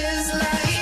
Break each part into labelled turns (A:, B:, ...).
A: this life.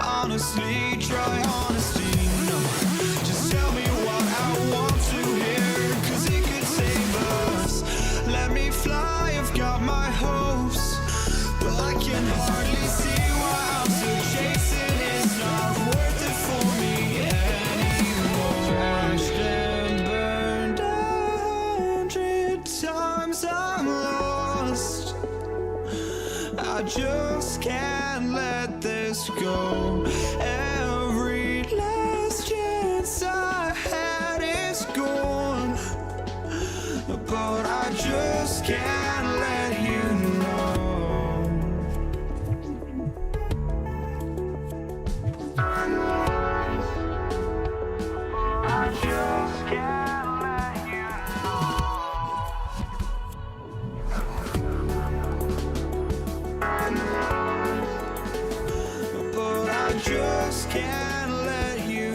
A: Honestly, try honesty. No, just tell me what I want to hear, 'cause it could save us. Let me fly, I've got my hopes, but I can hardly see why I'm still chasing. It's not worth it for me anymore. Crashed and burned 100 times, I'm lost. I just can't let this go. Every last chance I had is gone, but I just can't let you know. I just can't let you know. But I just can't let you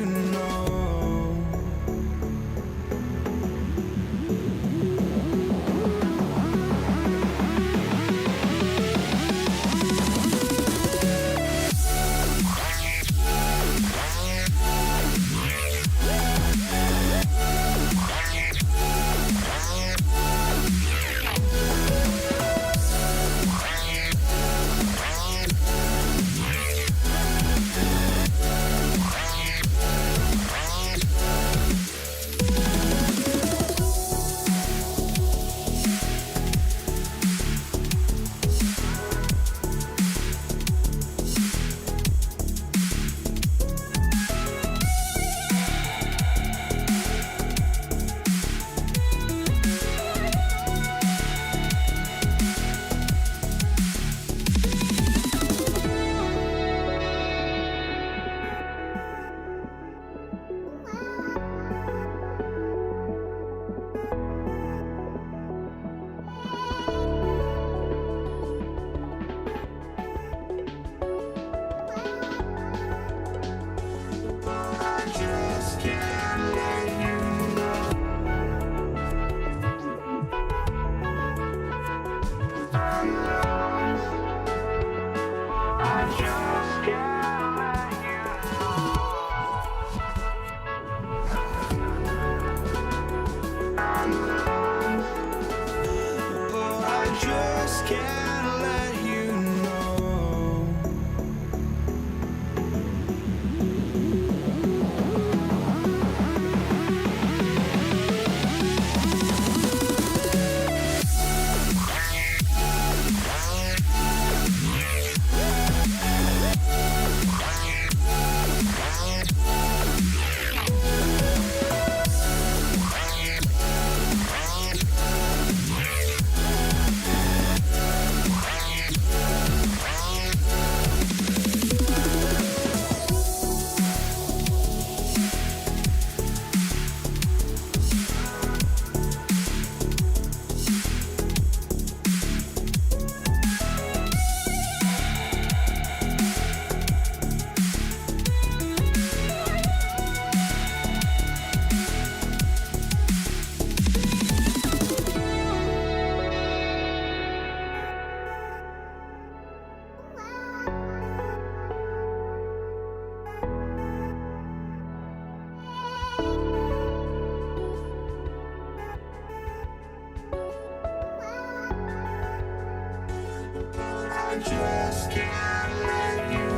A: know. just can't let you.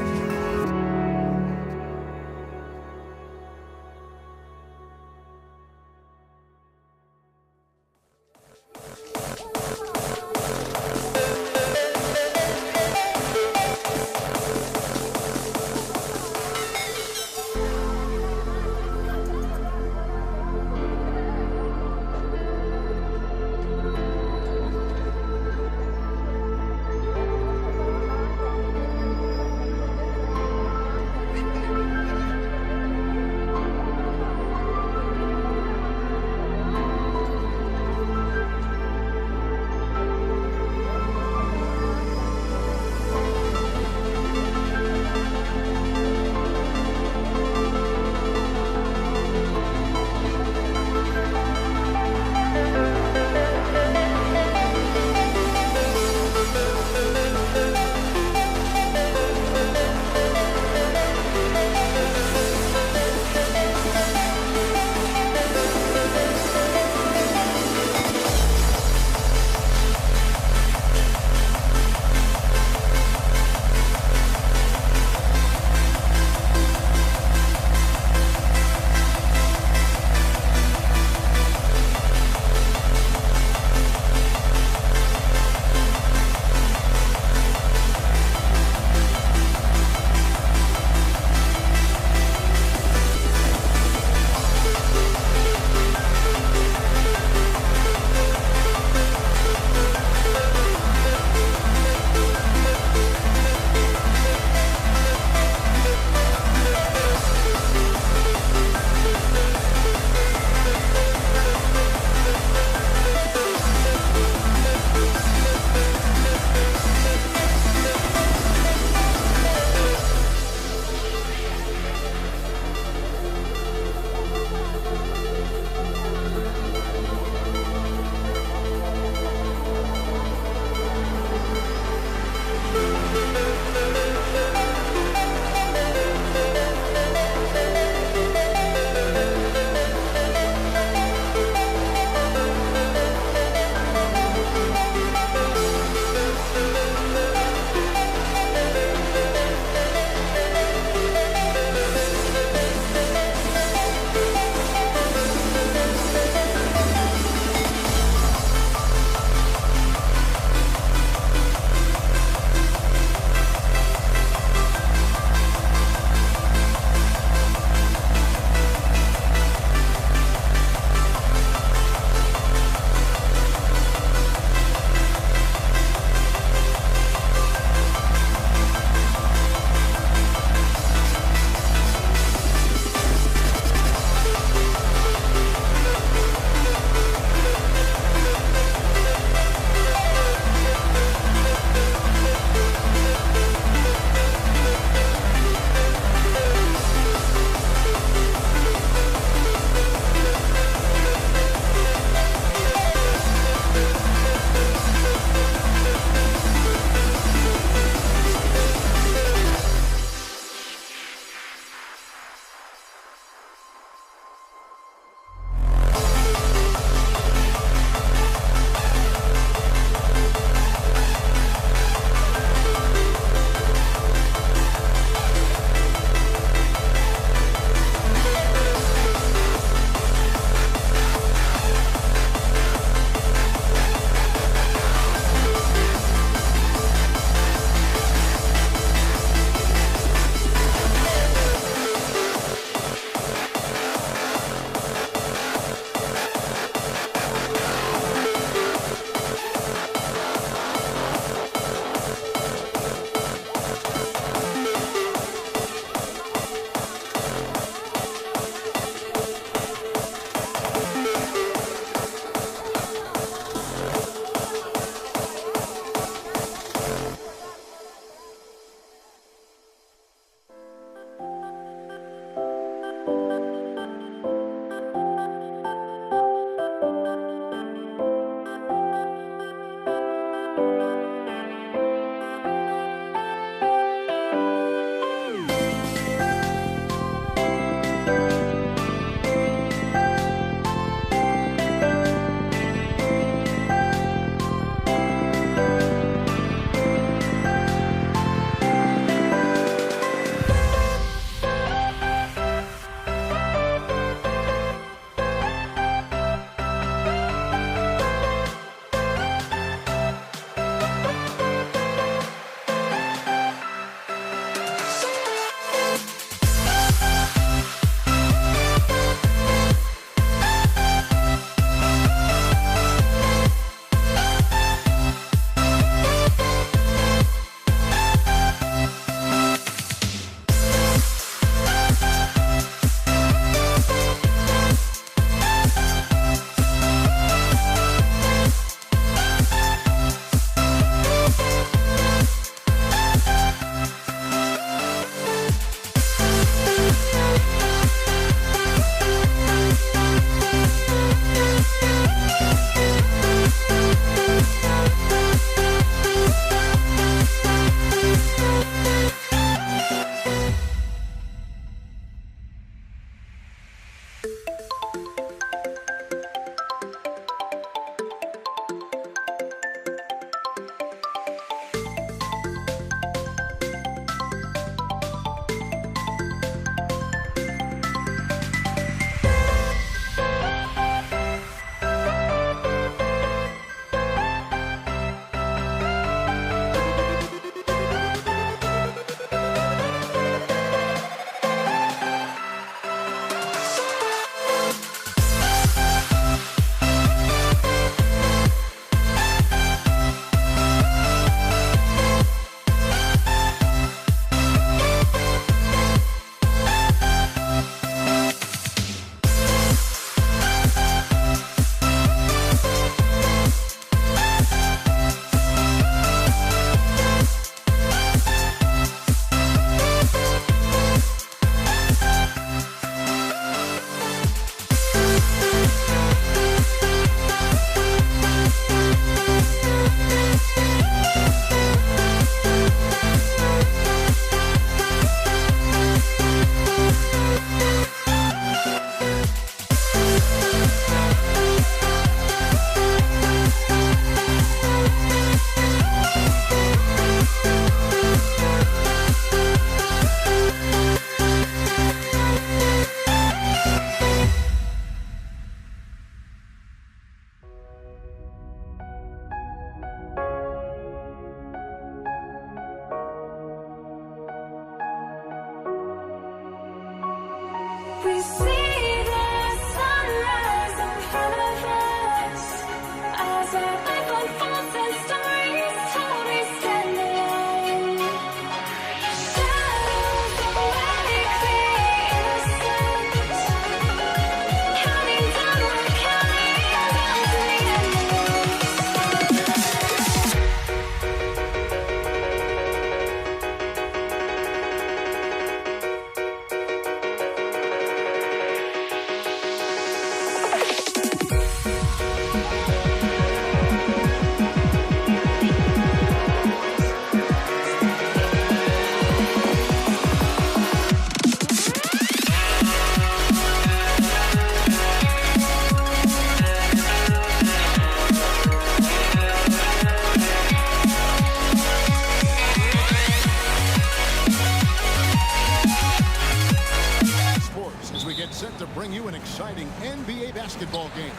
B: you an exciting NBA basketball game.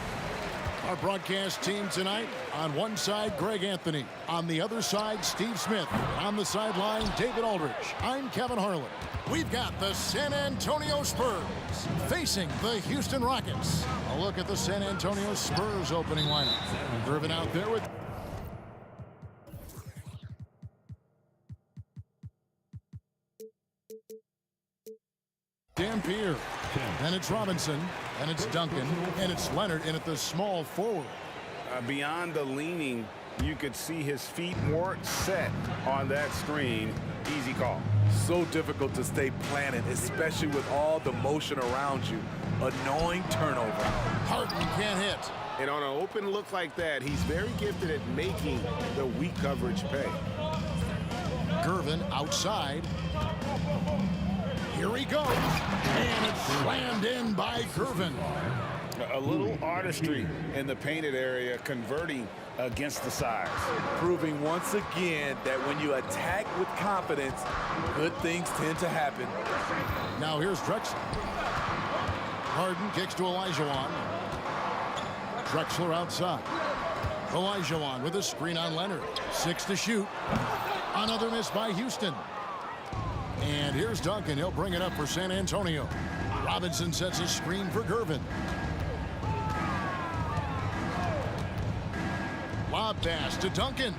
B: Our broadcast team tonight, on one side, Greg Anthony. On the other side, Steve Smith. On the sideline, David Aldridge. I'm Kevin Harlan. We've got the San Antonio Spurs facing the Houston Rockets. A look at the San Antonio Spurs opening lineup. Irvin out there with Dampier. Then it's Robinson. And it's Duncan. And it's Leonard in at the small forward.
C: Beyond the leaning, you could see his feet weren't set on that screen. Easy call.
D: So difficult to stay planted, especially with all the motion around you. Annoying turnover.
B: Harden can't hit.
C: And on an open look like that, he's very gifted at making the weak coverage pay.
B: Gervin outside. Here he goes. And it's slammed in by Gervin.
C: A little artistry in the painted area, converting against the size.
D: Proving once again that when you attack with confidence, good things tend to happen.
B: Now here's Drexler. Harden kicks to Olajuwon. Drexler outside. Olajuwon with a screen on Leonard. 6 to shoot. Another miss by Houston. And here's Duncan. He'll bring it up for San Antonio. Robinson sets a screen for Gervin. Lob pass to Duncan.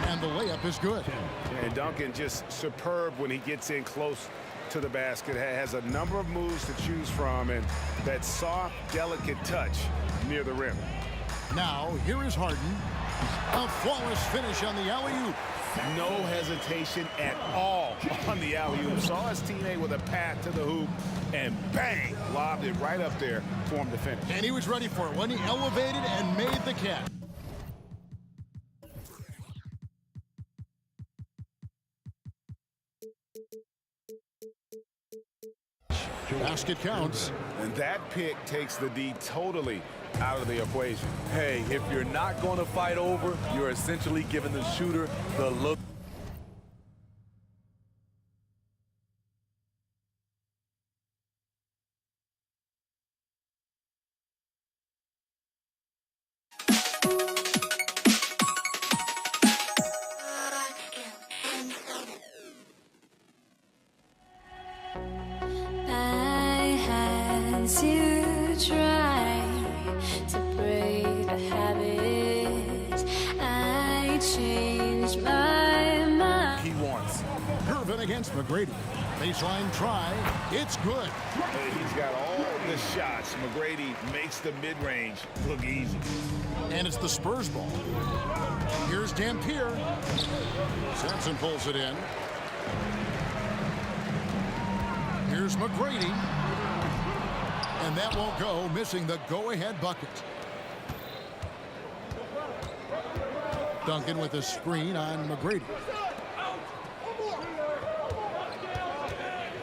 B: And the layup is good.
C: And Duncan just superb when he gets in close to the basket. Has a number of moves to choose from, and that soft, delicate touch near the rim.
B: Now, here is Harden. A flawless finish on the alley-oop.
C: No hesitation at all on the alley-oop. Saw his teammate with a path to the hoop, and bang, lobbed it right up there for him to finish.
B: And he was ready for it when he elevated and made the catch. Basket counts.
C: And that pick takes the D totally out of the equation.
D: Hey, if you're not going to fight over, you're essentially giving the shooter the look.
E: To try to break the habit, I changed my mind.
D: He wants.
B: Gervin against McGrady. Baseline try. It's good.
C: He's got all the shots. McGrady makes the mid-range look easy.
B: And it's the Spurs ball. Here's Dampier. Sampson pulls it in. Here's McGrady. And that won't go, missing the go-ahead bucket. Duncan with a screen on McGrady.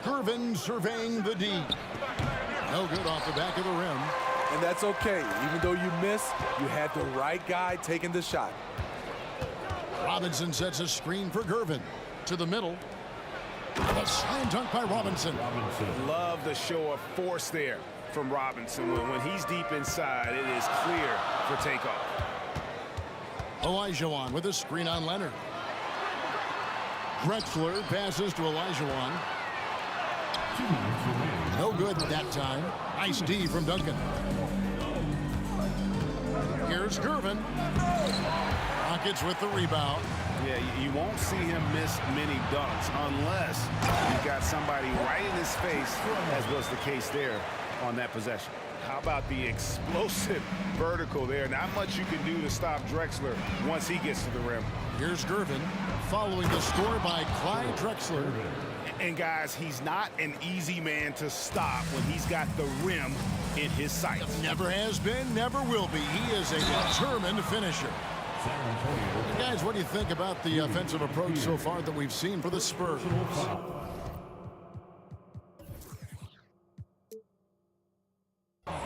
B: Gervin surveying the D. No good off the back of the rim.
D: And that's okay. Even though you miss, you had the right guy taking the shot.
B: Robinson sets a screen for Gervin. To the middle. A slam dunk by Robinson.
C: Love the show of force there from Robinson. When he's deep inside, it is clear for takeoff.
B: Olajuwon with a screen on Leonard. Drexler passes to Olajuwon. No good that time. Nice D from Duncan. Here's Gervin. Rockets with the rebound.
C: Yeah, you won't see him miss many dunks unless you've got somebody right in his face, as was the case there on that possession. How about the explosive vertical there? Not much you can do to stop Drexler once he gets to the rim.
B: Here's Gervin following the score by Clyde Drexler.
C: And guys, he's not an easy man to stop when he's got the rim in his sights.
B: Never has been, never will be. He is a determined finisher. Guys, what do you think about the offensive approach so far that we've seen for the Spurs?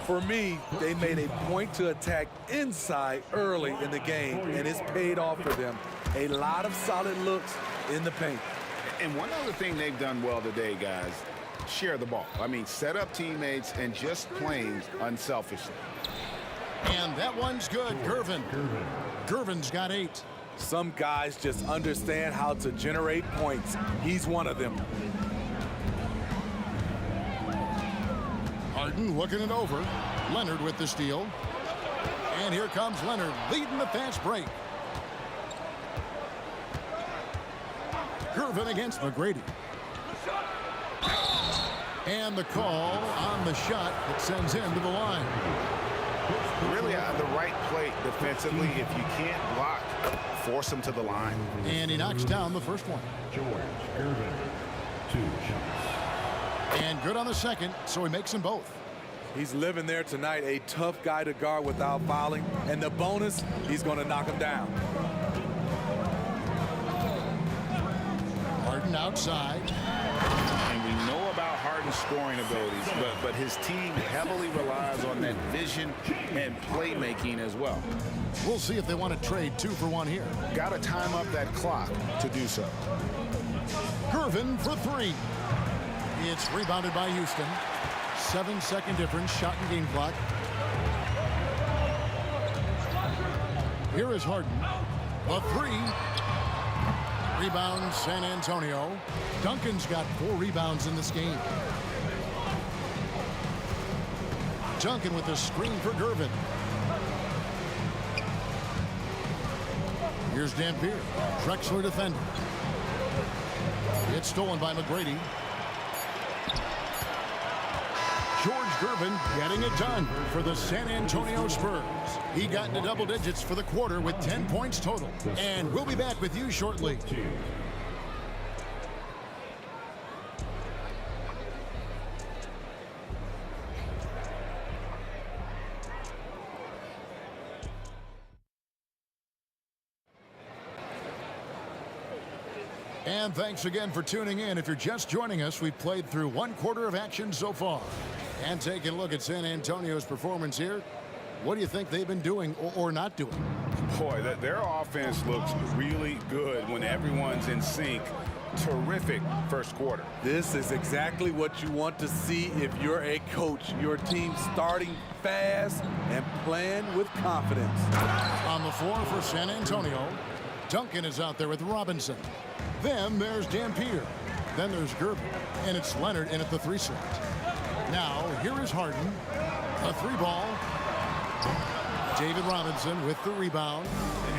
D: For me, they made a point to attack inside early in the game, and it's paid off for them. A lot of solid looks in the paint.
C: And one other thing they've done well today, guys, share the ball. I mean, set up teammates and just playing unselfishly.
B: And that one's good. Gervin's got 8.
D: Some guys just understand how to generate points. He's one of them.
B: Harden looking it over. Leonard with the steal. And here comes Leonard leading the fast break. Gervin against McGrady. And the call on the shot that sends him to the line.
C: Really on the right plate defensively. If you can't block, force him to the line.
B: And he knocks down the first one.
F: George Gervin, 2 shots.
B: And good on the second, so he makes them both.
D: He's living there tonight, a tough guy to guard without fouling. And the bonus, he's going to knock him down.
B: Harden outside.
C: And we know about Harden's scoring abilities, but his team heavily relies on that vision and playmaking as well.
B: We'll see if they want to trade 2 for 1 here.
C: Got to time up that clock to do so.
B: Gervin for 3. It's rebounded by Houston. 7-second difference, shot and game clock. Here is Harden. A 3. Rebound San Antonio. Duncan's got 4 rebounds in this game. Duncan with a screen for Gervin. Here's Dampier. Drexler defender. It's stolen by McGrady. George Gervin getting it done for the San Antonio Spurs. He got into double digits for the quarter with 10 points total. And we'll be back with you shortly. And thanks again for tuning in. If you're just joining us, we've played through 1 quarter of action so far. And taking a look at San Antonio's performance here, what do you think they've been doing or not doing?
C: Boy, their offense looks really good when everyone's in sync. Terrific first quarter.
D: This is exactly what you want to see if you're a coach. Your team starting fast and playing with confidence.
B: On the floor for San Antonio, Duncan is out there with Robinson. Then there's Dampier. Then there's Gervin. And it's Leonard in at the 3 slot. Now, here is Harden. A 3-ball. David Robinson with the rebound.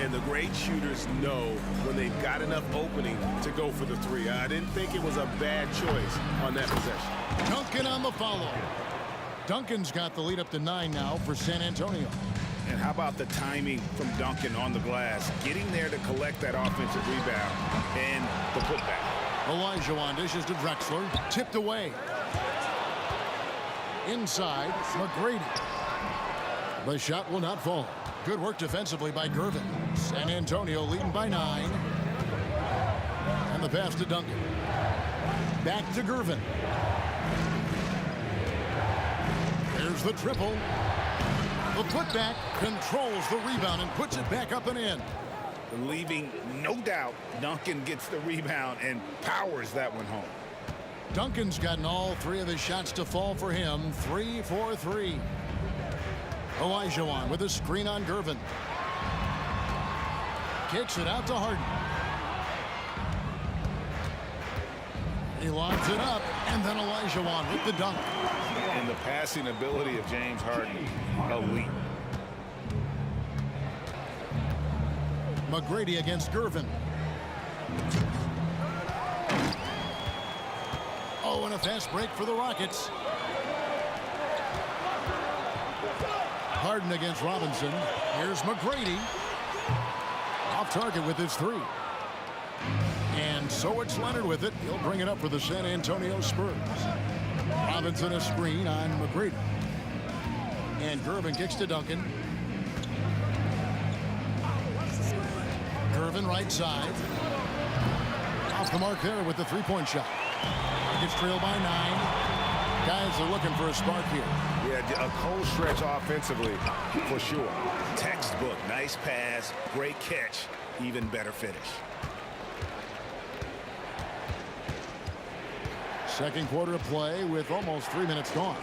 C: And the great shooters know when they've got enough opening to go for the 3. I didn't think it was a bad choice on that possession.
B: Duncan on the follow. Duncan's got the lead up to 9 now for San Antonio.
C: And how about the timing from Duncan on the glass, getting there to collect that offensive rebound and the putback.
B: Olajuwon dishes to Drexler. Tipped away. Inside, McGrady. The shot will not fall. Good work defensively by Gervin. San Antonio leading by 9. And the pass to Duncan. Back to Gervin. There's the triple. The putback controls the rebound and puts it back up and in.
C: Leaving no doubt, Duncan gets the rebound and powers that one home.
B: Duncan's gotten all 3 of his shots to fall for him. 3 for 3. Olajuwon with a screen on Gervin. Kicks it out to Harden. He lobs it up, and then Olajuwon with the dunk.
C: And the passing ability of James Harden, elite.
B: McGrady against Gervin. Oh, and a fast break for the Rockets. Harden against Robinson. Here's McGrady. Off target with his 3. And so it's Leonard with it. He'll bring it up for the San Antonio Spurs. Robinson a screen on McGrady. And Gervin kicks to Duncan. Gervin right side. Off the mark there with the 3-point shot. Gets trailed by 9. Guys are looking for a spark here.
C: Yeah, a cold stretch offensively for sure. Textbook, nice pass, great catch, even better finish.
B: Second quarter of play with almost 3 minutes gone.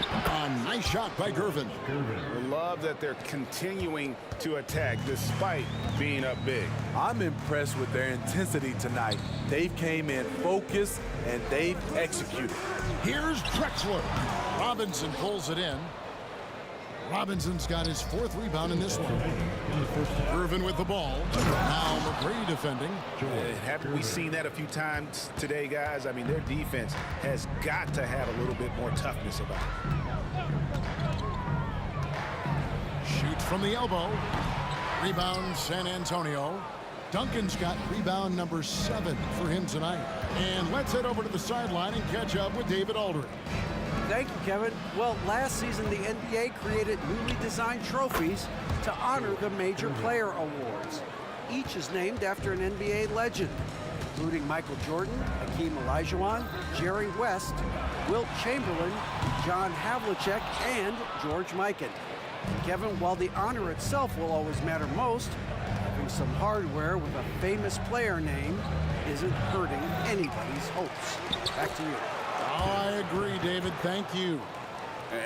B: A nice shot by Gervin.
C: I love that they're continuing to attack despite being up big.
D: I'm impressed with their intensity tonight. They've came in focused and they've executed.
B: Here's Drexler. Robinson pulls it in. Robinson's got his 4th rebound in this one. Gervin with the ball. Now McGrady defending.
C: Haven't we seen that a few times today, guys? I mean, their defense has got to have a little bit more toughness about it.
B: Shoots from the elbow. Rebound San Antonio. Duncan's got rebound number 7 for him tonight. And let's head over to the sideline and catch up with David Aldridge.
G: Thank you, Kevin. Well, last season, the NBA created newly designed trophies to honor the major player awards. Each is named after an NBA legend, including Michael Jordan, Hakeem Olajuwon, Jerry West, Wilt Chamberlain, John Havlicek, and George Mikan. And Kevin, while the honor itself will always matter most, having some hardware with a famous player name isn't hurting anybody's hopes. Back to you.
B: Oh, I agree, David. Thank you.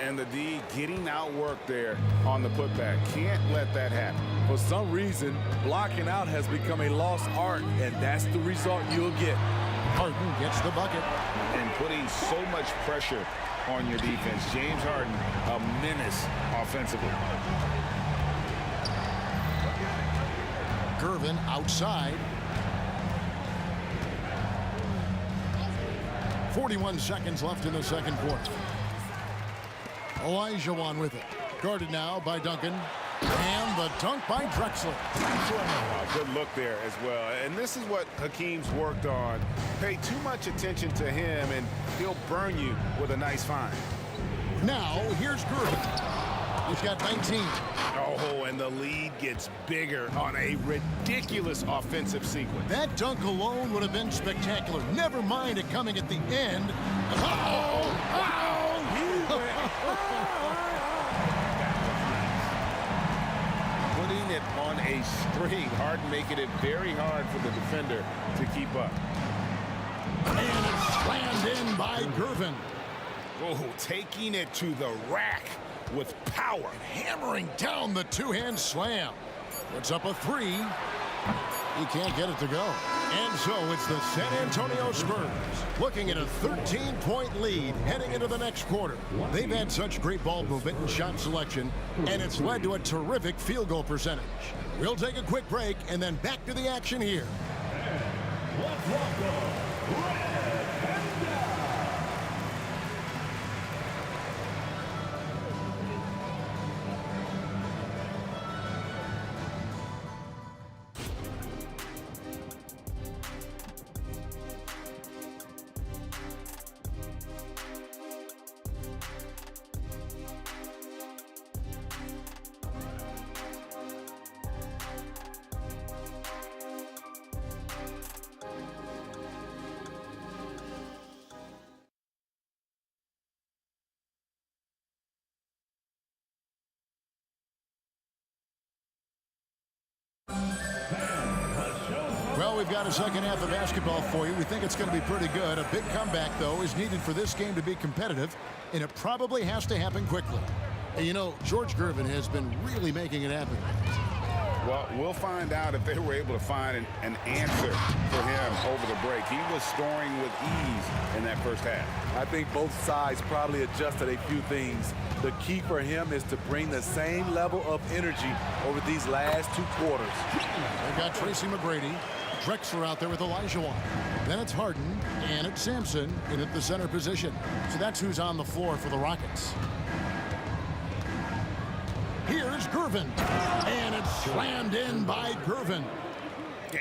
C: And the D getting outworked there on the putback. Can't let that happen.
D: For some reason, blocking out has become a lost art, and that's the result you'll get.
B: Harden gets the bucket.
C: And putting so much pressure on your defense. James Harden, a menace offensively.
B: Gervin outside. 41 seconds left in the second quarter. Olajuwon with it. Guarded now by Duncan. And the dunk by Drexler.
C: Good look there as well. And this is what Hakeem's worked on. Pay too much attention to him and he'll burn you with a nice find.
B: Now, here's Gervin. He's got 19.
C: Oh, and the lead gets bigger on a ridiculous offensive sequence.
B: That dunk alone would have been spectacular. Never mind it coming at the end.
C: Putting it on a string. Harden making it very hard for the defender to keep up.
B: And it's slammed in by Gervin.
C: Oh, taking it to the rack with power.
B: Hammering down the two-hand slam. Puts up a 3. He can't get it to go. And so it's the San Antonio Spurs looking at a 13-point lead heading into the next quarter. They've had such great ball movement and shot selection, and it's led to a terrific field goal percentage. We'll take a quick break and then back to the action here.
F: Let's welcome
B: Well, we've got a second half of basketball for you. We think it's going to be pretty good. A big comeback, though, is needed for this game to be competitive, and it probably has to happen quickly. And, you know, George Gervin has been really making it happen.
C: Well, we'll find out if they were able to find an answer for him over the break. He was scoring with ease in that first half.
D: I think both sides probably adjusted a few things. The key for him is to bring the same level of energy over these last 2 quarters.
B: They've got Tracy McGrady, Drexler out there with Olajuwon. Then it's Harden, and it's Sampson in at the center position. So that's who's on the floor for the Rockets. Here's Gervin, and it's slammed in by Gervin.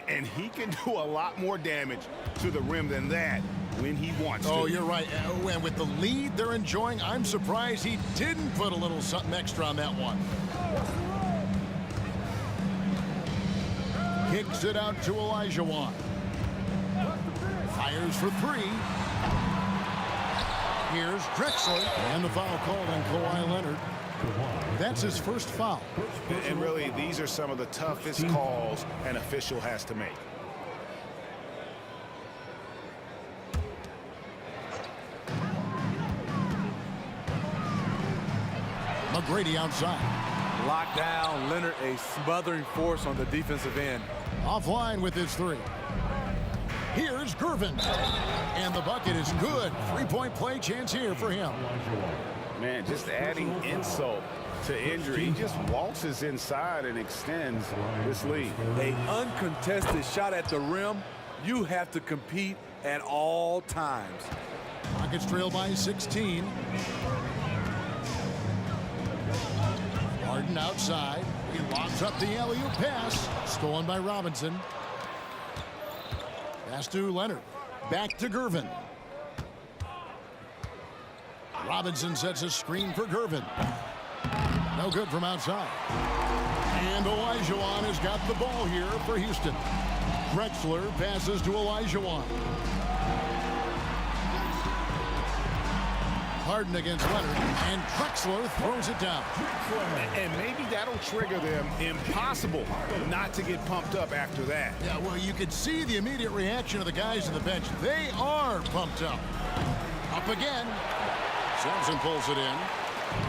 C: And he can do a lot more damage to the rim than that when he wants to.
B: Oh, you're right. And with the lead they're enjoying, I'm surprised he didn't put a little something extra on that one. Kicks it out to Olajuwon. Fires for 3. Here's Drexler, and the foul called on Kawhi Leonard. That's his first foul.
C: And really, these are some of the toughest calls an official has to make.
B: McGrady outside.
D: Locked down. Leonard, a smothering force on the defensive end.
B: Offline with his three. Here's Gervin. And the bucket is good. Three-point play chance here for him.
C: Man, just adding insult to injury. He just waltzes inside and extends this lead.
D: An uncontested shot at the rim. You have to compete at all times.
B: Rockets trail by 16. Harden outside. He lobs up the alley-oop pass. Stolen by Robinson. Pass to Leonard. Back to Gervin. Robinson sets a screen for Gervin. No good from outside. And Olajuwon has got the ball here for Houston. Drexler passes to Olajuwon. Harden against Leonard, and Drexler throws it down.
C: And maybe that'll trigger them. Impossible not to get pumped up after that.
B: Yeah, well, you could see the immediate reaction of the guys on the bench. They are pumped up. Up again. Sampson pulls it in.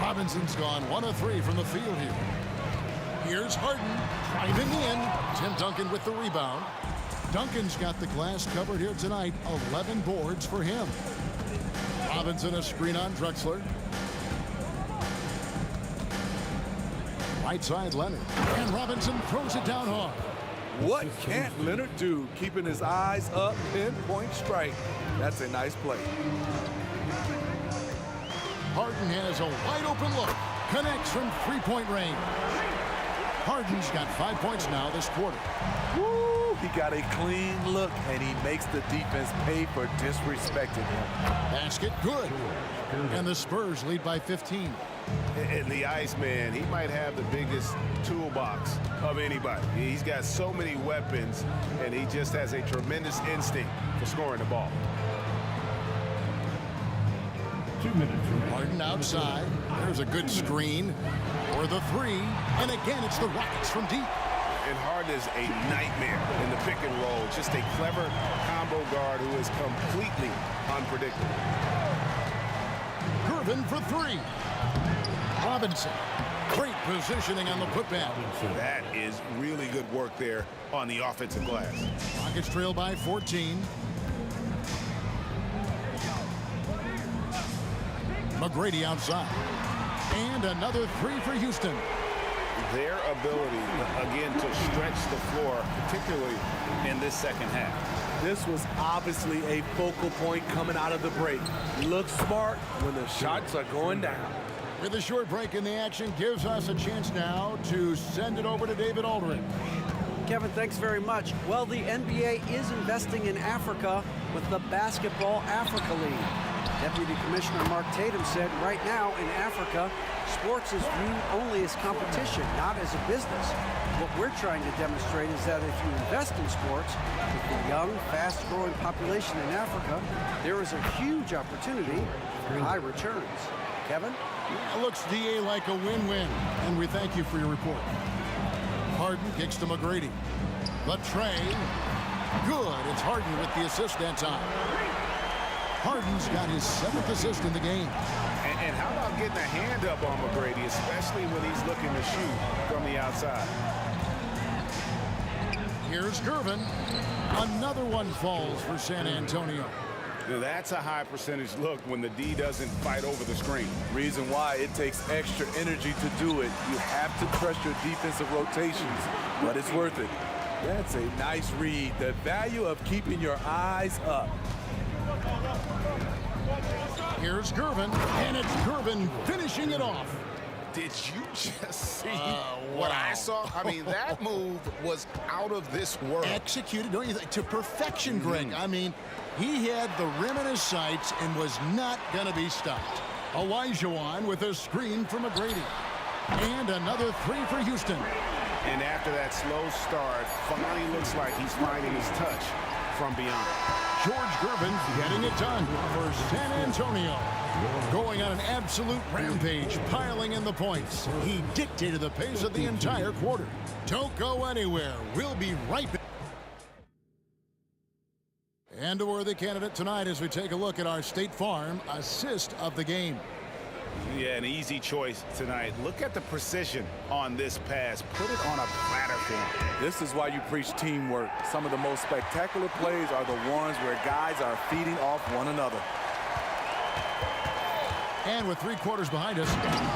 B: Robinson's gone 1 of 3 from the field here. Here's Harden driving in. Tim Duncan with the rebound. Duncan's got the glass covered here tonight. 11 boards for him. Robinson a screen on Drexler. Right side Leonard. And Robinson throws it down hard.
D: What can't Leonard do? Keeping his eyes up, pinpoint strike. That's a nice play.
B: Harden has a wide open look. Connects from three-point range. Harden's got 5 points now this quarter.
D: Woo! He got a clean look, and he makes the defense pay for disrespecting him.
B: Basket good. And the Spurs lead by 15.
C: And the Iceman, he might have the biggest toolbox of anybody. He's got so many weapons, and he just has a tremendous instinct for scoring the ball.
F: 2 minutes remaining.
B: Harden outside. There's a good screen for the three. And again, it's the Rockets from deep.
C: And Harden is a nightmare in the pick and roll. Just a clever combo guard who is completely unpredictable.
B: Gervin for three. Robinson. Great positioning on the putback.
C: That is really good work there on the offensive glass.
B: Rockets trail by 14. McGrady outside. And another three for Houston.
C: Their ability, again, to stretch the floor, particularly in this second half.
D: This was obviously a focal point coming out of the break. Look smart when the shots are going down.
B: With a short break in the action, gives us a chance now to send it over to David Aldridge.
G: Kevin, thanks very much. Well, the NBA is investing in Africa with the Basketball Africa League. Deputy Commissioner Mark Tatum said right now in Africa, sports is viewed only as competition, not as a business. What we're trying to demonstrate is that if you invest in sports, with the young, fast-growing population in Africa, there is a huge opportunity for high returns. Kevin?
B: It looks, DA, like a win-win, and we thank you for your report. Harden kicks to McGrady. The tray. Good. It's Harden with the assist that time. Harden's got his 7th assist in the game.
C: And how about getting a hand up on McGrady, especially when he's looking to shoot from the outside?
B: Here's Gervin. Another one falls for San Antonio.
C: Now, that's a high percentage look when the D doesn't fight over the screen.
D: Reason why it takes extra energy to do it. You have to trust your defensive rotations, but it's worth it. That's a nice read. The value of keeping your eyes up.
B: Here's Gervin, and it's Gervin finishing it off.
C: Did you just see what I saw? I mean, that move was out of this world.
B: Executed, don't you think, to perfection, Greg. I mean, he had the rim in his sights and was not going to be stopped. Olajuwon with a screen from McGrady. And another three for Houston.
C: And after that slow start, finally looks like he's finding his touch from beyond.
B: George Gervin getting it done for San Antonio. Going on an absolute rampage, piling in the points. He dictated the pace of the entire quarter. Don't go anywhere. We'll be right back. And a worthy candidate tonight as we take a look at our State Farm assist of the game.
C: Yeah, an easy choice tonight. Look at the precision on this pass. Put it on a platter for him.
D: This is why you preach teamwork. Some of the most spectacular plays are the ones where guys are feeding off one another.
B: And with 3 quarters behind us,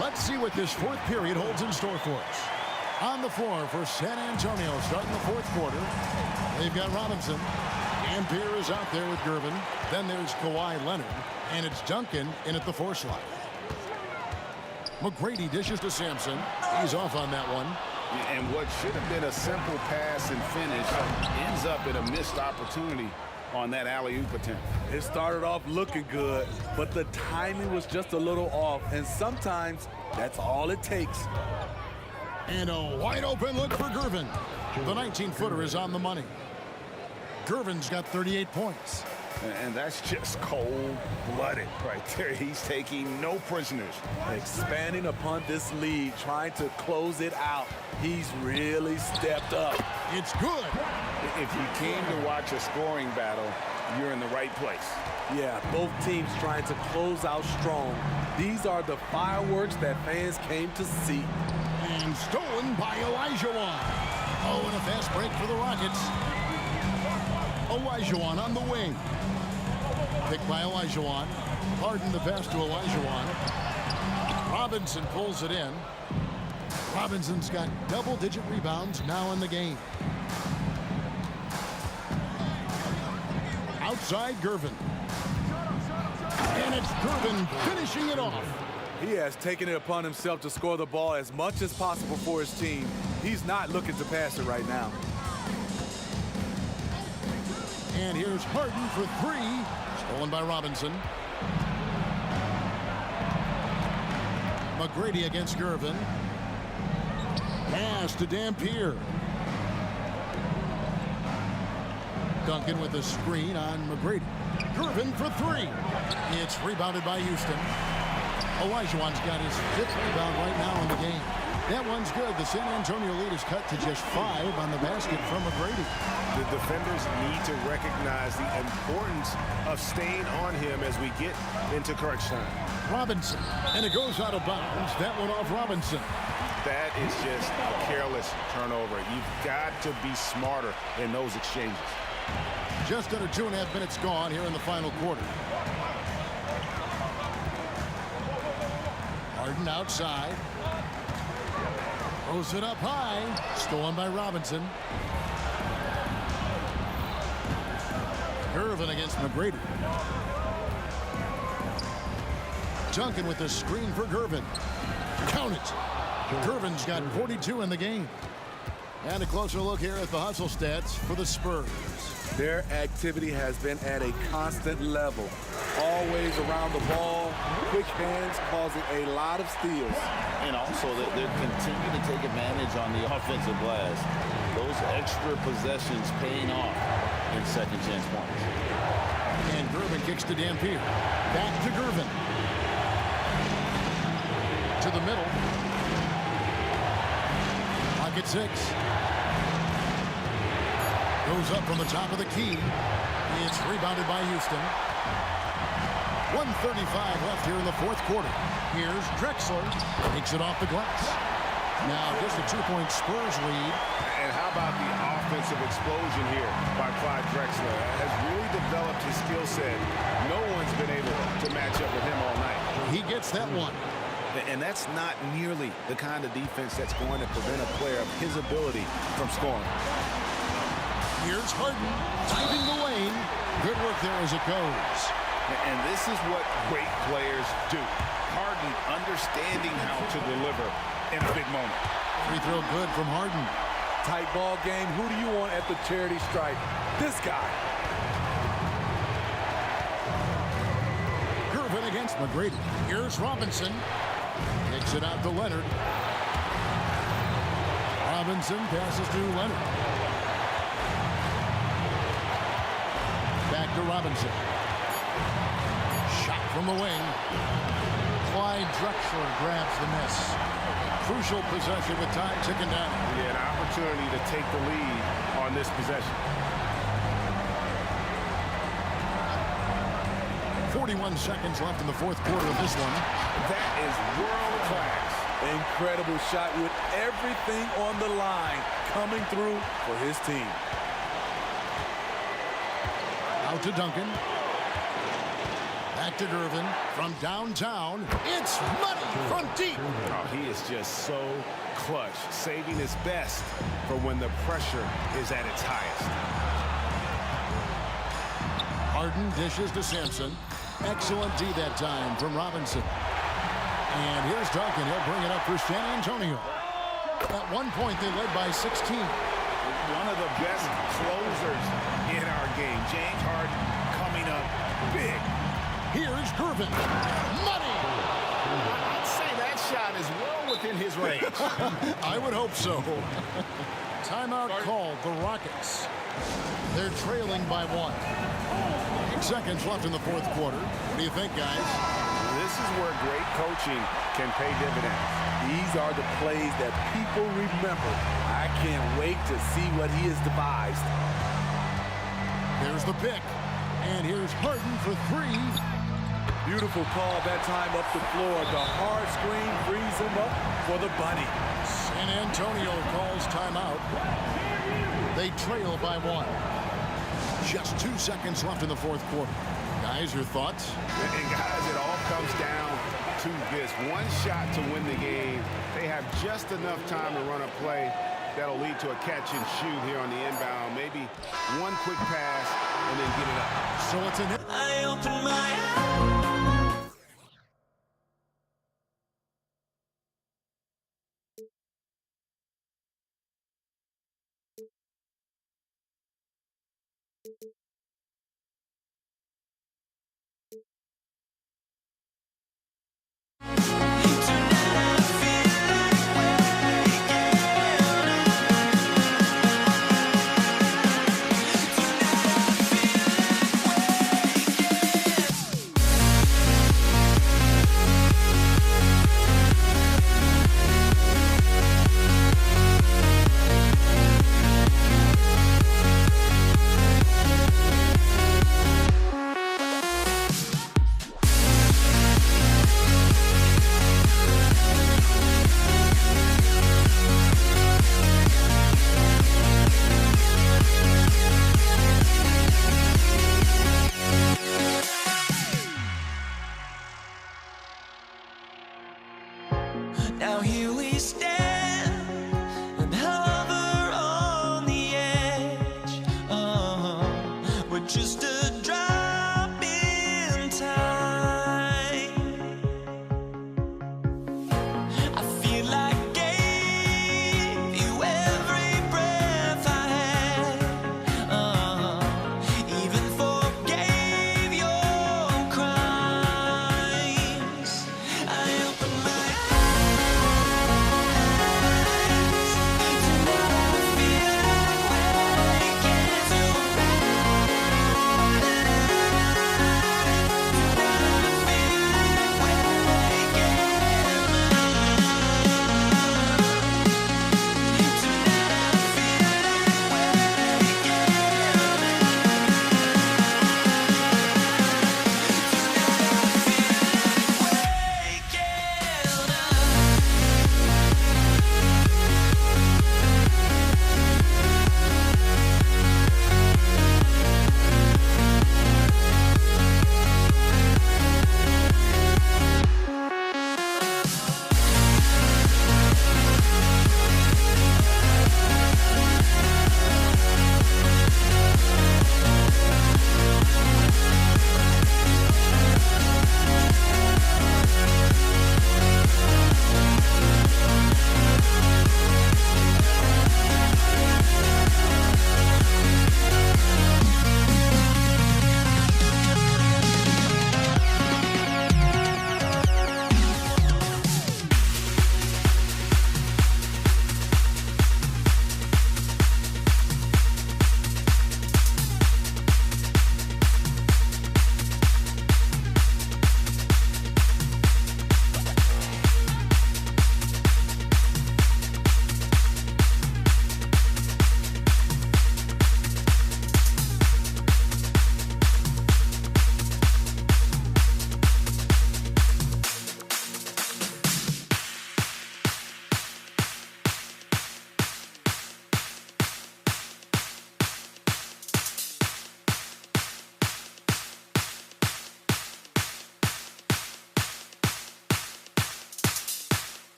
B: let's see what this fourth period holds in store for us. On the floor for San Antonio, starting the fourth quarter, they've got Robinson. Dampier is out there with Gervin. Then there's Kawhi Leonard. And it's Duncan in at the 4 slot. McGrady dishes to Sampson. He's off on that one.
C: And what should have been a simple pass and finish ends up in a missed opportunity on that alley-oop attempt.
D: It started off looking good, but the timing was just a little off, and sometimes that's all it takes.
B: And a wide open look for Gervin. The 19-footer is on the money. Gervin's got 38 points.
C: And that's just cold-blooded right there. He's taking no prisoners.
D: Expanding upon this lead, trying to close it out. He's really stepped up.
B: It's good.
C: If you came to watch a scoring battle, you're in the right place.
D: Yeah, both teams trying to close out strong. These are the fireworks that fans came to see.
B: And stolen by Olajuwon. Oh, and a fast break for the Rockets. Olajuwon on the wing. Picked by Olajuwon. Harden the pass to Olajuwon. Robinson pulls it in. Robinson's got double-digit rebounds now in the game. Outside Gervin. And it's Gervin finishing it off.
D: He has taken it upon himself to score the ball as much as possible for his team. He's not looking to pass it right now.
B: And here's Harden for 3. Stolen by Robinson. McGrady against Gervin. Pass to Dampier. Duncan with a screen on McGrady. Gervin for 3. It's rebounded by Houston. Olajuwon's got his 5th rebound right now in the game. That one's good. The San Antonio lead is cut to just 5 on the basket from McGrady.
C: The defenders need to recognize the importance of staying on him as we get into crunch time.
B: Robinson, and it goes out of bounds. That one off Robinson.
C: That is just a careless turnover. You've got to be smarter in those exchanges.
B: Just under 2.5 minutes gone here in the final quarter. Harden outside. Throws it up high. Stolen by Robinson. Gervin against McGrady. Duncan with the screen for Gervin. Count it. Gervin's got 42 in the game. And a closer look here at the hustle stats for the Spurs.
D: Their activity has been at a constant level. Always around the ball, quick hands causing a lot of steals.
H: And also that they're continuing to take advantage on the offensive glass. Those extra possessions paying off in second chance points.
B: And Gervin kicks to Dampier. Back to Gervin. To the middle. Pocket 6. Goes up from the top of the key. It's rebounded by Houston. 1:35 left here in the fourth quarter. Here's Drexler. Takes it off the glass. Now just a 2-point Spurs lead.
C: And how about the offensive explosion here by Clyde Drexler? Has really developed his skill set. No one's been able to match up with him all night.
B: He gets that one.
C: And that's not nearly the kind of defense that's going to prevent a player of his ability from scoring.
B: Here's Harden, typing the lane. Good work there as it goes.
C: And this is what great players do. Harden understanding how to deliver in a big moment.
B: Free throw good from Harden.
D: Tight ball game. Who do you want at the charity stripe? This guy.
B: Gervin against McGrady. Here's Robinson. Takes it out to Leonard. Robinson passes to Leonard. Back to Robinson. Shot from the wing. Clyde Drexler grabs the miss. Crucial possession with time ticking down.
C: Yeah, an opportunity to take the lead on this possession.
B: 41 seconds left in the fourth quarter of this one.
C: That is world class.
D: Incredible shot with everything on the line coming through for his team.
B: Out to Duncan. Back to Gervin from downtown. It's money from deep.
C: Oh, he is just so clutch, saving his best for when the pressure is at its highest.
B: Harden dishes to Sampson. Excellent D that time from Robinson. And here's Duncan. He'll bring it up for San Antonio. At one point, they led by 16.
C: One of the best closers in our game. James Harden coming up big.
B: Here's Gervin. Money!
C: I'd say that shot is well within his range.
B: I would hope so. Timeout called, the Rockets. They're trailing by 1. 8 seconds left in the fourth quarter. What do you think, guys?
C: This is where great coaching can pay dividends.
D: These are the plays that people remember. I can't wait to see what he has devised.
B: There's the pick. And here's Harden for 3.
D: Beautiful call that time up the floor. The hard screen frees him up for the bunny.
B: San Antonio calls timeout. They trail by 1. Just 2 seconds left in the fourth quarter. Guys, your thoughts?
C: And guys, it all comes down to this. One shot to win the game. They have just enough time to run a play that'll lead to a catch and shoot here on the inbound. Maybe one quick pass and then get it up.
B: So it's an...
A: I open my eyes. Now here we stand and hover on the edge. We're just a drop in time. I feel like I gave you every breath I had. Even forgave your crimes. I open my eyes.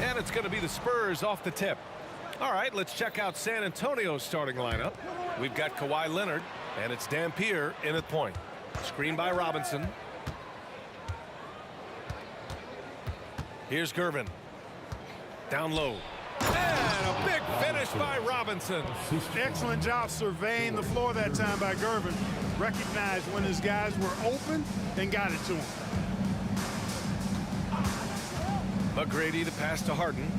I: And it's going to be the Spurs off the tip. All right, let's check out San Antonio's starting lineup. We've got Kawhi Leonard, and it's Dampier in at point. Screen by Robinson. Here's Gervin. Down low. And a big finish by Robinson.
F: Excellent job surveying the floor that time by Gervin. Recognized when his guys were open and got it to him.
I: McGrady, the pass to Harden.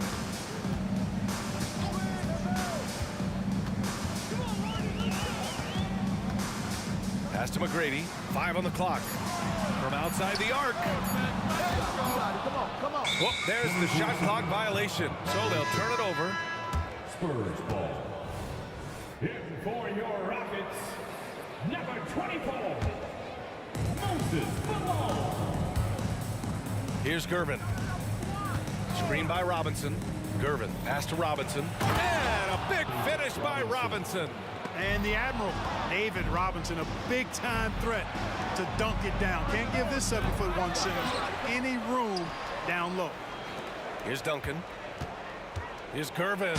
I: Pass to McGrady. 5 on the clock. From outside the arc. Well, there's the shot clock violation. So they'll turn it over.
F: Spurs ball. In for your Rockets, number 24, Moses Malone.
I: Here's Gervin. Screen by Robinson. Gervin, pass to Robinson. And a big finish by Robinson.
F: And the Admiral, David Robinson, a big-time threat to dunk it down. Can't give this 7'1" Simmons any room down low.
I: Here's Duncan. Here's Gervin.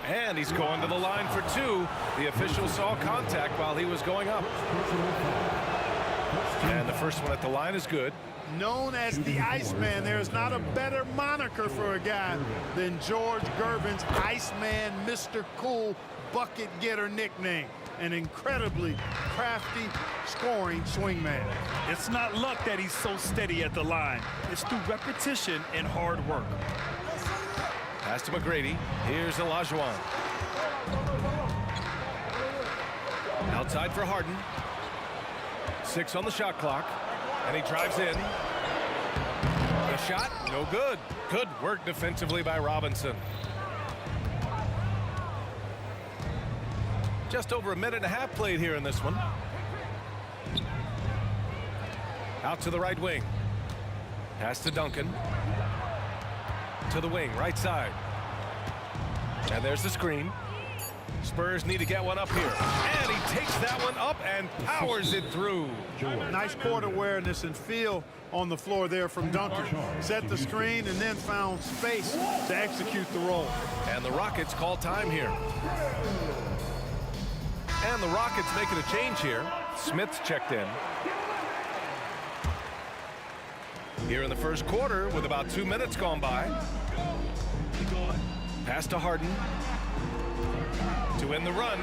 I: And he's going to the line for 2. The official saw contact while he was going up. And the first one at the line is good.
F: Known as the Iceman, there is not a better moniker for a guy than George Gervin's Iceman, Mr. Cool bucket getter nickname. An incredibly crafty scoring swingman.
J: It's not luck that he's so steady at the line. It's through repetition and hard work.
I: Pass to McGrady. Here's Olajuwon. Outside for Harden. 6 on the shot clock. And he drives in. A shot, no good. Good work defensively by Robinson. Just over a minute and a half played here in this one. Out to the right wing. Pass to Duncan. To the wing, right side. And there's the screen. Spurs need to get one up here. And he takes that one up and powers it through.
F: Nice court awareness and feel on the floor there from Duncan. Set the screen and then found space to execute the roll.
I: And the Rockets call time here. And the Rockets making a change here. Smith's checked in. Here in the first quarter with about 2 minutes gone by. Pass to Harden. To win the run.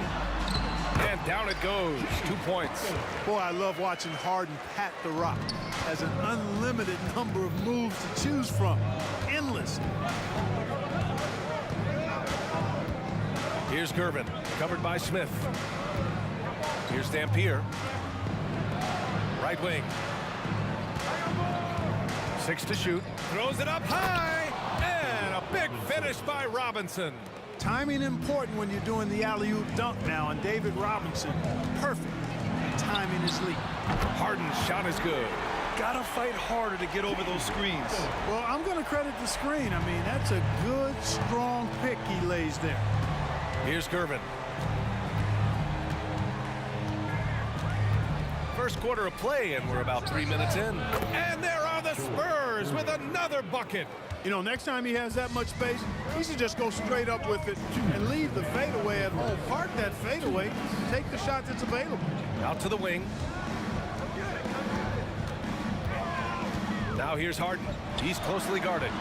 I: And down it goes. 2 points.
F: Boy, I love watching Harden pat the rock. Has an unlimited number of moves to choose from. Endless.
I: Here's Gervin. Covered by Smith. Here's Dampier. Right wing. 6 to shoot. Throws it up high. And a big finish by Robinson.
F: Timing important when you're doing the alley-oop dunk now, and David Robinson, perfect. Timing is lead.
I: Harden's shot is good.
J: Gotta fight harder to get over those screens.
F: Well, I'm going to credit the screen. I mean, that's a good, strong pick he lays there.
I: Here's Gervin. First quarter of play, and we're about 3 minutes in. And there are the Spurs with another bucket.
F: You know, next time he has that much space, he should just go straight up with it and leave the fadeaway at home. Park that fadeaway, take the shot that's available.
I: Out to the wing. Now here's Harden. He's closely guarded.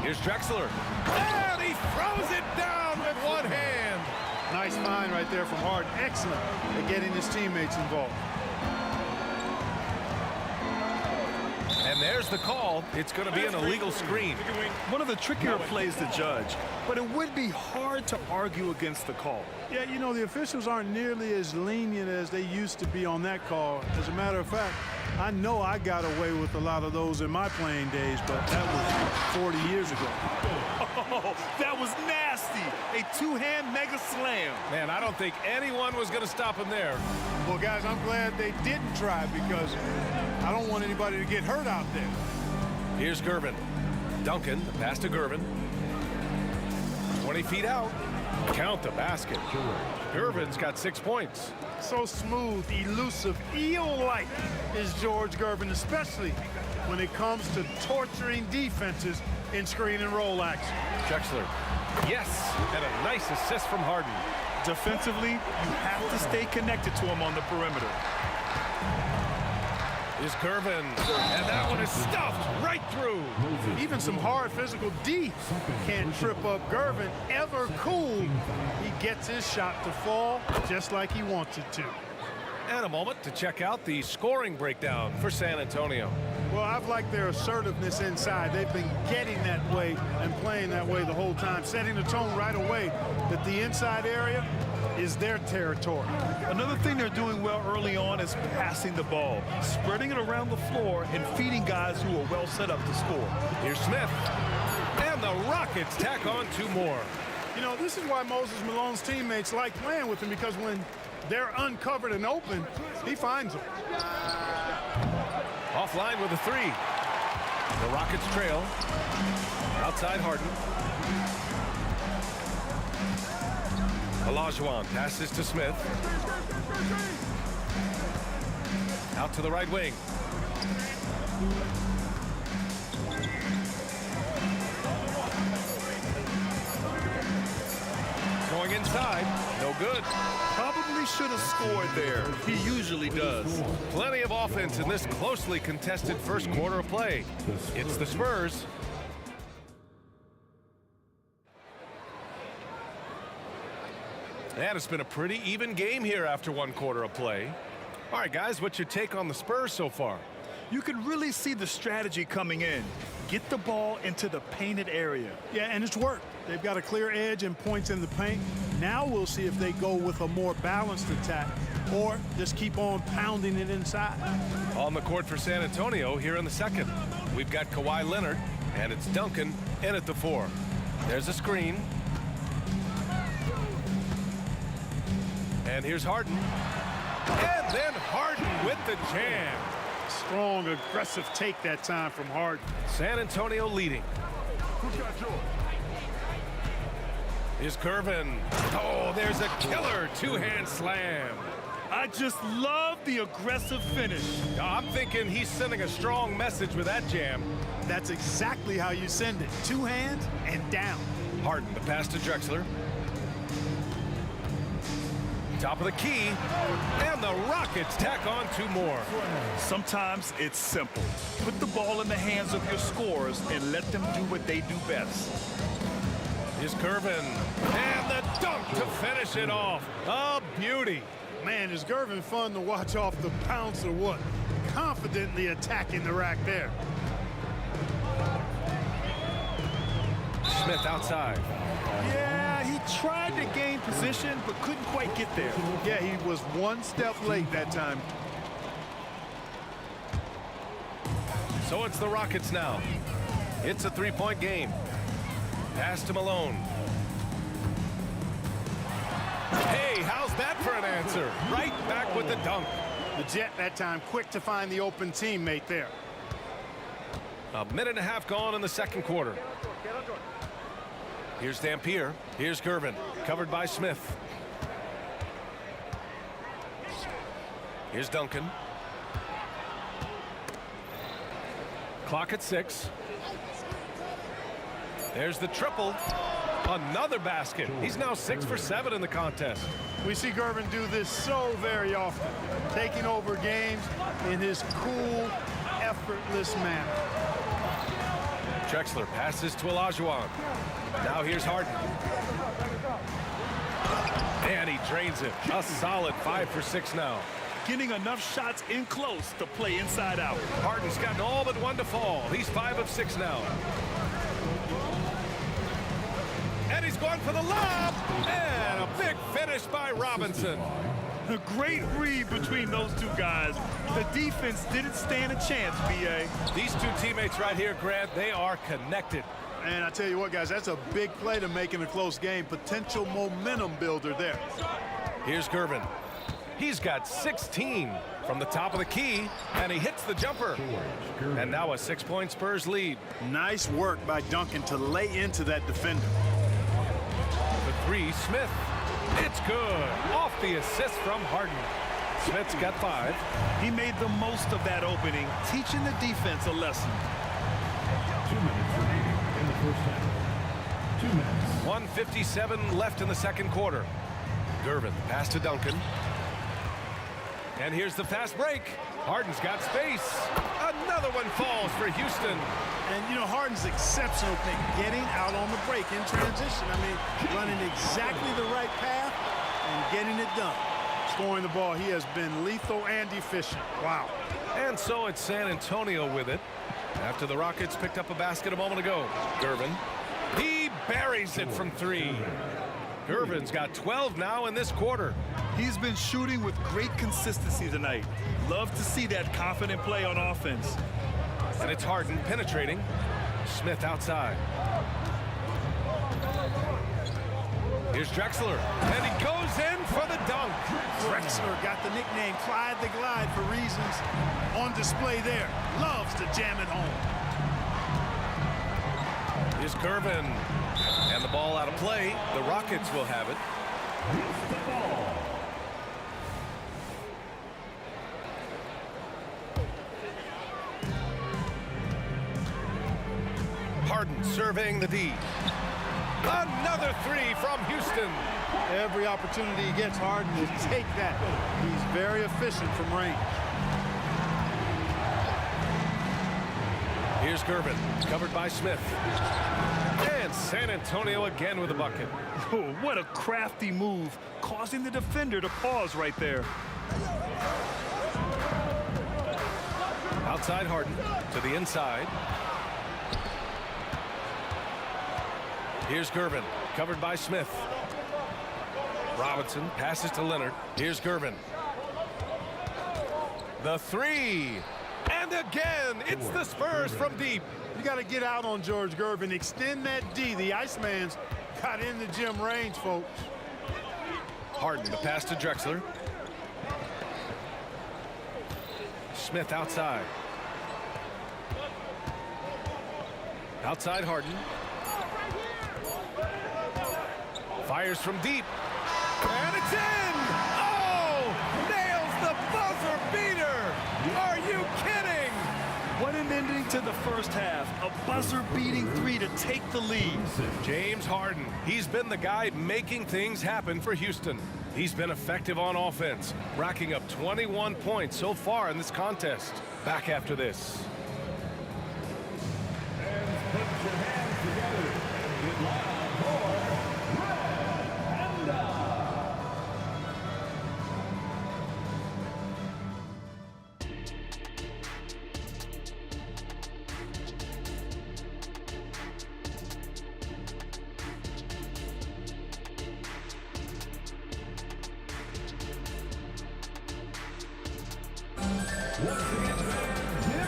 I: Here's Drexler. And he throws it down with one hand.
F: Nice find right there from Harden. Excellent at getting his teammates involved.
I: And there's the call. It's going to be an illegal screen.
J: One of the trickier plays to judge, but it would be hard to argue against the call.
F: Yeah, you know, the officials aren't nearly as lenient as they used to be on that call. As a matter of fact, I know I got away with a lot of those in my playing days, but that was 40 years ago.
J: Oh, that was nasty. A two-hand mega slam.
I: Man, I don't think anyone was going to stop him there.
F: Well, guys, I'm glad they didn't try because I don't want anybody to get hurt out there.
I: Here's Gervin. Duncan, the pass to Gervin. 20 feet out. Count the basket. Gervin's got 6 points.
F: So smooth, elusive, eel-like is George Gervin, especially when it comes to torturing defenses in screen and roll action.
I: Drexler. Yes, and a nice assist from Harden.
J: Defensively, you have to stay connected to him on the perimeter.
I: Is Gervin, and that one is stuffed right through.
F: Even some hard physical D can't trip up Gervin. Ever cool, he gets his shot to fall just like he wants it to.
I: And a moment to check out the scoring breakdown for San Antonio.
F: Well, I've liked their assertiveness inside. They've been getting that way and playing that way the whole time, setting the tone right away that the inside area is their territory.
J: Another thing they're doing well early on is passing the ball, spreading it around the floor and feeding guys who are well set up to score.
I: Here's Smith. And the Rockets tack on 2 more.
F: You know, this is why Moses Malone's teammates like playing with him, because when they're uncovered and open, he finds them.
I: Offline with a 3. The Rockets trail. Outside Harden. Olajuwon passes to Smith. Out to the right wing. Going inside. No good.
J: Probably should have scored there. He usually does.
I: Plenty of offense in this closely contested first quarter of play. It's the Spurs. And it's been a pretty even game here after 1 quarter of play. All right, guys, what's your take on the Spurs so far?
J: You can really see the strategy coming in. Get the ball into the painted area.
F: Yeah, and it's worked. They've got a clear edge and points in the paint. Now we'll see if they go with a more balanced attack or just keep on pounding it inside.
I: On the court for San Antonio here in the second. We've got Kawhi Leonard, and it's Duncan in at the 4. There's a screen. And here's Harden. And then Harden with the jam.
F: Strong, aggressive take that time from Harden.
I: San Antonio leading. Here's Gervin. Oh, there's a killer 2-hand slam.
J: I just love the aggressive finish.
I: I'm thinking he's sending a strong message with that jam.
F: That's exactly how you send it. 2 hands and down.
I: Harden, the pass to Drexler. Top of the key, and the Rockets tack on 2 more.
J: Sometimes it's simple. Put the ball in the hands of your scorers and let them do what they do best.
I: Here's Gervin, and the dunk to finish it off. A beauty.
F: Man, is Gervin fun to watch off the bounce or what? Confidently attacking the rack there.
I: Smith outside.
J: Yeah, he tried to gain position, but couldn't quite get there.
F: Yeah, he was 1 step late that time.
I: So it's the Rockets now. It's a 3-point game. Pass to Malone. Hey, how's that for an answer? Right back with the dunk.
F: The Jet that time quick to find the open teammate there.
I: A minute and a half gone in the second quarter. Here's Dampier. Here's Gervin. Covered by Smith. Here's Duncan. Clock at 6. There's the triple. Another basket. He's now 6 for 7 in the contest.
F: We see Gervin do this so very often, taking over games in his cool, effortless manner.
I: Drexler passes to Olajuwon. Now here's Harden. And he drains it. A solid 5 for 6 now.
J: Getting enough shots in close to play inside out.
I: Harden's gotten all but 1 to fall. He's 5 of 6 now. And he's going for the lob. And a big finish by Robinson.
J: A great read between those 2 guys. The defense didn't stand a chance, B.A.
I: These 2 teammates right here, Grant, they are connected.
F: And I tell you what, guys, that's a big play to make in a close game. Potential momentum builder there.
I: Here's Gervin. He's got 16 from the top of the key, and he hits the jumper. And now a 6-point Spurs lead.
F: Nice work by Duncan to lay into that defender.
I: The 3, Smith. It's good. Off the assist from Harden. Smith's got 5.
J: He made the most of that opening, teaching the defense a lesson.
K: 2 minutes remaining in the first half. 2 minutes.
I: 1:57 left in the second quarter. Gervin pass to Duncan. And here's the fast break. Harden's got space. Another one falls for Houston.
F: And, you know, Harden's exceptional at getting out on the break in transition. I mean, running exactly the right path and getting it done. Scoring the ball, he has been lethal and efficient. Wow.
I: And so it's San Antonio with it. After the Rockets picked up a basket a moment ago. Gervin. He buries it from 3. Gervin's got 12 now in this quarter.
J: He's been shooting with great consistency tonight. Love to see that confident play on offense.
I: And it's Harden penetrating. Smith outside. Here's Drexler. And he goes in for the dunk.
F: Drexler got the nickname Clyde the Glide for reasons on display there. Loves to jam it home.
I: Here's Gervin. And the ball out of play. The Rockets will have it. Harden surveying the D. Another 3 from Houston.
F: Every opportunity he gets, Harden will take that. He's very efficient from range.
I: Here's Gervin, covered by Smith. And San Antonio again with a bucket.
J: Oh, what a crafty move, causing the defender to pause right there.
I: Outside Harden to the inside. Here's Gervin, covered by Smith. Robinson passes to Leonard. Here's Gervin. The 3. And again, it's the Spurs from deep.
F: You got to get out on George Gervin. Extend that D. The Iceman's got in the gym range, folks.
I: Harden, the pass to Drexler. Smith outside. Outside Harden. Fires from deep. And it's in! Oh! Nails the buzzer beater! Are you kidding?
J: What an ending to the first half. A buzzer-beating 3 to take the lead.
I: James Harden. He's been the guy making things happen for Houston. He's been effective on offense, racking up 21 points so far in this contest. Back after this.
K: Put your hands together and get loud for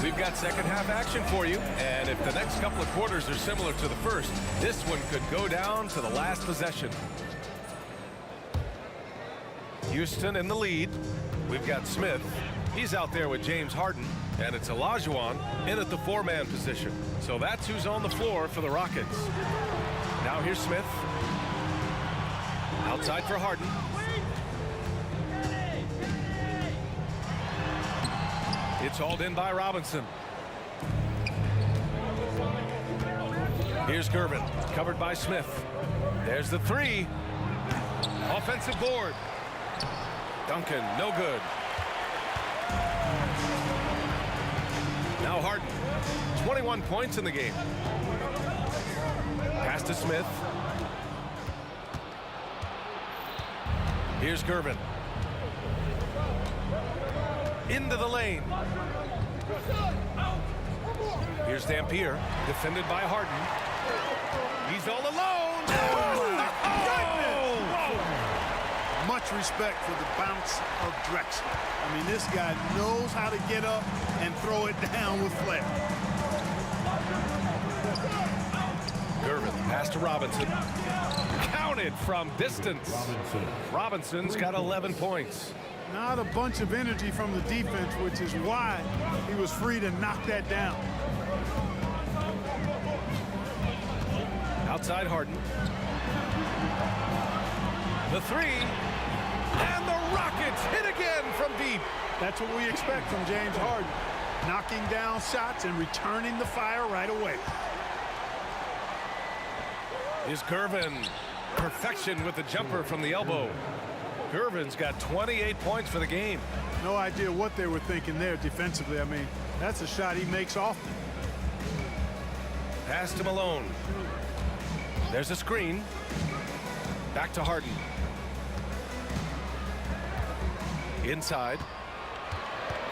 I: We've got second half action for you, and if the next couple of quarters are similar to the first, this one could go down to the last possession. Houston in the lead. We've got Smith. He's out there with James Harden, and it's Olajuwon in at the 4-man position. So that's who's on the floor for the Rockets. Now here's Smith. Outside for Harden. It's hauled in by Robinson. Here's Gervin, covered by Smith. There's the 3. Offensive board. Duncan, no good. Now Harden, 21 points in the game. Pass to Smith. Here's Gervin. Into the lane. Here's Dampier, defended by Harden. He's all alone.
F: Oh! Much respect for the bounce of Drexler. I mean, this guy knows how to get up and throw it down with flair.
I: Gervin, pass to Robinson. Counted from distance. Robinson's got 11 points.
F: Not a bunch of energy from the defense, which is why he was free to knock that down.
I: Outside Harden. The 3. And the Rockets hit again from deep.
F: That's what we expect from James Harden. Knocking down shots and returning the fire right away.
I: Is Gervin. Perfection with the jumper from the elbow. Gervin's got 28 points for the game.
F: No idea what they were thinking there defensively. I mean, that's a shot he makes often.
I: Pass to Malone. There's a screen. Back to Harden. Inside.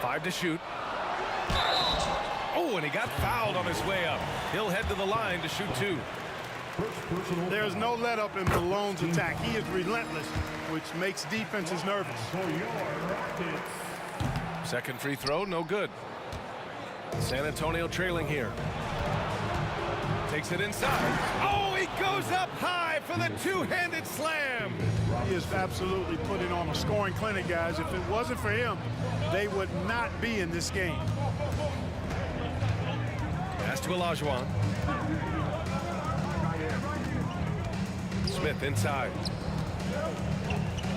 I: 5 to shoot. Oh, and he got fouled on his way up. He'll head to the line to shoot 2.
F: There's no let up in Malone's attack. He is relentless, which makes defenses nervous.
I: Second free throw, no good. San Antonio trailing here. Takes it inside. Oh, he goes up high for the two-handed slam.
F: He is absolutely putting on a scoring clinic, guys. If it wasn't for him, they would not be in this game.
I: Pass to Olajuwon. Smith inside.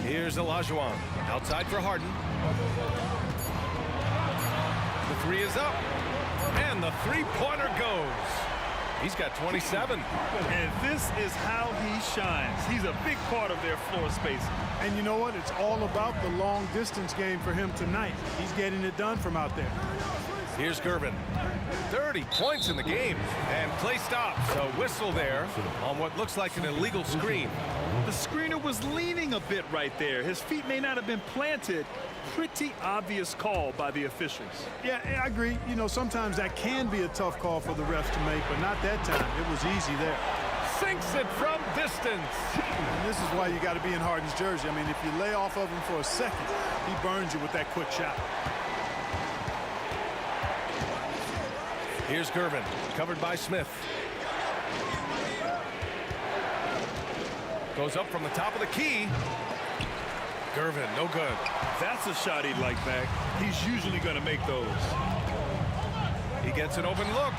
I: Here's Olajuwon. Outside for Harden. The 3 is up. And the three-pointer goes. He's got 27.
J: And this is how he shines. He's a big part of their floor space.
F: And you know what? It's all about the long-distance game for him tonight. He's getting it done from out there.
I: Here's Gervin. 30 points in the game. And play stops. A whistle there on what looks like an illegal screen.
J: The screener was leaning a bit right there. His feet may not have been planted. Pretty obvious call by the officials.
F: Yeah, I agree. You know, sometimes that can be a tough call for the refs to make, but not that time. It was easy there.
I: Sinks it from distance.
F: And this is why you got to be in Harden's jersey. I mean, if you lay off of him for a second, he burns you with that quick shot.
I: Here's Gervin, covered by Smith. Goes up from the top of the key. Gervin, no good.
J: That's a shot he'd like back. He's usually going to make those.
I: He gets an open look.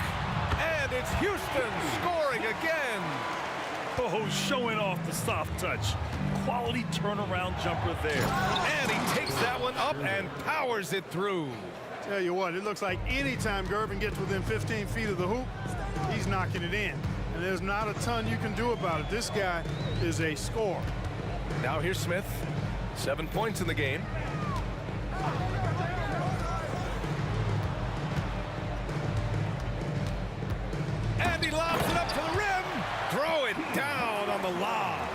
I: And it's Houston scoring again.
J: Oh, showing off the soft touch. Quality turnaround jumper there.
I: And he takes that one up and powers it through.
F: Tell you what, it looks like anytime Gervin gets within 15 feet of the hoop, he's knocking it in. And there's not a ton you can do about it. This guy is a scorer.
I: Now here's Smith. 7 points in the game. And he lobs it up to the rim. Throw it down on the lob.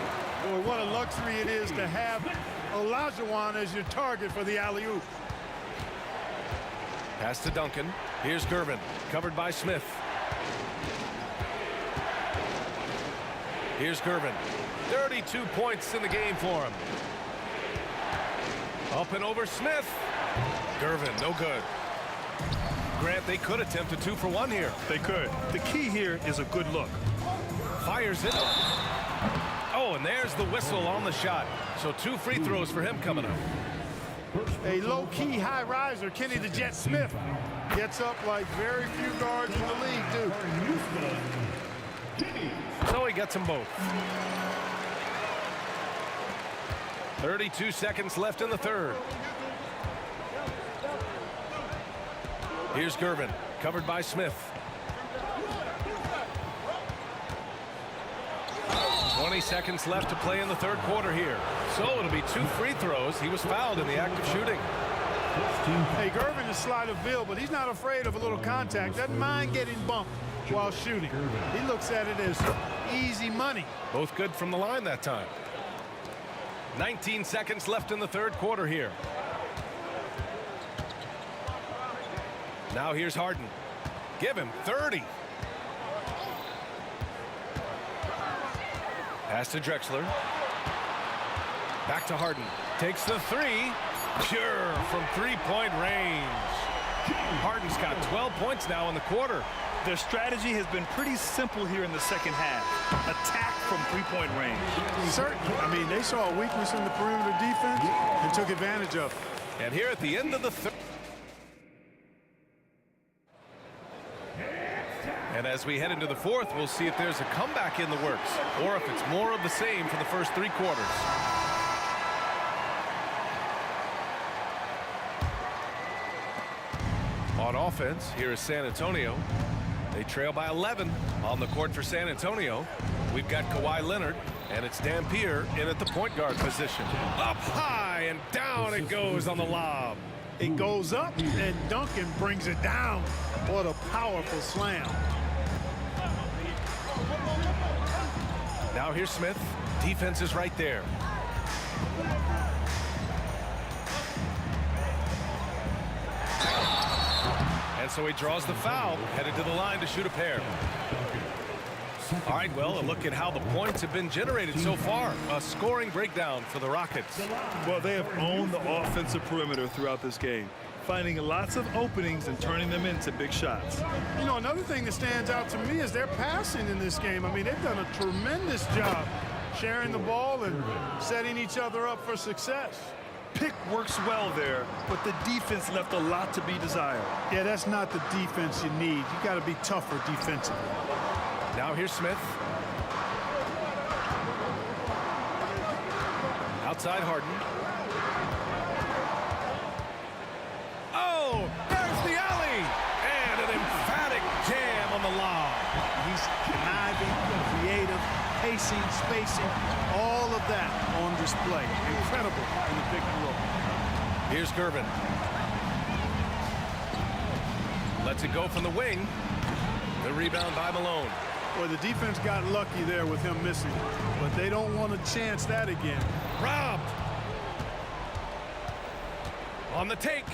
F: Boy, what a luxury it is to have Olajuwon as your target for the alley-oop.
I: Pass to Duncan. Here's Gervin, covered by Smith. Here's Gervin. 32 points in the game for him. Up and over Smith. Gervin, no good. Grant, they could attempt a 2 for 1 here.
J: They could. The key here is a good look.
I: Fires it. Oh, and there's the whistle on the shot. So 2 free throws for him coming up.
F: A low-key high riser, Kenny the Jet Smith, gets up like very few guards in the league do.
I: So he gets them both. 32 seconds left in the third. Here's Gervin, covered by Smith. 20 seconds left to play in the third quarter here. So it'll be 2 free throws. He was fouled in the act of shooting.
F: Hey, Gervin is sleight of bill, but he's not afraid of a little contact. Doesn't mind getting bumped while shooting. He looks at it as easy money.
I: Both good from the line that time. 19 seconds left in the third quarter here. Now here's Harden. Give him 30. Pass to Drexler. Back to Harden. Takes the 3. Pure from three-point range. Harden's got 12 points now in the quarter.
J: Their strategy has been pretty simple here in the second half. Attack from three-point range.
F: Certainly. I mean, they saw a weakness in the perimeter defense and took advantage of it.
I: And here at the end of the third. And as we head into the fourth, we'll see if there's a comeback in the works or if it's more of the same for the first 3 quarters. On offense, here is San Antonio. They trail by 11 on the court for San Antonio. We've got Kawhi Leonard, and it's Dampier in at the point guard position. Up high and down it goes on the lob.
F: It goes up, and Duncan brings it down. What a powerful slam.
I: Now here's Smith. Defense is right there. And so he draws the foul, headed to the line to shoot a pair. All right, well, a look at how the points have been generated so far. A scoring breakdown for the Rockets.
J: Well, they have owned the offensive perimeter throughout this game, finding lots of openings and turning them into big shots.
F: You know, another thing that stands out to me is their passing in this game. I mean, they've done a tremendous job sharing the ball and setting each other up for success.
J: Pick works well there, but the defense left a lot to be desired.
F: Yeah, that's not the defense you need. You got to be tougher defensively.
I: Now here's Smith. Outside Harden. Oh, there's the alley. And an emphatic jam on the lob.
F: He's conniving, creative, pacing, spacing, all of that on display. Incredible in the pick and roll.
I: Here's Gervin. Lets it go from the wing. The rebound by Malone.
F: Boy, the defense got lucky there with him missing, but they don't want to chance that again.
I: Robbed. On the take.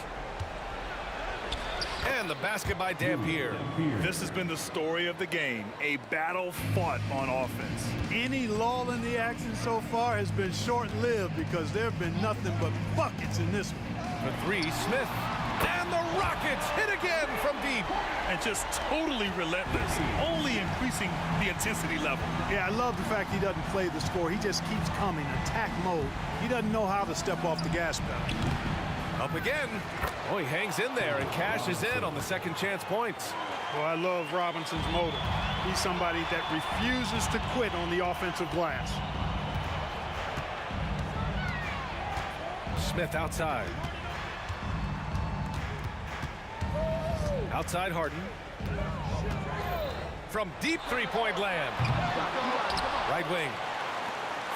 I: And the basket by Dampier.
J: This has been the story of the game, a battle fought on offense.
F: Any lull in the action so far has been short-lived because there have been nothing but buckets in this one.
I: For three, Smith. And the Rockets hit again from deep.
J: And just totally relentless, only increasing the intensity level.
F: Yeah, I love the fact he doesn't play the score. He just keeps coming, attack mode. He doesn't know how to step off the gas pedal.
I: Up again. Oh, he hangs in there and cashes in on the second chance points.
F: Well, I love Robinson's motor. He's somebody that refuses to quit on the offensive glass.
I: Smith outside. Outside Harden. From deep three-point land. Right wing.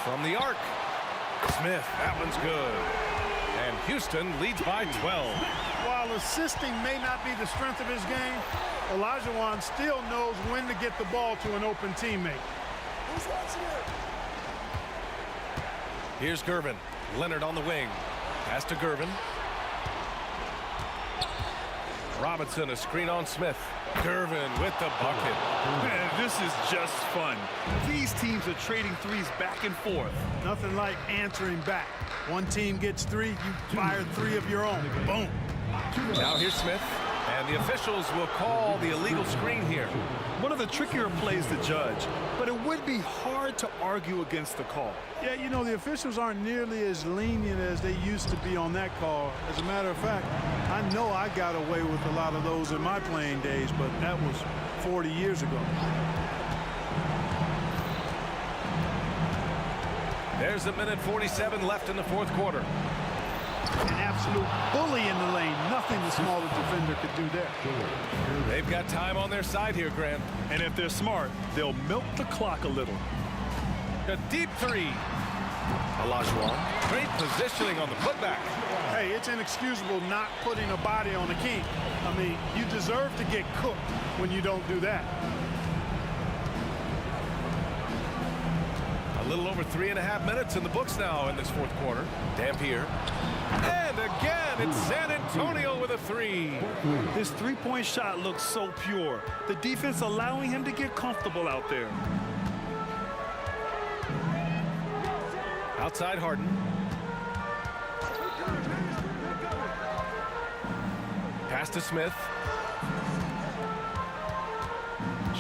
I: From the arc. Smith, that one's good. And Houston leads by 12.
F: While assisting may not be the strength of his game, Olajuwon still knows when to get the ball to an open teammate.
I: Here's Gervin. Leonard on the wing. Pass to Gervin. Robinson, a screen on Smith. Gervin with the bucket.
J: Man, this is just fun. These teams are trading threes back and forth.
F: Nothing like answering back. One team gets three, you fire three of your own. Boom.
I: Now here's Smith, and the officials will call the illegal screen here.
J: One of the trickier plays to judge, but it would be hard to argue against the call.
F: Yeah, you know, the officials aren't nearly as lenient as they used to be on that call. As a matter of fact, I know I got away with a lot of those in my playing days, but that was 40 years ago.
I: There's a minute 47 left in the fourth quarter.
F: An absolute bully in the lane. Nothing the smaller defender could do there.
I: They've got time on their side here, Grant.
J: And if they're smart, they'll milk the clock a little.
I: A deep three. Olajuwon. Great positioning on the putback.
F: Hey, it's inexcusable not putting a body on the king. I mean, you deserve to get cooked when you don't do that.
I: A little over 3.5 minutes in the books now in this fourth quarter. Dampier. And again, it's San Antonio with a three.
J: This three-point shot looks so pure. The defense allowing him to get comfortable out there.
I: Outside Harden. Pass to Smith.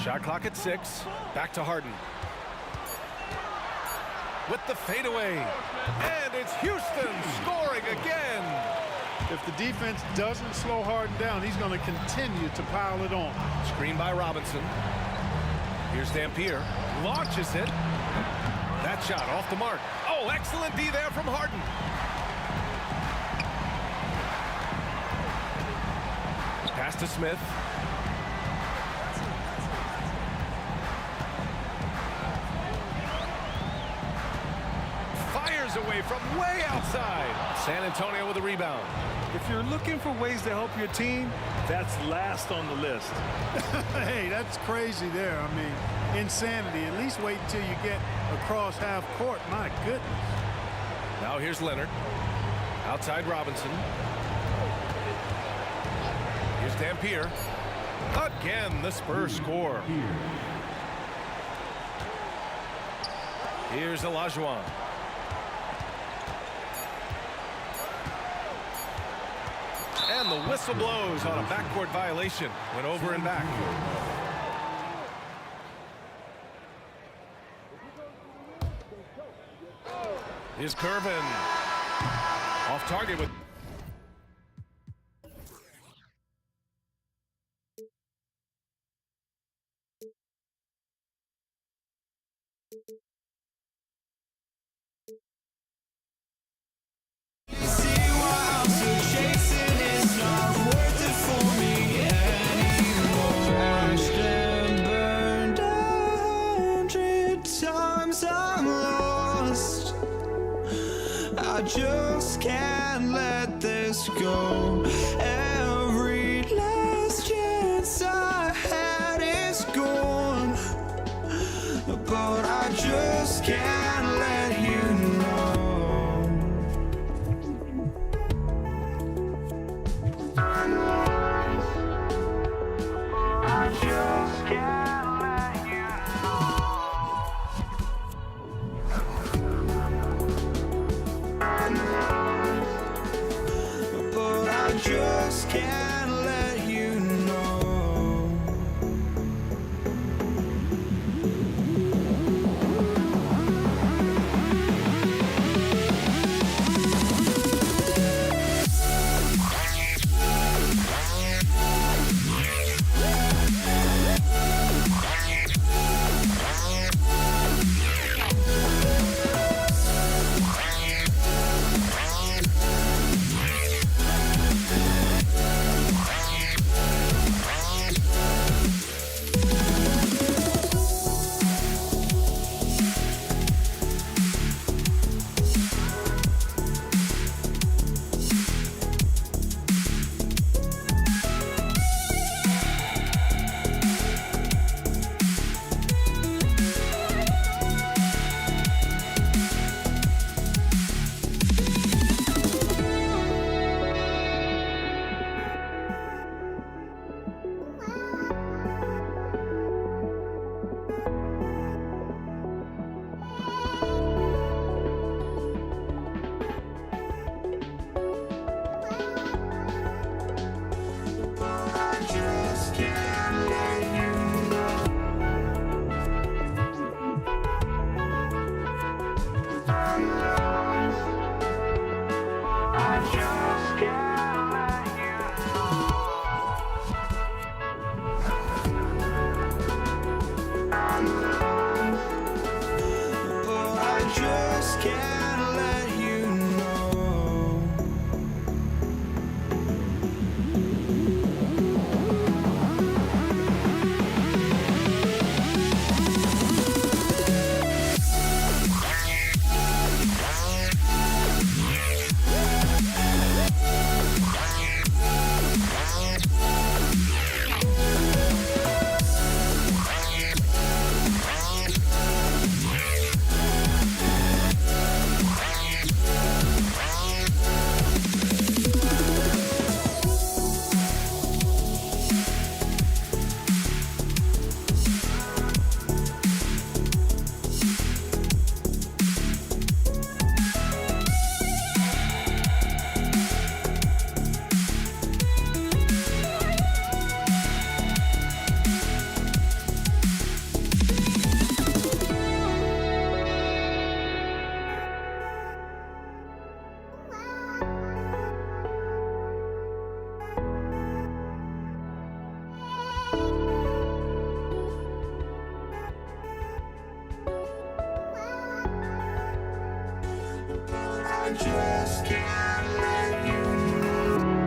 I: Shot clock at 6. Back to Harden. With the fadeaway. And it's Houston scoring again.
F: If the defense doesn't slow Harden down, he's going to continue to pile it on.
I: Screen by Robinson. Here's Dampier. Launches it. That shot off the mark. Oh, excellent D there from Harden. Pass to Smith. Fires away from way outside. San Antonio with a rebound.
J: If you're looking for ways to help your team, that's last on the list.
F: Hey, that's crazy there. I mean, insanity. At least wait until you get across half court. My goodness.
I: Now here's Leonard. Outside Robinson. Here's Dampier. Again, the Spurs score. Here's Olajuwon. And the whistle blows on a backcourt violation. Went over and back. Here's Curvin. Off target with...
A: I just can't let this go. Every last chance I had is gone, but I just can't let you know. I just can't let you just can't let you know. just can't let you know.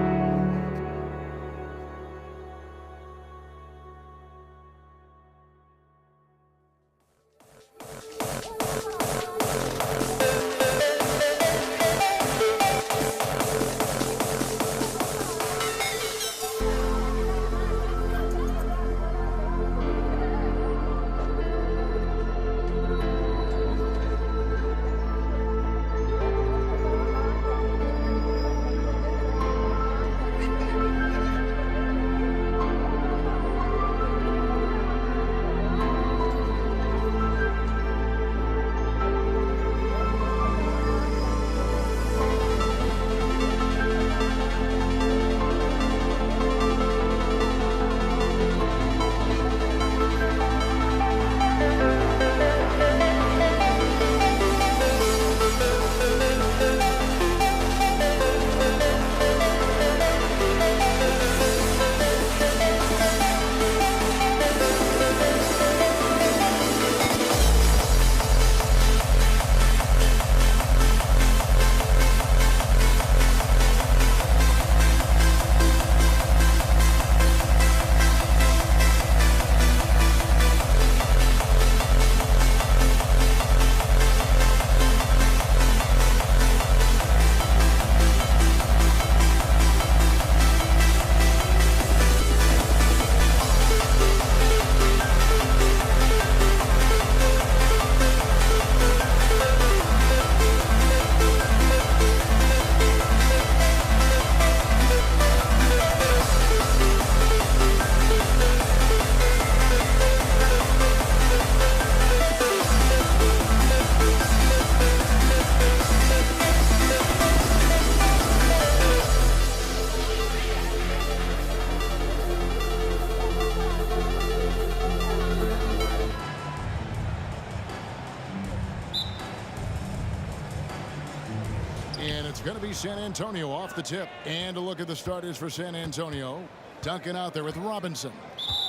B: it's going to be San Antonio off the tip. And a look at the starters for San Antonio. Duncan out there with Robinson.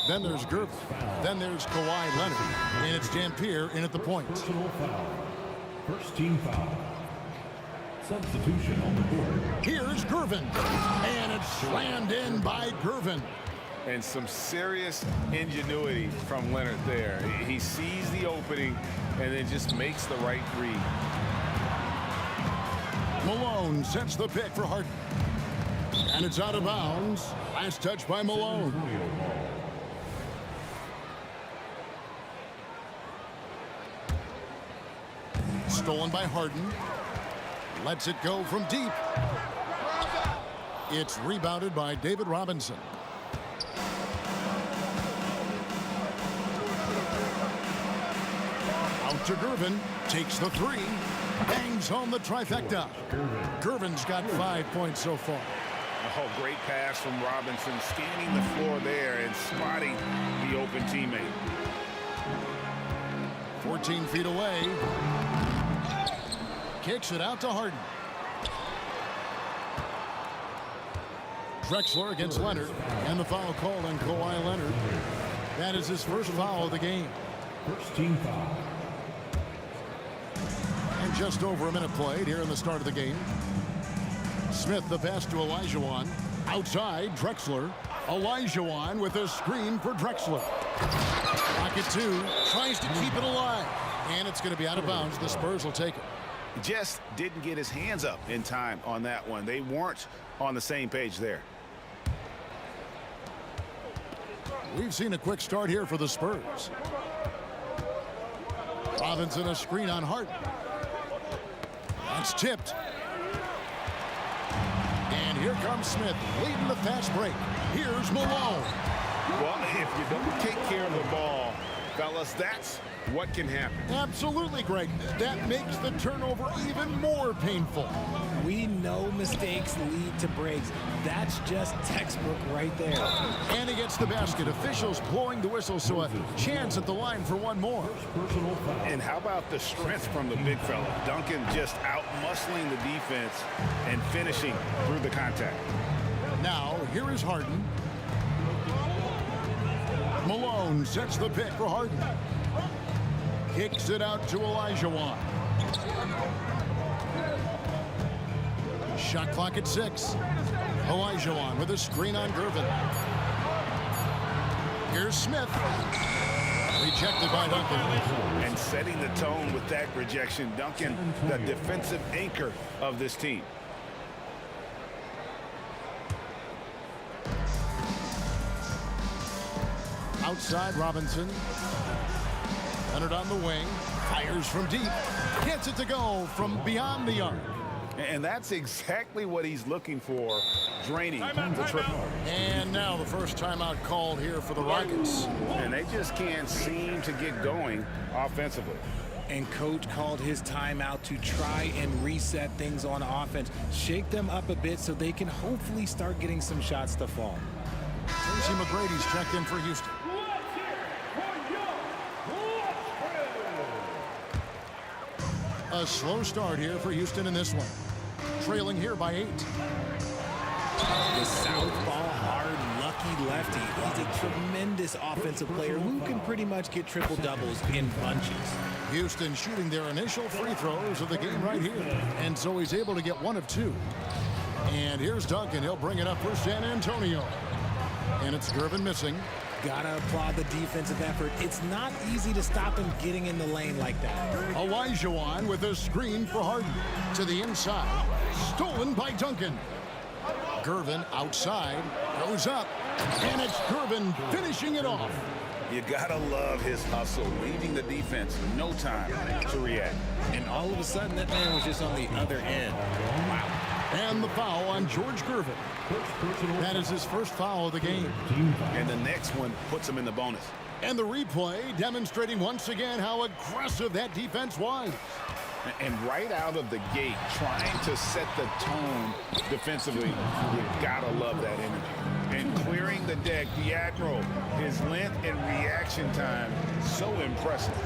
B: Then there's Gervin. Then there's Kawhi Leonard. And it's Dampier in at the point.
K: Personal foul. First team foul. Substitution on the board.
B: Here's Gervin. And it's slammed in by Gervin.
C: And some serious ingenuity from Leonard there. He sees the opening and then just makes the right read.
B: Malone sets the pick for Harden. And it's out of bounds. Last touch by Malone. Stolen by Harden. Lets it go from deep. It's rebounded by David Robinson. Out to Gervin. Takes the three. Bangs home the trifecta. Gervin's got 5 points so far.
C: Oh, great pass from Robinson, scanning the floor there and spotting the open teammate.
B: 14 feet away. Kicks it out to Harden. Drexler against Leonard. And the foul called on Kawhi Leonard. That is his first foul of the game.
K: First team foul.
B: And just over a minute played here in the start of the game. Smith the pass to Olajuwon. Outside, Drexler. Olajuwon with a screen for Drexler. Pocket two. Tries to keep it alive. And it's going to be out of bounds. The Spurs will take it.
C: Just didn't get his hands up in time on that one. They weren't on the same page there.
B: We've seen a quick start here for the Spurs. Robinson a screen on Harden. That's tipped. And here comes Smith leading the fast break. Here's Malone.
C: Well, if you don't take care of the ball, fellas, that's what can happen.
B: Absolutely, Greg. That makes the turnover even more painful.
L: We know mistakes lead to breaks. That's just textbook right there.
B: And he gets the basket. Officials blowing the whistle, so a chance at the line for one more.
C: And how about the strength from the big fella? Duncan just out-muscling the defense and finishing through the contact.
B: Now, here is Harden. Malone sets the pick for Harden. Kicks it out to Olajuwon. Shot clock at 6. Olajuwon with a screen on Gervin. Here's Smith. Rejected by Duncan.
C: And setting the tone with that rejection. Duncan, the defensive anchor of this team.
B: Outside Robinson. Leonard on the wing. Fires from deep. Gets it to go from beyond the arc.
C: And that's exactly what he's looking for, draining the triple.
B: And now the first timeout called here for the Rockets.
C: And they just can't seem to get going offensively.
L: And coach called his timeout to try and reset things on offense. Shake them up a bit so they can hopefully start getting some shots to fall.
B: Tracy McGrady's checked in for Houston. A slow start here for Houston in this one. Trailing here by 8.
L: The southpaw, hard, lucky lefty. He's a tremendous offensive player who can pretty much get triple-doubles in bunches.
B: Houston shooting their initial free throws of the game right here. And so he's able to get 1 of 2. And here's Duncan. He'll bring it up for San Antonio. And it's Gervin missing.
L: Gotta applaud the defensive effort. It's not easy to stop him getting in the lane like that.
B: Olajuwon with a screen for Harden. To the inside. Stolen by Duncan. Gervin outside. Goes up. And it's Gervin finishing it off.
C: You gotta love his hustle, leaving the defense no time to react.
L: And all of a sudden, that man was just on the other end. Wow.
B: And the foul on George Gervin. That is his first foul of the game.
C: And the next one puts him in the bonus.
B: And the replay demonstrating once again how aggressive that defense was.
C: And right out of the gate, trying to set the tone defensively, you gotta love that energy. And clearing the deck, the Admiral, his length and reaction time, so impressive.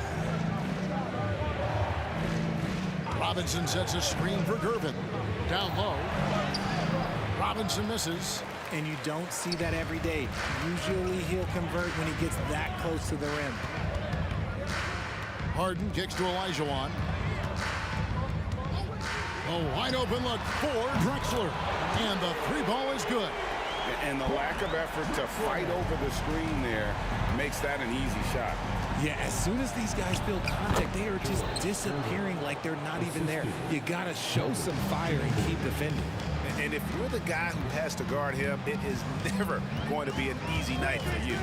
B: Robinson sets a screen for Gervin. Down low. Robinson misses.
L: And you don't see that every day. Usually he'll convert when he gets that close to the rim.
B: Harden kicks to Olajuwon. A wide open look for Drexler. And the three ball is good.
C: And the lack of effort to fight over the screen there makes that an easy shot.
L: Yeah, as soon as these guys build contact, they are just disappearing like they're not even there. You got to show some fire and keep defending.
C: And if you're the guy who has to guard him, it is never going to be an easy night for you.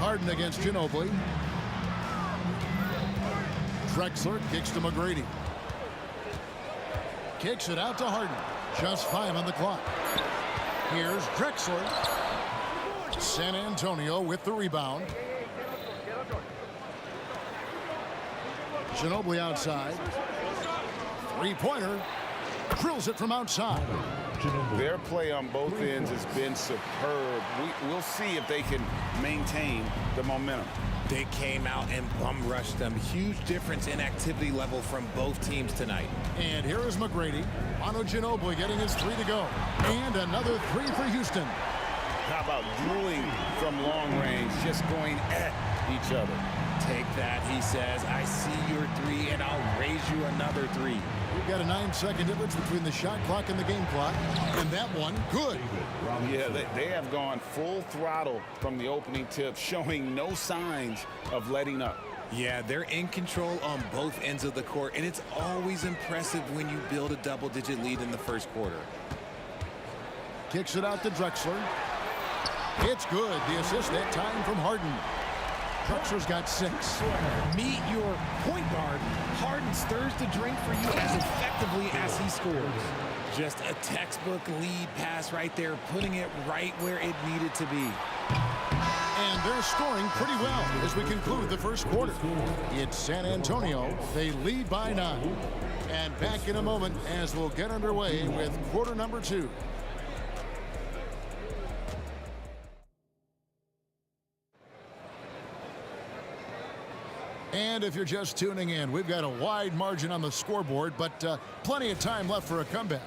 B: Harden against Ginobili. Drexler kicks to McGrady. Kicks it out to Harden. Just 5 on the clock. Here's Drexler. San Antonio with the rebound. Ginobili outside. Three-pointer. Drills it from outside.
C: Their play on both ends has been superb. We'll see if they can maintain the momentum.
L: They came out and bum rushed them. Huge difference in activity level from both teams tonight.
B: And here is McGrady. Manu Ginobili getting his 3 to go. And another 3 for Houston.
C: How about dueling from long range, just going at each other?
L: Take that, he says. I see your 3, and I'll raise you another 3.
B: We've got a 9-second difference between the shot clock and the game clock. And that one, good.
C: Yeah, they have gone full throttle from the opening tip, showing no signs of letting up.
L: Yeah, they're in control on both ends of the court, and it's always impressive when you build a double-digit lead in the first quarter.
B: Kicks it out to Drexler. It's good. The assist that time from Harden. Drexler's got 6.
L: Meet your point guard. Harden stirs the drink for you as effectively as he scores. Just a textbook lead pass right there, putting it right where it needed to be.
B: And they're scoring pretty well as we conclude the first quarter. It's San Antonio. They lead by 9. And back in a moment as we'll get underway with quarter number 2. And if you're just tuning in, we've got a wide margin on the scoreboard, but plenty of time left for a comeback.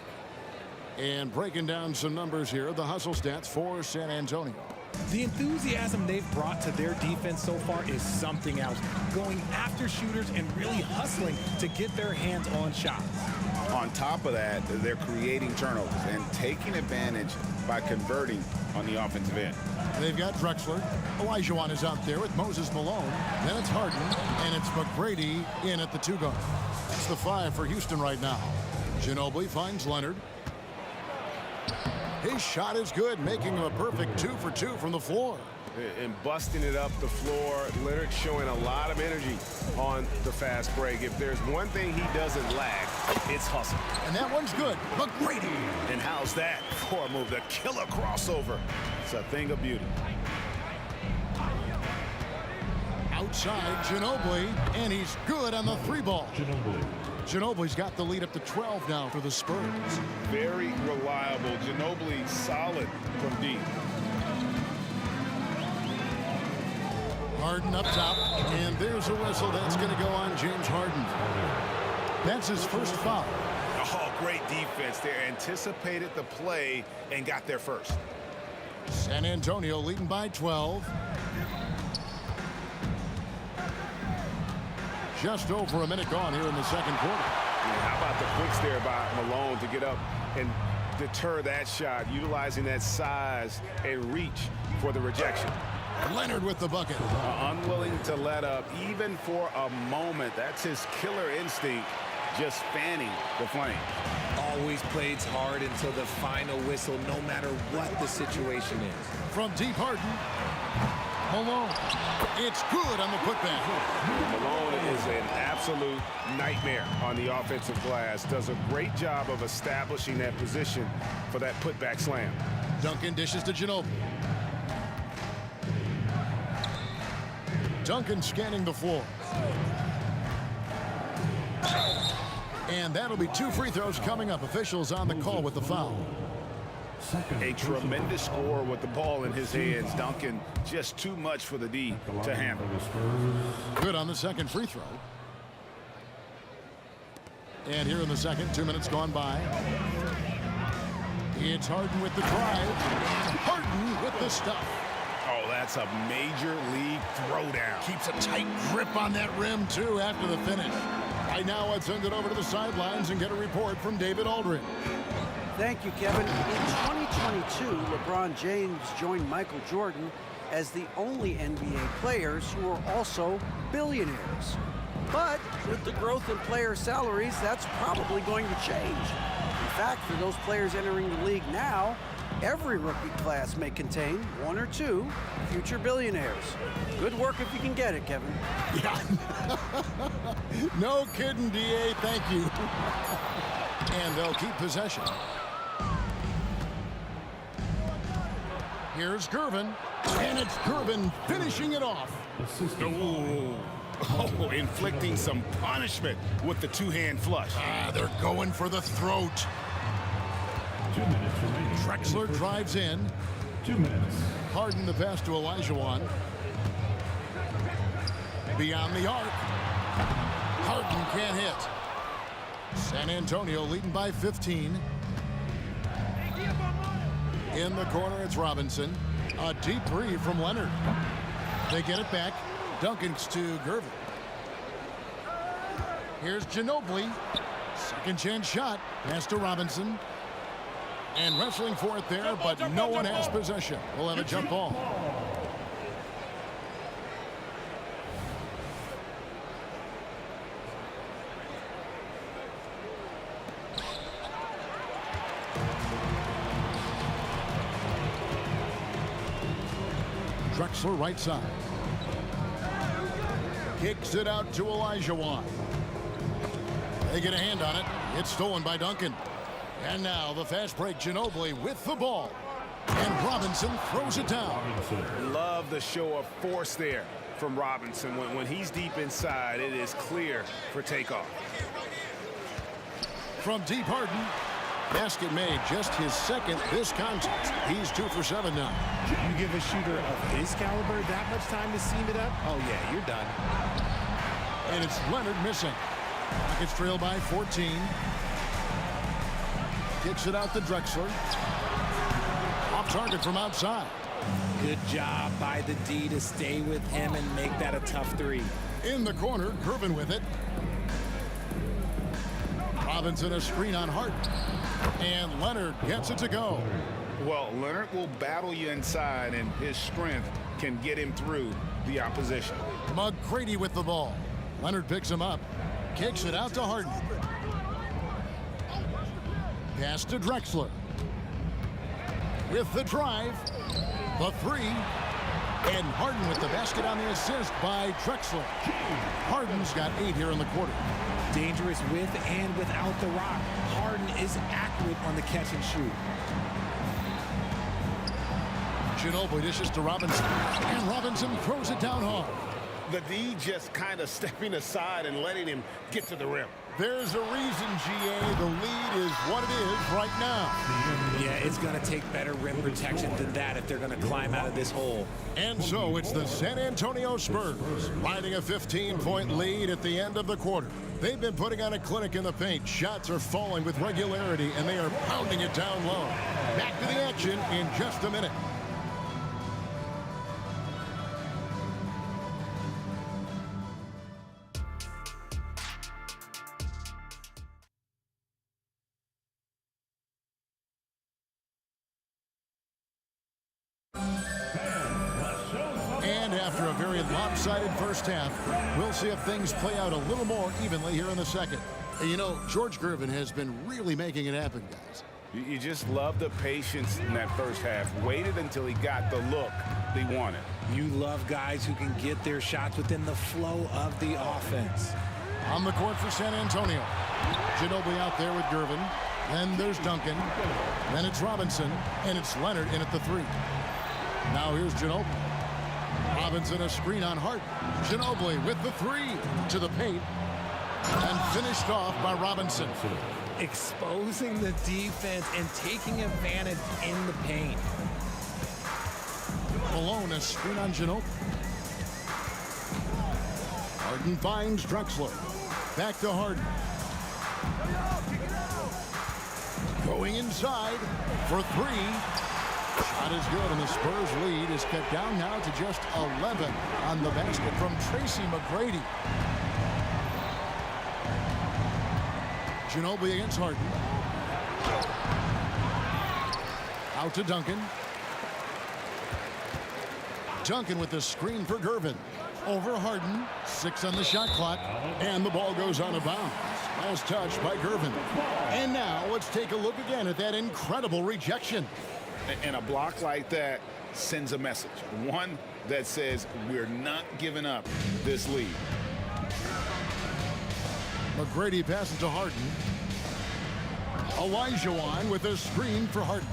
B: And breaking down some numbers here, the hustle stats for San Antonio.
L: The enthusiasm they've brought to their defense so far is something else. Going after shooters and really hustling to get their hands on shots.
C: On top of that, they're creating turnovers and taking advantage by converting on the offensive end.
B: They've got Drexler. Olajuwon is out there with Moses Malone. Then it's Harden, and it's McGrady in at the 2 guard. That's the 5 for Houston right now. Ginobili finds Leonard. His shot is good, making him a perfect 2 for 2 from the floor.
C: And busting it up the floor. Leonard showing a lot of energy on the fast break. If there's one thing he doesn't lack, it's hustle.
B: And that one's good. McGrady.
C: And how's that for a move? The killer crossover. It's a thing of beauty.
B: Outside, Ginobili, and he's good on the 3 ball. Ginobili's got the lead up to 12 now for the Spurs.
C: Very reliable. Ginobili solid from deep.
B: Harden up top, and there's a whistle that's going to go on James Harden. That's his first foul.
C: Oh, great defense there. Anticipated the play and got there first.
B: San Antonio leading by 12. Just over a minute gone here in the second quarter.
C: Yeah, how about the quicks there by Malone to get up and deter that shot, utilizing that size and reach for the rejection.
B: Leonard with the bucket.
C: Unwilling to let up even for a moment. That's his killer instinct, just fanning the flame.
L: Always plays hard until the final whistle, no matter what the situation is.
B: From deep, Harden. Malone. It's good on the putback.
C: Malone is an absolute nightmare on the offensive glass. Does a great job of establishing that position for that putback slam.
B: Duncan dishes to Ginobili. Duncan scanning the floor. And that'll be 2 free throws coming up. Officials on the call with the foul.
C: A tremendous scorer with the ball in his hands. Duncan, just too much for the D to handle.
B: Good on the second free throw. And here in the second, 2 minutes gone by. It's Harden with the drive. And Harden with the stuff.
C: Oh, that's a major league throwdown.
B: Keeps a tight grip on that rim, too, after the finish. Right now, let's send it over to the sidelines and get a report from David Aldridge.
G: Thank you, Kevin. In 2022, LeBron James joined Michael Jordan as the only NBA players who are also billionaires. But with the growth in player salaries, that's probably going to change. In fact, for those players entering the league now, every rookie class may contain 1 or 2 future billionaires. Good work if you can get it, Kevin.
B: Yeah. No kidding, D.A. Thank you. And they'll keep possession. Here's Gervin. And it's Gervin finishing it off.
C: Oh, inflicting some punishment with the two-hand flush.
B: They're going for the throat.
K: 2 minutes remaining.
B: Drexler drives in.
K: 2 minutes.
B: Harden the pass to Olajuwon. Beyond the arc. Harden can't hit. San Antonio leading by 15. In the corner, it's Robinson. A deep three from Leonard. They get it back. Duncan's to Gervin. Here's Ginobili. Second chance shot. Pass to Robinson. And wrestling for it there, but no one has possession. We'll have a jump ball. Drexler right side. Kicks it out to Olajuwon. They get a hand on it. It's stolen by Duncan. And now the fast break, Ginobili with the ball. And Robinson throws it down.
C: Love the show of force there from Robinson. When he's deep inside, it is clear for takeoff.
B: From deep, Harden. Basket made, just his second this contest. He's 2 for 7 now.
L: You give a shooter of his caliber that much time to seam it up? Oh, yeah, you're done.
B: And it's Leonard missing. Rockets trail by 14. Kicks it out to Drexler. Off target from outside.
L: Good job by the D to stay with him and make that a tough three.
B: In the corner, Gervin with it. Robinson a screen on Hart. And Leonard gets it to go.
C: Well, Leonard will battle you inside, and his strength can get him through the opposition.
B: McGrady with the ball. Leonard picks him up. Kicks it out to Harden. Pass to Drexler. With the drive. The three. And Harden with the basket on the assist by Drexler. Harden's got 8 here in the quarter.
L: Dangerous with and without the rock. Harden is accurate on the catch and shoot.
B: Ginobili dishes to Robinson. And Robinson throws it down hard.
C: The D just kind of stepping aside and letting him get to the rim.
B: There's a reason, GA. The lead is what it is right now.
L: Yeah, it's going to take better rim protection than that if they're going to climb out of this hole.
B: And so it's the San Antonio Spurs riding a 15-point lead at the end of the quarter. They've been putting on a clinic in the paint. Shots are falling with regularity, and they are pounding it down low. Back to the action in just a minute. And after a very lopsided first half, we'll see if things play out a little more evenly here in the second. And you know, George Gervin has been really making it happen, guys.
C: You just love the patience in that first half. Waited until he got the look they wanted.
L: You love guys who can get their shots within the flow of the offense.
B: On the court for San Antonio. Ginobili out there with Gervin. Then there's Duncan. Then it's Robinson. And it's Leonard in at the 3. Now here's Ginobili. Robinson a screen on Hart. Ginobili with the 3 to the paint. And finished off by Robinson.
L: exposing the defense and taking advantage in the paint.
B: Malone, a screen on Ginobili. Harden finds Drexler. Back to Harden. Going inside for three. Shot is good, and the Spurs lead is cut down now to just 11 on the basket from Tracy McGrady. Ginobili against Harden. Out to Duncan. Duncan with the screen for Gervin. Over Harden. 6 on the shot clock. And the ball goes out of bounds. Last touch by Gervin. And now let's take a look again at that incredible rejection.
C: And a block like that sends a message. One that says we're not giving up this lead.
B: McGrady passes to Harden. Olajuwon with a screen for Harden.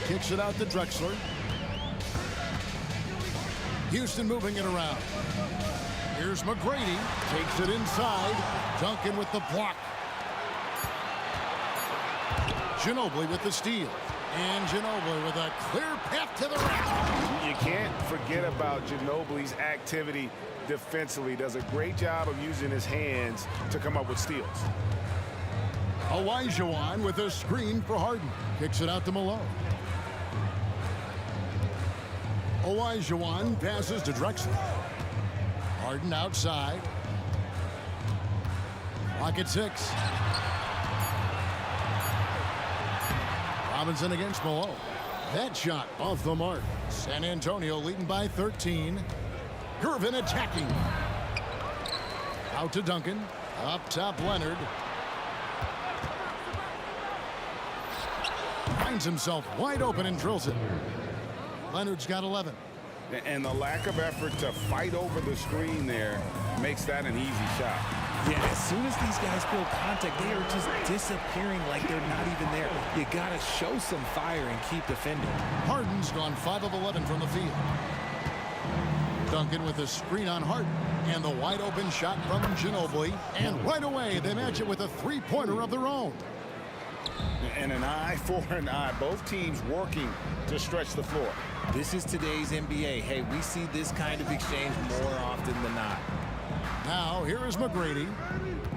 B: Kicks it out to Drexler. Houston moving it around. Here's McGrady. Takes it inside. Duncan with the block. Ginobili with the steal. And Ginobili with a clear path to the rack.
C: You can't forget about Ginobili's activity defensively. Does a great job of using his hands to come up with steals.
B: Olajuwon with a screen for Harden. Kicks it out to Malone. Olajuwon passes to Drexler. Harden outside. Clock at 6. Robinson against Malone. That shot off the mark. San Antonio leading by 13. Gervin attacking. Out to Duncan. Up top Leonard. Finds himself wide open and drills it. Leonard's got 11.
C: And the lack of effort to fight over the screen there makes that an easy shot.
L: Yeah, as soon as these guys feel contact, they are just disappearing like they're not even there. You got to show some fire and keep defending.
B: Harden's gone 5 of 11 from the field. Duncan with a screen on Harden. And the wide open shot from Ginobili. And right away, they match it with a three-pointer of their own.
C: And an eye for an eye. Both teams working to stretch the floor.
L: This is today's NBA. Hey, we see this kind of exchange more often than not.
B: Now, here is McGrady.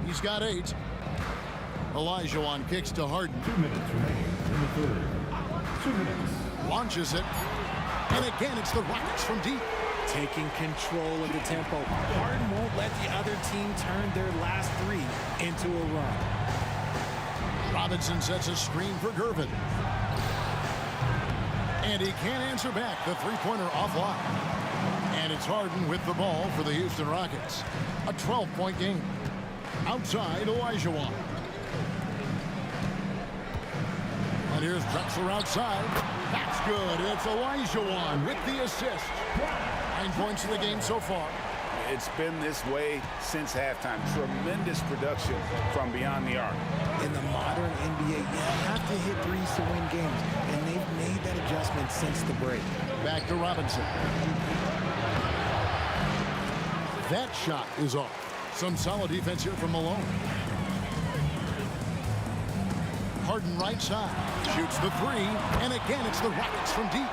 B: He's got 8. Olajuwon kicks to Harden.
K: 2 minutes remaining in the third. 2 minutes.
B: Launches it. And again, it's the Rockets from deep.
L: Taking control of the tempo. Harden won't let the other team turn their last 3 into a run.
B: Robinson sets a screen for Gervin. And he can't answer back. The three-pointer offline. And it's Harden with the ball for the Houston Rockets. A 12-point game. Outside, Olajuwon. And here's Drexler outside. That's good. It's Olajuwon with the assist. 9 points in the game so far.
C: It's been this way since halftime. Tremendous production from beyond the arc.
L: In the modern NBA, you have to hit threes to win games, and they've made that adjustment since the break.
B: Back to Robinson. That shot is off. Some solid defense here from Malone. Harden right side. Shoots the 3. And again, it's the Rockets from deep.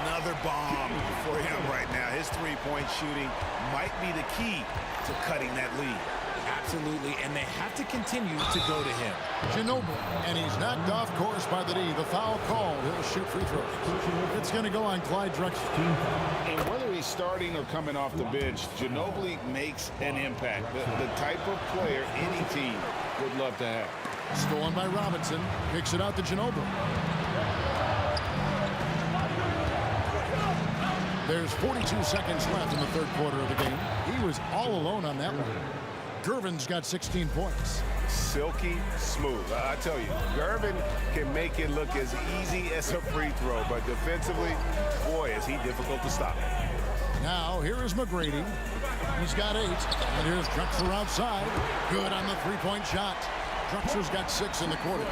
C: Another bomb for him right now. His three-point shooting might be the key to cutting that lead.
L: Absolutely, and they have to continue to go to him.
B: Ginobili, and he's knocked off course by the D. The foul called. He'll shoot free throws. It's going to go on Clyde Drexler.
C: And whether he's starting or coming off the bench, Ginobili makes an impact. The type of player any team would love to have.
B: Stolen by Robinson. Kicks it out to Ginobili. There's 42 seconds left in the third quarter of the game. He was all alone on that one. Gervin's got 16 points.
C: Silky smooth. I tell you, Gervin can make it look as easy as a free throw, but defensively, boy, is he difficult to stop.
B: Now, here is McGrady. He's got 8. And here's Drexler outside. Good on the three-point shot. Drexler's got 6 in the quarter.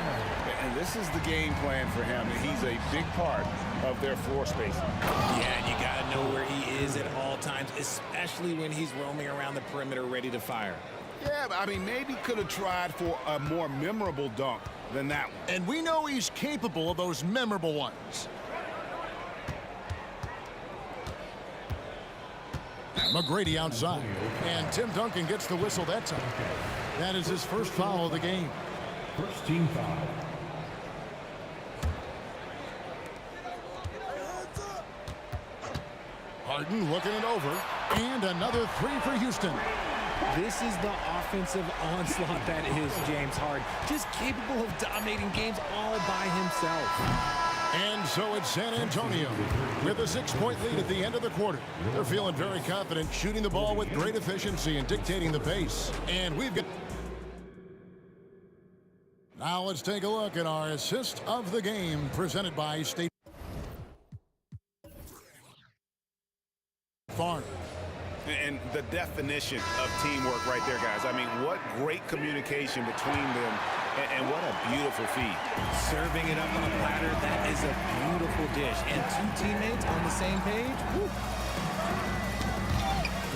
C: And this is the game plan for him. He's a big part of their floor space.
L: Yeah, and you got to know where he is at all times, especially when he's roaming around the perimeter ready to fire.
C: Yeah, I mean, maybe could have tried for a more memorable dunk than that one.
B: And we know he's capable of those memorable ones. McGrady outside. And Tim Duncan gets the whistle that time. That is his first foul of the game.
K: First team foul.
B: Harden looking it over. And another three for Houston.
L: This is the offensive onslaught that is James Harden. Just capable of dominating games all by himself.
B: And so it's San Antonio with a 6-point lead at the end of the quarter. They're feeling very confident, shooting the ball with great efficiency and dictating the pace. And we've got... Now let's take a look at our assist of the game presented by State Farm.
C: And the definition of teamwork right there, guys. I mean, what great communication between them, and what a beautiful feed.
L: Serving it up on a platter, that is a beautiful dish. And two teammates on the same page. Woo.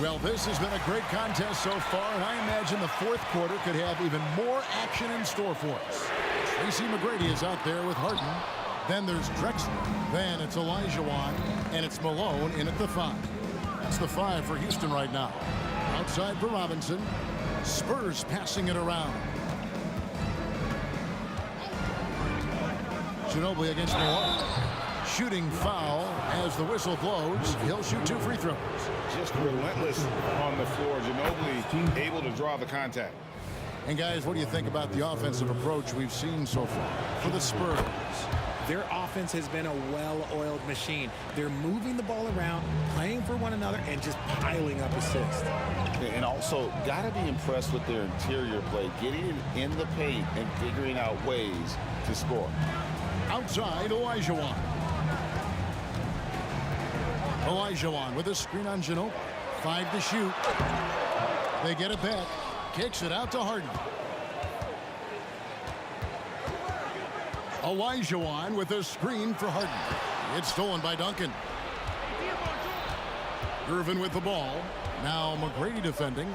B: Well, this has been a great contest so far, and I imagine the fourth quarter could have even more action in store for us. Tracy McGrady is out there with Harden. Then there's Drexler. Then it's Olajuwon, and it's Malone in at the 5. That's the 5 for Houston right now. Outside for Robinson. Spurs passing it around. Ginobili against Malone. Shooting foul as the whistle blows. He'll shoot 2 free throws.
C: Just relentless on the floor. Ginobili able to draw the contact.
B: And guys, what do you think about the offensive approach we've seen so far for the Spurs?
L: Their offense has been a well-oiled machine. They're moving the ball around, playing for one another, and just piling up assists.
H: And also, got to be impressed with their interior play, getting it in the paint and figuring out ways to score.
B: Outside, Olajuwon. Olajuwon with a screen on Ginobili. 5 to shoot. They get it back. Kicks it out to Harden. Olajuwon with a screen for Harden. It's stolen by Duncan. Irvin with the ball. Now McGrady defending.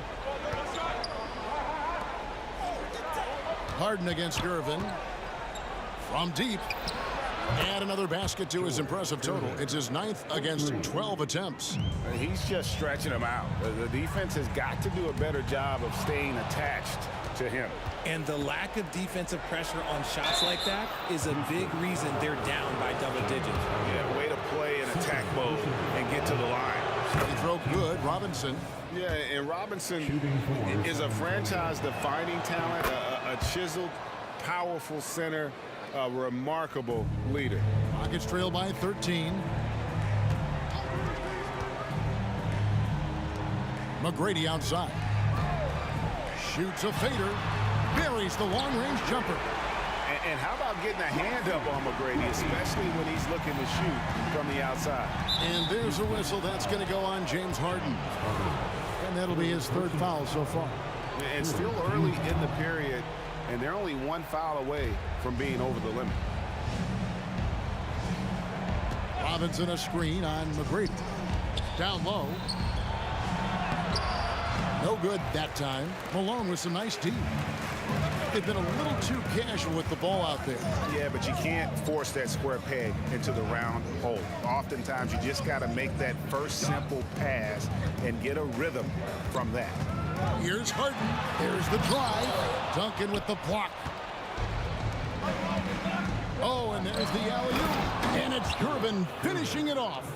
B: Harden against Irvin. From deep. And another basket to his impressive total. It's his 9th against 12 attempts.
C: He's just stretching them out. The defense has got to do a better job of staying attached to him.
L: And the lack of defensive pressure on shots like that is a big reason they're down by double digits.
C: Yeah, way to play in attack mode and get to the line.
B: He throw good. Robinson.
C: Yeah, and Robinson is a franchise-defining talent, a chiseled, powerful center, a remarkable leader.
B: Rockets trail by 13. McGrady outside. Shoots a fader. Buries the long-range jumper.
C: And how about getting a hand up on McGrady, especially when he's looking to shoot from the outside.
B: And there's a whistle. That's going to go on James Harden. And that'll be his 3rd foul so far.
C: And still early in the period, and they're only 1 foul away from being over the limit.
B: Robinson a screen on McGrady. Down low. No good that time. Malone with some nice D. They've been a little too casual with the ball out there.
C: Yeah, but you can't force that square peg into the round hole. Oftentimes, you just got to make that first simple pass and get a rhythm from that.
B: Here's Harden. There's the drive. Duncan with the block. Oh, and there's the alley-oop. And it's Irvin finishing it off.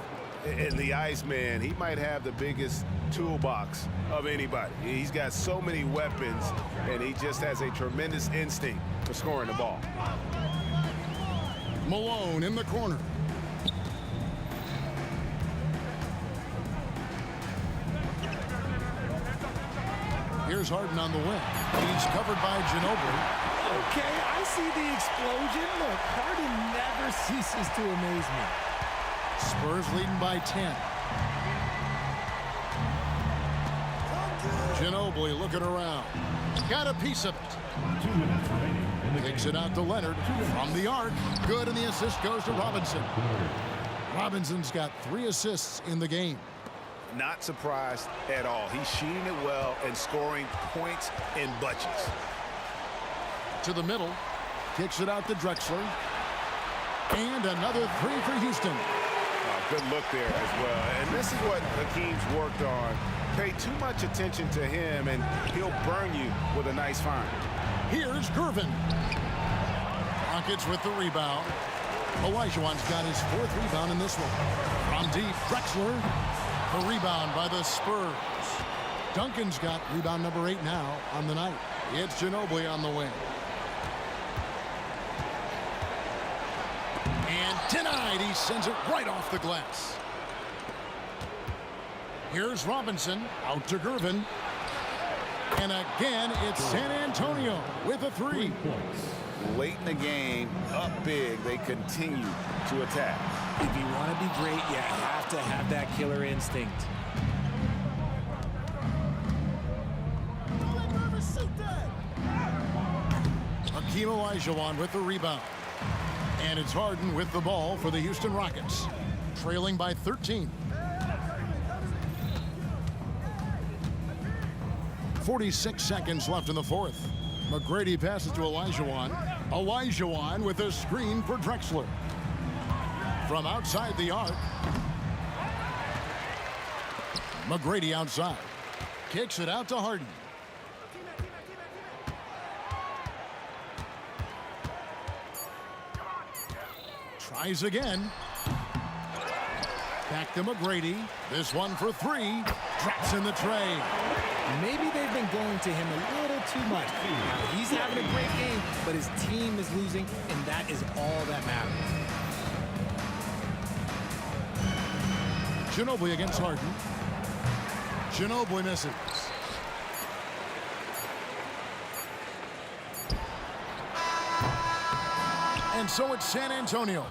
C: And the Iceman, he might have the biggest toolbox of anybody. He's got so many weapons, and he just has a tremendous instinct for scoring the ball.
B: Malone in the corner. Here's Harden on the wing. He's covered by Ginobili.
L: Okay, I see the explosion. Look, Harden never ceases to amaze me.
B: Spurs leading by 10. Ginobili looking around. Got a piece of it.
K: 2 minutes remaining in the
B: Takes
K: game.
B: it out to Leonard from the arc. Good, and the assist goes to Robinson. Robinson's got 3 assists in the game.
C: Not surprised at all. He's shooting it well and scoring points in bunches.
B: To the middle. Kicks it out to Drexler. And another three for Houston.
C: Good look there as well. And this is what Hakeem's worked on. Pay too much attention to him, and he'll burn you with a nice find.
B: Here's Gervin. Rockets with the rebound. Olajuwon's got his fourth rebound in this one. From deep, Drexler. The rebound by the Spurs. Duncan's got rebound number 8 now on the night. It's Ginobili on the wing. And denied. He sends it right off the glass. Here's Robinson out to Gervin. And again, it's San Antonio with a 3.
C: Late in the game, up big, they continue to attack.
L: If you want to be great, you have to have that killer instinct.
B: Hakeem Olajuwon with the rebound. And it's Harden with the ball for the Houston Rockets. Trailing by 13. 46 seconds left in the fourth. McGrady passes to Olajuwon. Olajuwon with a screen for Drexler. From outside the arc. McGrady outside. Kicks it out to Harden. Tries again. Back to McGrady. This one for 3. Drops in the tray.
L: Maybe they've been going to him a little too much. Now, he's having a great game, but his team is losing, and that is all that matters.
B: Ginobili against Harden. Ginobili misses. And so it's San Antonio.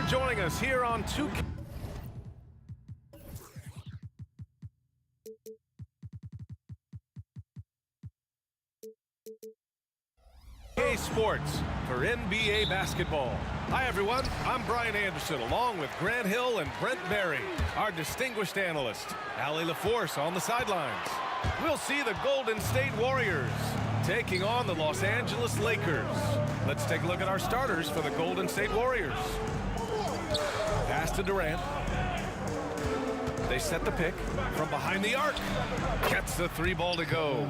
I: joining us here on 2K. Sports for NBA basketball. Hi everyone, I'm Brian Anderson along with Grant Hill and Brent Berry, our distinguished analyst. Allie LaForce on the sidelines. We'll see the Golden State Warriors taking on the Los Angeles Lakers. Let's take a look at our starters for the Golden State Warriors. Pass to Durant. They set the pick from behind the arc. Gets the 3 ball to go.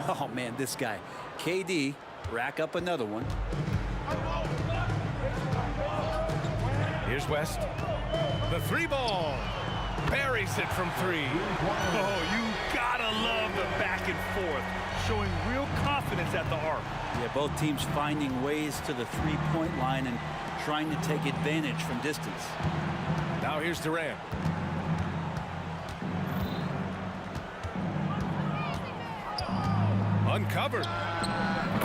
M: Oh man, this guy. KD, rack up another one.
I: Here's West. The 3 ball. Buries it from 3.
J: Oh, you gotta love the back and forth, showing real confidence at the arc.
M: Yeah, both teams finding ways to the 3-point line and trying to take advantage from distance.
I: Now here's Durant. Uncovered.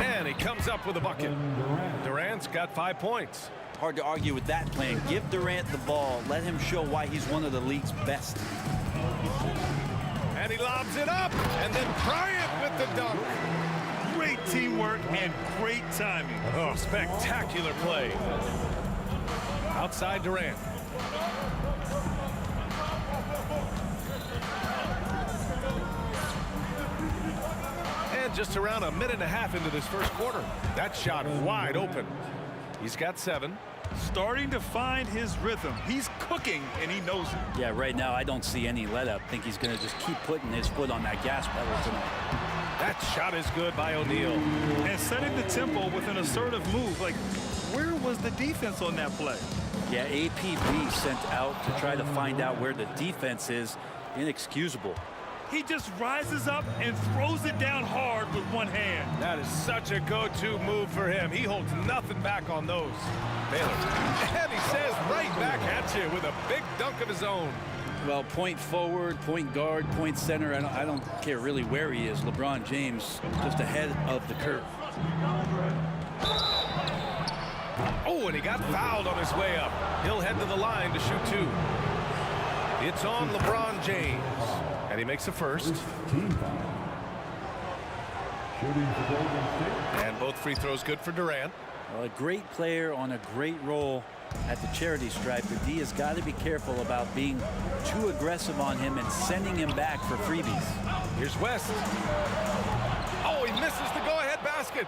I: And he comes up with a bucket. Durant's got 5 points.
M: Hard to argue with that plan. Give Durant the ball. Let him show why he's one of the league's best.
I: And he lobs it up. And then Bryant with the dunk.
J: Great teamwork and great timing.
I: Oh, spectacular play. Outside Durant. And just around a minute and a half into this first quarter. That shot wide open. He's got 7.
J: Starting to find his rhythm. He's cooking, and he knows it.
M: Yeah, right now I don't see any let up. I think he's going to just keep putting his foot on that gas pedal tonight.
I: That shot is good by O'Neal.
J: And setting the tempo with an assertive move. Like, where was the defense on that play?
M: Yeah, APB sent out to try to find out where the defense is. Inexcusable.
J: He just rises up and throws it down hard with one hand.
I: That is such a go-to move for him. He holds nothing back on those. Baylor. And he says right back at you with a big dunk of his own.
M: Well, point forward, point guard, point center. I don't care really where he is. LeBron James just ahead of the curve.
I: Oh, and he got fouled on his way up. He'll head to the line to shoot 2. It's on LeBron James. And he makes the first. And both free throws good for Durant.
M: Well, a great player on a great role at the charity stripe. But D has got to be careful about being too aggressive on him and sending him back for freebies.
I: Here's West. Oh, he misses the go-ahead basket.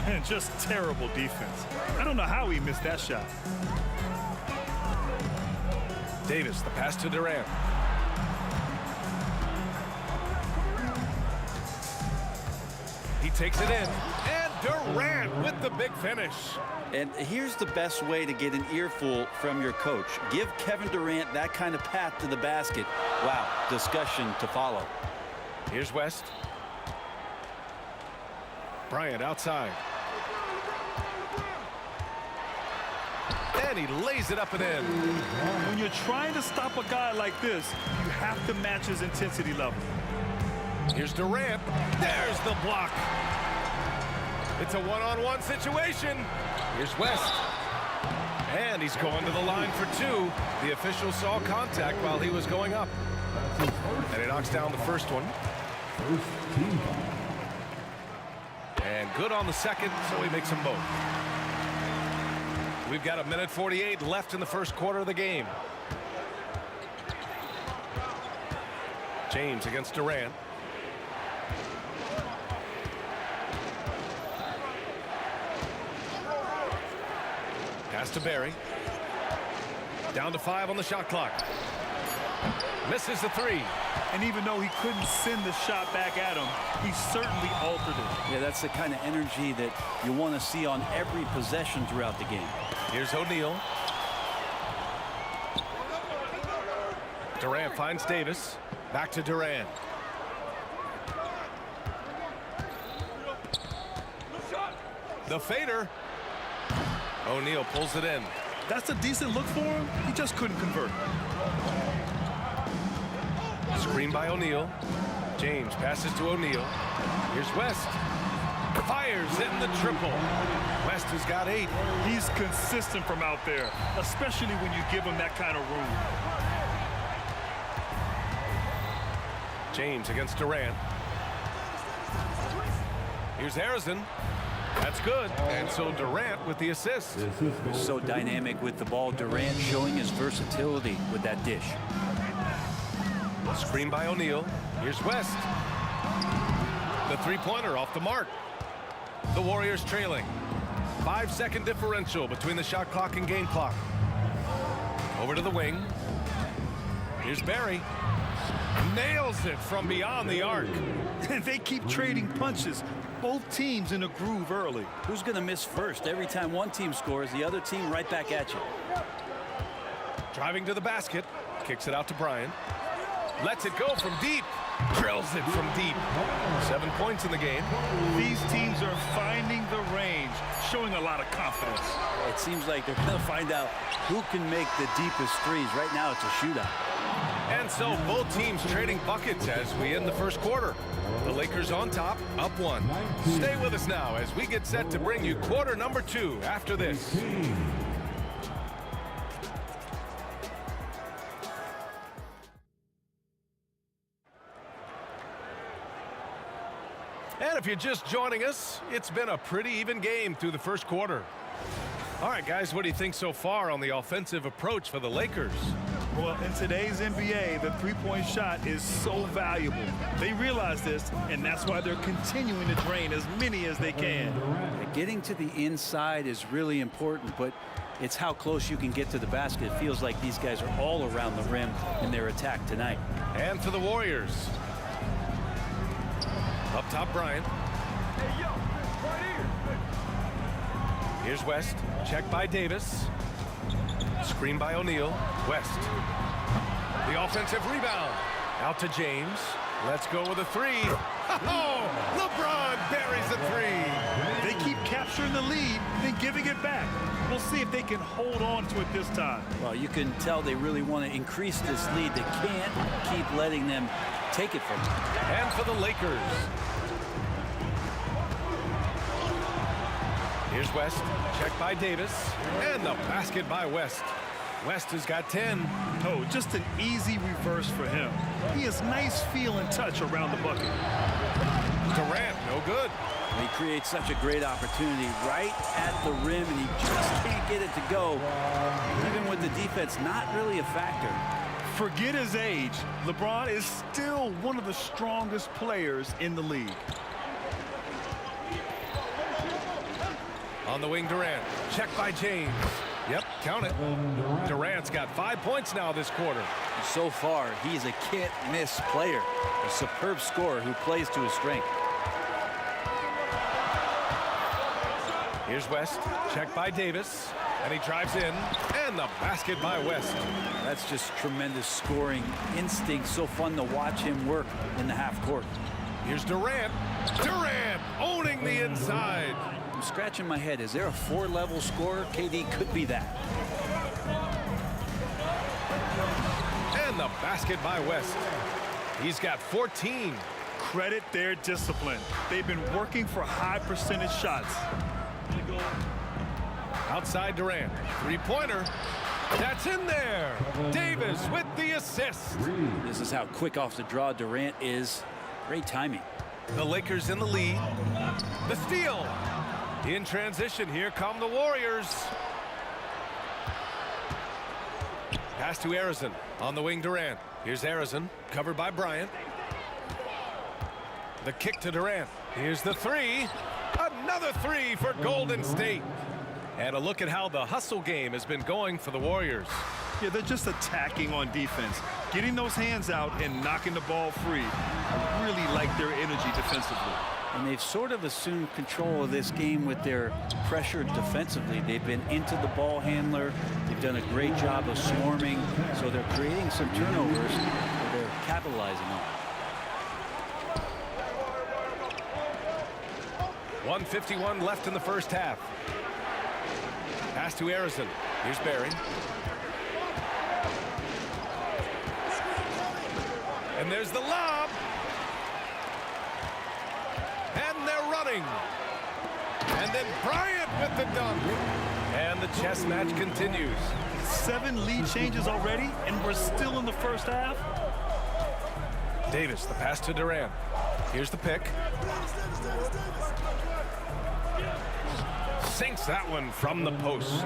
J: And just terrible defense. I don't know how he missed that shot.
I: Davis, the pass to Durant. He takes it in, and Durant with the big finish.
M: And here's the best way to get an earful from your coach. Give Kevin Durant that kind of path to the basket. Wow, discussion to follow.
I: Here's West. Bryant outside. And he lays it up and in.
J: When you're trying to stop a guy like this, you have to match his intensity level.
I: Here's Durant. There's the block. It's a one-on-one situation. Here's West. And he's going to the line for 2. The official saw contact while he was going up. And he knocks down the first one. And good on the second, so he makes them both. We've got 1:48 left in the first quarter of the game. James against Durant. Pass to Barry. Down to 5 on the shot clock. Misses the 3.
J: And even though he couldn't send the shot back at him, he certainly altered it.
M: Yeah, that's the kind of energy that you want to see on every possession throughout the game.
I: Here's O'Neal. Durant finds Davis. Back to Durant. The fader. O'Neal pulls it in.
J: That's a decent look for him. He just couldn't convert. Screen by O'Neal. James passes to O'Neal. Here's West.
I: Fires in the triple. West has got 8.
J: He's consistent from out there, especially when you give him that kind of room.
I: James against Durant. Here's Harrison. That's good. And so Durant with the assist.
M: So dynamic with the ball. Durant showing his versatility with that dish.
I: Screen by O'Neal. Here's West. The three-pointer off the mark. The Warriors trailing. 5-second differential between the shot clock and game clock. Over to the wing. Here's Barry. Nails it from beyond the arc.
J: They keep trading punches. Both teams in a groove early.
M: Who's going to miss first? Every time one team scores, the other team right back at you.
I: Driving to the basket. Kicks it out to Bryant. Lets it go from deep. Drills it from deep. 7 points in the game.
J: These teams are finding the range, showing a lot of confidence.
M: It seems like they're going to find out who can make the deepest threes. Right now, it's a shootout.
I: And so both teams trading buckets as we end the first quarter. The Lakers on top, up 1. Stay with us now as we get set to bring you quarter number 2 after this. And if you're just joining us, it's been a pretty even game through the first quarter. All right, guys, what do you think so far on the offensive approach for the Lakers?
J: Well, in today's NBA, the three-point shot is so valuable. They realize this, and that's why they're continuing to drain as many as they can.
M: Getting to the inside is really important, but it's how close you can get to the basket. It feels like these guys are all around the rim in their attack tonight.
I: And for the Warriors. Up top, Bryant.
N: Hey, yo, right here.
I: Here's West. Check by Davis. Screen by O'Neal. West. The offensive rebound. Out to James. Let's go with a 3. Oh, LeBron buries a 3.
J: They keep capturing the lead, then giving it back. We'll see if they can hold on to it this time.
M: Well, you can tell they really want to increase this lead. They can't keep letting them take it from them.
I: And for the Lakers. Here's West. Check by Davis. And the basket by West. West has got 10.
J: Oh, just an easy reverse for him. He has nice feel and touch around the bucket.
I: Durant, no good.
M: He creates such a great opportunity right at the rim, and he just can't get it to go. Even with the defense not really a factor.
J: Forget his age. LeBron is still one of the strongest players in the league.
I: On the wing, Durant. Check by James. Yep, count it. Durant's got 5 points now this quarter.
M: So far, he's a can't-miss player. A superb scorer who plays to his strength.
I: Here's West. Check by Davis. And he drives in. And the basket by West.
M: That's just tremendous scoring instinct. So fun to watch him work in the half court.
I: Here's Durant. Durant owning the inside.
M: I'm scratching my head. Is there a 4-level scorer? KD could be that.
I: And the basket by West. He's got 14.
J: Credit their discipline. They've been working for high percentage shots.
I: Outside Durant. Three-pointer. That's in there. Davis with the assist.
M: This is how quick off the draw Durant is. Great timing.
I: The Lakers in the lead. The steal. In transition, here come the Warriors. Pass to Harrison. On the wing, Durant. Here's Harrison, covered by Bryant. The kick to Durant. Here's the 3. Another 3 for Golden State. And a look at how the hustle game has been going for the Warriors.
J: Yeah, they're just attacking on defense, getting those hands out and knocking the ball free. I really like their energy defensively.
M: And they've sort of assumed control of this game with their pressure defensively. They've been into the ball handler. They've done a great job of swarming. So they're creating some turnovers that they're capitalizing on.
I: 1:51 left in the first half. Pass to Harrison. Here's Barry. And there's the lob. And they're running. And then Bryant with the dunk. And the chess match continues.
J: 7 lead changes already, and we're still in the first half.
I: Davis, the pass to Durant. Here's the pick. Sinks that one from the post.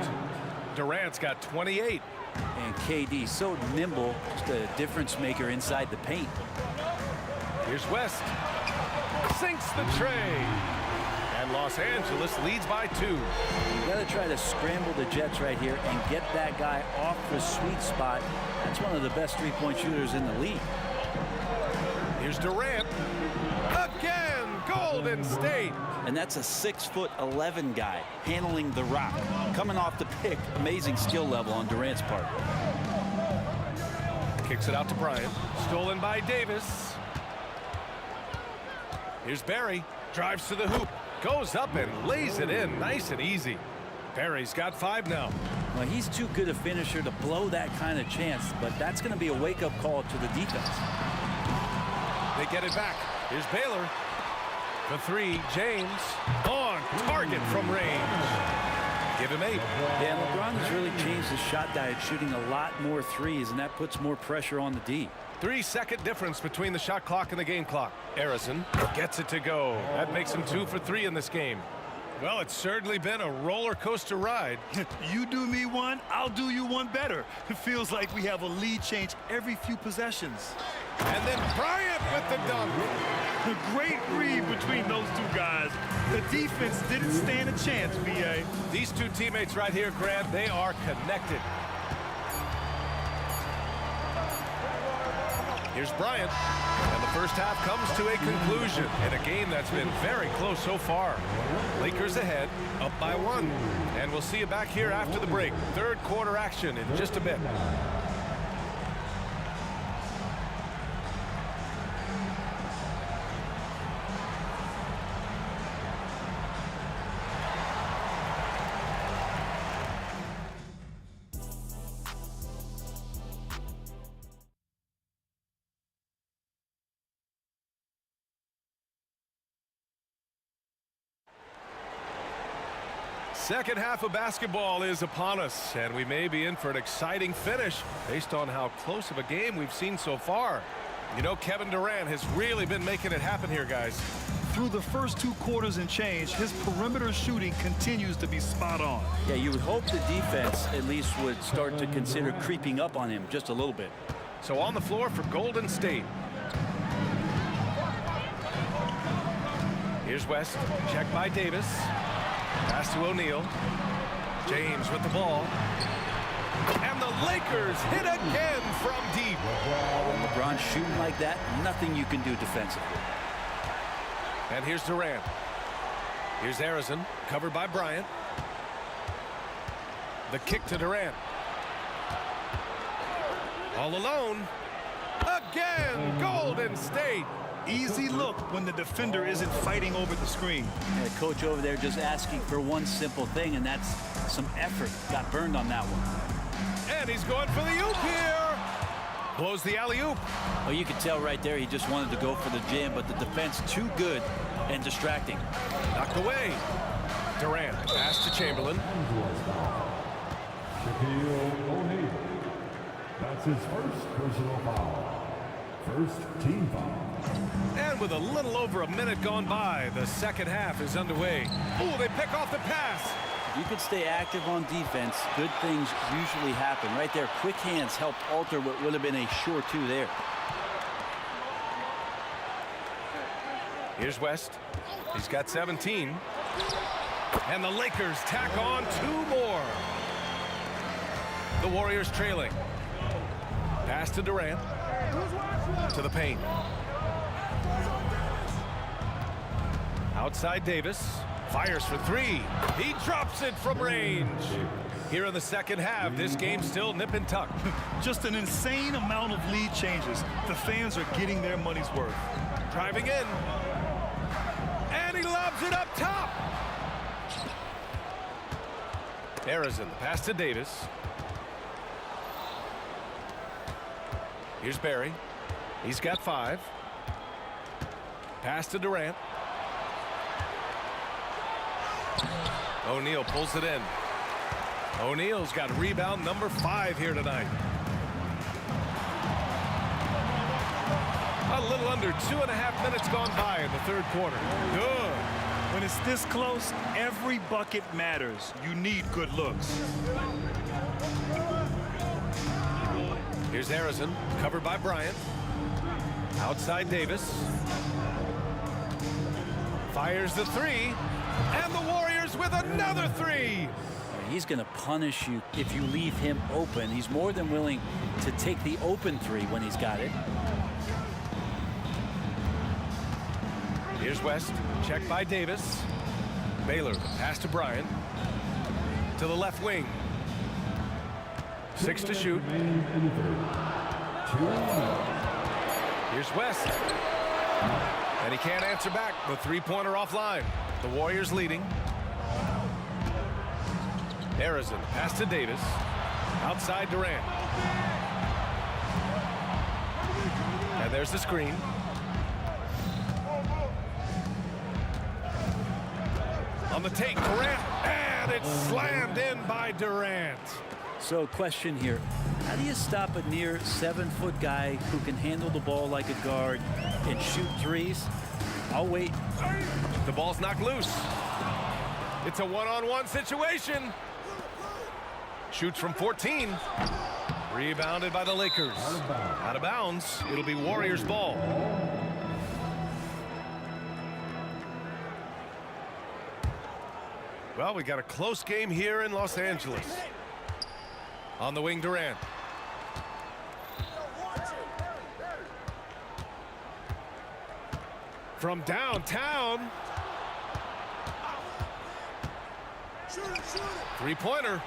I: Durant's got 28.
M: And KD so nimble, just a difference maker inside the paint.
I: Here's West. Sinks the tray. And Los Angeles leads by 2.
M: You got to try to scramble the Jets right here and get that guy off the sweet spot. That's one of the best three-point shooters in the league.
I: Here's Durant. Again, Golden State.
M: And that's a 6'11" guy handling the rock. Coming off the pick, amazing skill level on Durant's part.
I: Kicks it out to Bryant. Stolen by Davis. Here's Barry. Drives to the hoop. Goes up and lays it in nice and easy. Barry's got 5 now.
M: Well, he's too good a finisher to blow that kind of chance, but that's going to be a wake-up call to the defense.
I: They get it back. Here's Baylor. The 3, James. On target from range. Give him 8.
M: Yeah, LeBron has really changed his shot diet, shooting a lot more threes, and that puts more pressure on the D.
I: 3-second difference between the shot clock and the game clock. Harrison gets it to go. That makes him 2 for 3 in this game. Well, it's certainly been a roller coaster ride.
J: You do me one, I'll do you one better. It feels like we have a lead change every few possessions.
I: And then Bryant with the dunk.
J: A great read between those 2 guys. The defense didn't stand a chance, B.A.
I: These 2 teammates right here, Grant, they are connected. Here's Bryant. And the first half comes to a conclusion in a game that's been very close so far. Lakers ahead, up by 1. And we'll see you back here after the break. Third quarter action in just a bit. Second half of basketball is upon us, and we may be in for an exciting finish based on how close of a game we've seen so far. You know, Kevin Durant has really been making it happen here, guys.
J: Through the first 2 quarters and change, his perimeter shooting continues to be spot on.
M: Yeah, you would hope the defense at least would start to consider creeping up on him just a little bit.
I: So on the floor for Golden State. Here's West, checked by Davis. Pass to O'Neal. James with the ball. And the Lakers hit again from deep.
M: When LeBron's shooting like that, nothing you can do defensively.
I: And here's Durant. Here's Harrison, covered by Bryant. The kick to Durant. All alone. Again, Golden State.
J: Easy look when the defender isn't fighting over the screen.
M: The coach over there just asking for one simple thing, and that's some effort. Got burned on that one.
I: And he's going for the oop here. Blows the alley-oop.
M: Well, you could tell right there he just wanted to go for the jam, but the defense too good and distracting.
I: Knocked away. Durant, pass to Chamberlain.
K: Shaquille O'Neal. That's his first personal foul. First team foul.
I: And with a little over a minute gone by, the second half is underway. Ooh, they pick off the pass.
M: If you could stay active on defense, good things usually happen. Right there, quick hands helped alter what would have been a sure 2 there.
I: Here's West. He's got 17. And the Lakers tack on 2 more. The Warriors trailing. Pass to Durant. To the paint. Outside Davis. Fires for 3. He drops it from range. Here in the second half, this game's still nip and tuck.
J: Just an insane amount of lead changes. The fans are getting their money's worth.
I: Driving in. And he lobs it up top. Harrison, the pass to Davis. Here's Barry. He's got 5. Pass to Durant. O'Neal pulls it in. O'Neal's got rebound number 5 here tonight. A little under 2.5 minutes gone by in the third quarter.
J: Good. When it's this close, every bucket matters. You need good looks.
I: Here's Harrison, covered by Bryant. Outside Davis. Fires the 3. And the Warriors with another 3.
M: He's going to punish you if you leave him open. He's more than willing to take the open 3 when he's got it.
I: Here's West, checked by Davis. Baylor, pass to Bryant. To the left wing. 6 to shoot. Here's West. And he can't answer back. The three-pointer offline. The Warriors leading. Harrison, pass to Davis. Outside Durant. And there's the screen. On the take, Durant, and it's slammed in by Durant.
M: So question here, how do you stop a near 7-foot guy who can handle the ball like a guard and shoot threes? I'll wait.
I: The ball's knocked loose. It's a one-on-one situation. Shoots from 14. Rebounded by the Lakers. Out of bounds. It'll be Warriors ball. Well, we got a close game here in Los Angeles. On the wing, Durant. From downtown. Three-pointer.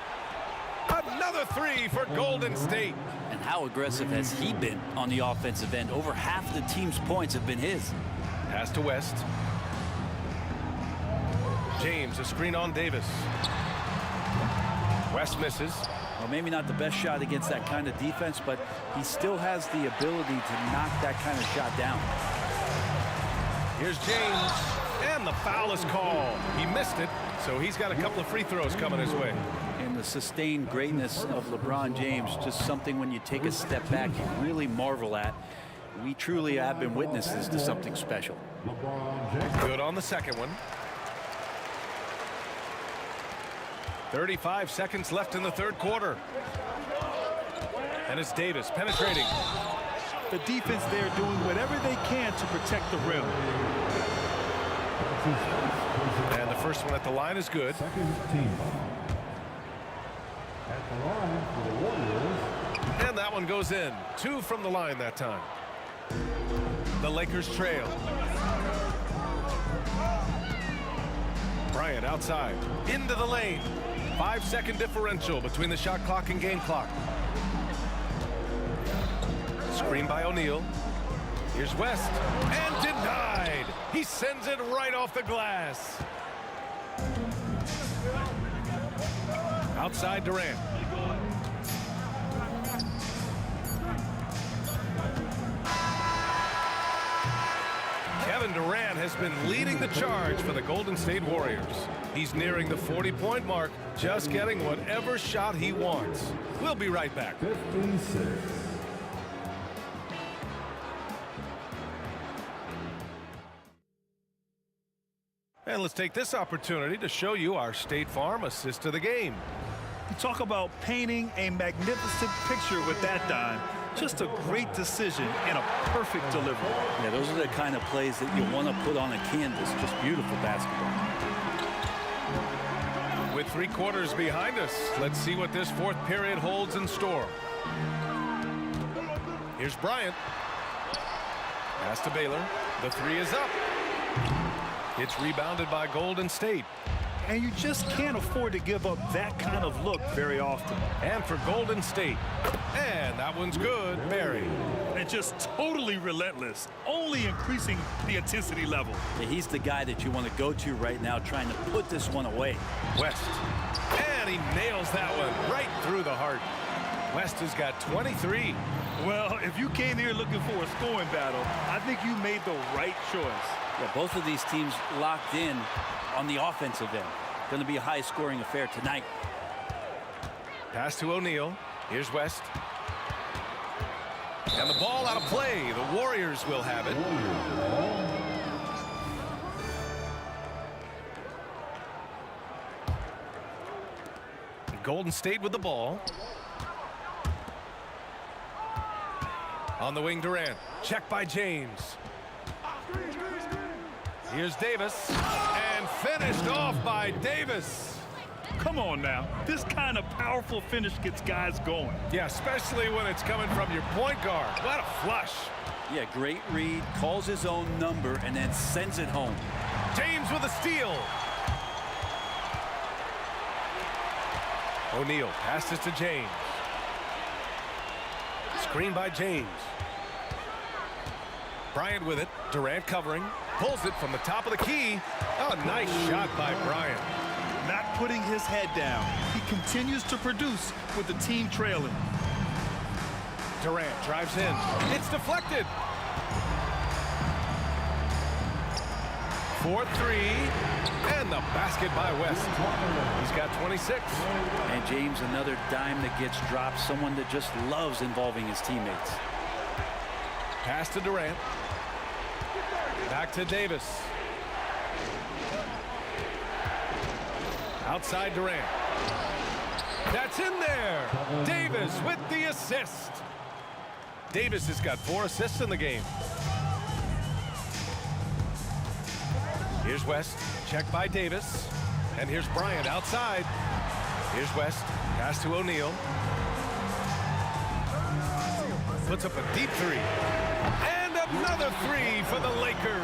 I: Another 3 for Golden State.
M: And how aggressive has he been on the offensive end? Over half the team's points have been his.
I: Pass to West. James, a screen on Davis. West misses.
M: Well, maybe not the best shot against that kind of defense, but he still has the ability to knock that kind of shot down.
I: Here's James, and the foul is called. He missed it, so he's got a couple of free throws coming his way.
M: And the sustained greatness of LeBron James, just something when you take a step back, you really marvel at. We truly have been witnesses to something special.
I: Good on the second one. 35 seconds left in the third quarter. And it's Davis penetrating.
J: The defense there doing whatever they can to protect the rim.
I: And the first one at the line is good.
K: Second team foul. At the line for the Warriors.
I: And that one goes in. 2 from the line that time. The Lakers trail. Bryant outside. Into the lane. 5-second differential between the shot clock and game clock. Screen by O'Neal. Here's West. And denied. He sends it right off the glass. Outside Durant. Kevin Durant has been leading the charge for the Golden State Warriors. He's nearing the 40-point mark, just getting whatever shot he wants. We'll be right back.
K: 56.
I: And let's take this opportunity to show you our State Farm assist of the game.
J: You talk about painting a magnificent picture with that dime. Just a great decision and a perfect delivery.
M: Yeah, those are the kind of plays that you want to put on a canvas. Just beautiful basketball.
I: With 3 quarters behind us, let's see what this fourth period holds in store. Here's Bryant. Pass to Baylor. The 3 is up. It's rebounded by Golden State.
J: And you just can't afford to give up that kind of look very often.
I: And for Golden State. And that one's good. Barry.
J: And just totally relentless, only increasing the intensity level.
M: Yeah, he's the guy that you want to go to right now, trying to put this one away.
I: West. And he nails that one right through the heart. West has got 23.
J: Well, if you came here looking for a scoring battle, I think you made the right choice.
M: Yeah, both of these teams locked in on the offensive end. going to be a high-scoring affair tonight.
I: Pass to O'Neal. Here's West. And the ball out of play. The Warriors will have it. Golden State with the ball. On the wing, Durant. Check by James. Here's Davis. And finished off by Davis.
J: Come on now. This kind of powerful finish gets guys going.
I: Yeah, especially when it's coming from your point guard. What a flush.
M: Yeah, great read. Calls his own number and then sends it home.
I: James with a steal. O'Neal passes to James. Screen by James. Bryant with it. Durant covering. Pulls it from the top of the key. Oh, nice shot by Bryant.
J: Not putting his head down. He continues to produce with the team trailing.
I: Durant drives in. It's deflected. 4-3. And the basket by West. He's got 26.
M: And James, another dime that gets dropped. Someone that just loves involving his teammates.
I: Pass to Durant. Back to Davis. Outside Durant. That's in there. Davis with the assist. Davis has got 4 assists in the game. Here's West. Check by Davis. And here's Bryant outside. Here's West. Pass to O'Neal. Puts up a deep 3. And another 3 for the Lakers.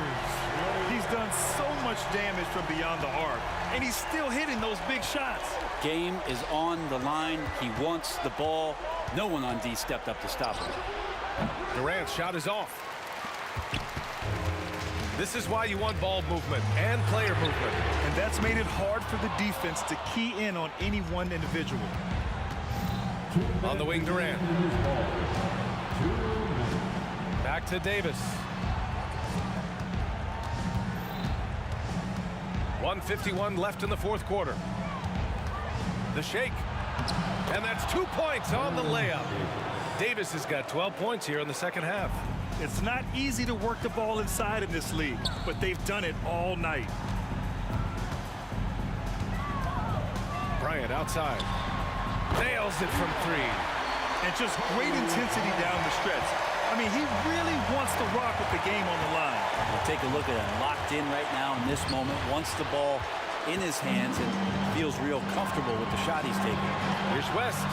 J: He's done so much damage from beyond the arc, and he's still hitting those big shots.
M: Game is on the line. He wants the ball. No one on D stepped up to stop him.
I: Durant's shot is off. This is why you want ball movement and player movement.
J: And that's made it hard for the defense to key in on any one individual.
I: On the wing, Durant. Back to Davis. 1:51 left in the fourth quarter. The shake. And that's 2 points on the layup. Davis has got 12 points here in the second half.
J: It's not easy to work the ball inside in this league, but they've done it all night.
I: Bryant outside. Nails it from 3.
J: And just great intensity down the stretch. I mean, he really wants to rock with the game on the line.
M: We'll take a look at him. Locked in right now in this moment. Wants the ball in his hands and feels real comfortable with the shot he's taking.
I: Here's West.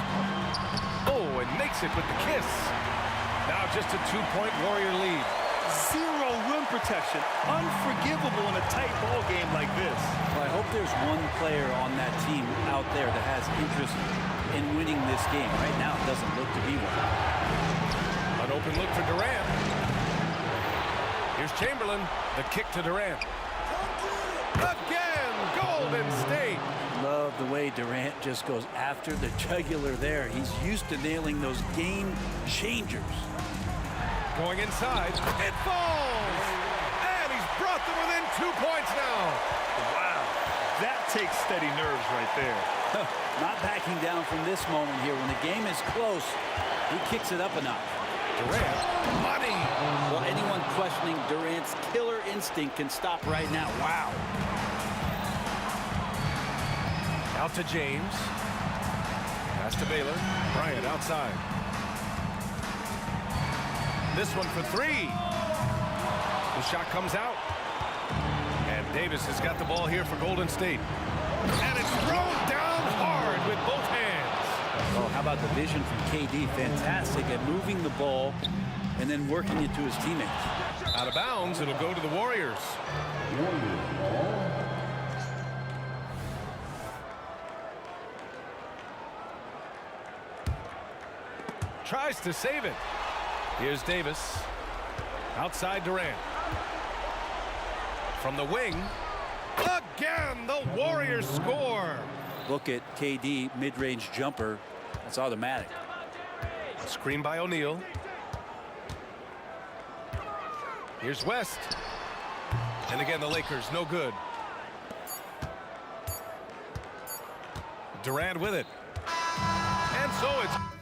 I: Oh, and makes it with the kiss. Now just a 2-point Warrior lead.
J: Zero rim protection. Unforgivable in a tight ball game like this.
M: Well, I hope there's one player on that team out there that has interest in winning this game. Right now, it doesn't look to be one.
I: An open look for Durant. Here's Chamberlain. The kick to Durant. Again, Golden State.
M: Love the way Durant just goes after the jugular there. He's used to nailing those game changers.
I: Going inside. It falls. And he's brought them within 2 points now.
J: Wow. That takes steady nerves right there.
M: Not backing down from this moment here. When the game is close, he kicks it up a notch.
I: Durant, money.
M: Well, anyone questioning Durant's killer instinct can stop right now. Wow.
I: Out to James. Pass to Baylor. Bryant outside. This one for 3. The shot comes out. And Davis has got the ball here for Golden State. And it's thrown down hard with both hands.
M: Oh, how about the vision from KD? Fantastic at moving the ball and then working it to his teammates.
I: Out of bounds, it'll go to the Warriors. Tries to save it. Here's Davis. Outside Durant. From the wing. Again, the Warriors score.
M: Look at KD, mid-range jumper. That's automatic.
I: Screen by O'Neal. Here's West. And again, the Lakers, no good. Durant with it. And so it's...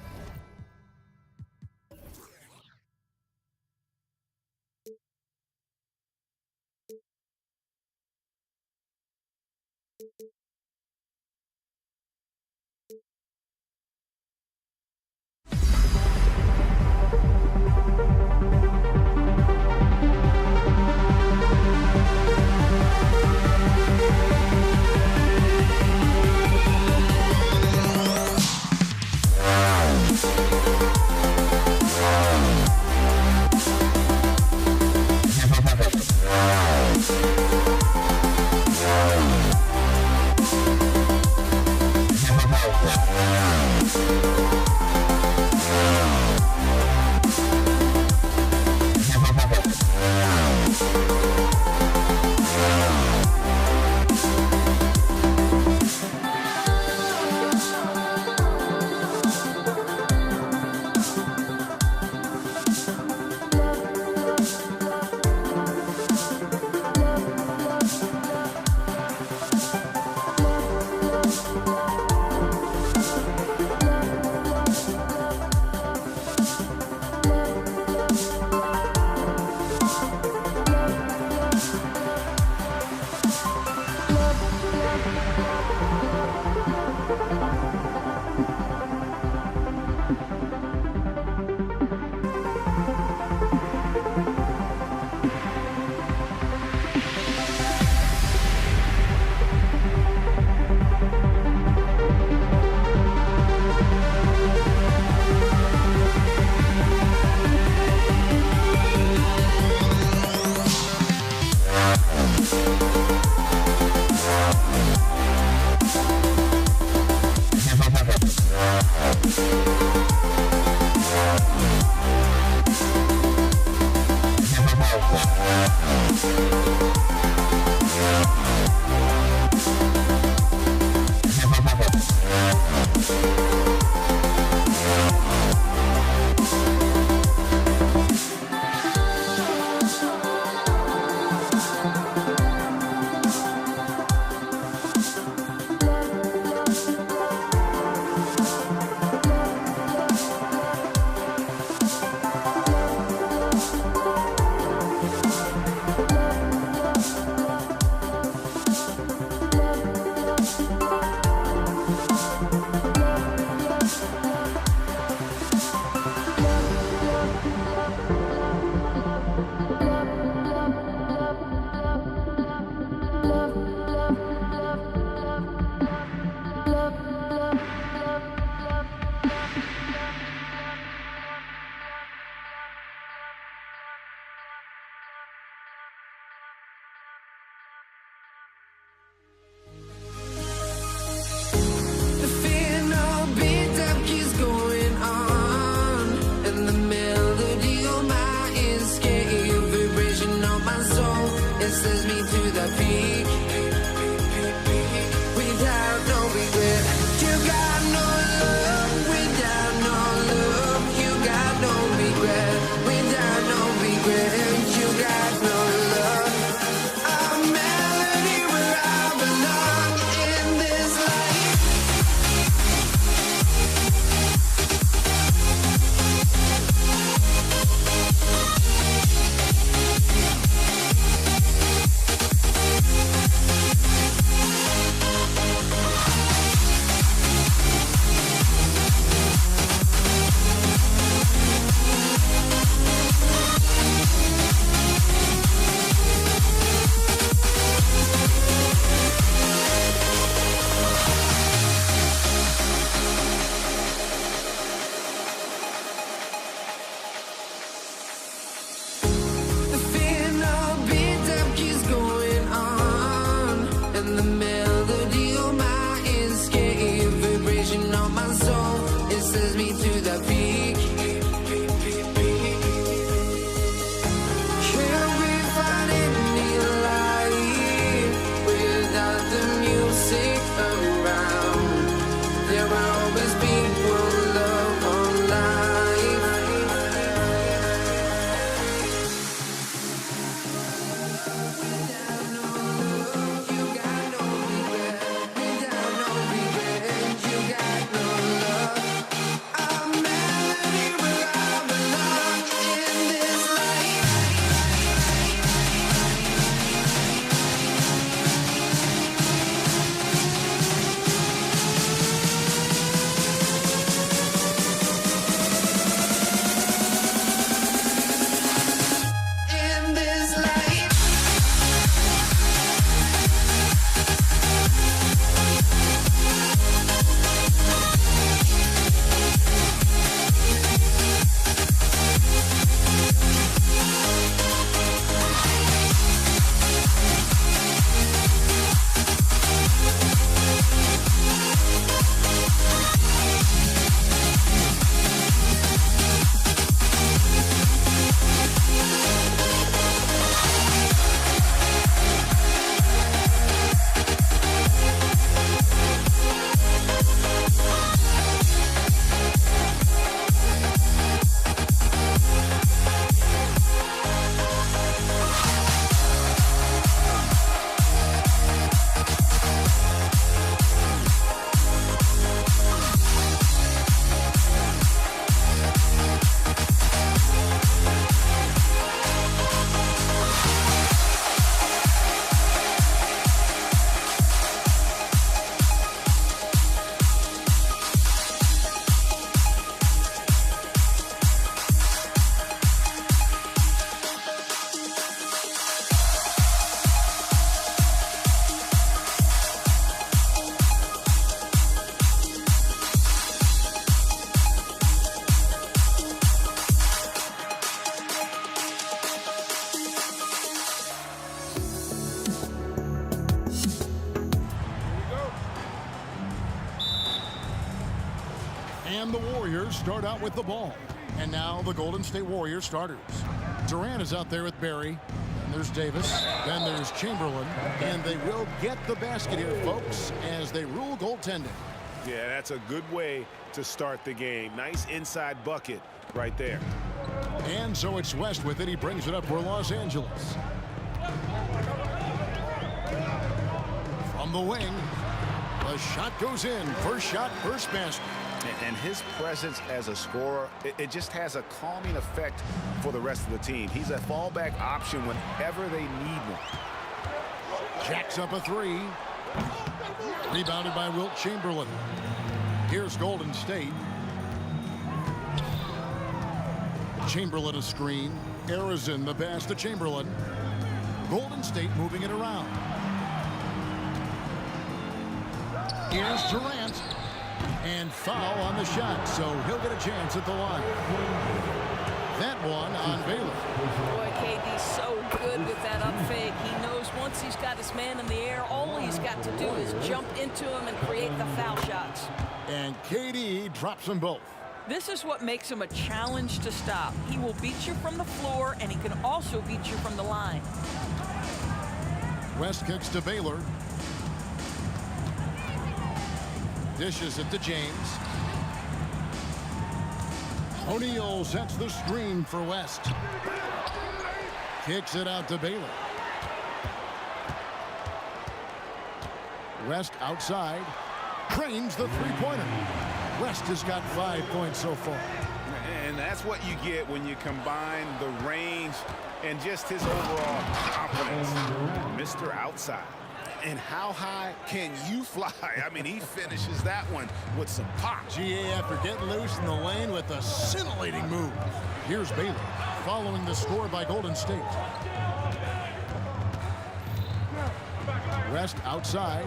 B: And the Warriors start out with the ball. And now the Golden State Warriors starters. Durant is out there with Barry. And there's Davis. Then there's Chamberlain. And they will get the basket here, folks, as they rule goaltending.
C: Yeah, that's a good way to start the game. Nice inside bucket right there.
B: And so it's West with it. He brings it up for Los Angeles. From the wing, the shot goes in. First shot, first basket.
C: And his presence as a scorer, it just has a calming effect for the rest of the team. He's a fallback option whenever they need one.
B: Jacks up a three. Rebounded by Wilt Chamberlain. Here's Golden State. Chamberlain a screen. Arizin the pass to Chamberlain. Golden State moving it around. Here's Durant. And foul on the shot, so he'll get a chance at the line. That one on Baylor.
O: Boy, KD's so good with that up fake. He knows once he's got his man in the air, all he's got to do is jump into him and create the foul shots.
B: And KD drops them both.
O: This is what makes him a challenge to stop. He will beat you from the floor, and he can also beat you from the line.
B: West kicks to Baylor. Dishes it to James. O'Neal sets the screen for West. Kicks it out to Baylor. West outside. Cranes the three-pointer. West has got 5 points so far.
C: And that's what you get when you combine the range and just his overall confidence. Mr. Outside. And how high can you fly? I mean, he finishes that one with some pop.
B: GA after getting loose in the lane with a scintillating move. Here's Baylor following the score by Golden State. West outside.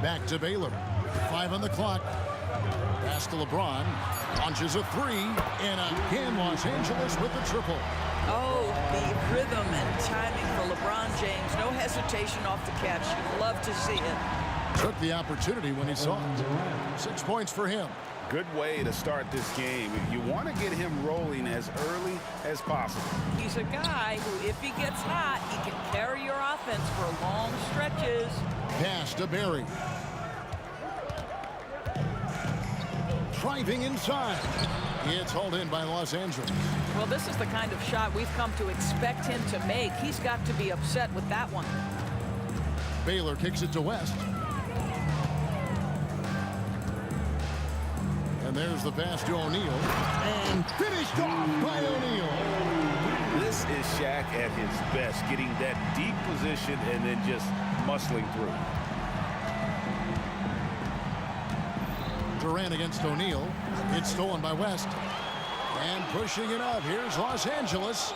B: Back to Baylor. 5 on the clock. Pass to LeBron. Launches a three. And again, Los Angeles with the triple.
O: Oh, the rhythm and timing for LeBron James. No hesitation off the catch. You'd love to see it.
B: Took the opportunity when he saw it. 6 points for him.
C: Good way to start this game. You want to get him rolling as early as possible.
O: He's a guy who, if he gets hot, he can carry your offense for long stretches.
B: Pass to Barry. Driving inside. It's hauled in by Los Angeles.
O: Well, this is the kind of shot we've come to expect him to make. He's got to be upset with that one.
B: Baylor kicks it to West. And there's the pass to O'Neal. And finished off by O'Neal.
C: This is Shaq at his best, getting that deep position and then just muscling through.
B: Durant against O'Neal. It's stolen by West. And pushing it up. Here's Los Angeles.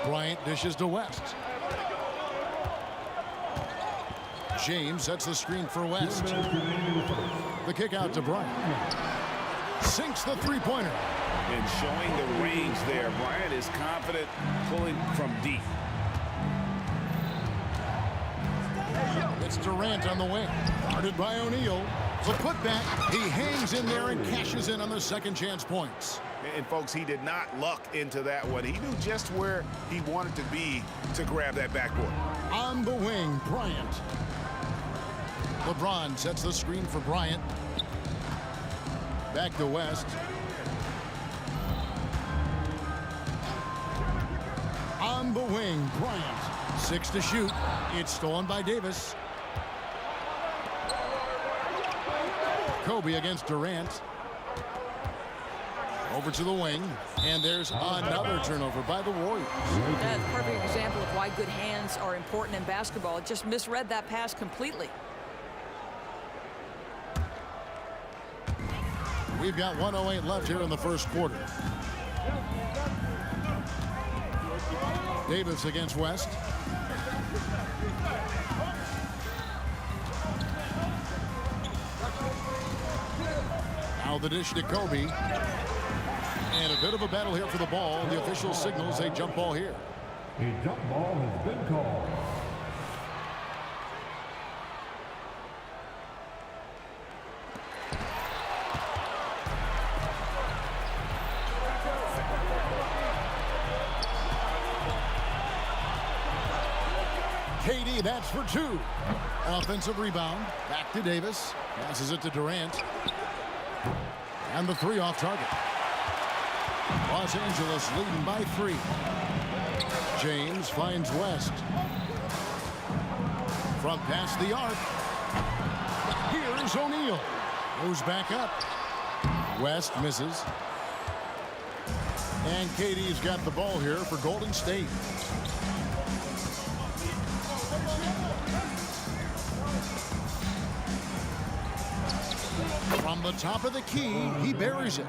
B: Bryant dishes to West. James sets the screen for West. The kick out to Bryant. Sinks the three-pointer.
C: And showing the range there. Bryant is confident pulling from deep.
B: It's Durant on the wing. Guarded by O'Neal. The putback. He hangs in there and cashes in on the second chance points.
C: And folks, he did not luck into that one. He knew just where he wanted to be to grab that backboard.
B: On the wing, Bryant. LeBron sets the screen for Bryant. Back to West. On the wing, Bryant. 6 to shoot. It's stolen by Davis. Kobe against Durant. Over to the wing, and there's another turnover by the Warriors.
O: That's a perfect example of why good hands are important in basketball. It just misread that pass completely.
B: We've got 1:08 left here in the first quarter. Davis against West. Now the dish to Kobe. And a bit of a battle here for the ball. The official signals a jump ball here.
K: A jump ball has been called.
B: Katie, that's for two. Offensive rebound. Back to Davis. Passes it to Durant. And the three off target. Los Angeles leading by 3. James finds West. From past the arc. Here's O'Neal. Goes back up. West misses. And Katie's got the ball here for Golden State. From the top of the key, he buries it.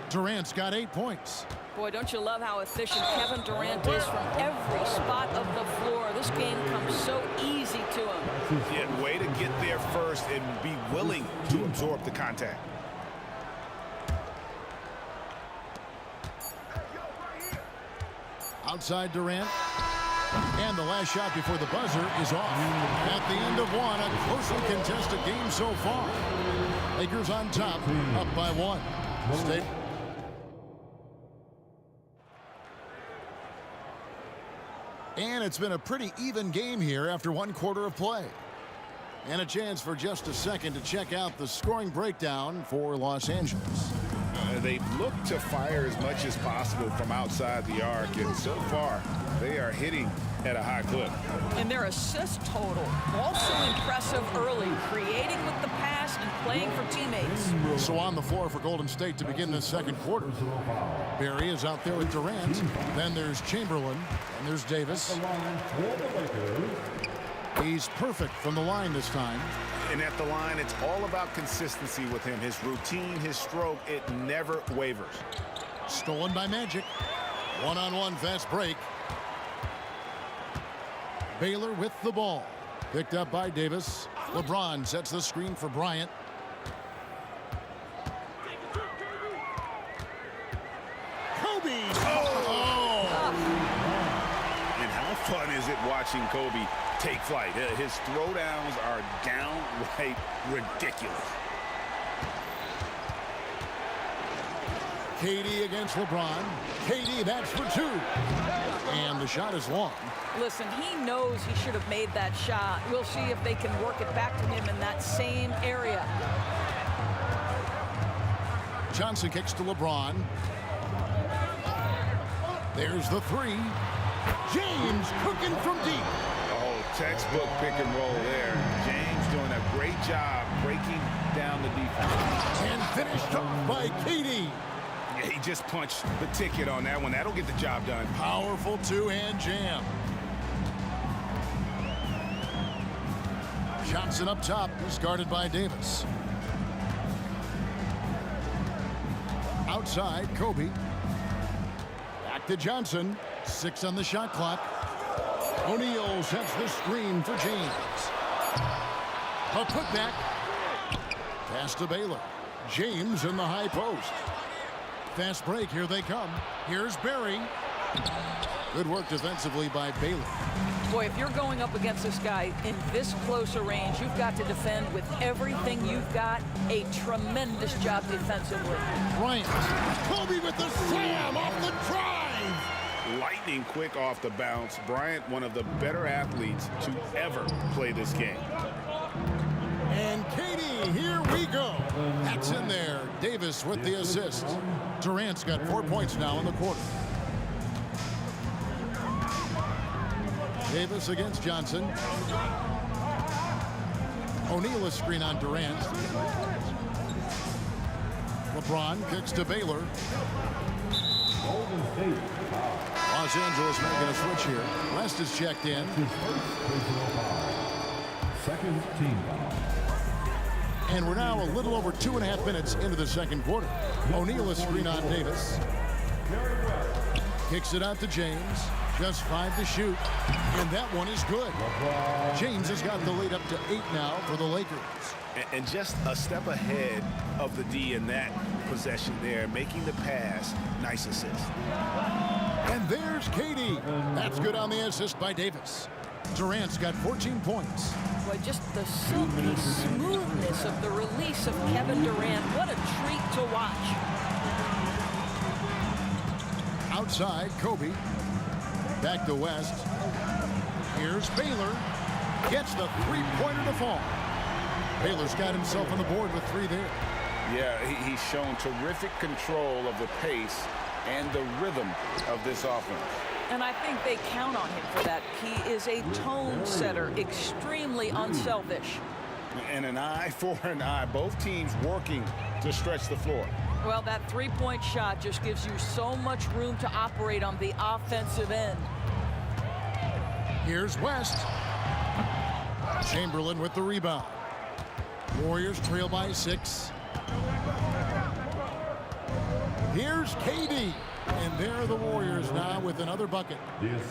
B: Durant's got 8 points.
O: Boy, don't you love how efficient Kevin Durant is from every spot of the floor. This game comes so easy to him.
C: Yeah, way to get there first and be willing to absorb the contact.
B: Outside Durant. And the last shot before the buzzer is off. At the end of one, a closely contested game so far. Lakers on top, up by 1. State. And it's been a pretty even game here after 1 quarter of play. And a chance for just a second to check out the scoring breakdown for Los Angeles.
C: They've looked to fire as much as possible from outside the arc, and so far they are hitting at a high clip.
O: And their assist total also impressive early, creating with the pass and playing for teammates.
B: So on the floor for Golden State to begin this second quarter. Barry is out there with Durant. Then there's Chamberlain. And there's Davis. He's perfect from the line this time.
C: And at the line, it's all about consistency with him. His routine, his stroke, it never wavers.
B: Stolen by Magic. One-on-one fast break. Baylor with the ball. Picked up by Davis. LeBron sets the screen for Bryant. Kobe! Oh!
C: And how fun is it watching Kobe take flight? His throwdowns are downright ridiculous.
B: Katie against LeBron. Katie, that's for 2. And the shot is long.
O: Listen, he knows he should have made that shot. We'll see if they can work it back to him in that same area.
B: Johnson kicks to LeBron. There's the 3. James cooking from deep.
C: Oh, textbook pick and roll there. James doing a great job breaking down the defense.
B: And finished off by Katie.
C: Yeah, he just punched the ticket on that one. That'll get the job done.
B: Powerful 2-hand jam. Johnson up top is guarded by Davis. Outside, Kobe. Back to Johnson. 6 on the shot clock. O'Neal sets the screen for James. A putback. Pass to Baylor. James in the high post. Fast break, here they come. Here's Barry. Good work defensively by Baylor.
O: Boy, if you're going up against this guy in this close a range, you've got to defend with everything you've got. A tremendous job defensively.
B: Bryant. Kobe with the slam off the drive.
C: Lightning quick off the bounce. Bryant, one of the better athletes to ever play this game.
B: And Katie, here we go. That's in there. Davis with the assist. Durant's got 4 points now in the quarter. Davis against Johnson. O'Neal a screen on Durant. LeBron kicks to Baylor. Los Angeles making a switch here. West is checked in.
K: Second team foul.
B: And we're now a little over 2.5 minutes into the second quarter. O'Neal a screen on Davis. Kicks it out to James. Just 5 to shoot. And that one is good. James has got the lead up to 8 now for the Lakers.
C: And just a step ahead of the D in that possession there, making the pass. Nice assist.
B: And there's Katie. That's good on the assist by Davis. Durant's got 14 points.
O: Boy, just the silky smoothness of the release of Kevin Durant. What a treat to watch.
B: Outside, Kobe. Back to West. Here's Baylor. Gets the three-pointer to fall. Baylor's got himself on the board with 3 there.
C: Yeah, he's shown terrific control of the pace and the rhythm of this offense.
O: And I think they count on him for that. He is a tone setter, extremely unselfish.
C: And an eye for an eye. Both teams working to stretch the floor.
O: Well, that three-point shot just gives you so much room to operate on the offensive end.
B: Here's West. Chamberlain with the rebound. Warriors trail by 6. Here's KD. And there are the Warriors now with another bucket.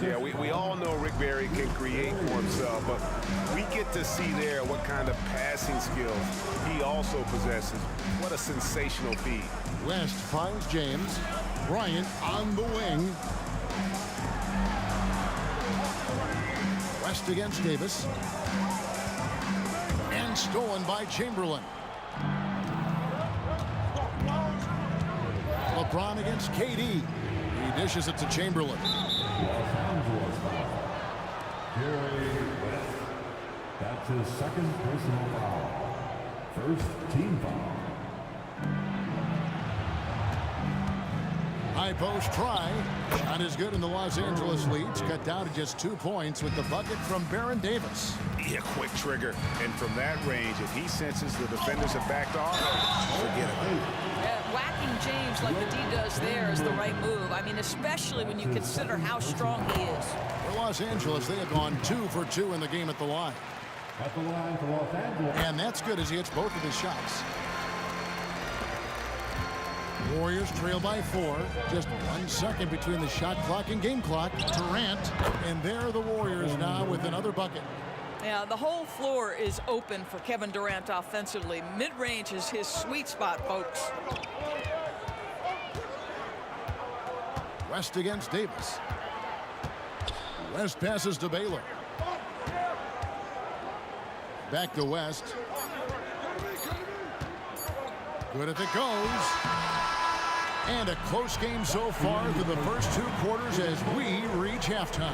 C: Yeah, we all know Rick Barry can create for himself, but we get to see there what kind of passing skills he also possesses. What a sensational feed.
B: West finds James. Bryant on the wing. West against Davis. And stolen by Chamberlain. LeBron against KD. He dishes it to Chamberlain.
K: That's his second personal foul. First team foul.
B: High post try. Shot is good, and the Los Angeles leads cut down to just 2 points with the bucket from Baron Davis.
C: Yeah, quick trigger. And from that range, if he senses the defenders have backed off, forget it.
O: Whacking James like the D does there is the right move. I mean, especially when you consider how strong he is.
B: For Los Angeles, they have gone 2 for 2 in the game at the line.
K: At the line for Los Angeles.
B: And that's good as he hits both of his shots. Warriors trail by 4. Just 1 second between the shot clock and game clock. Durant. And there are the Warriors now with another bucket.
O: Yeah, the whole floor is open for Kevin Durant offensively. Mid-range is his sweet spot, folks.
B: West against Davis. West passes to Baylor. Back to West. Good if it goes. And a close game so far through the first 2 quarters as we reach halftime.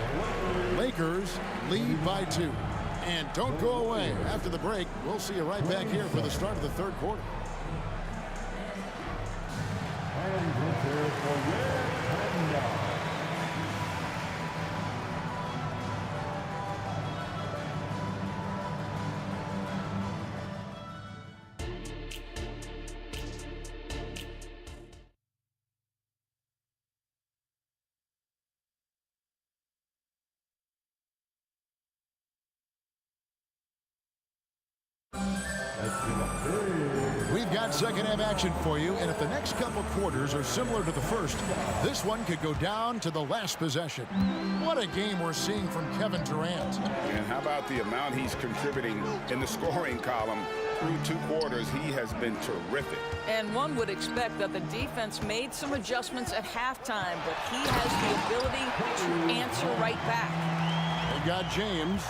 B: Lakers lead by 2. And don't go away. After the break, we'll see you right back here for the start of the 3rd quarter.
K: And prepare for red and yellow.
B: We've got second half action for you, and if the next couple quarters are similar to the first, this one could go down to the last possession. What a game we're seeing from Kevin Durant.
C: And how about the amount he's contributing in the scoring column? Through 2 quarters, he has been terrific.
O: And one would expect that the defense made some adjustments at halftime, but he has the ability to answer right back.
B: They've got James.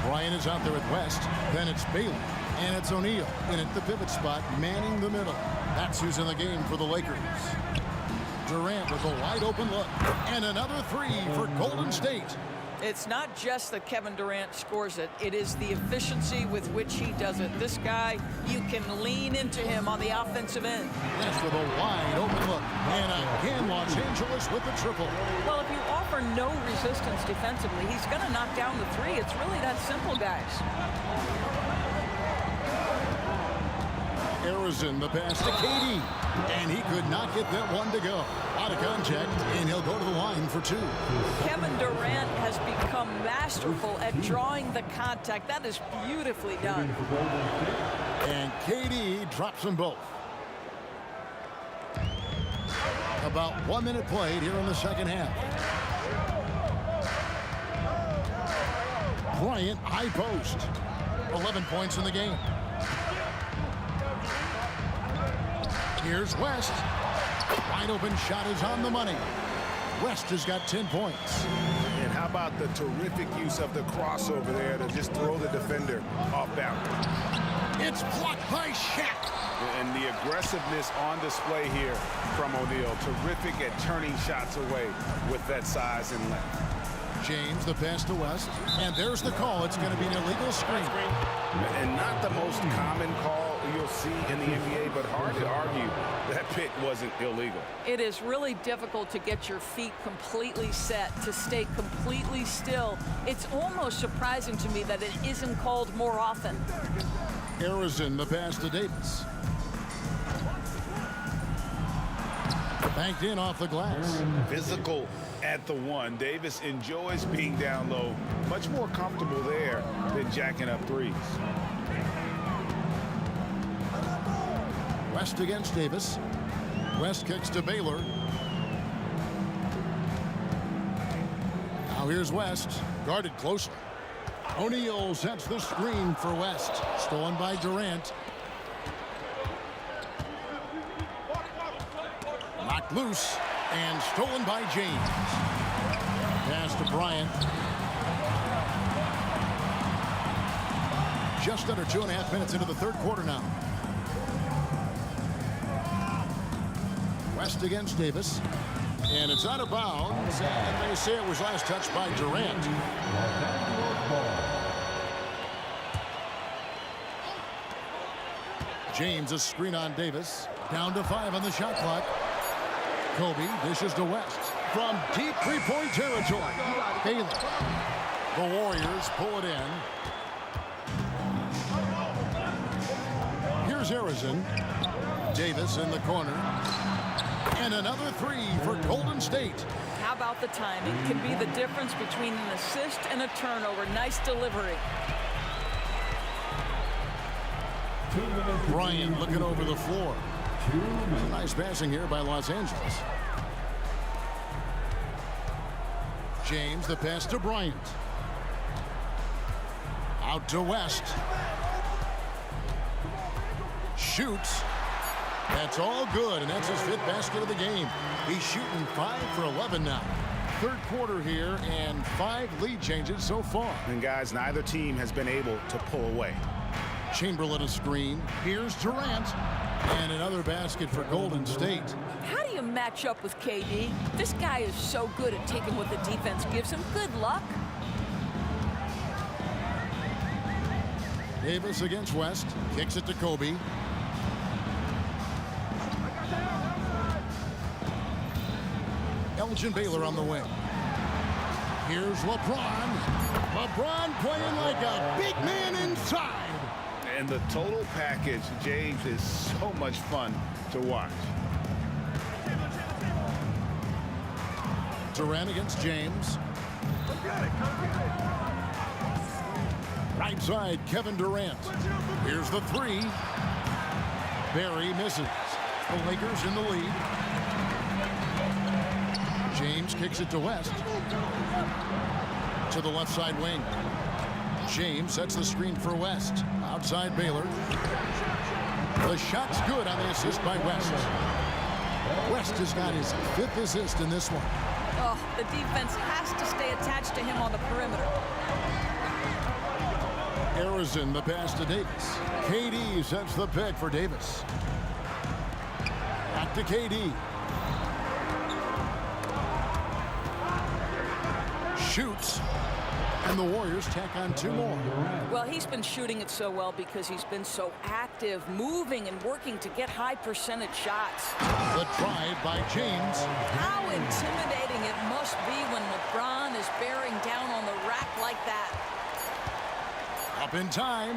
B: Bryant is out there with West. Then it's Baylor. And it's O'Neal in at the pivot spot, manning the middle. That's who's in the game for the Lakers. Durant with a wide open look. And another 3 for Golden State.
O: It's not just that Kevin Durant scores it. It is the efficiency with which he does it. This guy, you can lean into him on the offensive end.
B: West with a wide open look. And again, Los Angeles with the triple.
O: Well, if you offer no resistance defensively, he's going to knock down the 3. It's really that simple, guys.
B: Arizon, the pass to KD. And he could not get that one to go. Out of contact, and he'll go to the line for 2.
O: Kevin Durant has become masterful at drawing the contact. That is beautifully done.
B: And KD drops them both. About 1 minute played here in the second half. Bryant, high post. 11 points in the game. Here's West. Wide open shot is on the money. West has got 10 points.
C: And how about the terrific use of the crossover there to just throw the defender off balance?
B: It's blocked by Shaq.
C: And the aggressiveness on display here from O'Neal. Terrific at turning shots away with that size and length.
B: James, the pass to West. And there's the call. It's going to be an illegal screen.
C: And not the most common call you'll see in the NBA, but hard to argue that pick wasn't illegal.
O: It is really difficult to get your feet completely set, to stay completely still. It's almost surprising to me that it isn't called more often.
B: Harrison, the pass to Davis. Banked in off the glass.
C: Physical at the one. Davis enjoys being down low. Much more comfortable there than jacking up threes.
B: West against Davis. West kicks to Baylor. Now here's West, guarded closely. O'Neal sets the screen for West. Stolen by Durant. Knocked loose and stolen by James. Pass to Bryant. Just under 2.5 minutes into the third quarter now. West against Davis. And it's out of bounds. And they say it was last touched by Durant. James, a screen on Davis. Down to 5 on the shot clock. Kobe dishes to West. From deep three-point territory. Baylor. The Warriors pull it in. Here's Harrison. Davis in the corner. And another three for Golden State.
O: How about the timing? Can be the difference between an assist and a turnover. Nice delivery.
B: Bryant looking over the floor. Nice passing here by Los Angeles. James, the pass to Bryant. Out to West. Shoots. That's all good, and that's his 5th basket of the game. He's shooting 5 for 11 now. Third quarter here, and 5 lead changes so far.
C: And guys, neither team has been able to pull away.
B: Chamberlain a screen. Here's Durant. And another basket for Golden State.
O: How do you match up with KD? This guy is so good at taking what the defense gives him. Good luck.
B: Davis against West. Kicks it to Kobe. Elgin Baylor on the wing. Here's LeBron. LeBron playing like a big man inside.
C: And the total package, James, is so much fun to watch.
B: Durant against James. Right side, Kevin Durant. Here's the three. Barry misses. The Lakers in the lead. James kicks it to West. To the left side wing. James sets the screen for West. Outside Baylor. The shot's good on the assist by West. West has got his 5th assist in this one.
O: Oh, the defense has to stay attached to him on the perimeter.
B: Harrison, the pass to Davis. KD sets the pick for Davis. Back to KD. Shoots. And the Warriors tack on 2 more.
O: Well, he's been shooting it so well because he's been so active, moving and working to get high percentage shots.
B: The drive by James.
O: How intimidating it must be when LeBron is bearing down on the rack like that.
B: Up in time.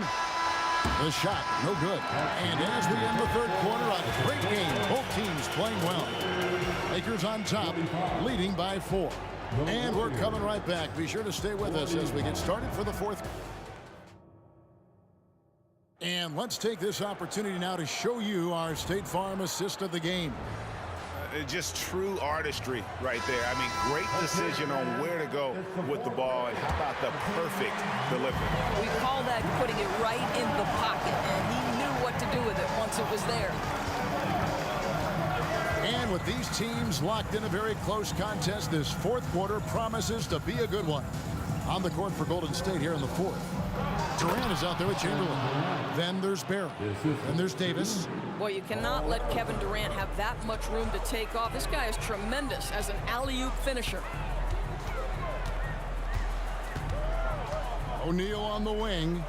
B: The shot, no good. And as we end the third quarter, a great game. Both teams playing well. Lakers on top, leading by 4. And we're coming right back. Be sure to stay with us as we get started for the 4th. And let's take this opportunity now to show you our State Farm assist of the game.
C: Just true artistry right there. I mean, great decision on where to go with the ball, and how about the perfect delivery.
O: We call that putting it right in the pocket, and he knew what to do with it once it was there.
B: And with these teams locked in a very close contest, this 4th quarter promises to be a good one. On the court for Golden State here in the 4th. Durant is out there with Chamberlain. Then there's Barry. Then there's Davis.
O: Boy, you cannot let Kevin Durant have that much room to take off. This guy is tremendous as an alley-oop finisher.
B: O'Neal on the wing.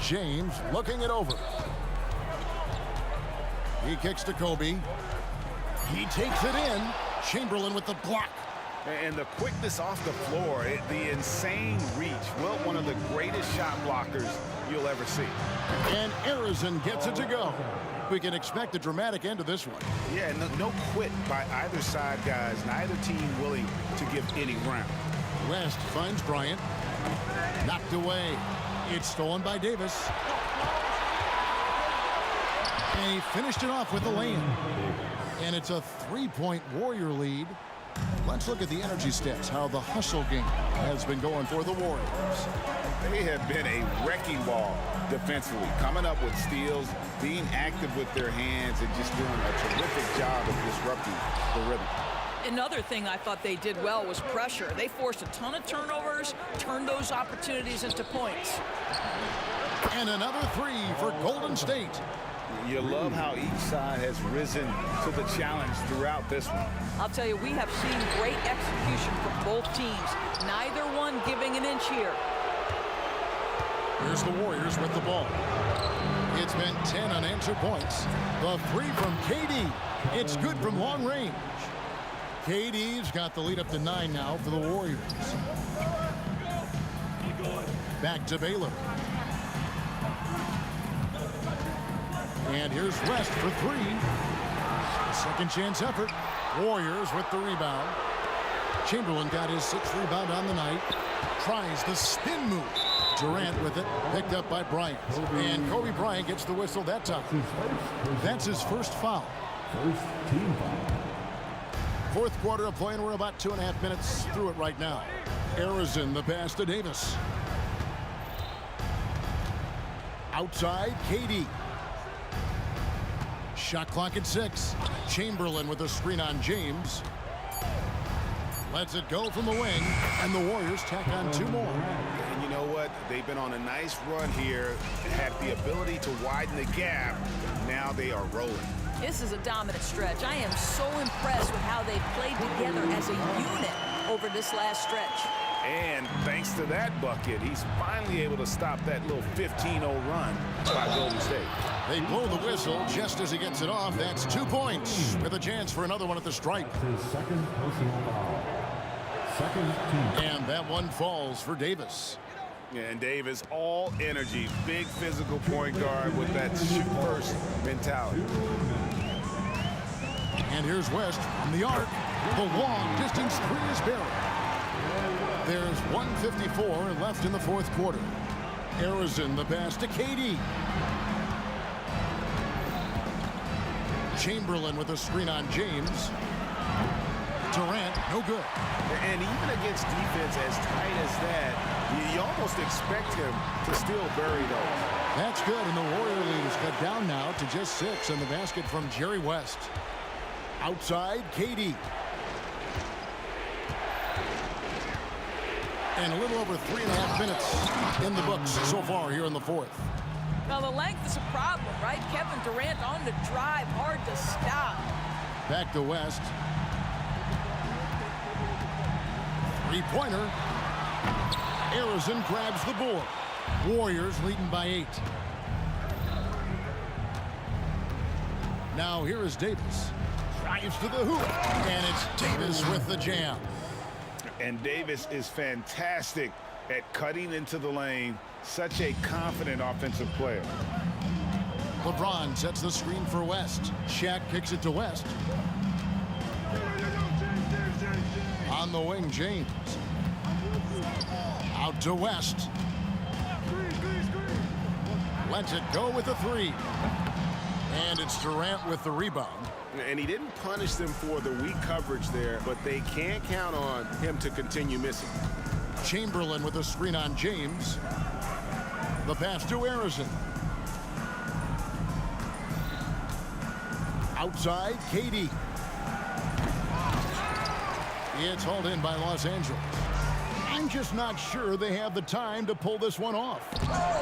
B: James looking it over. He kicks to Kobe. He takes it in. Chamberlain with the block.
C: And the quickness off the floor, the insane reach. Well, one of the greatest shot blockers you'll ever see.
B: And Arizon gets it to go. We can expect a dramatic end to this one.
C: Yeah, no quit by either side, guys. Neither team willing to give any ground.
B: West finds Bryant. Knocked away. It's stolen by Davis. And he finished it off with the lane. And it's a 3-point Warrior lead. Let's look at the energy stats, how the hustle game has been going for the Warriors.
C: They have been a wrecking ball defensively, coming up with steals, being active with their hands, and just doing a terrific job of disrupting the rhythm.
O: Another thing I thought they did well was pressure. They forced a ton of turnovers, turned those opportunities into points.
B: And another three for Golden State.
C: You love how each side has risen to the challenge throughout this one.
O: I'll tell you, we have seen great execution from both teams. Neither one giving an inch here.
B: Here's the Warriors with the ball. It's been 10 unanswered points. The three from KD. It's good from long range. KD's got the lead up to 9 now for the Warriors. Back to Baylor. And here's West for three. A second chance effort. Warriors with the rebound. Chamberlain got his 6th rebound on the night. Tries the spin move. Durant with it. Picked up by Bryant. And Kobe Bryant gets the whistle that time. That's his first foul.
K: First team foul.
B: Fourth quarter of play, and we're about 2.5 minutes through it right now. Arizon, the pass to Davis. Outside, KD. Shot clock at 6. Chamberlain with a screen on James. Lets it go from the wing, and the Warriors tack on 2 more.
C: And you know what? They've been on a nice run here, have the ability to widen the gap. Now they are rolling.
O: This is a dominant stretch. I am so impressed with how they played together as a unit over this last stretch.
C: And thanks to that bucket, he's finally able to stop that little 15-0 run by Golden State.
B: They blow the whistle just as he gets it off. That's 2 points with a chance for another one at the stripe.
K: His second personal foul. Second team.
B: And that one falls for Davis.
C: And Davis, all energy, big physical point guard with that shoot-first mentality.
B: And here's West from the arc. The long-distance three is buried. There's 1:54 left in the fourth quarter. Arizon, the pass to KD. Chamberlain with a screen on James. Durant, no good.
C: And even against defense as tight as that, you almost expect him to still bury those.
B: That's good, and the Warrior lead is cut down now to just 6 on the basket from Jerry West. Outside, KD. And a little over 3.5 minutes in the books so far here in the fourth.
O: Now, the length is a problem, right? Kevin Durant on the drive, hard to stop.
B: Back to West. Three-pointer. Arizon grabs the board. Warriors leading by 8. Now here is Davis. Drives to the hoop. And it's Davis with the jam.
C: And Davis is fantastic at cutting into the lane. Such a confident offensive player.
B: LeBron sets the screen for West. Shaq kicks it to West. On the wing, James. Out to West. Lets it go with a 3. And it's Durant with the rebound.
C: And he didn't punish them for the weak coverage there, but they can't count on him to continue missing.
B: Chamberlain with a screen on James. The pass to Arizon. Outside, KD. It's hauled in by Los Angeles. I'm just not sure they have the time to pull this one off.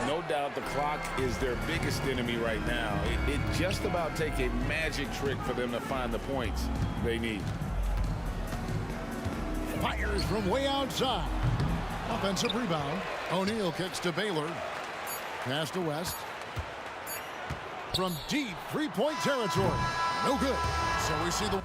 C: No doubt the clock is their biggest enemy right now. It just about take a magic trick for them to find the points they need.
B: Fires from way outside. Offensive rebound. O'Neal kicks to Baylor. Pass to West. From deep three-point territory. No good. So we see the...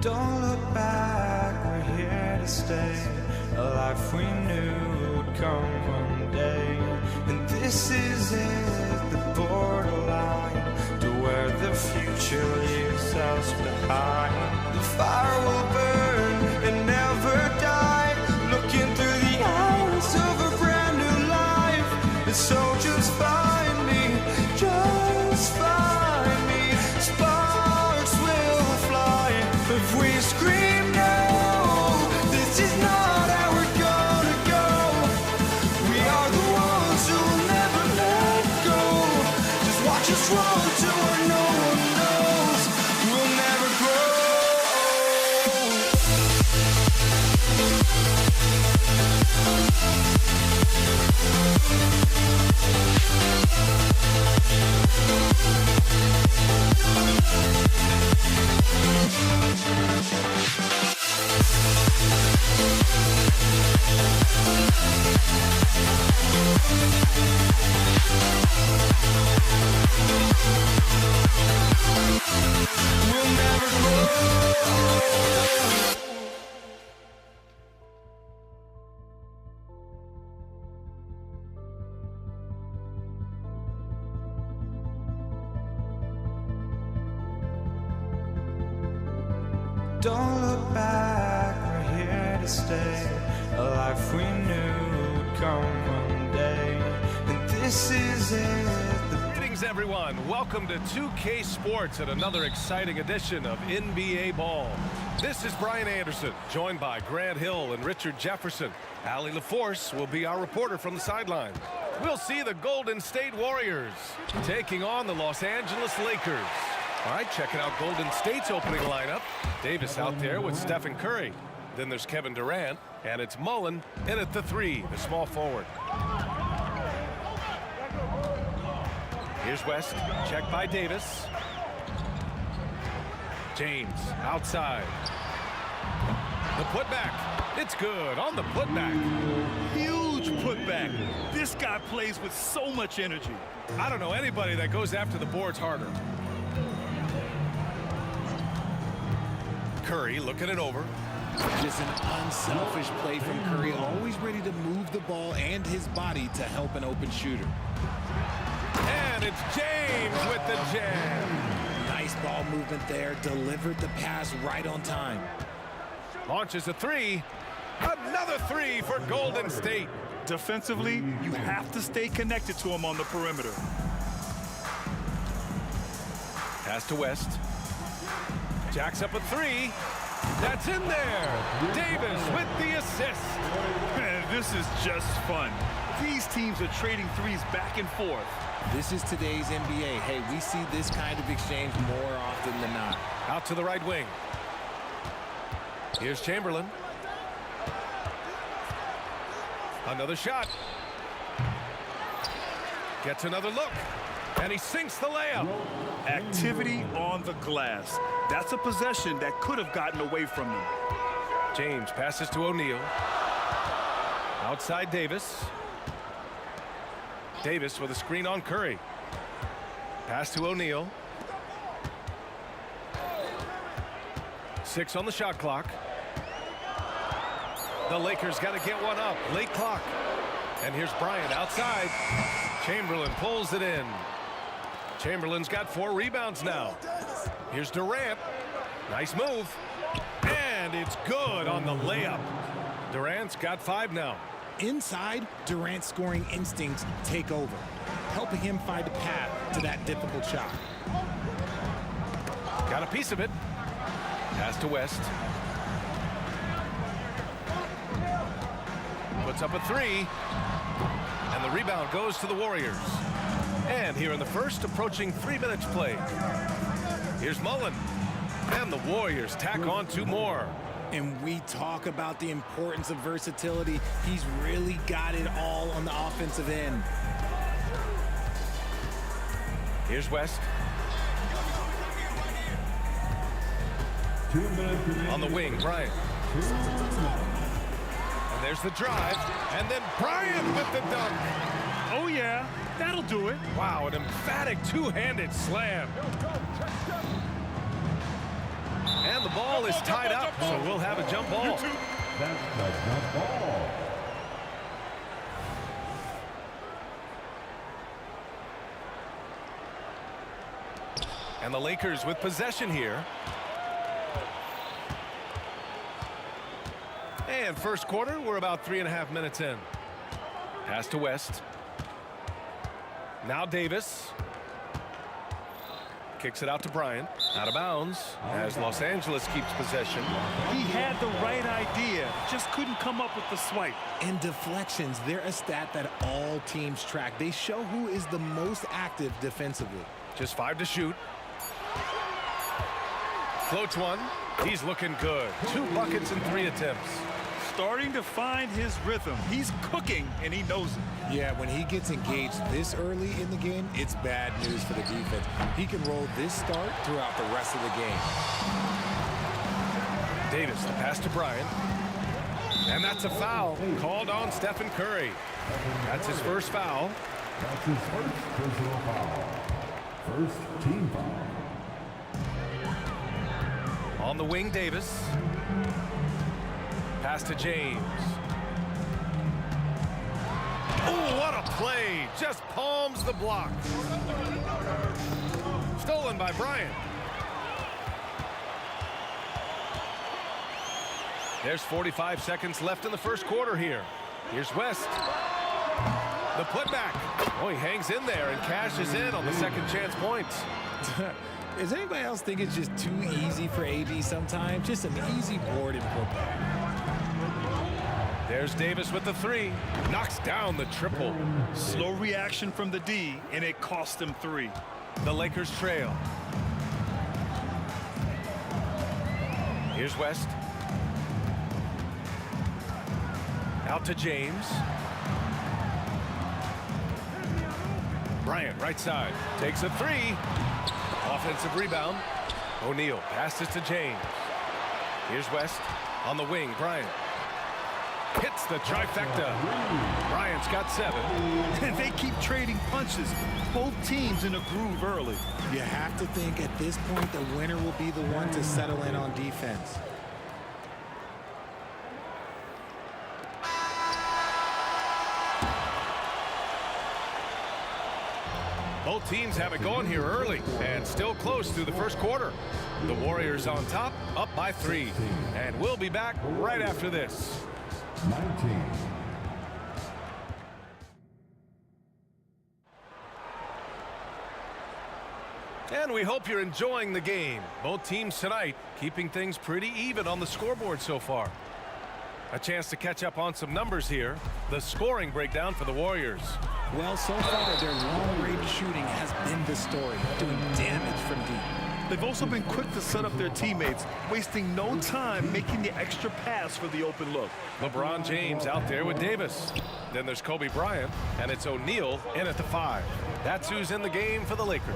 A: Don't look back, we're here to stay. A life we knew would come one day. And this is it, the borderline to where the future leaves us behind. The fire will burn and never die. Looking through the eyes of a brand new life. And so just find me, just find me. Sparks will fly if we scream no. This is not how we're gonna go. We are the ones who will never let go. Just watch us run to where no one knows. We'll never grow. We'll never grow. Don't look back, we're here to stay. A life we knew would come one day. And this is it.
I: Greetings, everyone. Welcome to 2K Sports and another exciting edition of NBA Ball. This is Brian Anderson, joined by Grant Hill and Richard Jefferson. Allie LaForce will be our reporter from the sideline. We'll see the Golden State Warriors taking on the Los Angeles Lakers. All right, checking out Golden State's opening lineup. Davis out there with Stephen Curry. Then there's Kevin Durant, and it's Mullen in at the 3, the small forward. Here's West, checked by Davis. James outside. The putback, it's good on the putback.
J: Huge putback. This guy plays with so much energy.
I: I don't know anybody that goes after the boards harder. Curry looking it over.
L: Just an unselfish play from Curry, always ready to move the ball and his body to help an open shooter.
I: And it's James with the jam.
L: Nice ball movement there, delivered the pass right on time.
I: Launches a 3. Another 3 for Golden State.
J: Defensively, you have to stay connected to him on the perimeter.
I: Pass to West. Jacks up a 3. That's in there. Davis with the assist.
J: Man, this is just fun. These teams are trading threes back and forth.
L: This is today's NBA. Hey, we see this kind of exchange more often than not.
I: Out to the right wing. Here's Chamberlain. Another shot. Gets another look. And he sinks the layup.
J: Activity on the glass. That's a possession that could have gotten away from them.
I: James passes to O'Neal. Outside Davis. Davis with a screen on Curry. Pass to O'Neal. 6 on the shot clock. The Lakers got to get one up. Late clock. And here's Bryant outside. Chamberlain pulls it in. Chamberlain's got 4 rebounds now. Here's Durant. Nice move. And it's good on the layup. Durant's got 5 now.
L: Inside, Durant's scoring instincts take over, helping him find a path to that difficult shot.
I: Got a piece of it. Pass to West. Puts up a 3. And the rebound goes to the Warriors. And here in the first, approaching 3 minutes played. Here's Mullen. And the Warriors tack on 2 more.
L: And we talk about the importance of versatility. He's really got it all on the offensive end.
I: Here's West. On the wing, Bryant. And there's the drive. And then Bryant with the dunk.
J: Oh, yeah. That'll do it.
I: Wow, an emphatic 2-handed slam. And the ball is tied up, so we'll have a jump ball.
K: That's the jump ball.
I: And the Lakers with possession here. And first quarter, we're about 3.5 minutes in. Pass to West. Now Davis. Kicks it out to Bryant. Out of bounds as Los Angeles keeps possession.
J: He had the right idea, just couldn't come up with the swipe.
L: And deflections, they're a stat that all teams track. They show who is the most active defensively.
I: Just 5 to shoot. Floats one. He's looking good. 2 buckets in 3 attempts.
J: Starting to find his rhythm. He's cooking, and he knows it.
L: Yeah, when he gets engaged this early in the game, it's bad news for the defense. He can roll this start throughout the rest of the game.
I: Davis, the pass to Bryant. And that's a foul called on Stephen Curry. That's his first foul.
K: That's his first personal foul. First team foul.
I: On the wing, Davis. Pass to James. Oh, what a play. Just palms the block. Stolen by Bryant. There's 45 seconds left in the first quarter here. Here's West. The putback. Oh, he hangs in there and cashes in on the second chance points.
L: Does anybody else think it's just too easy for AD sometimes? Just an easy board and putback.
I: There's Davis with the 3. Knocks down the triple.
J: Slow reaction from the D, and it cost him 3.
I: The Lakers trail. Here's West. Out to James. Bryant, right side. Takes a 3. Offensive rebound. O'Neal passes to James. Here's West. On the wing, Bryant. Hits the trifecta. Bryant's got 7.
J: And they keep trading punches. Both teams in a groove early.
L: You have to think at this point the winner will be the one to settle in on defense.
I: Both teams have it going here early and still close through the first quarter. The Warriors on top, up by 3. And we'll be back right after this.
K: 19.
I: And we hope you're enjoying the game. Both teams tonight keeping things pretty even on the scoreboard so far. A chance to catch up on some numbers here. The scoring breakdown for the Warriors.
L: Well, so far their long-range shooting has been the story, doing damage from deep.
J: They've also been quick to set up their teammates, wasting no time making the extra pass for the open look.
I: LeBron James out there with Davis. Then there's Kobe Bryant, and it's O'Neal in at the 5. That's who's in the game for the Lakers.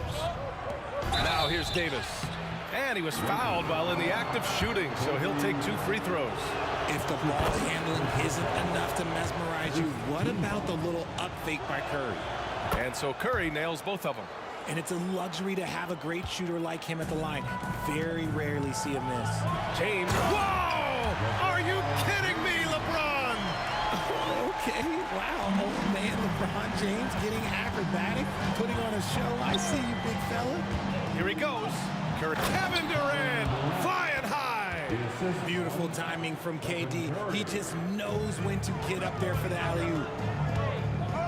I: Now here's Davis. And he was fouled while in the act of shooting, so he'll take 2 free throws.
L: If the ball handling isn't enough to mesmerize you, what about the little up fake by Curry?
I: And so Curry nails both of them.
L: And it's a luxury to have a great shooter like him at the line. Very rarely see him miss.
I: James. Whoa! Are you kidding me, LeBron?
L: Okay, wow. Old man LeBron James getting acrobatic, putting on a show. I see you, big fella.
I: Here he goes. Kevin Durant flying high.
L: Beautiful timing from KD. He just knows when to get up there for the alley-oop.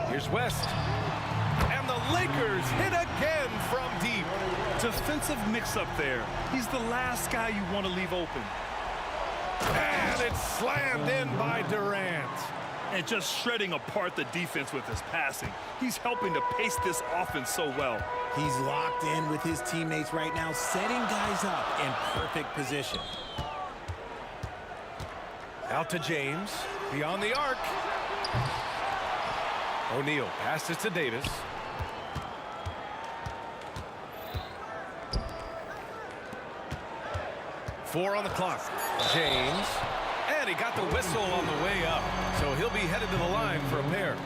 I: Here's West. And the Lakers hit again from deep.
J: Defensive mix-up there. He's the last guy you want to leave open.
I: And it's slammed in by Durant.
J: And just shredding apart the defense with his passing. He's helping to pace this offense so well.
L: He's locked in with his teammates right now, setting guys up in perfect position.
I: Out to James. Beyond the arc. O'Neal passes to Davis. Four on the clock. James. And he got the whistle on the way up. So he'll be headed to the line for a pair.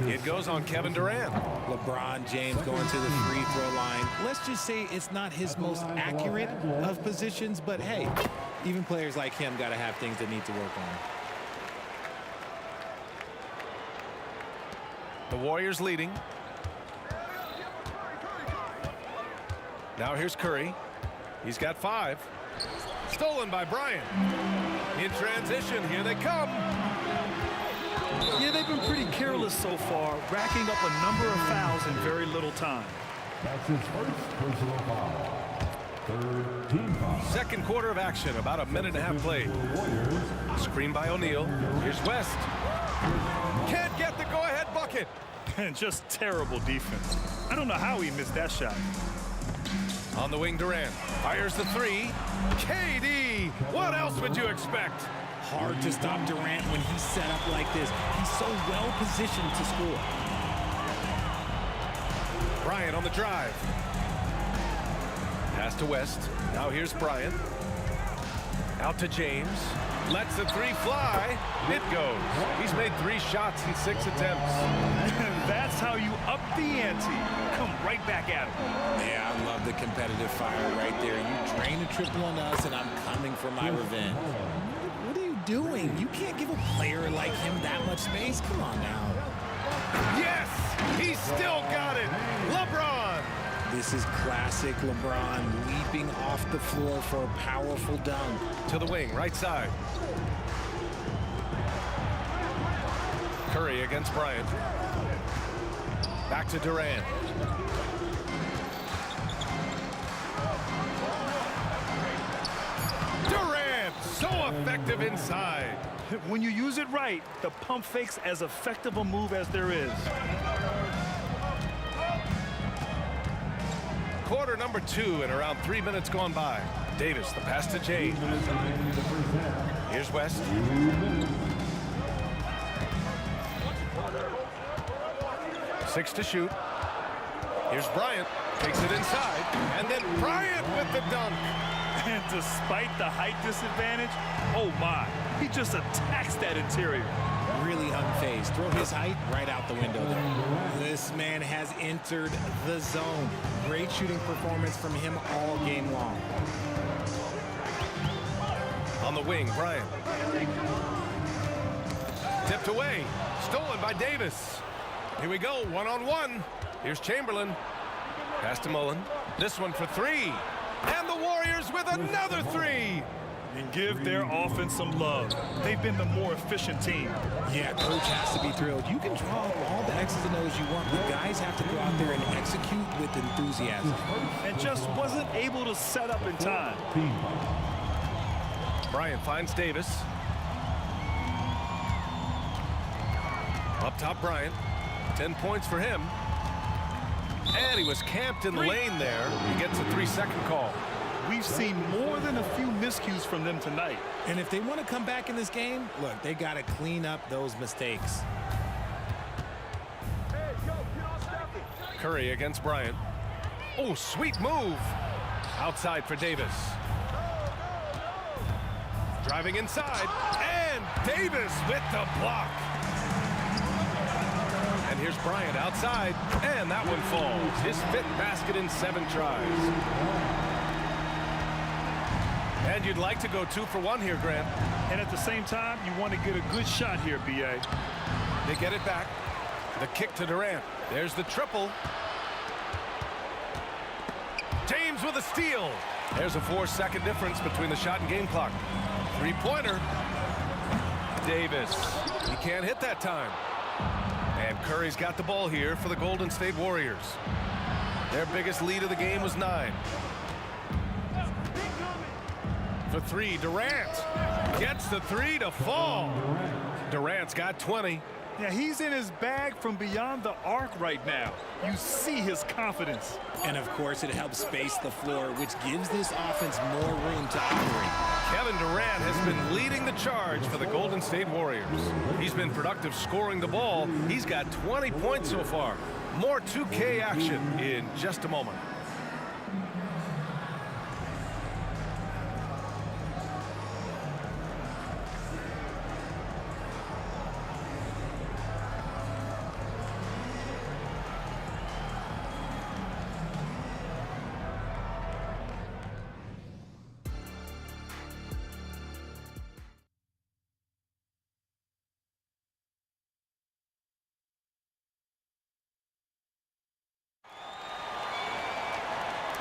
I: It goes on Kevin Durant.
L: LeBron James going to the free throw line. Let's just say it's not his most accurate of positions, but hey, even players like him got to have things they need to work on.
I: The Warriors leading. Now here's Curry. He's got 5. Stolen by Bryant. In transition, here they come.
J: Yeah, they've been pretty careless so far, racking up a number of fouls in very little time.
K: That's his first personal foul. Third team foul.
I: Second quarter of action, about a minute and a half played. Screen by O'Neal. Here's West. Can't get the go-ahead bucket.
J: And just terrible defense. I don't know how he missed that shot.
I: On the wing, Durant fires the 3. KD, what else would you expect?
L: Hard to stop Durant when he's set up like this. He's so well positioned to score.
I: Bryant on the drive. Pass to West. Now here's Bryant. Out to James. Lets the 3 fly. It goes. He's made 3 shots in 6 attempts.
J: That's how you up the ante. Come right back at him.
L: Yeah, I love the competitive fire right there. You drain a triple on us, and I'm coming for my revenge. What are you doing? You can't give a player like him that much space. Come on now.
I: Yes! He's still got it! LeBron!
L: This is classic LeBron, leaping off the floor for a powerful dunk.
I: To the wing, right side. Curry against Bryant. Back to Durant. Durant, so effective inside.
J: When you use it right, the pump fake's as effective a move as there is.
I: Quarter number 2 and around 3 minutes gone by. Davis, the pass to James. Here's West. Six to shoot. Here's Bryant. Takes it inside. And then Bryant with the dunk.
J: And despite the height disadvantage, oh my, he just attacks that interior.
L: Really unfazed. Throw his height right out the window there. This man has entered the zone. Great shooting performance from him all game long.
I: On the wing, Bryant. Tipped away. Stolen by Davis. Here we go, one-on-one. Here's Chamberlain. Pass to Mullen. This one for 3. And the Warriors with another 3.
J: And give their offense some love. They've been the more efficient team.
L: Yeah, coach has to be thrilled. You can draw up all the X's and O's you want, but guys have to go out there and execute with enthusiasm.
J: And just wasn't able to set up in time.
I: Bryant finds Davis. Up top, Bryant. 10 points for him. And he was camped in the lane there. He gets a 3-second call.
J: We've seen more than a few miscues from them tonight.
L: And if they want to come back in this game, look, they got to clean up those mistakes.
I: Curry against Bryant. Oh, sweet move. Outside for Davis. Driving inside. And Davis with the block. And here's Bryant outside. And that one falls. His 5th basket in 7 tries. And you'd like to go 2 for 1 here, Grant.
J: And at the same time, you want to get a good shot here, B.A.
I: They get it back. The kick to Durant. There's the triple. James with a steal. There's a 4-second difference between the shot and game clock. 3-pointer. Davis. He can't hit that time. And Curry's got the ball here for the Golden State Warriors. Their biggest lead of the game was 9. For 3, Durant gets the 3 to fall. Durant's got 20.
J: Yeah, he's in his bag from beyond the arc right now. You see his confidence.
L: And of course, it helps space the floor, which gives this offense more room to operate.
I: Kevin Durant has been leading the charge for the Golden State Warriors. He's been productive scoring the ball. He's got 20 points so far. More 2K action in just a moment.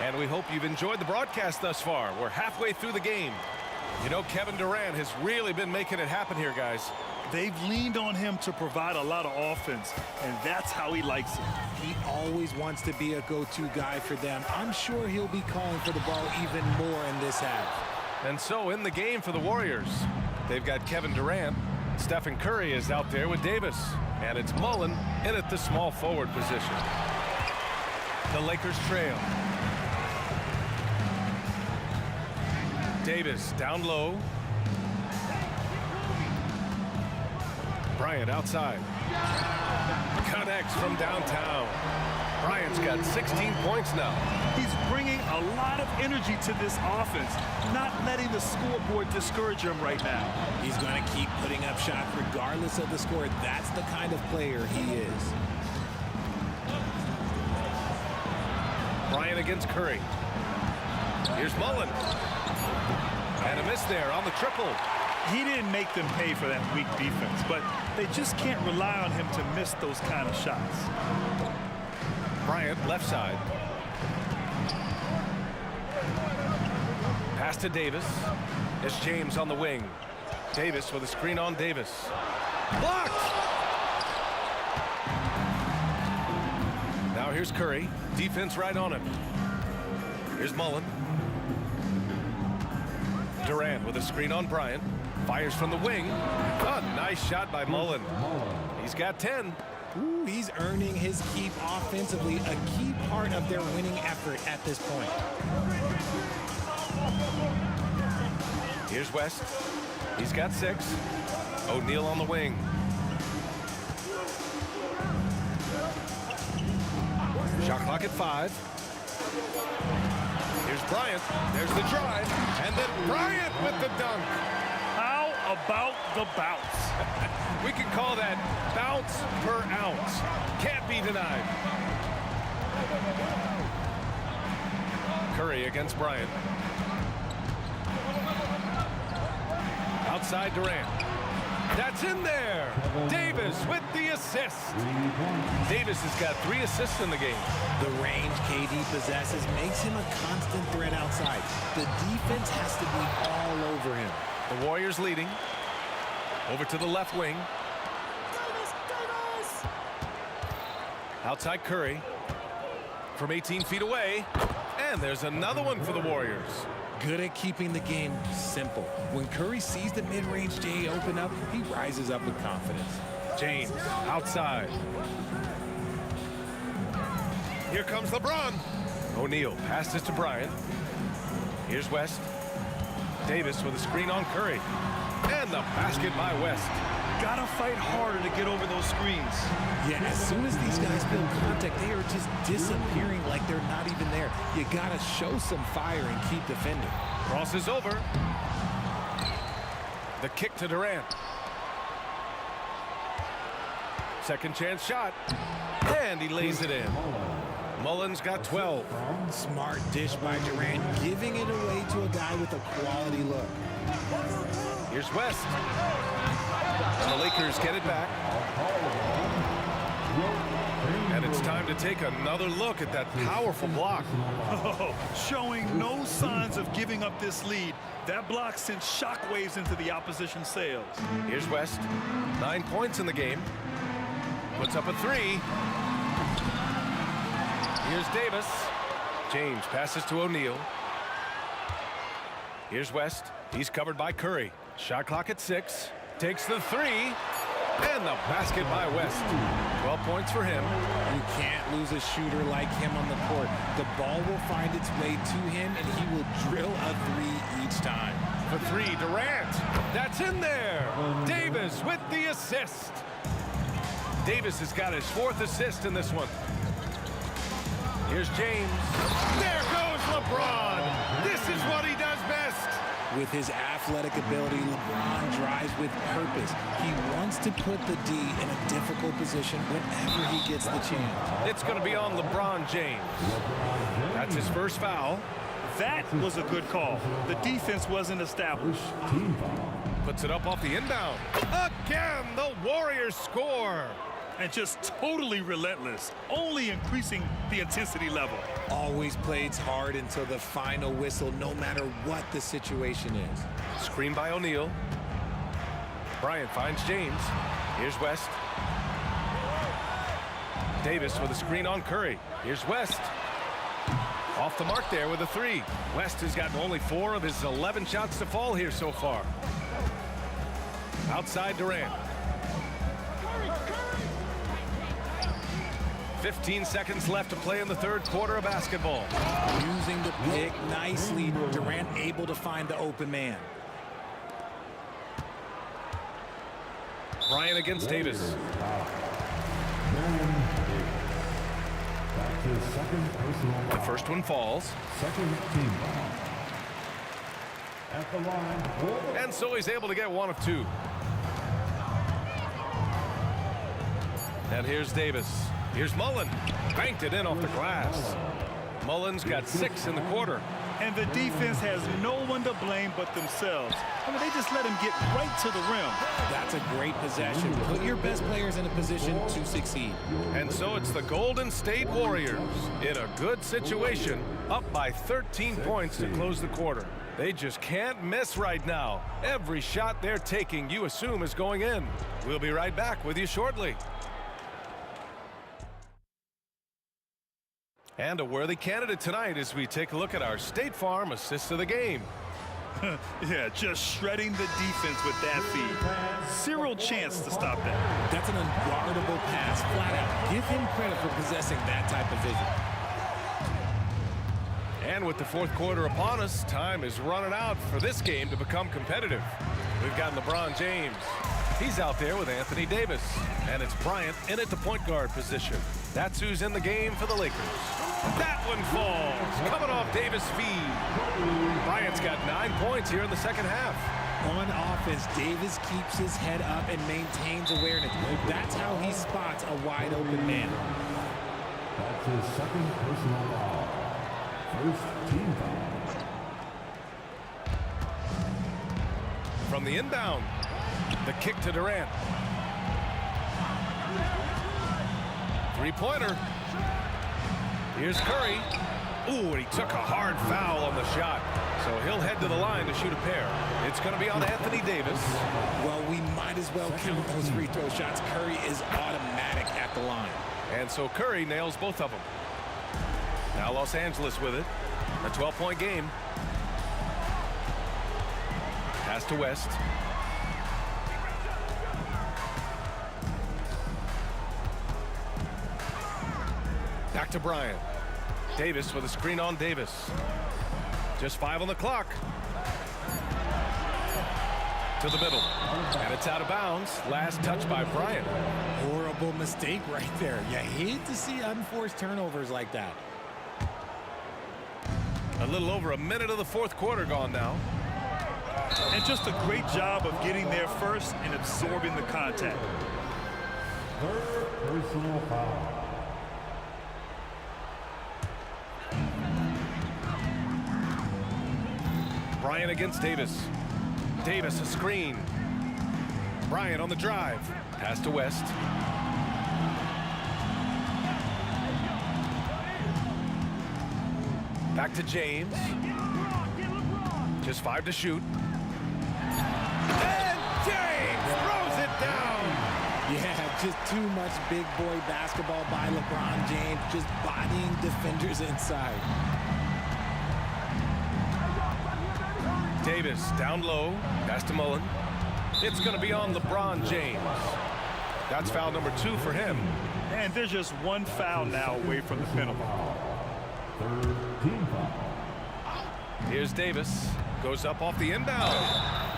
I: And we hope you've enjoyed the broadcast thus far. We're halfway through the game. You know, Kevin Durant has really been making it happen here, guys.
J: They've leaned on him to provide a lot of offense, and that's how he likes it.
L: He always wants to be a go-to guy for them. I'm sure he'll be calling for the ball even more in this half.
I: And so in the game for the Warriors, they've got Kevin Durant. Stephen Curry is out there with Davis. And it's Mullen in at the small forward position. The Lakers trail. Davis down low. Bryant outside. Connects from downtown. Bryant's got 16 points now.
J: He's bringing a lot of energy to this offense, not letting the scoreboard discourage him right now.
L: He's going to keep putting up shots regardless of the score. That's the kind of player he is.
I: Bryant against Curry. Here's Mullen. And a miss there on the triple.
J: He didn't make them pay for that weak defense, but they just can't rely on him to miss those kind of shots.
I: Bryant left side. Pass to Davis. It's James on the wing. Davis with a screen on Davis. Blocked! Now here's Curry. Defense right on him. Here's Mullen. Durant with a screen on Bryant. Fires from the wing. Oh, nice shot by Mullen. He's got 10.
L: Ooh, he's earning his keep offensively, a key part of their winning effort at this point.
I: Here's West. He's got 6. O'Neal on the wing. Shot clock at 5. Here's Bryant. There's the drive. And then Bryant with the dunk.
J: How about the bounce?
I: We can call that bounce per ounce. Can't be denied. Curry against Bryant. Outside Durant. That's in there. Davis with the assist. Davis has got 3 assists in the game.
L: The range KD possesses makes him a constant threat outside. The defense has to be all over him.
I: The Warriors leading. Over to the left wing. Outside Curry. From 18 feet away. And there's another one for the Warriors.
L: Good at keeping the game simple. When Curry sees the mid-range J open up, he rises up with confidence.
I: James outside. Here comes LeBron. O'Neal passes to Bryant. Here's West. Davis with a screen on Curry. And the basket by West.
J: Gotta fight harder to get over those screens.
L: Yeah, as soon as these guys feel contact, they are just disappearing like they're not even there. You gotta show some fire and keep defending.
I: Cross is over. The kick to Durant. Second chance shot. And he lays it in. Mullen's got 12.
L: Smart dish by Durant, giving it away to a guy with a quality look.
I: Here's West. The Lakers get it back. And it's time to take another look at that powerful block.
J: Oh, showing no signs of giving up this lead. That block sent shockwaves into the opposition sails.
I: Here's West. 9 points in the game. Puts up a 3. Here's Davis. James passes to O'Neal. Here's West. He's covered by Curry. Shot clock at 6. Takes the 3. And the basket by West. 12 points for him.
L: You can't lose a shooter like him on the court. The ball will find its way to him, and he will drill a 3 each time.
I: For 3, Durant. That's in there. Davis with the assist. Davis has got his 4th assist in this one. Here's James. There goes LeBron. This is what he does best.
L: With his athletic ability, LeBron drives with purpose. He wants to put the D in a difficult position whenever he gets the chance.
I: It's going to be on LeBron James. That's his first foul.
J: That was a good call. The defense wasn't established.
I: Puts it up off the inbound. Again, the Warriors score.
J: And just totally relentless, only increasing the intensity level.
L: Always plays hard until the final whistle, no matter what the situation is.
I: Screen by O'Neal. Bryant finds James. Here's West. Davis with a screen on Curry. Here's West. Off the mark there with a three. West has gotten only 4 of his 11 shots to fall here so far. Outside Durant. 15 seconds left to play in the third quarter of basketball.
L: Using the pick nicely. Durant able to find the open man.
I: Bryant against Davis. The first one falls.
K: Second team foul. At the line.
I: And so he's able to get 1 of 2. And here's Davis. Here's Mullen. Banked it in off the glass. Mullen's got 6 in the quarter.
J: And the defense has no one to blame but themselves. I mean, they just let him get right to the rim.
L: That's a great possession. Put your best players in a position to succeed.
I: And so it's the Golden State Warriors in a good situation, up by 13 points to close the quarter. They just can't miss right now. Every shot they're taking, you assume, is going in. We'll be right back with you shortly. And a worthy candidate tonight as we take a look at our State Farm assist of the game.
J: Yeah, just shredding the defense with that feed. Zero chance to stop that.
L: That's an unguardable pass, flat out. Give him credit for possessing that type of vision.
I: And with the fourth quarter upon us, time is running out for this game to become competitive. We've got LeBron James. He's out there with Anthony Davis. And it's Bryant in at the point guard position. That's who's in the game for the Lakers. That one falls, coming off Davis' feed. Bryant's got 9 points here in the second half.
L: On offense, Davis keeps his head up and maintains awareness. That's how he spots a wide open man.
K: That's his second personal foul. First team foul.
I: From the inbound, the kick to Durant. Three-pointer. Here's Curry. Ooh, and he took a hard foul on the shot. So he'll head to the line to shoot a pair. It's going to be on Anthony Davis.
L: Well, we might as well count those free throw shots. Curry is automatic at the line.
I: And so Curry nails both of them. Now Los Angeles with it. A 12-point game. Pass to West. Back to Bryant. Davis with a screen on Davis. Just 5 on the clock. To the middle. And it's out of bounds. Last touch by Bryant.
L: Horrible mistake right there. You hate to see unforced turnovers like that.
I: A little over a minute of the fourth quarter gone now.
J: And just a great job of getting there first and absorbing the contact.
K: Third personal foul.
I: Bryant against Davis. Davis a screen. Bryant on the drive. Pass to West. Back to James. Just 5 to shoot. And James throws it down.
L: Yeah, just too much big boy basketball by LeBron James, just bodying defenders inside.
I: Davis down low, pass to Mullen. It's going to be on LeBron James. That's foul number 2 for him.
J: And there's just one foul now away from the penalty.
K: Third team foul.
I: Here's Davis. Goes up off the inbound.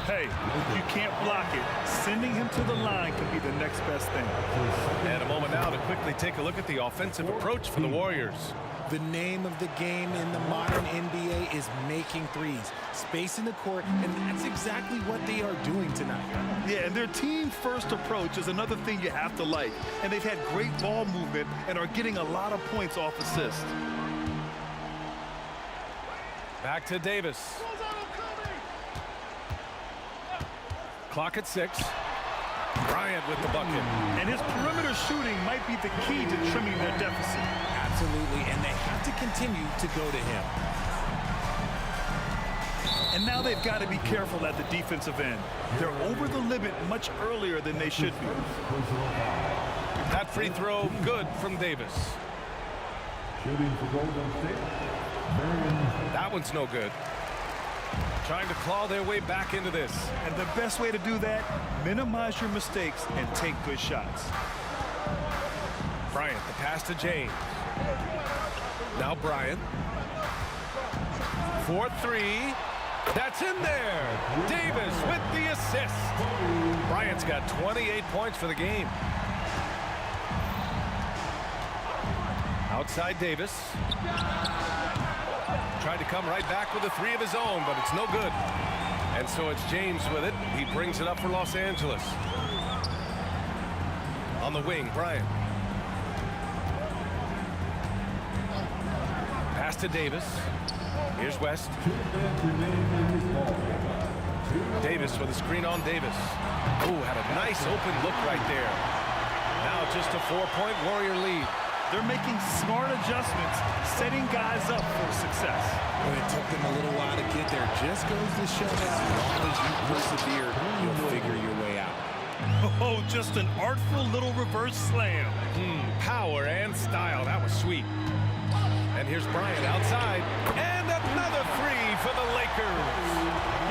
J: Hey, if you can't block it, sending him to the line could be the next best thing.
I: And a moment now to quickly take a look at the offensive approach for the Warriors.
L: The name of the game in the modern NBA is making threes. Space in the court, and that's exactly what they are doing tonight.
J: Yeah, and their team-first approach is another thing you have to like. And they've had great ball movement and are getting a lot of points off assists.
I: Back to Davis. Clock at 6. Bryant with the bucket.
J: And his perimeter shooting might be the key to trimming their deficit.
L: Absolutely, and they have to continue to go to him.
J: And now they've got to be careful at the defensive end. They're over the limit much earlier than they should be.
I: That free throw good from Davis.
K: Shooting for Golden State.
I: That one's no good. Trying to claw their way back into this.
J: And the best way to do that, minimize your mistakes and take good shots.
I: Bryant, the pass to James. Now Bryant. 4-3. That's in there. Davis with the assist. Bryant's got 28 points for the game. Outside Davis. Tried to come right back with a three of his own, but it's no good. And so it's James with it. He brings it up for Los Angeles. On the wing, Bryant. Pass to Davis. Here's West. Davis with a screen on Davis. Ooh, had a nice open look right there. Now just a 4-point Warrior lead.
J: They're making smart adjustments, setting guys up for success.
L: Well, it took them a little while to get there. Just goes to show that as long as you persevere, you'll figure your way out.
J: Oh, just an artful little reverse slam.
I: Power and style. That was sweet. And here's Bryant outside. And another three for the Lakers.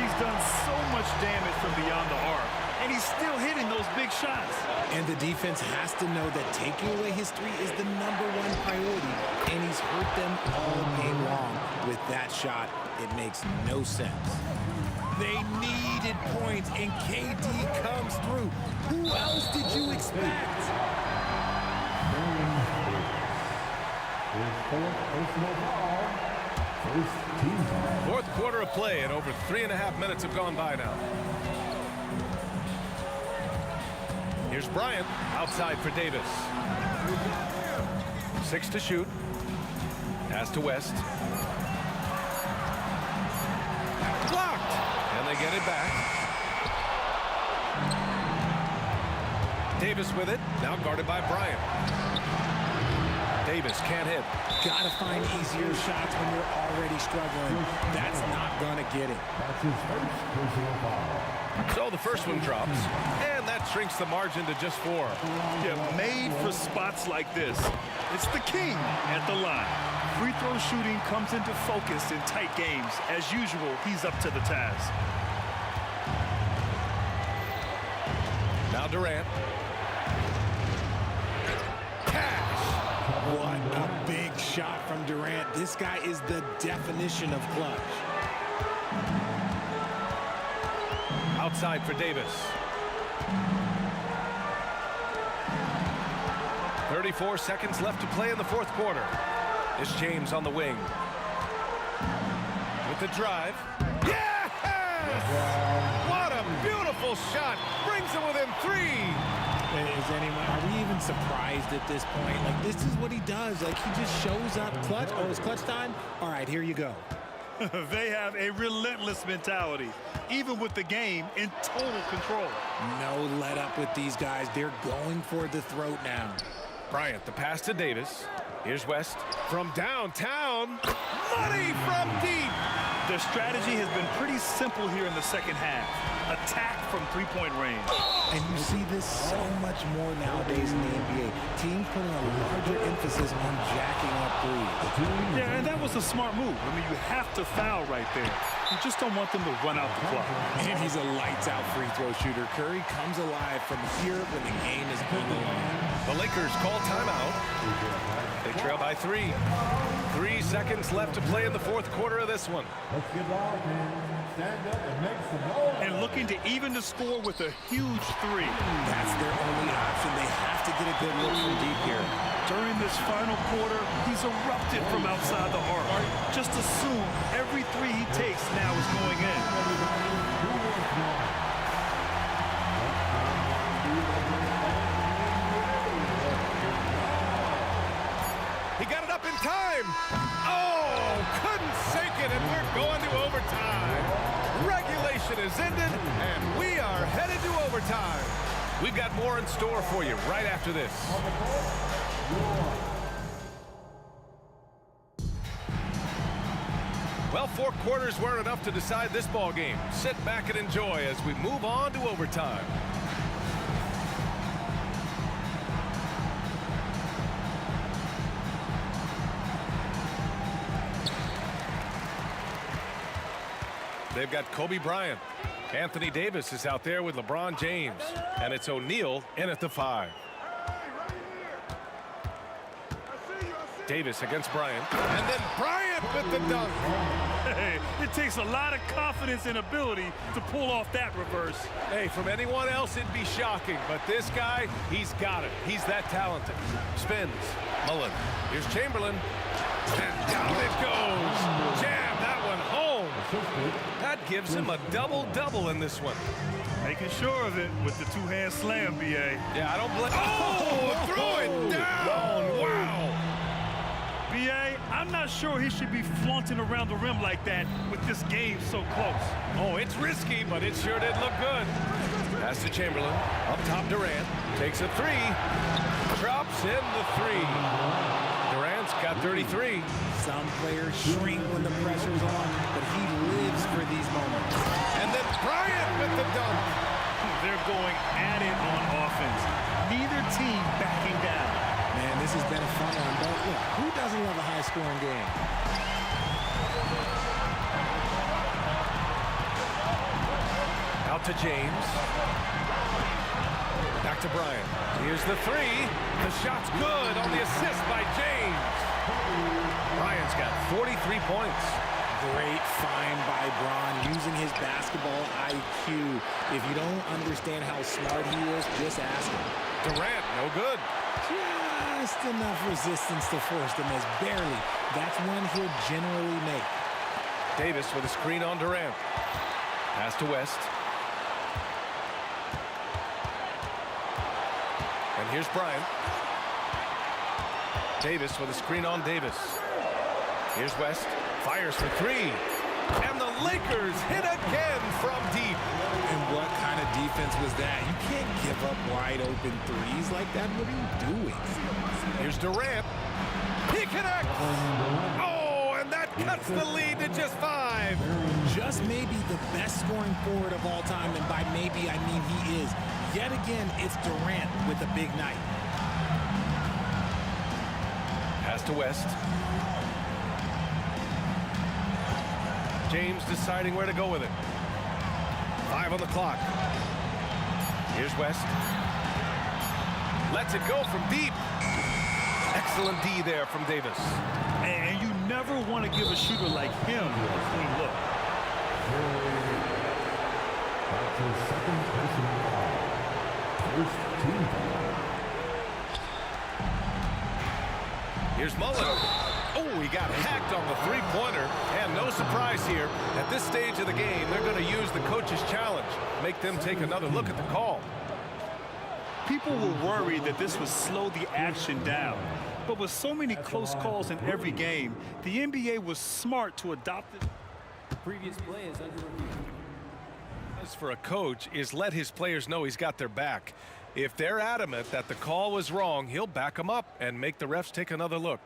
J: He's done so much damage from beyond the arc, and he's still hitting those big shots.
L: And the defense has to know that taking away his three is the #1 priority, and he's hurt them all game long. With that shot, it makes no sense. They needed points, and KD comes through. Who else did you expect?
I: Fourth quarter of play, and over 3.5 minutes have gone by now. Here's Bryant outside for Davis. 6 to shoot. Pass to West. Blocked! And they get it back. Davis with it. Now guarded by Bryant. Davis can't hit.
L: Gotta find easier shots when you're already struggling. That's not gonna get it.
K: That's his first personal foul.
I: So the first one drops, and that shrinks the margin to just 4.
J: Yeah, made for spots like this. It's the king at the line. Free throw shooting comes into focus in tight games. As usual, he's up to the task.
I: Now Durant.
L: What a big shot from Durant. This guy is the definition of clutch.
I: Outside for Davis. 34 seconds left to play in the fourth quarter. It's James on the wing. With the drive. Yes! What a beautiful shot. Brings him within 3.
L: Are we even surprised at this point? Like, this is what he does. Like, he just shows up clutch. Oh, it's clutch time? All right, here you go.
J: They have a relentless mentality, even with the game in total control.
L: No let up with these guys. They're going for the throat now.
I: Bryant, the pass to Davis. Here's West from downtown. Money from deep.
J: Their strategy has been pretty simple here in the second half. Attack from three-point range.
L: And you see this so much more nowadays in the NBA. Teams putting a larger emphasis on jacking up threes.
J: Yeah, and that was a smart move. I mean, you have to foul right there. You just don't want them to run out the clock.
L: And he's a lights-out free throw shooter. Curry comes alive from here when the game is on the line.
I: The Lakers call timeout. They trail by 3. 3 seconds left to play in the fourth quarter of this one.
K: Let's get loud, man. Stand up and make some noise.
J: And looking to even the score with a huge 3.
L: That's their only option. They have to get a good look from deep here.
J: During this final quarter, he's erupted from outside the arc. Just assume every 3 he takes now is going in.
I: He got it up in time. Oh, couldn't sink it, and we're going to overtime. Regulation is ended, and we are headed to overtime. We've got more in store for you right after this. Well, 4 quarters weren't enough to decide this ball game. Sit back and enjoy as we move on to overtime. They've got Kobe Bryant. Anthony Davis is out there with LeBron James. And it's O'Neal in at the 5. Davis against Bryant. And then Bryant with the dunk.
J: Hey, it takes a lot of confidence and ability to pull off that reverse.
I: Hey, from anyone else, it'd be shocking. But this guy, he's got it. He's that talented. Spins. Mullen. Here's Chamberlain. And down it goes. Jam that one home. That gives him a double-double in this one.
J: Making sure of it with the two-hand slam, B.A.
I: Yeah, I don't blame. Oh, throw it down. Wow.
J: B.A., I'm not sure he should be flaunting around the rim like that with this game so close.
I: Oh, it's risky, but it sure did look good. Pass to Chamberlain. Up top, Durant. Takes a 3. Drops in the 3. Durant's got 33.
L: Some players shrink when the pressure's on, but he lives for these moments.
I: And then Bryant with the dunk.
J: They're going at it on offense. Neither team backing down.
L: Man, this has been a fun one, but look, who doesn't love a high-scoring game?
I: Out to James. Back to Bryant. Here's the 3. The shot's good on the assist by James. Bryant's got 43 points.
L: Great find by Bron, using his basketball IQ. If you don't understand how smart he is, just ask him.
I: Durant, no good.
L: Just enough resistance to force the miss. Barely. That's one he'll generally make.
I: Davis with a screen on Durant. Pass to West. And here's Bryant. Davis with a screen on Davis. Here's West. Fires for 3. And the Lakers hit again from deep.
L: And what kind of defense was that? You can't give up wide open threes like that. What are you doing?
I: Here's Durant. He connects. Oh, and that cuts the lead to just 5.
L: Just maybe the best scoring forward of all time. And by maybe, I mean he is. Yet again, it's Durant with a big night.
I: Pass to West. James deciding where to go with it. 5 on the clock. Here's West. Lets it go from deep. Excellent D there from Davis.
J: And you never want to give a shooter like him a clean look.
K: That's his second personal foul. First team foul.
I: Here's Mullen. Oh, he got hacked on the 3-pointer. And no surprise here. At this stage of the game, they're going to use the coach's challenge. Make them take another look at the call.
J: People were worried that this would slow the action down. But with so many close calls in every game, the NBA was smart to adopt it.
P: Previous play is under review.
I: As for a coach is let his players know he's got their back. If they're adamant that the call was wrong, he'll back them up and make the refs take another look.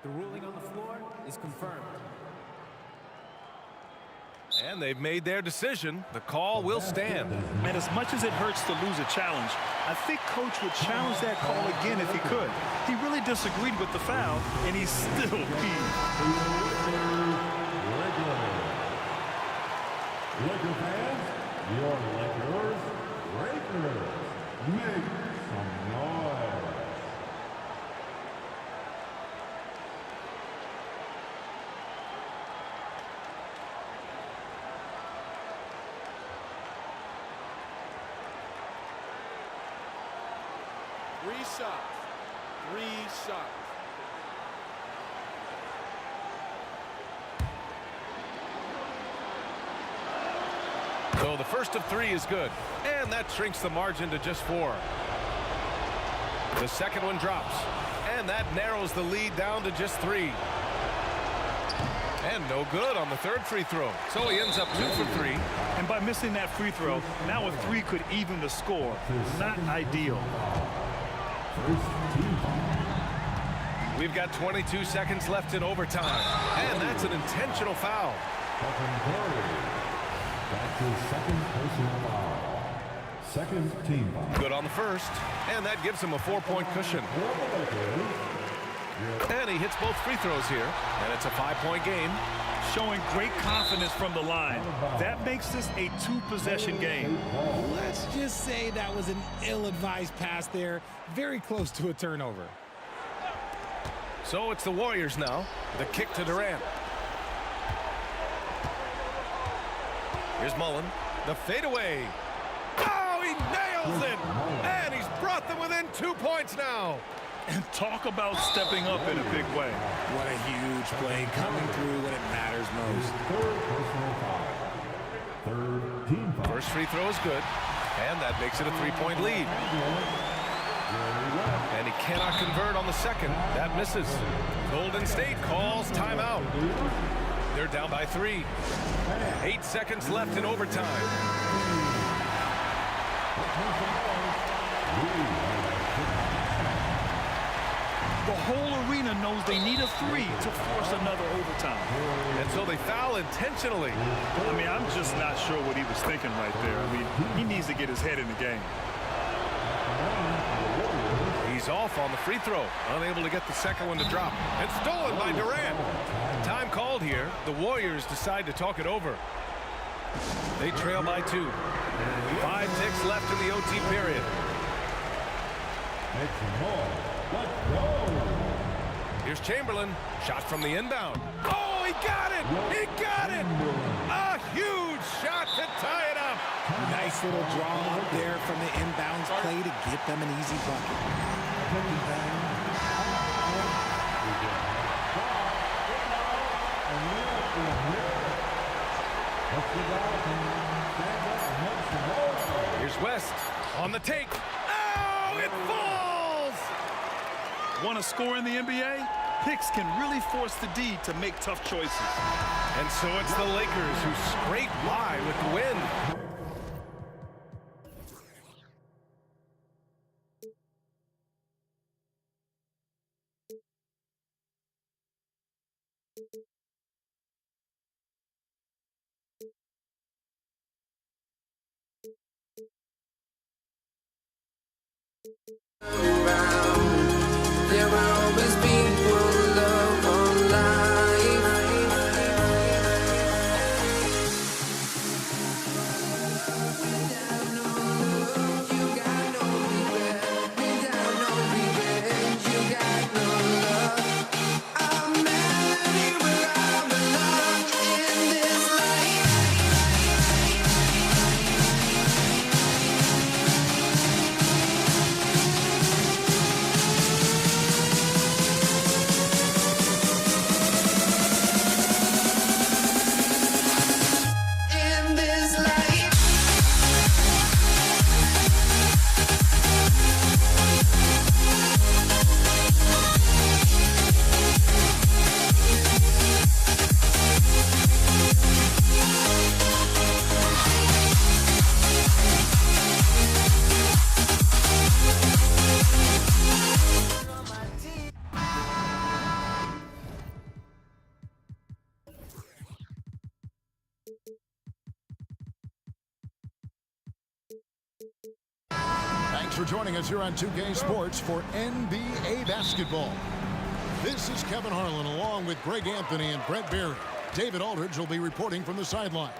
P: The ruling on the floor is confirmed.
I: And they've made their decision. The call will stand.
J: And as much as it hurts to lose a challenge, I think Coach would challenge that call again if he could. He really disagreed with the foul, and he's still peeved.
K: Laker fans, your Lakers, make some noise.
D: Three shots.
I: So the first of 3 is good. And that shrinks the margin to just 4. The second one drops. And that narrows the lead down to just 3. And no good on the third free throw. So he ends up 2 for 3.
J: And by missing that free throw, now a 3 could even the score. Not ideal.
I: We've got 22 seconds left in overtime. And that's an intentional foul.
K: That's his second personal foul. Second team foul.
I: Good on the first. And that gives him a 4-point cushion. And he hits both free throws here. And it's a 5-point game.
J: Showing great confidence from the line. That makes this a 2-possession game.
L: Let's just say that was an ill-advised pass there. Very close to a turnover.
I: So it's the Warriors now. The kick to Durant. Here's Mullen. The fadeaway. Oh, he nails it. And he's brought them within 2 points now.
J: And talk about stepping up in a big way.
L: What a huge play coming through when it matters most.
K: Third personal foul. Third team foul.
I: First free throw is good. And that makes it a 3-point lead. And he cannot convert on the second. That misses. Golden State calls timeout. They're down by 3. 8 seconds left in overtime.
J: The whole arena knows they need a 3 to force another overtime.
I: And so they foul intentionally.
J: I mean, I'm just not sure what he was thinking right there. I mean, he needs to get his head in the game.
I: He's off on the free throw. Unable to get the second one to drop. And stolen by Durant. Time called here. The Warriors decide to talk it over. They trail by 2. 5 ticks left in the OT period. Here's Chamberlain. Shot from the inbound. Oh, he got it! He got it! A huge shot to tie it up.
L: Nice little draw up there from the inbounds play to get them an easy bucket.
I: Here's West on the take. Oh, it falls!
J: Want to score in the NBA? Picks can really force the D to make tough choices.
I: And so it's the Lakers who scrape by with the win.
Q: There will always be one love on life. Without no love, you got no regret. Without no revenge, you got no love. I'm melody where I belong in this life. In this life.
B: Thanks for joining us here on 2K Sports for NBA basketball. This is Kevin Harlan along with Greg Anthony and Brett Barry. David Aldridge will be reporting from the sidelines.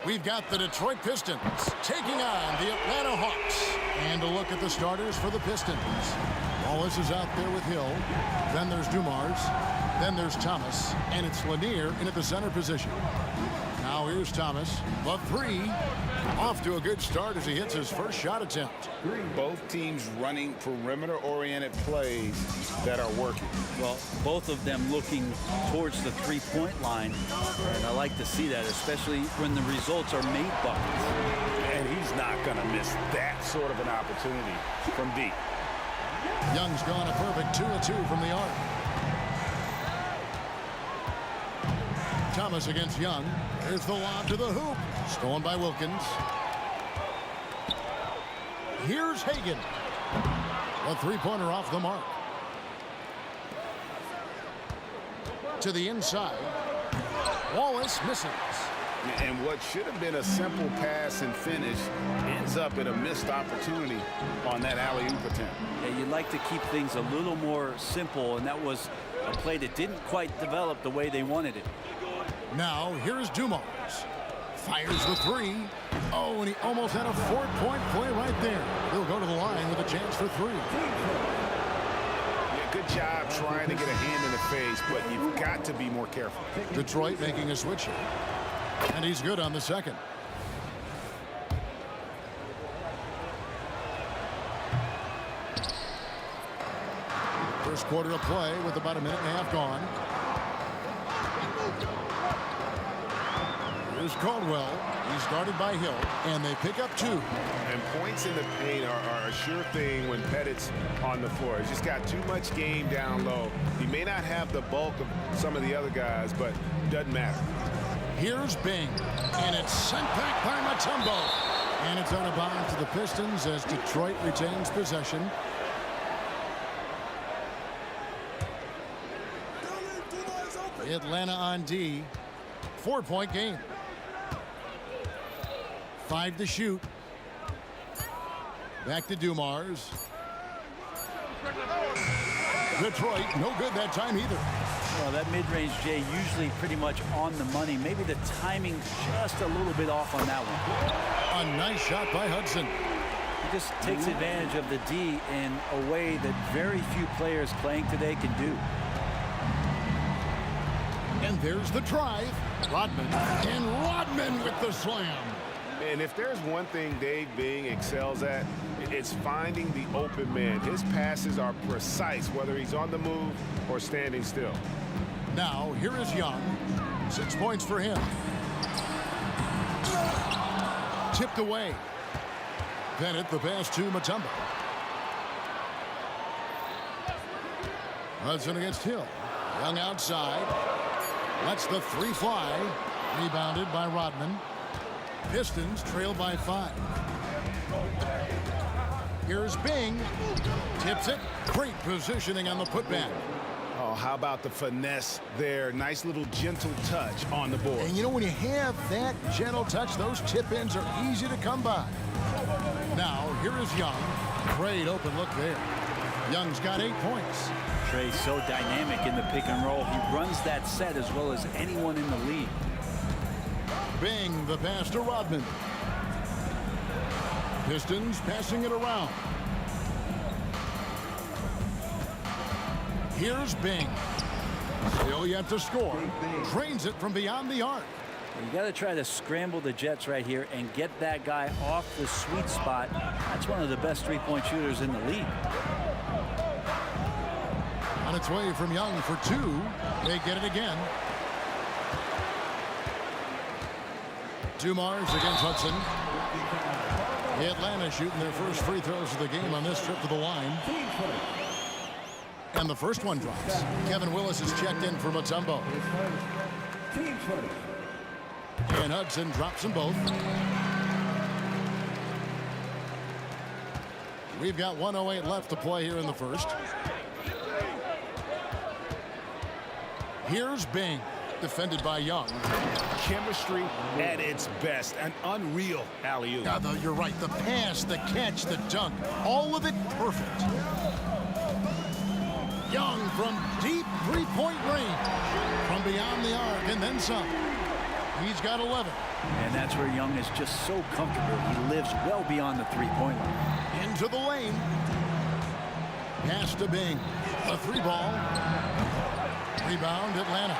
B: We've got the Detroit Pistons taking on the Atlanta Hawks. And a look at the starters for the Pistons. Wallace is out there with Hill. Then there's Dumars. Then there's Thomas. And it's Lanier in at the center position. Now here's Thomas. The 3. Off to a good start as he hits his first shot attempt.
C: Both teams running perimeter-oriented plays that are working.
M: Well, both of them looking towards the three-point line. And I like to see that, especially when the results are made buckets.
C: And he's not going to miss that sort of an opportunity from deep.
B: Young's gone a perfect 2 of 2 from the arc. Thomas against Young. Here's the lob to the hoop. Stolen by Wilkins. Here's Hagan. A three-pointer off the mark. To the inside. Wallace misses.
C: And what should have been a simple pass and finish ends up in a missed opportunity on that alley-oop attempt.
M: Yeah, you'd like to keep things a little more simple, and that was a play that didn't quite develop the way they wanted it.
B: Now, here's Dumars. Fires with three. Oh, and he almost had a four-point play right there. He'll go to the line with a chance for three.
C: Yeah, good job trying to get a hand in the face, but you've got to be more careful.
B: Detroit making a switch here. And he's good on the second. First quarter of play with about a minute and a half gone. Here's Caldwell. He's guarded by Hill, and they pick up two.
C: And points in the paint are a sure thing when Pettit's on the floor. He's just got too much game down low. He may not have the bulk of some of the other guys, but doesn't matter.
B: Here's Bing, and it's sent back by Mutombo. And it's out of bounds to the Pistons as Detroit retains possession. Atlanta on D. 4-point game. 5 to shoot. Back to Dumars. Detroit, no good that time either.
M: Well, that mid-range, Jay, usually pretty much on the money. Maybe the timing just a little bit off on that one.
B: A nice shot by Hudson.
M: He just takes advantage of the D in a way that very few players playing today can do.
B: And there's the drive. Rodman. And Rodman with the slam.
C: And if there's one thing Dave Bing excels at, it's finding the open man. His passes are precise, whether he's on the move or standing still.
B: Now, here is Young. 6 points for him. Tipped away. Bennett the pass to Mutombo. Hudson against Hill. Young outside. Lets the three fly. Rebounded by Rodman. Pistons trail by 5. Here's Bing. Tips it. Great positioning on the putback.
C: Oh, how about the finesse there? Nice little gentle touch on the board.
B: And you know, when you have that gentle touch, those tip-ins are easy to come by. Now, here is Young. Great open look there. Young's got 8 points.
M: Trey's so dynamic in the pick and roll. He runs that set as well as anyone in the league.
B: Bing, the pass to Rodman. Pistons passing it around. Here's Bing. Still yet to score. Drains it from beyond the arc.
M: You got to try to scramble the Jets right here and get that guy off the sweet spot. That's one of the best three-point shooters in the league.
B: On its way from Young for 2. They get it again. Dumars against Hudson. Atlanta shooting their first free throws of the game on this trip to the line. And the first one drops. Kevin Willis is checked in for Mutombo. And Hudson drops them both. We've got 1:08 left to play here in the first. Here's Bing, defended by Young.
C: Chemistry at its best. An unreal alley-oop.
B: You're right. The pass, the catch, the dunk, all of it perfect. Young from deep three-point range. From beyond the arc and then some. He's got 11.
M: And that's where Young is just so comfortable. He lives well beyond the three-point line.
B: Into the lane. Pass to Bing. A 3-ball. Rebound, Atlanta.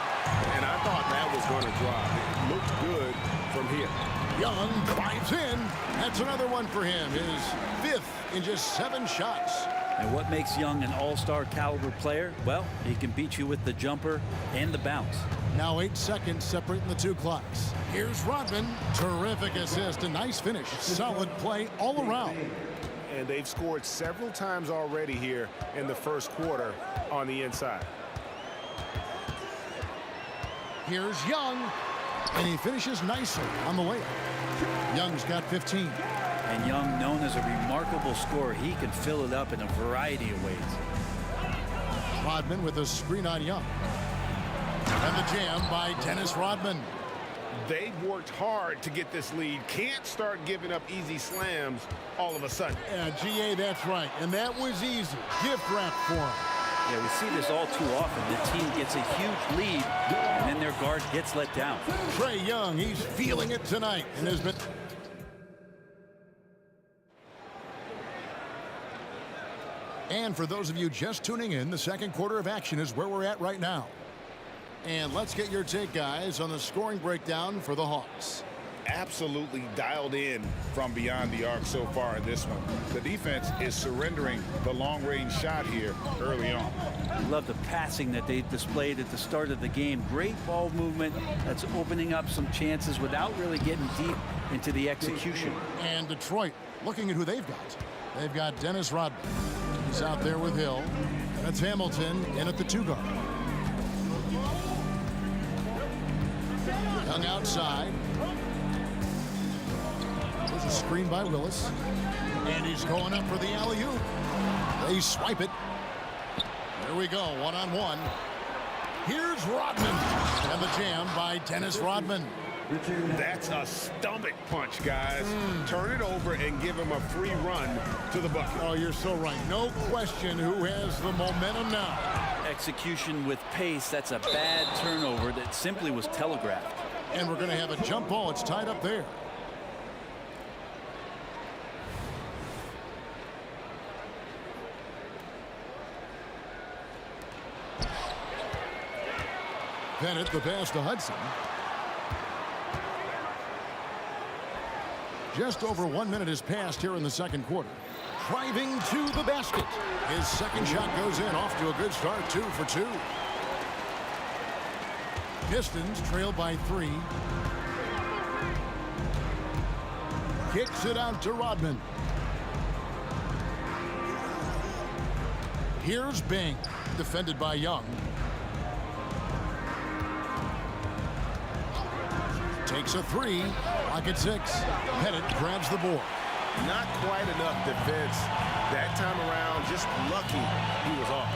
C: And I thought that was going to drop. It looked good from here.
B: Young drives in. That's another one for him. His 5th in just 7 shots.
M: And what makes Young an all-star caliber player? Well, he can beat you with the jumper and the bounce.
B: Now 8 seconds separating the 2 clocks. Here's Rodman. Terrific assist. A nice finish. Solid play all around.
C: And they've scored several times already here in the first quarter on the inside.
B: Here's Young, and he finishes nicely on the layup. Young's got 15.
M: And Young, known as a remarkable scorer, he can fill it up in a variety of ways.
B: Rodman with a screen on Young. And the jam by Dennis Rodman.
C: They've worked hard to get this lead. Can't start giving up easy slams all of a sudden.
B: Yeah, GA, that's right. And that was easy. Gift wrap for him.
M: Yeah, we see this all too often. The team gets a huge lead, and then their guard gets let down.
B: Trae Young, he's feeling it tonight. And has been... And for those of you just tuning in, the second quarter of action is where we're at right now. And let's get your take, guys, on the scoring breakdown for the Hawks.
C: Absolutely dialed in from beyond the arc so far in this one. The defense is surrendering the long-range shot here early on.
M: I love the passing that they displayed at the start of the game. Great ball movement that's opening up some chances without really getting deep into the execution.
B: And Detroit, looking at who they've got. They've got Dennis Rodman. He's out there with Hill. And it's Hamilton in at the 2 guard. Young outside. There's a screen by Willis. And he's going up for the alley-oop. They swipe it. There we go, one-on-one. Here's Rodman. And the jam by Dennis Rodman.
C: That's a stomach punch, guys. Turn it over and give him a free run to the bucket.
B: Oh, you're so right. No question who has the momentum now.
M: Execution with pace. That's a bad turnover that simply was telegraphed.
B: And we're going to have a jump ball. It's tied up there. Bennett, the pass to Hudson. Just over 1 minute has passed here in the second quarter. Driving to the basket. His second shot goes in, off to a good start, 2 for 2. Pistons trail by 3. Kicks it out to Rodman. Here's Bing, defended by Young. Takes a 3, lock at 6. Pettit grabs the board.
C: Not quite enough defense that time around. Just lucky he was off.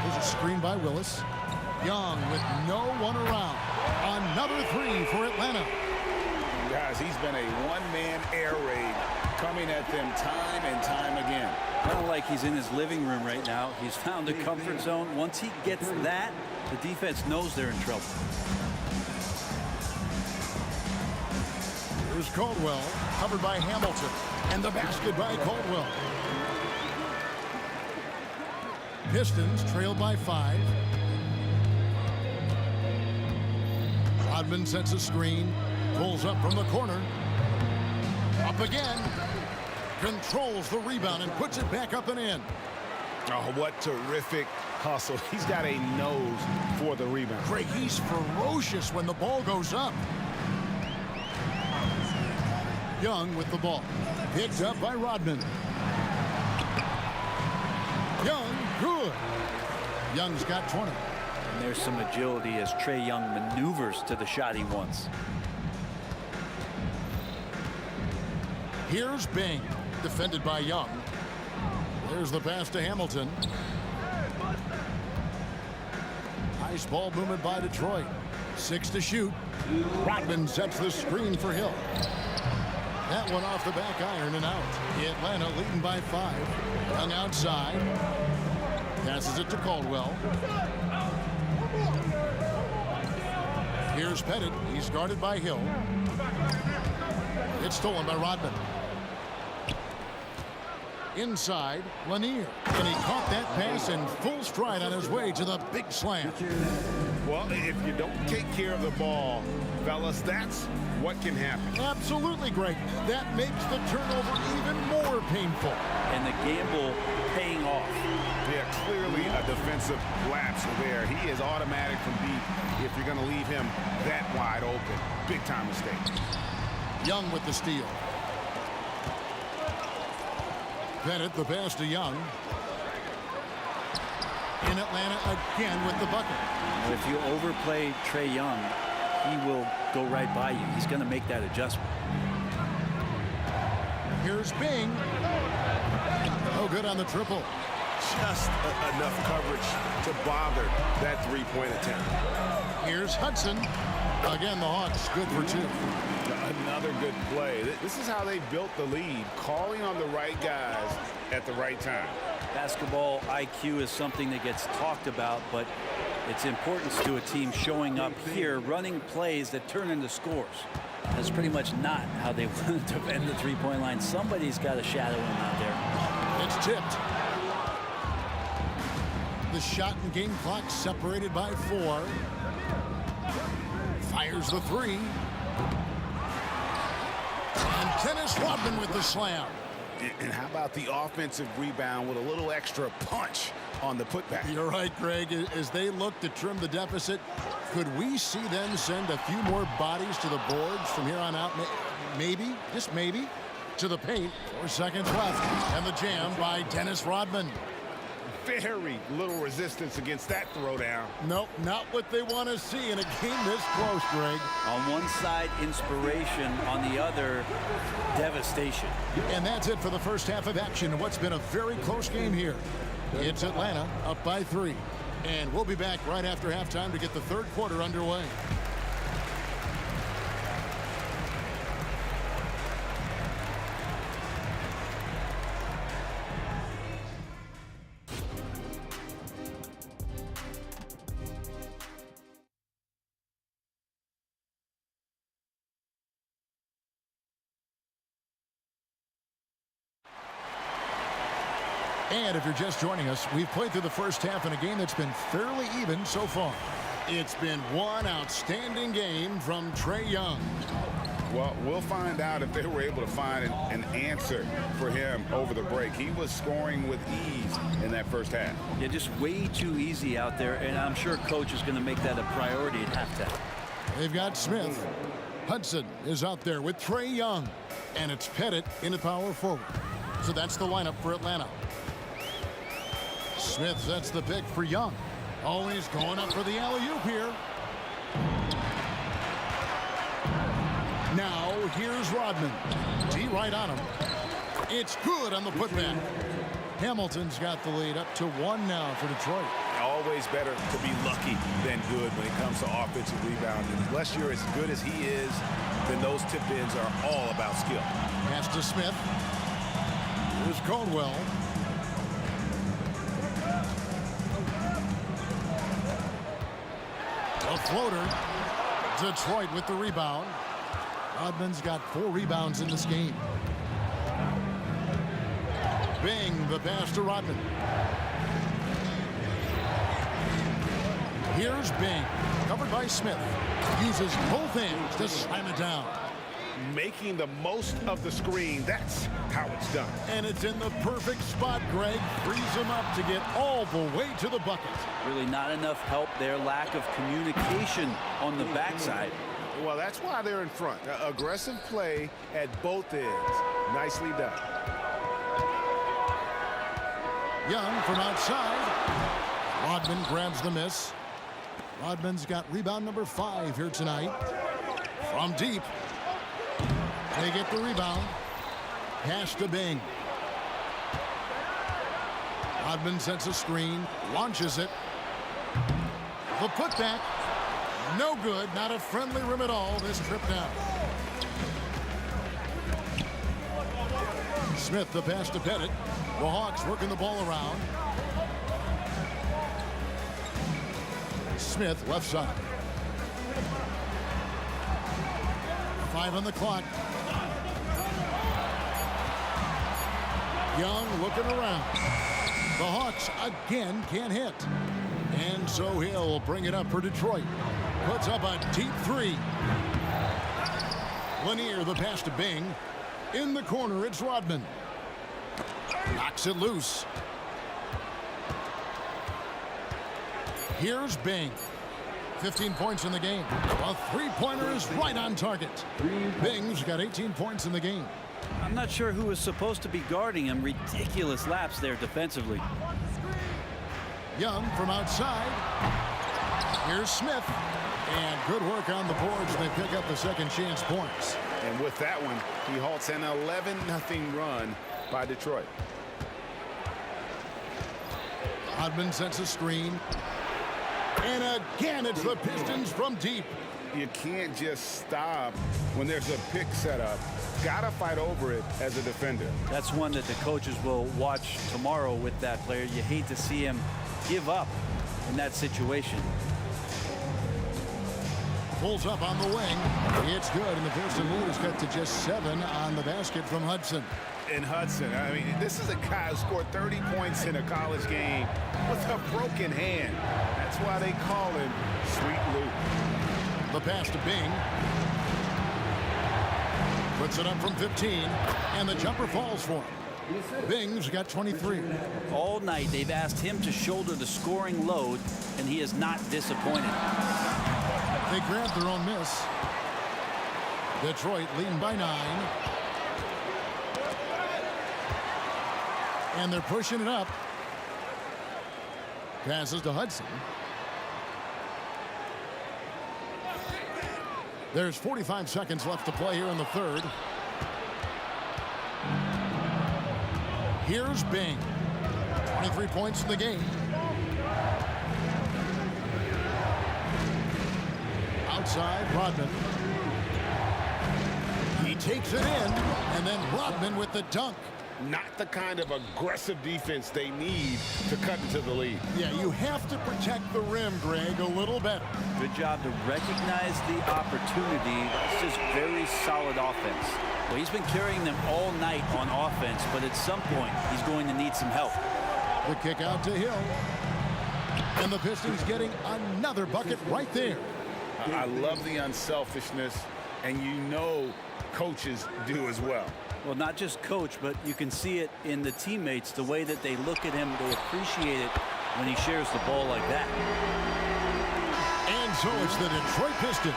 B: There's a screen by Willis. Young with no one around. Another 3 for Atlanta.
C: Guys, he's been a one-man air raid coming at them time and time again.
M: Kind of like he's in his living room right now. He's found a comfort zone. Once he gets that, the defense knows they're in trouble.
B: Here's Caldwell, covered by Hamilton, and the basket by Caldwell. Pistons trail by 5. Rodman sets a screen, pulls up from the corner. Up again. Controls the rebound and puts it back up and in.
C: Oh, what terrific hustle. He's got a nose for the rebound.
B: Craig, he's ferocious when the ball goes up. Young with the ball. Picked up by Rodman. Young, good. Young's got 20.
M: And there's some agility as Trae Young maneuvers to the shot he wants.
B: Here's Bing, defended by Young. There's the pass to Hamilton. Nice ball movement by Detroit. 6 to shoot. Rodman sets the screen for Hill. That one off the back iron and out. Atlanta leading by 5. Young outside. Passes it to Caldwell. Here's Pettit. He's guarded by Hill. It's stolen by Rodman. Inside, Lanier. And he caught that pass in full stride on his way to the big slam.
C: Well, if you don't take care of the ball, fellas, that's what can happen.
B: Absolutely, Greg. That makes the turnover even more painful.
M: And the gamble paying off.
C: Yeah, clearly a defensive lapse there. He is automatic from deep if you're going to leave him that wide open. Big time mistake.
B: Young with the steal. Bennett, the pass to Young. in Atlanta again with the bucket.
M: If you overplay Trae Young, he will go right by you. He's going to make that adjustment.
B: Here's Bing. No good on the triple.
C: Just enough coverage to bother that three-point attempt.
B: Here's Hudson. Again, the Hawks good for 2.
C: Another good play. This is how they built the lead, calling on the right guys at the right time.
M: Basketball IQ is something that gets talked about, but its importance to a team showing up here, running plays that turn into scores. That's pretty much not how they want to defend the three-point line. Somebody's got to shadow him out there.
B: It's tipped. The shot and game clock separated by 4. Fires the 3. And Dennis Rodman with the slam.
C: And how about the offensive rebound with a little extra punch on the putback?
B: You're right, Greg. As they look to trim the deficit, could we see them send a few more bodies to the boards from here on out? Maybe, just maybe, to the paint. 4 seconds left. And the jam by Dennis Rodman.
C: Very little resistance against that throwdown.
B: Nope, not what they want to see in a game this close, Greg.
M: On one side, inspiration. On the other, devastation.
B: And that's it for the first half of action. What's been a very close game here. It's Atlanta up by 3. And we'll be back right after halftime to get the third quarter underway. And if you're just joining us, we've played through the first half in a game that's been fairly even so far. It's been one outstanding game from Trae Young.
C: Well, we'll find out if they were able to find an answer for him over the break. He was scoring with ease in that first half.
M: Yeah, just way too easy out there, and I'm sure coach is going to make that a priority at halftime.
B: They've got Smith. Hudson is out there with Trae Young. And it's Pettit in the power forward. So that's the lineup for Atlanta. Smith sets the pick for Young. Oh, he's going up for the alley-oop here. Now, here's Rodman. D right on him. It's good on the putback. Hamilton's got the lead up to 1 now for Detroit.
C: Always better to be lucky than good when it comes to offensive rebounding. Unless you're as good as he is, then those tip-ins are all about skill.
B: Pass to Smith. Here's Caldwell. A floater. Detroit with the rebound. Rodman's got 4 rebounds in this game. Bing, the pass to Rodman. Here's Bing, covered by Smith. Uses both hands to slam it down.
C: Making the most of the screen, that's how it's done.
B: And it's in the perfect spot, Greg. Frees him up to get all the way to the bucket.
M: Really not enough help there. Lack of communication on the backside.
C: Well, that's why they're in front. Aggressive play at both ends. Nicely done.
B: Young from outside. Rodman grabs the miss. Rodman's got rebound number 5 here tonight. From deep. They get the rebound. Pass to Bing. Rodman sets a screen. Launches it. The putback. No good. Not a friendly rim at all this trip down. Smith the pass to Pettit. The Hawks working the ball around. Smith left side. 5 on the clock. Young looking around. The Hawks again can't hit. And so he'll bring it up for Detroit. Puts up a deep 3. Lanier the pass to Bing. In the corner, it's Rodman. Knocks it loose. Here's Bing. 15 points in the game. A 3-pointer is right on target. Bing's got 18 points in the game.
M: I'm not sure who was supposed to be guarding him. Ridiculous lapse there defensively.
B: Young from outside. Here's Smith. And good work on the boards. They pick up the second chance points.
C: And with that one, he halts an 11-0 run by Detroit.
B: Rodman sets a screen. And again, it's the Pistons from deep.
C: You can't just stop when there's a pick set up. Gotta fight over it as a defender.
M: That's one that the coaches will watch tomorrow with that player. You hate to see him give up in that situation.
B: Pulls up on the wing. It's good, and the Piston lead is cut to just 7 on the basket from Hudson.
C: And Hudson, I mean, this is a guy who scored 30 points in a college game with a broken hand. That's why they call him Sweet Luke.
B: The pass to Bing. Puts it up from 15, and the jumper falls for him. Bing's got 23.
M: All night they've asked him to shoulder the scoring load, and he is not disappointed.
B: They grab their own miss. Detroit leading by 9. And they're pushing it up. Passes to Hudson. There's 45 seconds left to play here in the third. Here's Bing. 23 points in the game. Outside, Rodman. He takes it in, and then Rodman with the dunk.
C: Not the kind of aggressive defense they need to cut into the lead.
B: Yeah, you have to protect the rim, Greg, a little better.
M: Good job to recognize the opportunity. It's just very solid offense. Well, he's been carrying them all night on offense, but at some point, he's going to need some help.
B: The kick out to Hill. And the Pistons getting another bucket right there.
C: I love the unselfishness, and you know coaches do as well.
M: Well, not just coach, but you can see it in the teammates, the way that they look at him. They appreciate it when he shares the ball like that.
B: And so it's the Detroit Pistons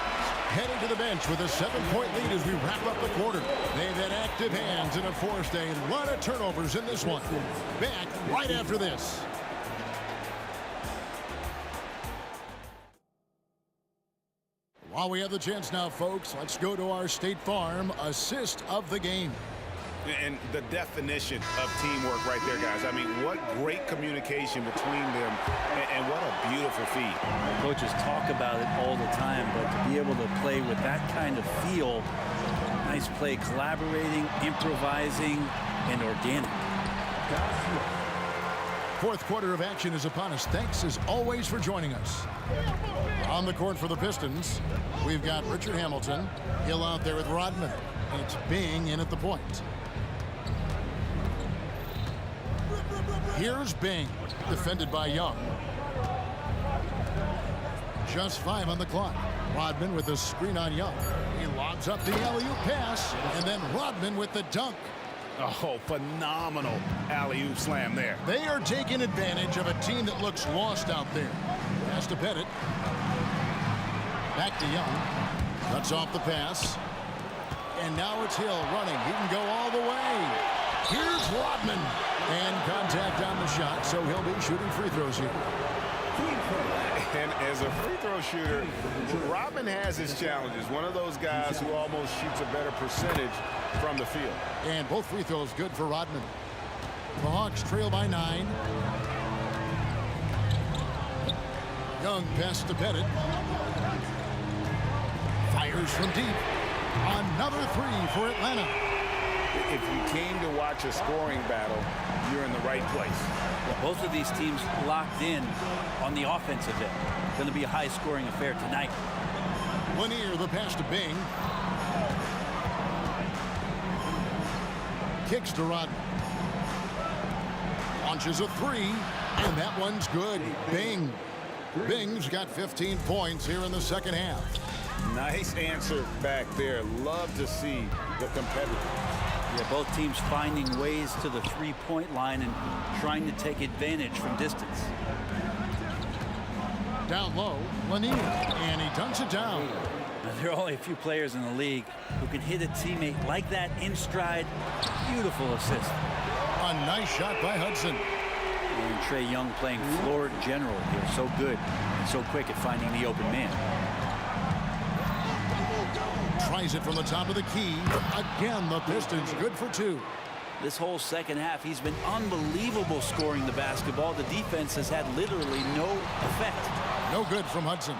B: heading to the bench with a 7-point lead as we wrap up the quarter. They've had active hands and have forced a lot of turnovers in this one. Back right after this. While we have the chance now, folks, let's go to our State Farm assist of the game.
C: And the definition of teamwork right there, guys. I mean, what great communication between them, and what a beautiful feed.
M: Coaches talk about it all the time, but to be able to play with that kind of feel, nice play, collaborating, improvising, and organic.
B: Fourth quarter of action is upon us. Thanks, as always, for joining us. On the court for the Pistons, we've got Richard Hamilton. Hill out there with Rodman. And it's Bing in at the point. Here's Bing, defended by Young. Just 5 on the clock. Rodman with a screen on Young. He lobs up the alley-oop pass, and then Rodman with the dunk.
C: Oh, phenomenal alley-oop slam there.
B: They are taking advantage of a team that looks lost out there. Pass to Pettit. Back to Young. Cuts off the pass. And now it's Hill running. He can go all the way. Here's Rodman. And contact on the shot, so he'll be shooting free throws here.
C: And as a free throw shooter, Rodman has his challenges. One of those guys who almost shoots a better percentage from the field.
B: And both free throws good for Rodman. The Hawks trail by 9. Young pass to Pettit. Fires from deep. Another 3 for Atlanta.
C: If you came to watch a scoring battle, you're in the right place.
M: Well, both of these teams locked in on the offensive end. Going to be a high-scoring affair tonight.
B: Lanier, the pass to Bing. Kicks to Rodman. Launches a 3, and that one's good. Bing. Bing's got 15 points here in the second half.
C: Nice answer back there. Love to see the competitor.
M: Yeah, both teams finding ways to the three-point line and trying to take advantage from distance.
B: Down low, Lanier, and he dunks it down.
M: Now, there are only a few players in the league who can hit a teammate like that in stride. Beautiful assist.
B: A nice shot by Hudson.
M: And Trae Young playing floor general here. So good and so quick at finding the open man.
B: Tries it from the top of the key. Again, the Pistons good for 2.
M: This whole second half, he's been unbelievable scoring the basketball. The defense has had literally no effect.
B: No good from Hudson.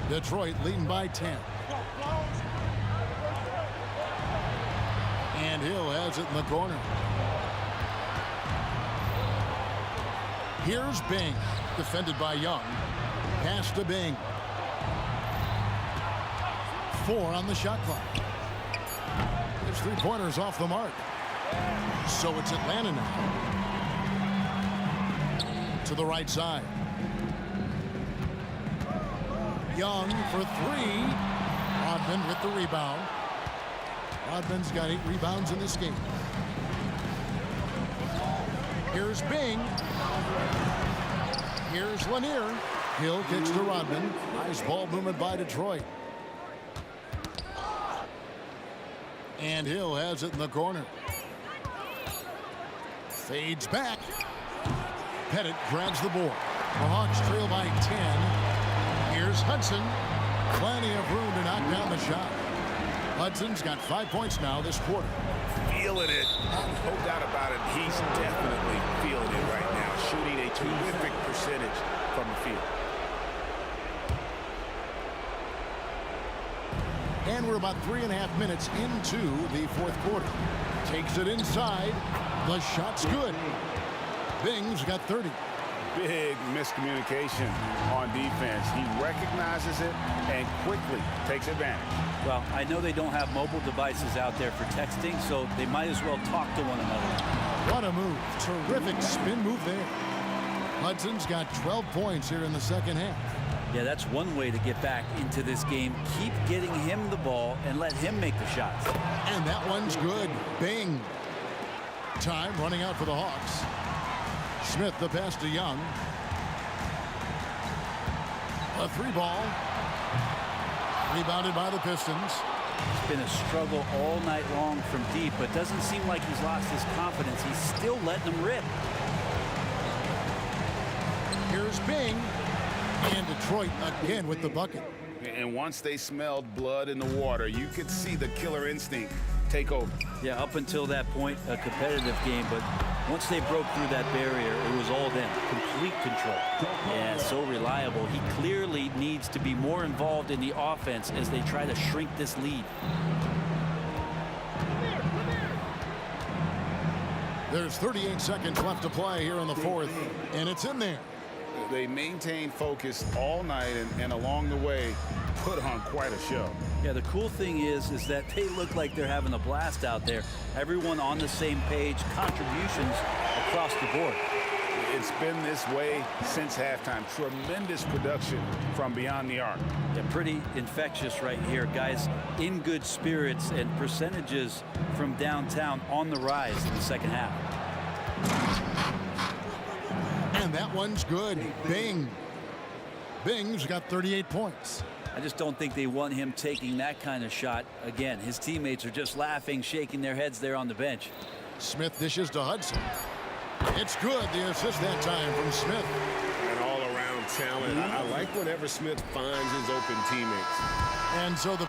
B: Detroit leading by 10. And Hill has it in the corner. Here's Bing, defended by Young. Pass to Bing. 4 on the shot clock. His 3-pointers off the mark. So it's Atlanta now. To the right side. Young for 3. Rodman with the rebound. Rodman's got 8 rebounds in this game. Here's Bing. Here's Lanier. Hill kicks to Rodman. Nice ball movement by Detroit. And Hill has it in the corner. Fades back. Pettit grabs the board. The Hawks trail by 10. Here's Hudson. Plenty of room to knock down the shot. Hudson's got 5 points now this quarter.
C: Feeling it. No doubt about it. He's definitely feeling it right now. Shooting a terrific percentage from the field.
B: And we're about 3.5 minutes into the fourth quarter. Takes it inside. The shot's good. Bing's got 30.
C: Big miscommunication on defense. He recognizes it and quickly takes advantage.
M: Well, I know they don't have mobile devices out there for texting, so they might as well talk to one another.
B: What a move. Terrific spin move there. Hudson's got 12 points here in the second half.
M: Yeah, that's one way to get back into this game. Keep getting him the ball and let him make the shots.
B: And that one's good. Bing. Time running out for the Hawks. Smith the pass to Young. A 3-ball. Rebounded by the Pistons.
M: It's been a struggle all night long from deep, but doesn't seem like he's lost his confidence. He's still letting them rip.
B: Here's Bing. And Detroit again with the bucket.
C: And once they smelled blood in the water, you could see the killer instinct take over.
M: Yeah, up until that point, a competitive game, but once they broke through that barrier, it was all them. Complete control. Yeah, so reliable. He clearly needs to be more involved in the offense as they try to shrink this lead.
B: There's 38 seconds left to play here in the fourth, and it's in there.
C: They maintained focus all night and along the way put on quite a show.
M: Yeah, the cool thing is that they look like they're having a blast out there. Everyone on the same page, contributions across the board.
C: It's been this way since halftime. Tremendous production from beyond the arc.
M: Yeah, pretty infectious right here. Guys in good spirits and percentages from downtown on the rise in the second half.
B: And that one's good. Bing. Bing's got 38 points.
M: I just don't think they want him taking that kind of shot again. His teammates are just laughing, shaking their heads there on the bench.
B: Smith dishes to Hudson. It's good. The assist that time from Smith.
R: And all-around talent. I like whenever Smith finds his open teammates.
B: And so the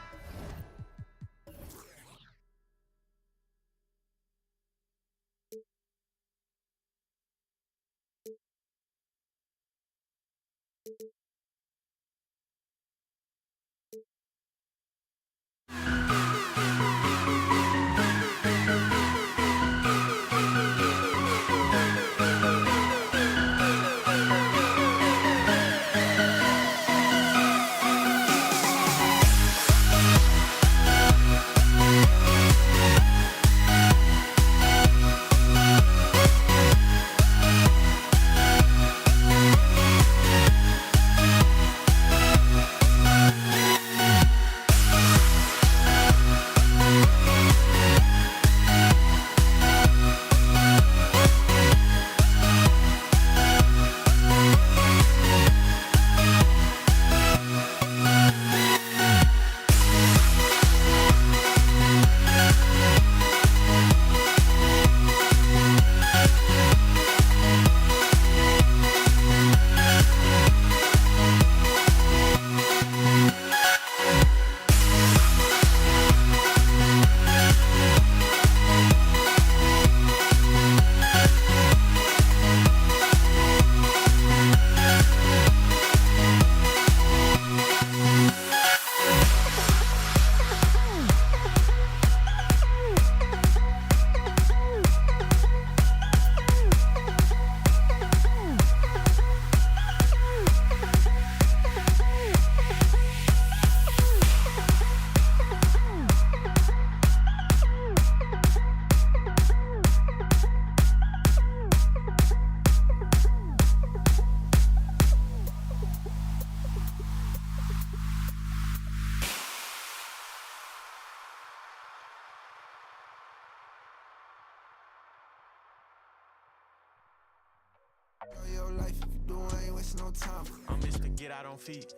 Q: life if you do, I ain't wasting no time.
S: I'm Mr. Get Out on Feet.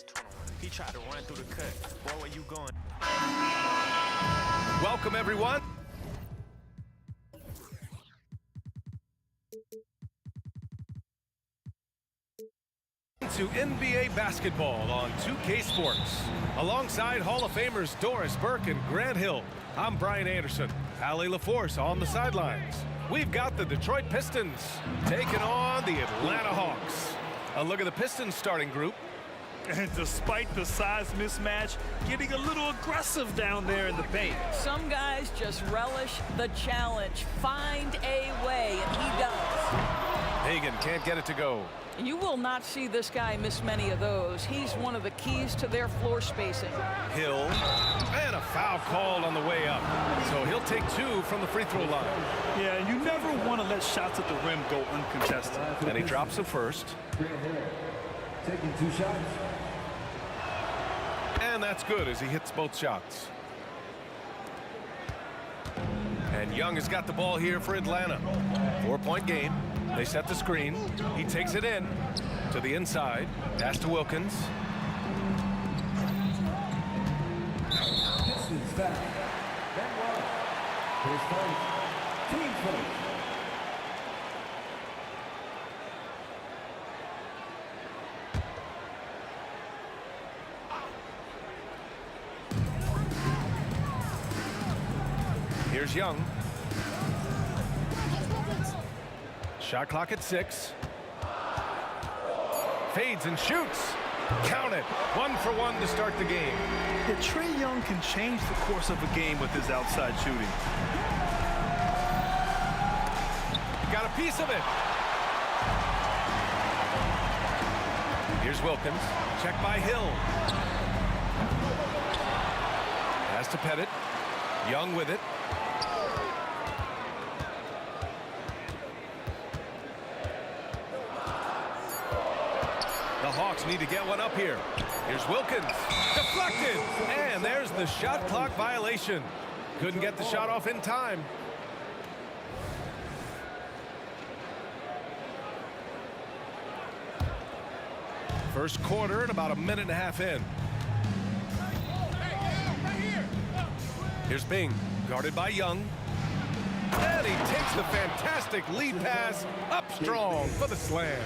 S: He tried to run through the cut. Boy, where you going?
I: Welcome, everyone. To NBA basketball on 2K Sports. Alongside Hall of Famers Doris Burke and Grant Hill, I'm Brian Anderson. Allie LaForce on the sidelines. We've got the Detroit Pistons taking on the Atlanta Hawks. A look at the Pistons starting group.
J: And despite the size mismatch, getting a little aggressive down there in the paint.
O: Some guys just relish the challenge. Find a way, and he does.
I: Hagan can't get it to go.
O: You will not see this guy miss many of those. He's one of the keys to their floor spacing.
I: Hill, and a foul called on the way up. So he'll take 2 from the free throw line.
J: Yeah, you never want to let shots at the rim go uncontested.
I: And he drops the first.
K: Taking 2 shots.
I: And that's good as he hits both shots. And Young has got the ball here for Atlanta. 4-point game. They set the screen. He takes it in to the inside. Pass to Wilkins.
K: Pistons back. Ben Wallace. His first team first.
I: Here's Young. Shot clock at 6. Fades and shoots. Count it. 1 for 1 to start the game.
J: Yeah, Trae Young can change the course of a game with his outside shooting.
I: Got a piece of it. Here's Wilkins. Check by Hill. Pass to Pettit. Young with it. The Hawks need to get one up here. Here's Wilkins. Deflected. And there's the shot clock violation. Couldn't get the shot off in time. First quarter and about a minute and a half in. Here's Bing, guarded by Young. And he takes the fantastic lead pass up strong for the slam.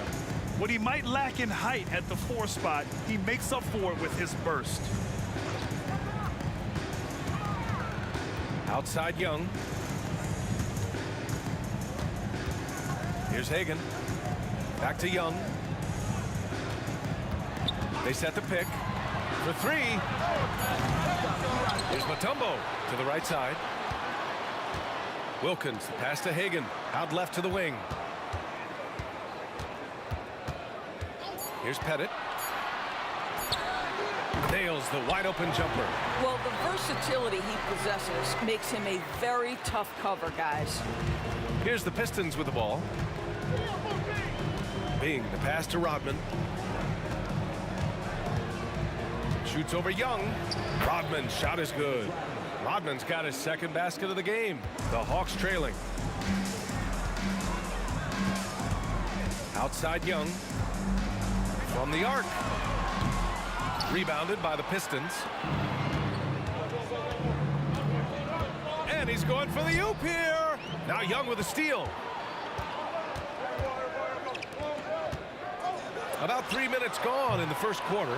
J: What he might lack in height at the 4 spot, he makes up for it with his burst.
I: Outside Young. Here's Hagan. Back to Young. They set the pick for 3. Here's Mutombo to the right side. Wilkins, pass to Hagan. Out left to the wing. Here's Pettit. Nails the wide open jumper.
O: Well, the versatility he possesses makes him a very tough cover, guys.
I: Here's the Pistons with the ball. Bing, the pass to Rodman. Shoots over Young. Rodman's shot is good. Rodman's got his second basket of the game. The Hawks trailing. Outside Young. From the arc. Rebounded by the Pistons. And he's going for the oop here. Now Young with a steal. About 3 minutes gone in the first quarter.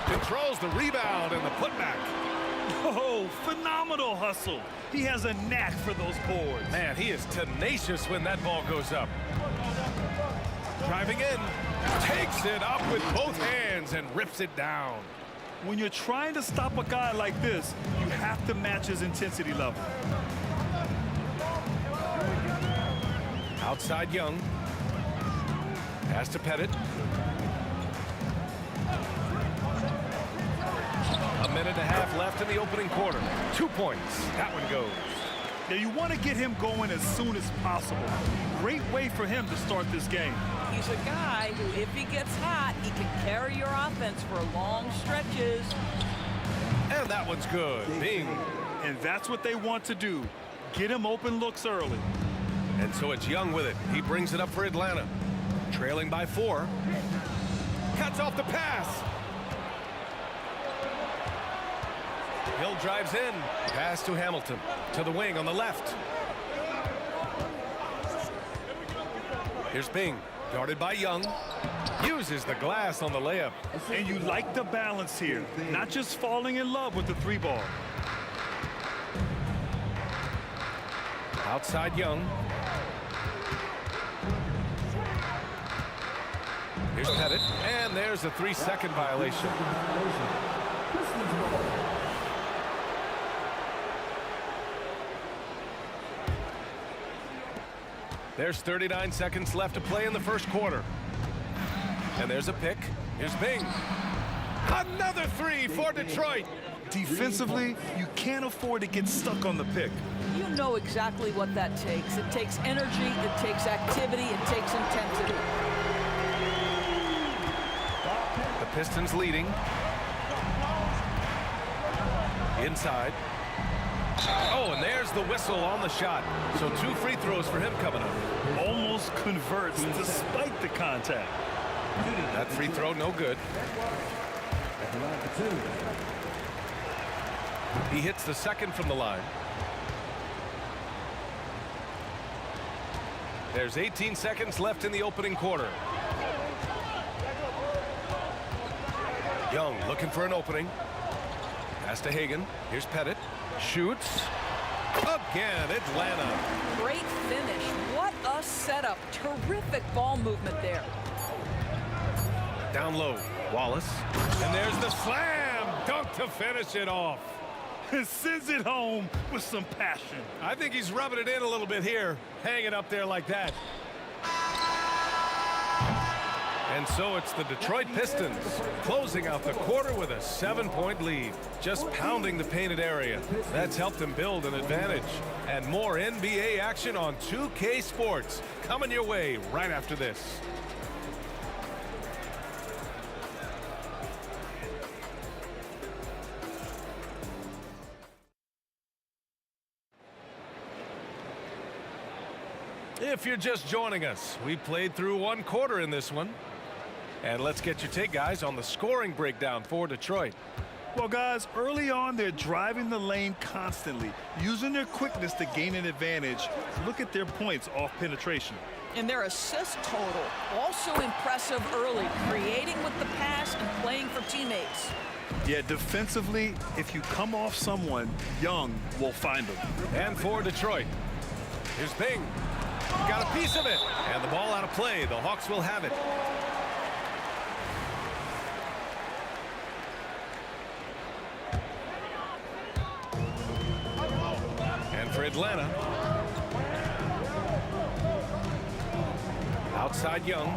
I: Controls the rebound and the putback.
J: Oh, phenomenal hustle. He has a knack for those boards.
I: Man, he is tenacious when that ball goes up. Driving in, takes it up with both hands and rips it down.
J: When you're trying to stop a guy like this, you have to match his intensity level.
I: Outside Young. Pass to Pettit. A minute and a half left in the opening quarter. 2 points. That one goes.
J: Now you want to get him going as soon as possible. Great way for him to start this game.
O: He's a guy who, if he gets hot, he can carry your offense for long stretches.
I: And that one's good. Bing.
J: And that's what they want to do. Get him open looks early.
I: And so it's Young with it. He brings it up for Atlanta. Trailing by 4. Cuts off the pass. Hill drives in. Pass to Hamilton. To the wing on the left. Here's Bing. Guarded by Young. Uses the glass on the layup.
J: And you like the balance here. Not just falling in love with the 3-ball.
I: Outside Young. Here's Pettit. And there's a 3-second violation. There's 39 seconds left to play in the first quarter. And there's a pick. Here's Bing. Another 3 for Detroit.
J: Defensively, you can't afford to get stuck on the pick.
O: You know exactly what that takes. It takes energy, it takes activity, it takes intensity.
I: The Pistons leading. Inside. Oh, and there's the whistle on the shot. So 2 free throws for him coming up.
J: Almost converts despite the contact.
I: That free throw no good. He hits the second from the line. There's 18 seconds left in the opening quarter. Young looking for an opening. Pass to Hagan. Here's Pettit. Shoots. Again, Atlanta.
O: Great finish. What a setup. Terrific ball movement there.
I: Down low. Wallace. And there's the slam dunk to finish it off.
J: Sends it home with some passion.
I: I think he's rubbing it in a little bit here. Hang it up there like that. And so it's the Detroit Pistons closing out the quarter with a 7-point lead. Just pounding the painted area. That's helped them build an advantage. And more NBA action on 2K Sports coming your way right after this. If you're just joining us, we played through 1 quarter in this one. And let's get your take, guys, on the scoring breakdown for Detroit.
J: Well, guys, early on, they're driving the lane constantly, using their quickness to gain an advantage. Look at their points off penetration.
O: And their assist total, also impressive early, creating with the pass and playing for teammates.
J: Yeah, defensively, if you come off someone, Young will find them.
I: And for Detroit, here's Bing. Got a piece of it. And the ball out of play. The Hawks will have it. And for Atlanta. Outside Young.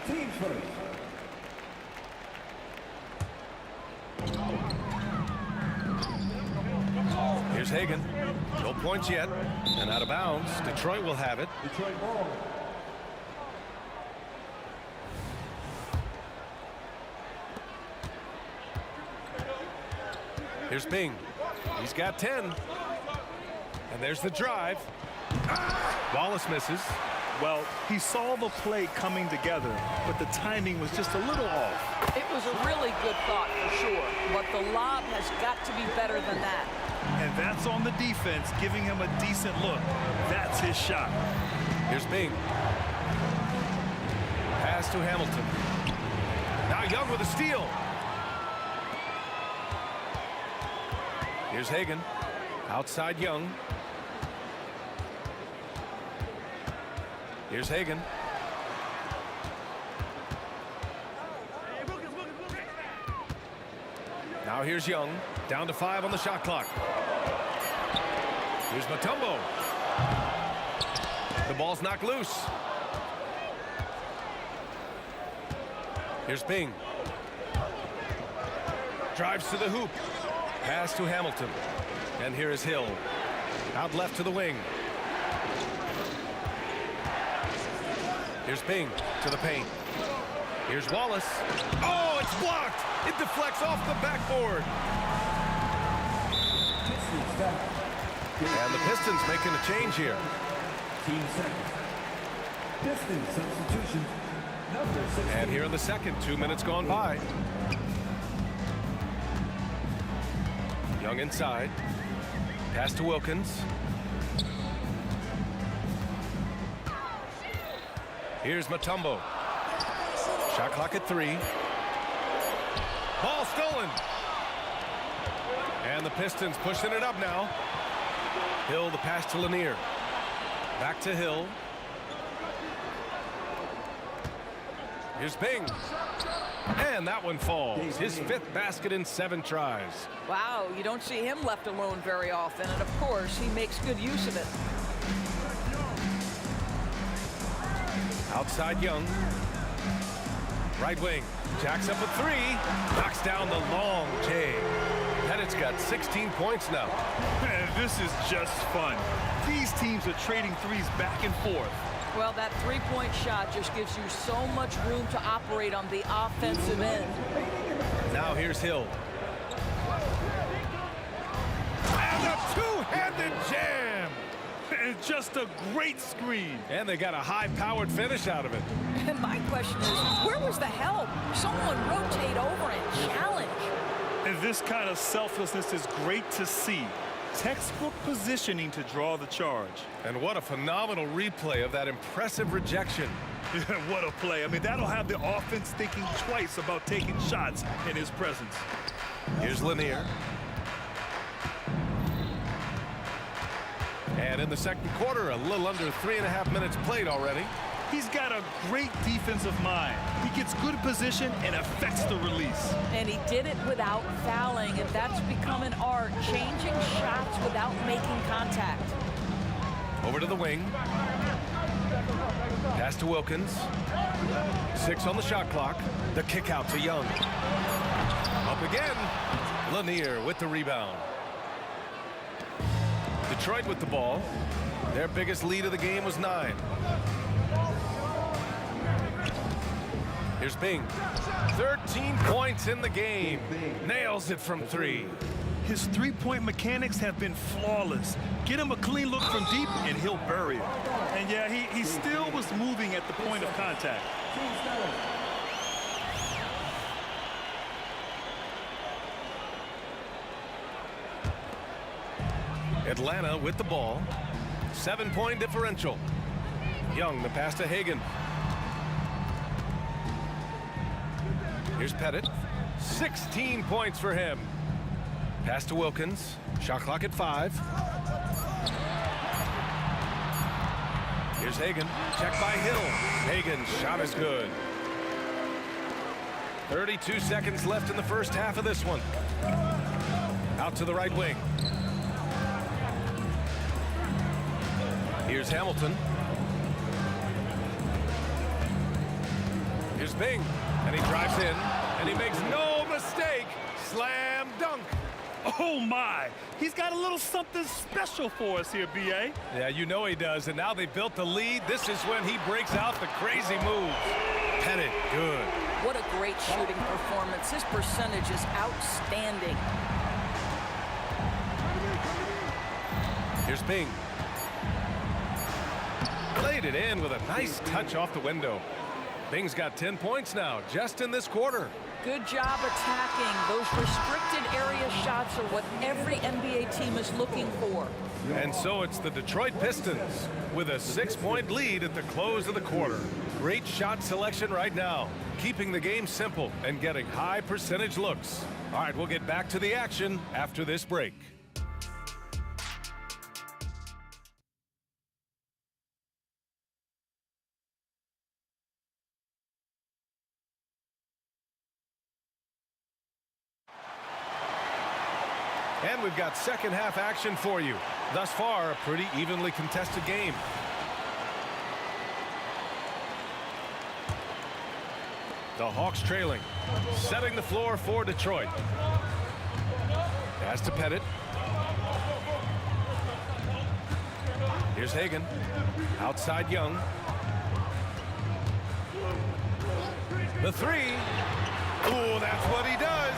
K: Teams first.
I: Here's Hagan. No points yet. And out of bounds. Detroit will have it.
K: Detroit ball.
I: Here's Bing. He's got 10. And there's the drive. Wallace misses.
J: Well, he saw the play coming together, but the timing was just a little off.
O: It was a really good thought for sure, but the lob has got to be better than that.
J: And that's on the defense, giving him a decent look. That's his shot.
I: Here's Bing. Pass to Hamilton. Now Young with a steal. Here's Hagan. Outside Young. Here's Hagan. Now here's Young. Down to 5 on the shot clock. Here's Mutombo. The ball's knocked loose. Here's Bing. Drives to the hoop. Pass to Hamilton. And here is Hill. Out left to the wing. Here's Bing to the paint. Here's Wallace. Oh, it's blocked. It deflects off the backboard. And the Pistons making a change here.
K: Team second. Pistons substitution. Number 16.
I: And here in the second, 2 minutes gone by. Young inside. Pass to Wilkins. Here's Mutombo. Shot clock at 3. Ball stolen. And the Pistons pushing it up now. Hill, the pass to Lanier. Back to Hill. Here's Bing. And that one falls. His 5th basket in 7 tries.
O: Wow, you don't see him left alone very often, and of course, he makes good use of it.
I: Outside Young. Right wing. Jacks up a 3. Knocks down the long J. Pettit's got 16 points now.
J: Man, this is just fun. These teams are trading threes back and forth.
O: Well, that three-point shot just gives you so much room to operate on the offensive end.
I: Now here's Hill. And a two-handed jam.
J: And just a great screen.
I: And they got a high-powered finish out of it.
O: And my question is, where was the help? Someone rotate over and challenge.
J: And this kind of selflessness is great to see. Textbook positioning to draw the charge.
I: And what a phenomenal replay of that impressive rejection.
J: What a play. I mean, that'll have the offense thinking twice about taking shots in his presence.
I: Here's Lanier. And in the second quarter, a little under 3.5 minutes played already.
J: He's got a great defensive mind. He gets good position and affects the release.
O: And he did it without fouling, and that's become an art, changing shots without making contact.
I: Over to the wing. Pass to Wilkins. 6 on the shot clock. The kick out to Young. Up again. Lanier with the rebound. Detroit with the ball. Their biggest lead of the game was 9. Here's Bing. 13 points in the game. Nails it from 3.
J: His three-point mechanics have been flawless. Get him a clean look from deep, and he'll bury it. And yeah, he still was moving at the point of contact.
I: Atlanta with the ball. 7-point differential. Young, the pass to Hagan. Here's Pettit. 16 points for him. Pass to Wilkins. Shot clock at 5. Here's Hagan. Check by Hill. Hagan's shot is good. 32 seconds left in the first half of this one. Out to the right wing. Here's Hamilton. Here's Bing. And he drives in. And he makes no mistake. Slam dunk.
J: Oh, my. He's got a little something special for us here, B.A.
I: Yeah, you know he does. And now they built the lead. This is when he breaks out the crazy moves. Pettit, good.
O: What a great shooting performance. His percentage is outstanding.
I: Here's Bing. Laid it in with a nice touch off the window. Bing's got 10 points now, just in this quarter.
O: Good job attacking. Those restricted area shots are what every NBA team is looking for.
I: And so it's the Detroit Pistons with a 6-point lead at the close of the quarter. Great shot selection right now, keeping the game simple and getting high percentage looks. All right, we'll get back to the action after this break. And we've got second half action for you. Thus far, a pretty evenly contested game. The Hawks trailing, setting the floor for Detroit. Pass to Pettit. Here's Hagan. Outside Young. The 3. Oh, that's what he does.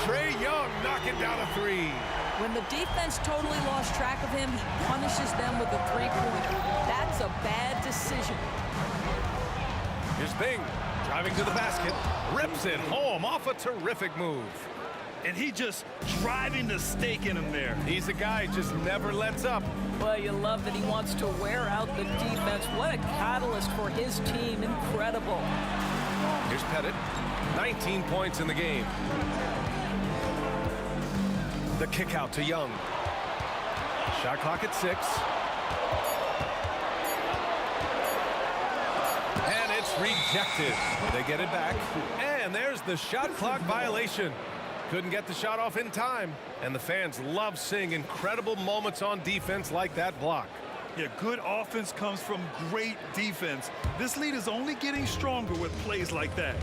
I: Trae Young knocking down a 3.
O: When the defense totally lost track of him, he punishes them with a three-pointer. That's a bad decision.
I: Here's Bing, driving to the basket, rips it home off a terrific move.
J: And he just driving the stake in him there.
I: He's a guy who just never lets up.
O: Well, you love that he wants to wear out the defense. What a catalyst for his team. Incredible.
I: Here's Pettit, 19 points in the game. The kick out to Young. Shot clock at 6. And it's rejected. They get it back. And there's the shot clock violation. Couldn't get the shot off in time. And the fans love seeing incredible moments on defense like that block.
J: Yeah, good offense comes from great defense. This lead is only getting stronger with plays like that.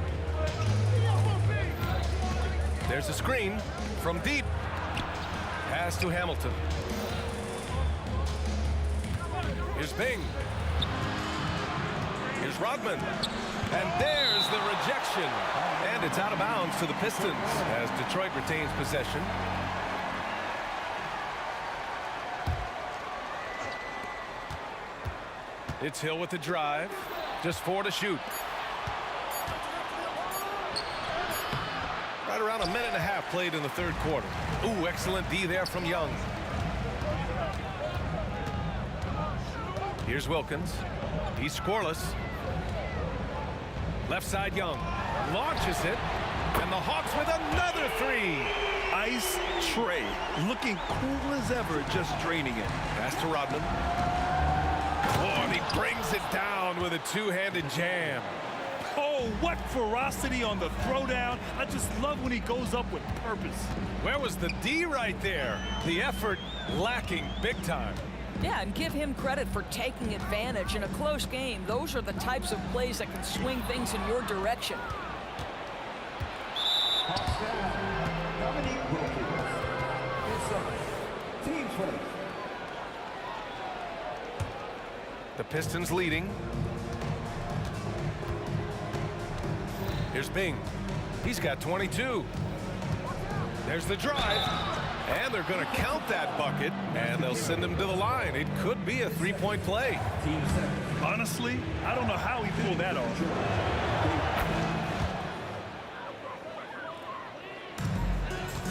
I: There's a screen from deep. Pass to Hamilton. Here's Bing. Here's Rodman. And there's the rejection. And it's out of bounds to the Pistons as Detroit retains possession. It's Hill with the drive. Just 4 to shoot. Right around a minute and a half played in the third quarter. Ooh, excellent D there from Young. Here's Wilkins. He's scoreless. Left side Young. Launches it. And the Hawks with another 3.
J: Ice tray. Looking cool as ever, just draining it.
I: Pass to Rodman. Oh, and he brings it down with a two-handed jam.
J: Oh, what ferocity on the throwdown. I just love when he goes up with purpose.
I: Where was the D right there? The effort lacking big time.
O: Yeah, and give him credit for taking advantage in a close game. Those are the types of plays that can swing things in your direction.
I: The Pistons leading. Here's Bing. He's got 22. There's the drive. And they're going to count that bucket. And they'll send him to the line. It could be a three-point play.
J: Honestly, I don't know how he pulled that off.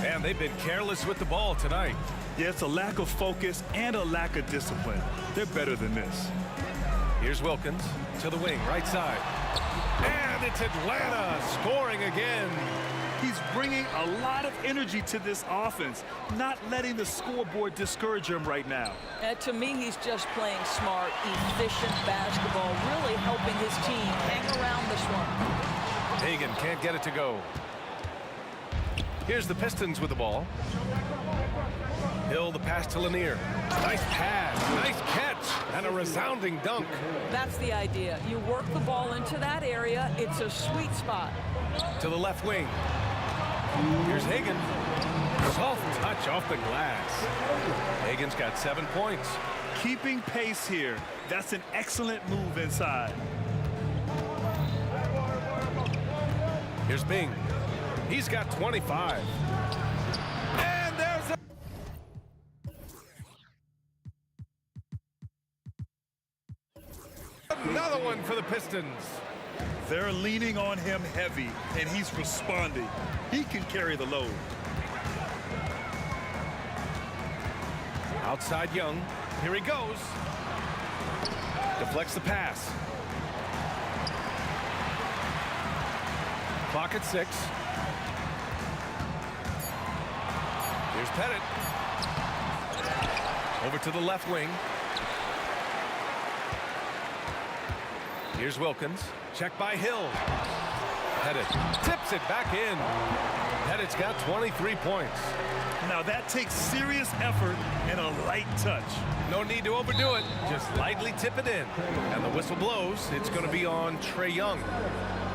I: And they've been careless with the ball tonight.
J: Yeah, it's a lack of focus and a lack of discipline. They're better than this.
I: Here's Wilkins to the wing, right side. And it's Atlanta scoring again.
J: He's bringing a lot of energy to this offense, not letting the scoreboard discourage him right now.
O: To me, he's just playing smart, efficient basketball, really helping his team hang around this one.
I: Hagan can't get it to go. Here's the Pistons with the ball. Hill, the pass to Lanier. Nice pass, nice catch, and a resounding dunk.
O: That's the idea. You work the ball into that area. It's a sweet spot.
I: To the left wing. Here's Hagan. Soft touch off the glass. Hagan's got 7 points.
J: Keeping pace here. That's an excellent move inside.
I: Here's Bing. He's got 25. And there's another one for the Pistons.
J: They're leaning on him heavy, and he's responding. He can carry the load.
I: Outside Young. Here he goes. Deflects the pass. Clock at 6. Here's Pettit. Over to the left wing. Here's Wilkins. Check by Hill. Pettit tips it back in. Pettit's got 23 points.
J: Now that takes serious effort and a light touch.
I: No need to overdo it. Just lightly tip it in. And the whistle blows. It's going to be on Trae Young.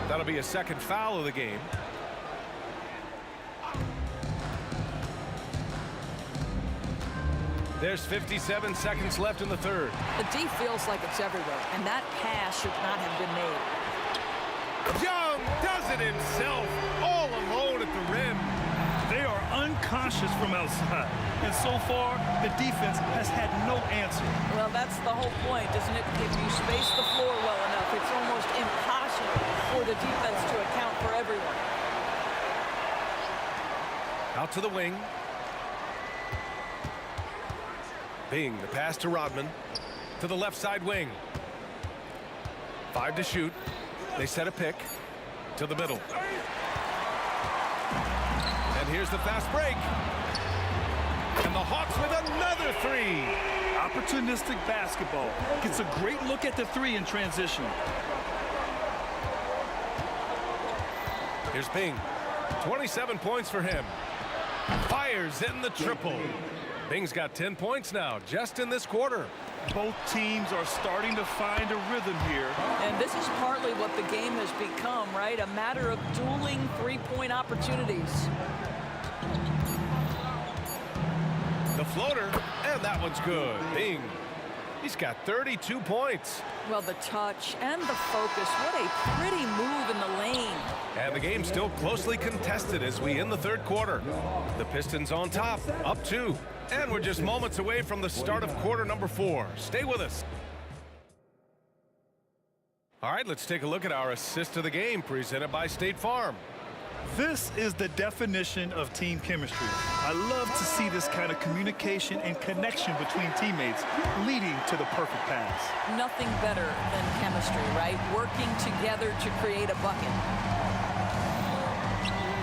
I: That'll be a second foul of the game. There's 57 seconds left in the third.
O: The D feels like it's everywhere, and that pass should not have been made.
I: Young does it himself, all alone at the rim.
J: They are cautious from outside. And so far, the defense has had no answer.
O: Well, that's the whole point, isn't it? If you space the floor well enough, it's almost impossible for the defense to account for everyone.
I: Out to the wing. Bing, the pass to Rodman. To the left side wing. 5 to shoot. They set a pick. To the middle. And here's the fast break. And the Hawks with another 3.
J: Opportunistic basketball. Gets a great look at the 3 in transition.
I: Here's Bing. 27 points for him. Fires in the triple. Bing's got 10 points now, just in this quarter.
J: Both teams are starting to find a rhythm here.
O: And this is partly what the game has become, right? A matter of dueling three-point opportunities.
I: The floater, and that one's good. Bing, he's got 32 points.
O: Well, the touch and the focus, what a pretty move in the lane.
I: And the game's still closely contested as we end the third quarter. The Pistons on top, up 2. And we're just moments away from the start of quarter number 4. Stay with us. All right, let's take a look at our assist of the game presented by State Farm.
J: This is the definition of team chemistry. I love to see this kind of communication and connection between teammates leading to the perfect pass.
O: Nothing better than chemistry, right? Working together to create a bucket.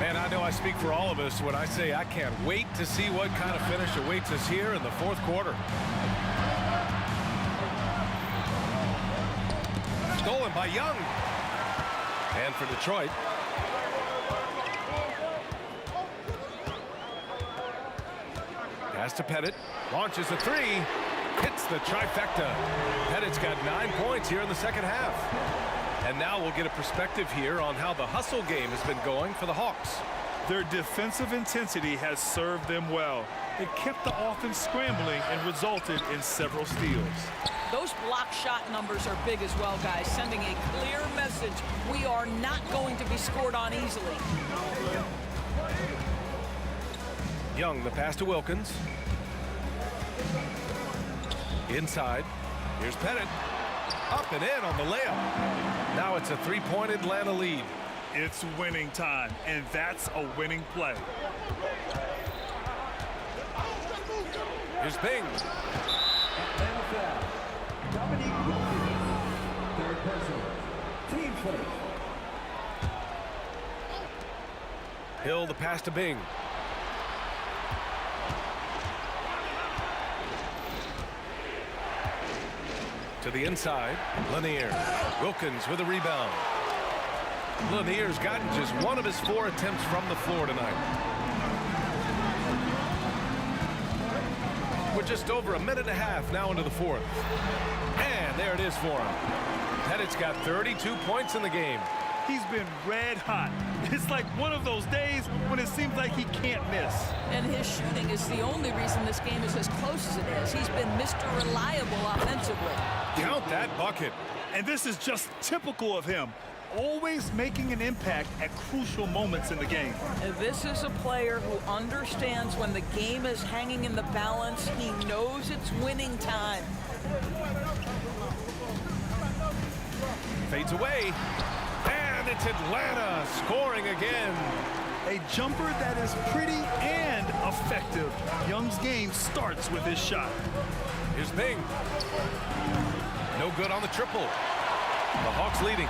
I: Man, I know I speak for all of us when I say I can't wait to see what kind of finish awaits us here in the fourth quarter. Stolen by Young. And for Detroit. Pass to Pettit. Launches a 3. Hits the trifecta. Pettit's got 9 points here in the second half. And now we'll get a perspective here on how the hustle game has been going for the Hawks.
J: Their defensive intensity has served them well. It kept the offense scrambling and resulted in several steals.
O: Those block shot numbers are big as well, guys, sending a clear message. We are not going to be scored on easily.
I: Young, the pass to Wilkins. Inside. Here's Pettit. Up and in on the layup. Now it's a 3-point Atlanta lead.
J: It's winning time, and that's a winning play.
I: Here's Bing.
K: Third person. Team first.
I: Hill, the pass to Bing. To the inside, Lanier. Wilkins with a rebound. Lanier's gotten just one of his 4 attempts from the floor tonight. We're just over a minute and a half now into the fourth. And there it is for him. Pettit's got 32 points in the game.
J: He's been red hot. It's like one of those days when it seems like he can't miss.
O: And his shooting is the only reason this game is as close as it is. He's been Mr. Reliable offensively.
I: Count that bucket.
J: And this is just typical of him. Always making an impact at crucial moments in the game.
O: And this is a player who understands when the game is hanging in the balance. He knows it's winning time.
I: Fades away. And it's Atlanta scoring again.
J: A jumper that is pretty and effective. Young's game starts with his shot.
I: Here's Bing. No good on the triple. The Hawks leading.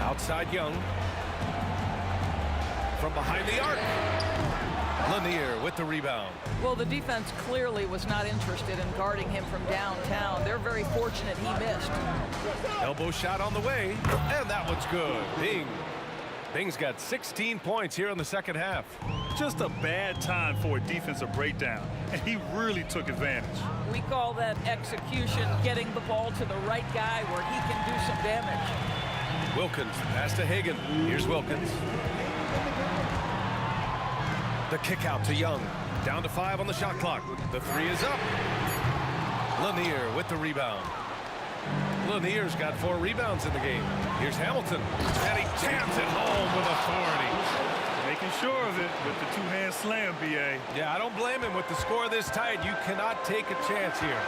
I: Outside Young. From behind the arc. Lanier with the rebound.
O: Well, the defense clearly was not interested in guarding him from downtown. They're very fortunate he missed.
I: Elbow shot on the way, and that one's good. Bing. Bing's got 16 points here in the second half.
J: Just a bad time for a defensive breakdown, and he really took advantage.
O: We call that execution, getting the ball to the right guy where he can do some damage.
I: Wilkins, pass to Hagan. Here's Wilkins. The kick out to Young. Down to 5 on the shot clock. The 3 is up. Lanier with the rebound. Buccaneers got 4 rebounds in the game. Here's Hamilton, and he jams it home with authority.
J: Making sure of it with the two-hand slam, B.A.
I: Yeah, I don't blame him. With the score this tight, you cannot take a chance here.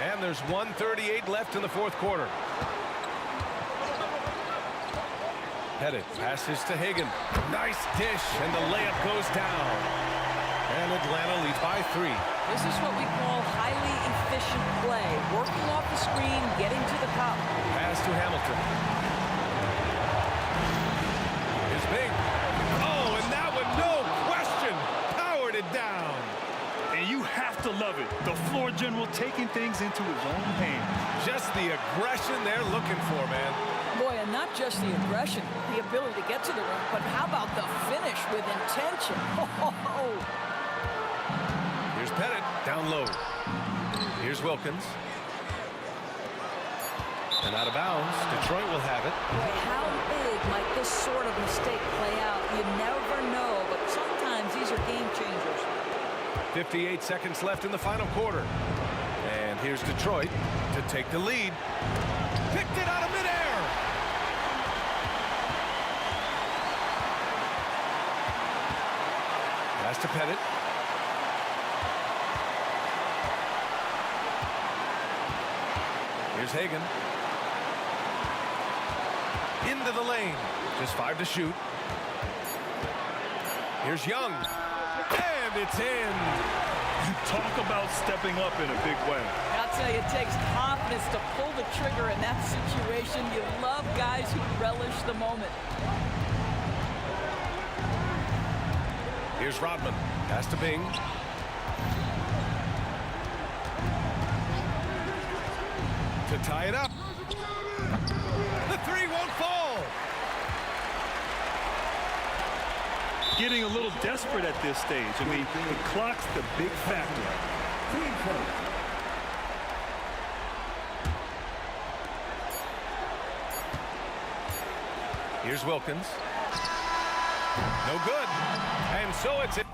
I: And there's 1:38 left in the fourth quarter. Pettit passes to Hagan. Nice dish, and the layup goes down. And Atlanta leads by 3.
O: This is what we call highly efficient play. Working off the screen, getting to the cup.
I: Pass to Hamilton. It's big. Oh, and that one, no question, powered it down.
J: And you have to love it. The floor general taking things into his own hands.
I: Just the aggression they're looking for, man.
O: Boy, and not just the aggression, the ability to get to the rim, but how about the finish with intention? Oh.
I: Here's Pettit, down low. Here's Wilkins. And out of bounds, Detroit will have it.
O: Boy, how big might this sort of mistake play out? You never know, but sometimes these are game changers.
I: 58 seconds left in the final quarter. And here's Detroit to take the lead. Picked it out of midair. Pass to Pettit. Here's Hagan. Into the lane. Just 5 to shoot. Here's Young. And it's in.
J: You talk about stepping up in a big way.
O: I'll tell you, it takes confidence to pull the trigger in that situation. You love guys who relish the moment.
I: Here's Rodman. Pass to Bing. To tie it up. The 3 won't fall.
J: Getting a little desperate at this stage. I mean, the clock's the big factor.
I: Here's Wilkins. No good. And so it's it.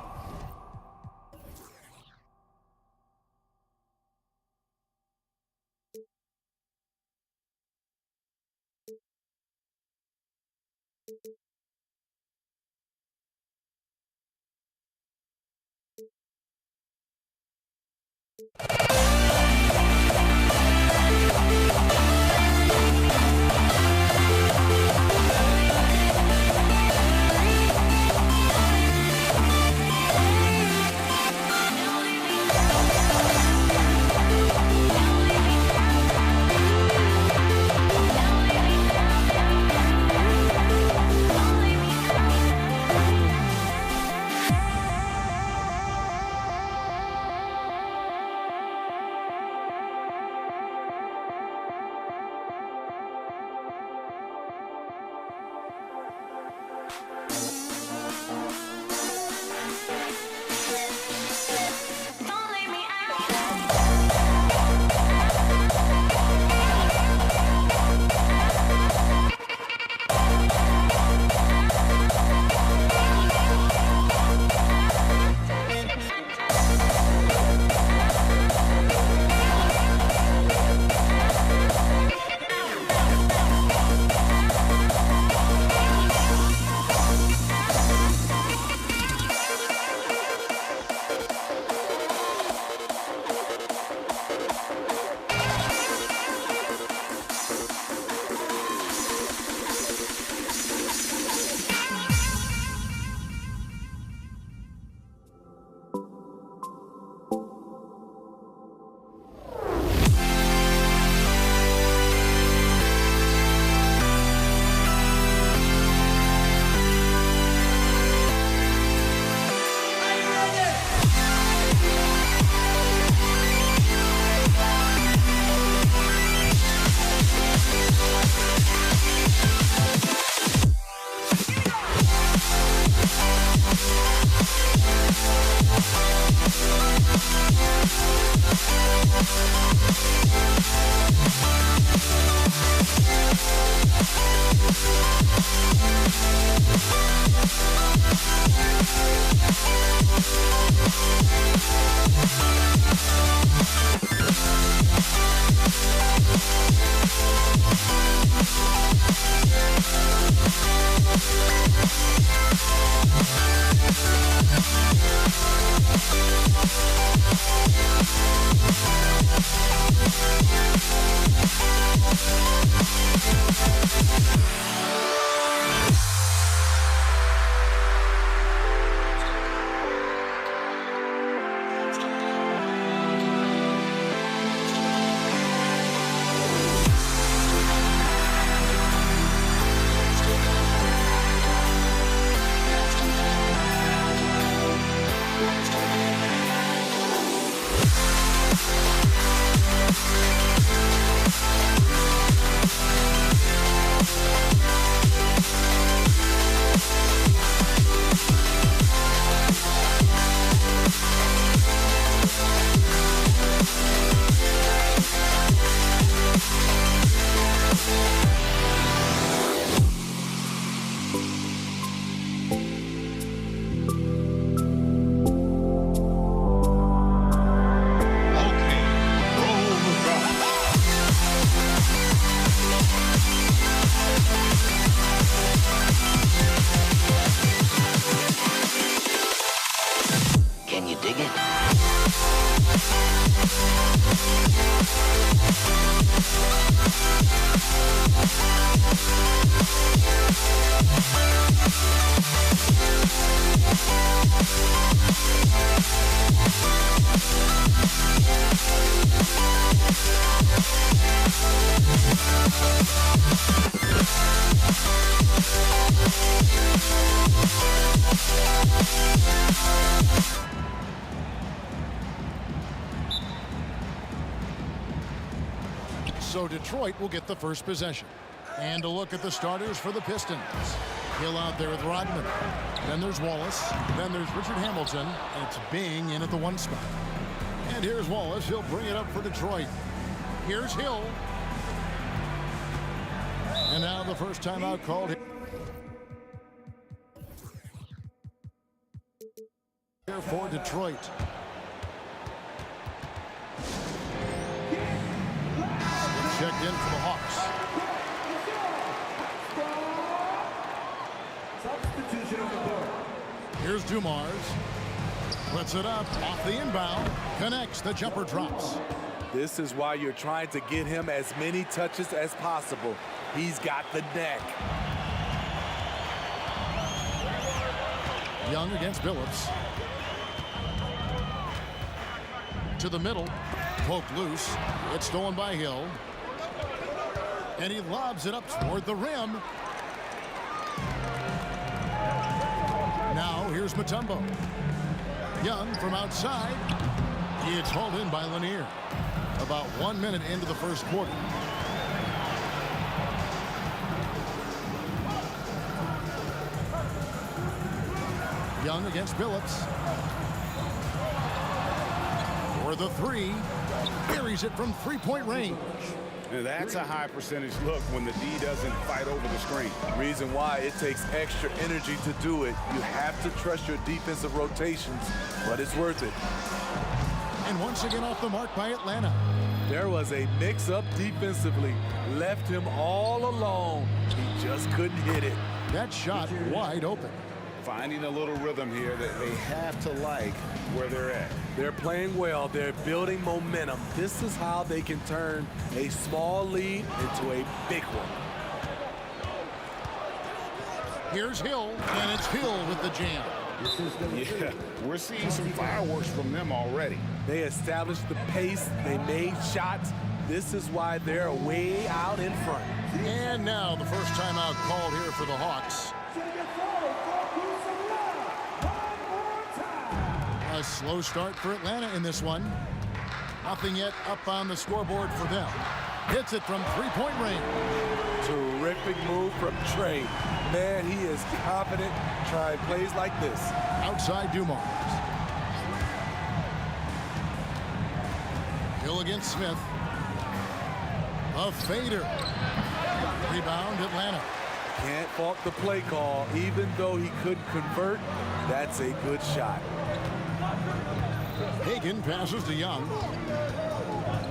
B: So Detroit will get the first possession. And a look at the starters for the Pistons. Hill out there with Rodman. Then there's Wallace. Then there's Richard Hamilton. And it's Bing in at the 1 spot. And here's Wallace. He'll bring it up for Detroit. Here's Hill. And now the first timeout called here for Detroit. Checked in for the Hawks. Here's Dumars. Puts it up off the inbound. Connects. The jumper drops.
D: This is why you're trying to get him as many touches as possible. He's got the neck.
B: Young against Billups. To the middle. Poked loose. It's stolen by Hill. And he lobs it up toward the rim. Now here's Mutombo. Young from outside. It's hauled in by Lanier. About 1 minute into the first quarter. Young against Billups. For the 3. Buries it from 3-point range.
C: That's a high percentage look when the D doesn't fight over the screen.
D: Reason why it takes extra energy to do it. You have to trust your defensive rotations, but it's worth it.
B: And once again off the mark by Atlanta.
D: There was a mix-up defensively. Left him all alone. He just couldn't hit it.
B: That shot wide open.
C: Finding a little rhythm here that they have to like where they're at.
D: They're playing well. They're building momentum. This is how they can turn a small lead into a big one.
B: Here's Hill, and it's Hill with the jam.
C: Yeah, we're seeing some fireworks from them already.
D: They established the pace. They made shots. This is why they're way out in front.
B: And now the first timeout called here for the Hawks. A slow start for Atlanta in this one. Nothing yet up on the scoreboard for them. Hits it from 3-point range.
D: Terrific move from Trey. Man, he is confident trying plays like this.
B: Outside Dumars. Hill against Smith. A fader. Rebound Atlanta.
D: Can't fault the play call. Even though he couldn't convert, that's a good shot.
B: Hagan passes to Young.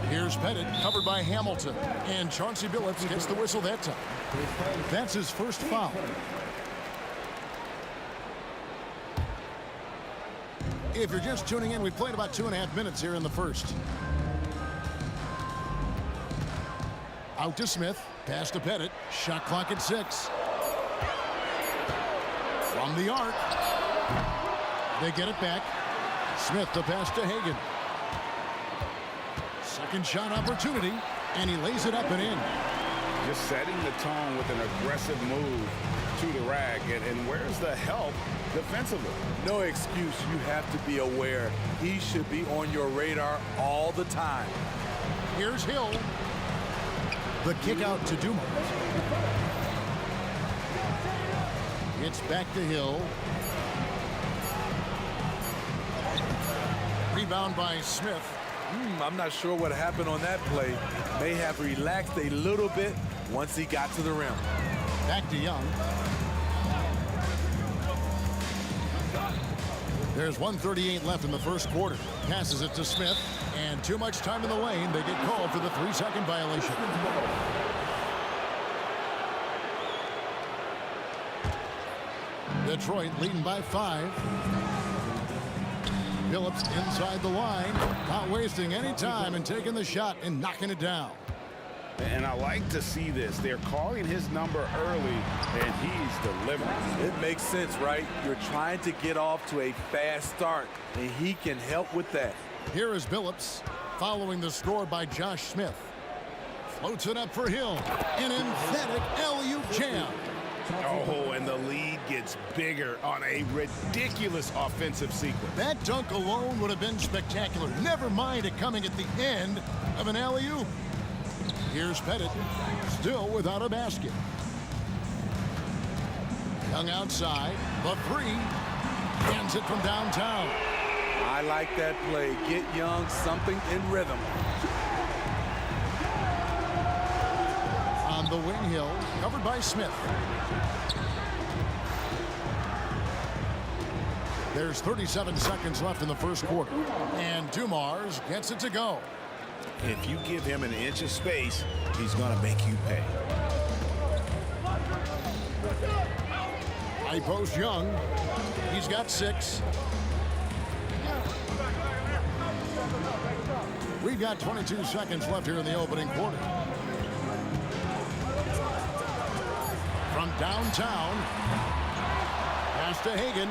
B: Here's Pettit, covered by Hamilton. And Chauncey Billups gets the whistle that time. That's his first foul. If you're just tuning in, we played about 2.5 minutes here in the first. Out to Smith. Pass to Pettit. Shot clock at 6. From the arc. They get it back. Smith the pass to Hagan. Second shot opportunity, and he lays it up and in.
C: Just setting the tone with an aggressive move to the rack. And where's the help defensively?
D: No excuse. You have to be aware. He should be on your radar all the time.
B: Here's Hill. The kick out to Dumars. It's back to Hill. Rebound by Smith.
D: I'm not sure what happened on that play. May have relaxed a little bit once he got to the rim.
B: Back to Young. There's 1:38 left in the first quarter. Passes it to Smith. And too much time in the lane. They get called for the 3-second violation. Detroit leading by 5. Billups inside the line, not wasting any time and taking the shot and knocking it down.
C: And I like to see this. They're calling his number early, and he's delivering.
D: It makes sense, right? You're trying to get off to a fast start, and he can help with that.
B: Here is Billups, following the score by Josh Smith. Floats it up for Hill. An emphatic alley-oop jam.
C: Oh, and the lead gets bigger on a ridiculous offensive sequence.
B: That dunk alone would have been spectacular. Never mind it coming at the end of an alley-oop. Here's Pettit, still without a basket. Young outside, the three, hands it from downtown.
D: I like that play. Get Young something in rhythm.
B: On the wing hill, covered by Smith. There's 37 seconds left in the first quarter, and Dumars gets it to go.
C: If you give him an inch of space, he's going to make you pay.
B: High post Young. He's got 6. We've got 22 seconds left here in the opening quarter. From downtown, pass to Hagan.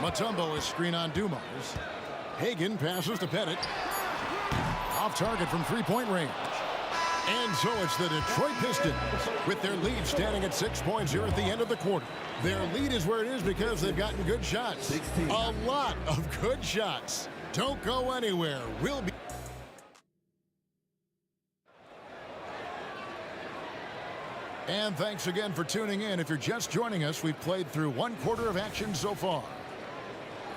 B: Mutombo is screen on Dumars. Hagan passes to Pettit. Off target from three-point range. And so it's the Detroit Pistons with their lead standing at 6 points here at the end of the quarter. Their lead is where it is because they've gotten good shots.
K: 16.
B: A lot of good shots. Don't go anywhere. We'll be... And thanks again for tuning in. If you're just joining us, we've played through one quarter of action so far.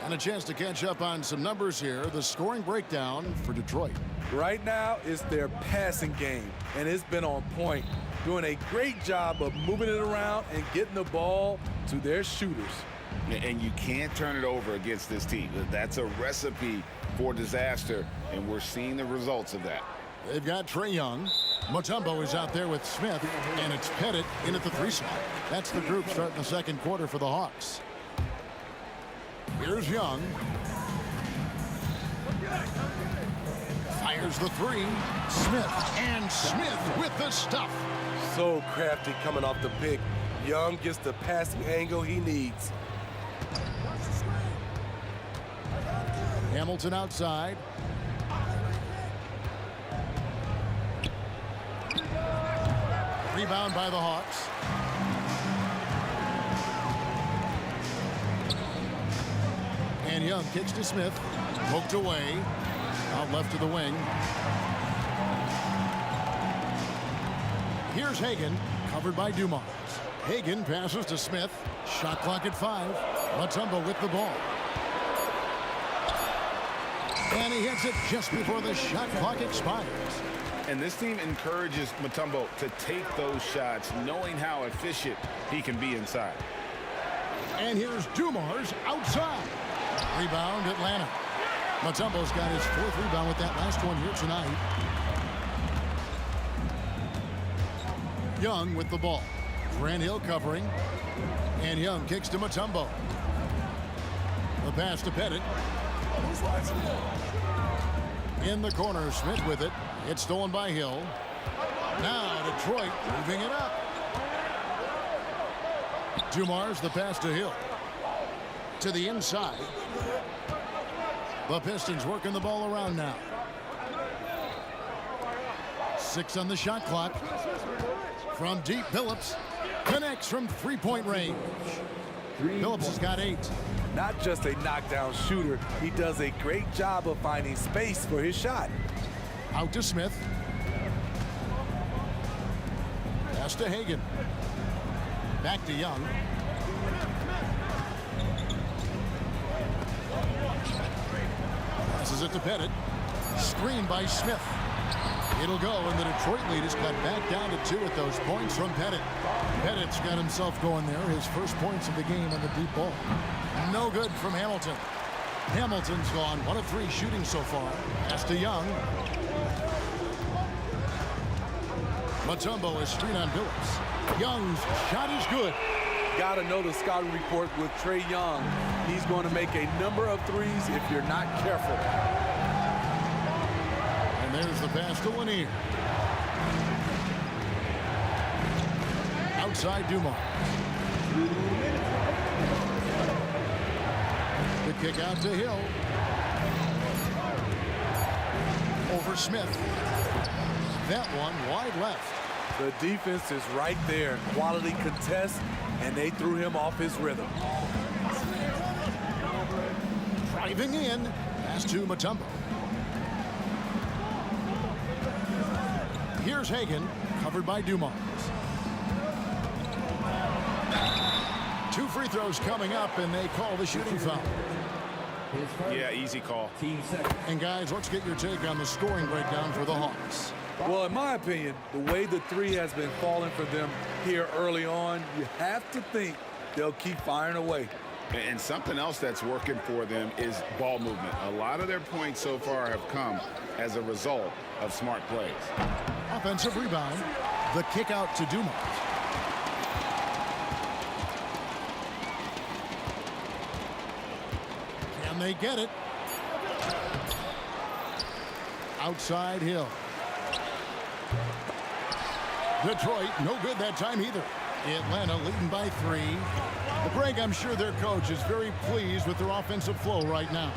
B: And a chance to catch up on some numbers here. The scoring breakdown for Detroit.
D: Right now, it's their passing game, and it's been on point. Doing a great job of moving it around and getting the ball to their shooters.
C: And you can't turn it over against this team. That's a recipe for disaster, and we're seeing the results of that.
B: They've got Trae Young. Mutombo is out there with Smith, and it's Pettit in at the 3 spot. That's the group starting the second quarter for the Hawks. Here's Young. Fires the 3. Smith, and Smith with the stuff.
D: So crafty coming off the pick. Young gets the passing angle he needs.
B: Hamilton outside. Rebound by the Hawks. And Young kicks to Smith. Poked away. Out left to the wing. Here's Hagan, covered by Dumars. Hagan passes to Smith. Shot clock at 5. Mutombo with the ball. And he hits it just before the shot clock expires.
C: And this team encourages Mutombo to take those shots, knowing how efficient he can be inside.
B: And here's Dumars outside. Rebound Atlanta. Mutombo's got his 4th rebound with that last one here tonight. Young with the ball. Grant Hill covering. And Young kicks to Mutombo. The pass to Pettit. In the corner, Smith with it. It's stolen by Hill. Now Detroit moving it up. Dumars the pass to Hill. To the inside. The Pistons working the ball around now. 6 on the shot clock. From deep, Phillips connects from 3-point range. Phillips has got 8.
D: Not just a knockdown shooter, he does a great job of finding space for his shot.
B: Out to Smith. Pass to Hagan. Back to Young. Passes it to Pettit. Screen by Smith. It'll go, and the Detroit lead is cut back down to 2 at those points from Pettit. Pettit's got himself going there. His first points of the game on the deep ball. No good from Hamilton. Hamilton's gone 1 of 3 shooting so far. Pass to Young. Mutombo is screen on Phillips. Young's shot is good.
D: Gotta know the scouting report with Trae Young. He's going to make a number of threes if you're not careful.
B: And there's the pass to Lanier. Outside Dumars. The kick out to Hill. Over Smith. That one wide left.
D: The defense is right there. Quality contest, and they threw him off his rhythm.
B: Driving in. Pass to Mutombo. Here's Hagan, covered by Dumars. 2 free throws coming up, and they call the shooting foul.
C: Yeah, easy call.
B: And guys, let's get your take on the scoring breakdown for the Hawks.
D: Well, in my opinion, the way the three has been falling for them here early on, you have to think they'll keep firing away.
C: And something else that's working for them is ball movement. A lot of their points so far have come as a result of smart plays.
B: Offensive rebound. The kick out to Dumars. Can they get it? Outside Hill. Detroit, no good that time either. Atlanta leading by 3. Greg, I'm sure their coach is very pleased with their offensive flow right now.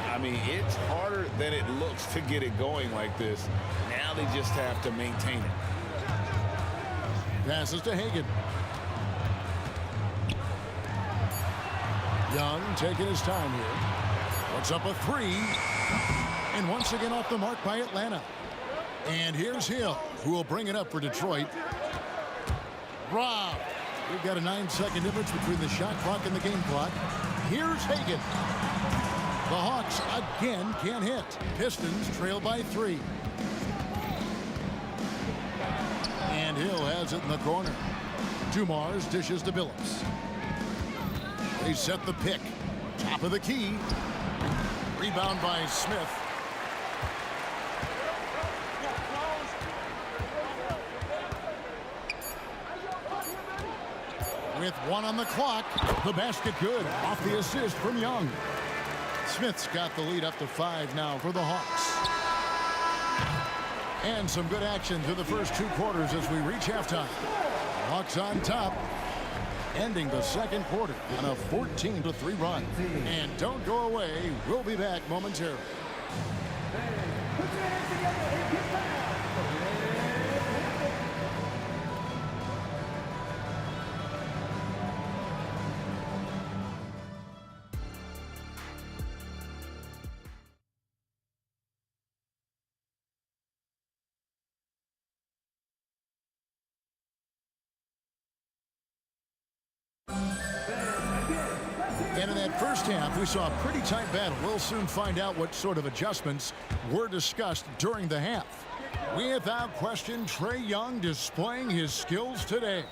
H: I mean, it's harder than it looks to get it going like this. Now they just have to maintain it.
B: Passes to Hagan. Young taking his time here. Puts up a 3. And once again off the mark by Atlanta. And here's Hill, who will bring it up for Detroit. Rob. We've got a 9-second difference between the shot clock and the game clock. Here's Hagan. The Hawks again can't hit. Pistons trail by 3. And Hill has it in the corner. Dumars dishes to Billups. They set the pick. Top of the key. Rebound by Smith. With 1 on the clock, the basket good off the assist from Young. Smith's got the lead up to 5 now for the Hawks. And some good action through the first 2 quarters as we reach halftime. Hawks on top, ending the second quarter on a 14-3 run. And don't go away. We'll be back momentarily. And in that first half, we saw a pretty tight battle. We'll soon find out what sort of adjustments were discussed during the half. Without question, Trae Young displaying his skills today.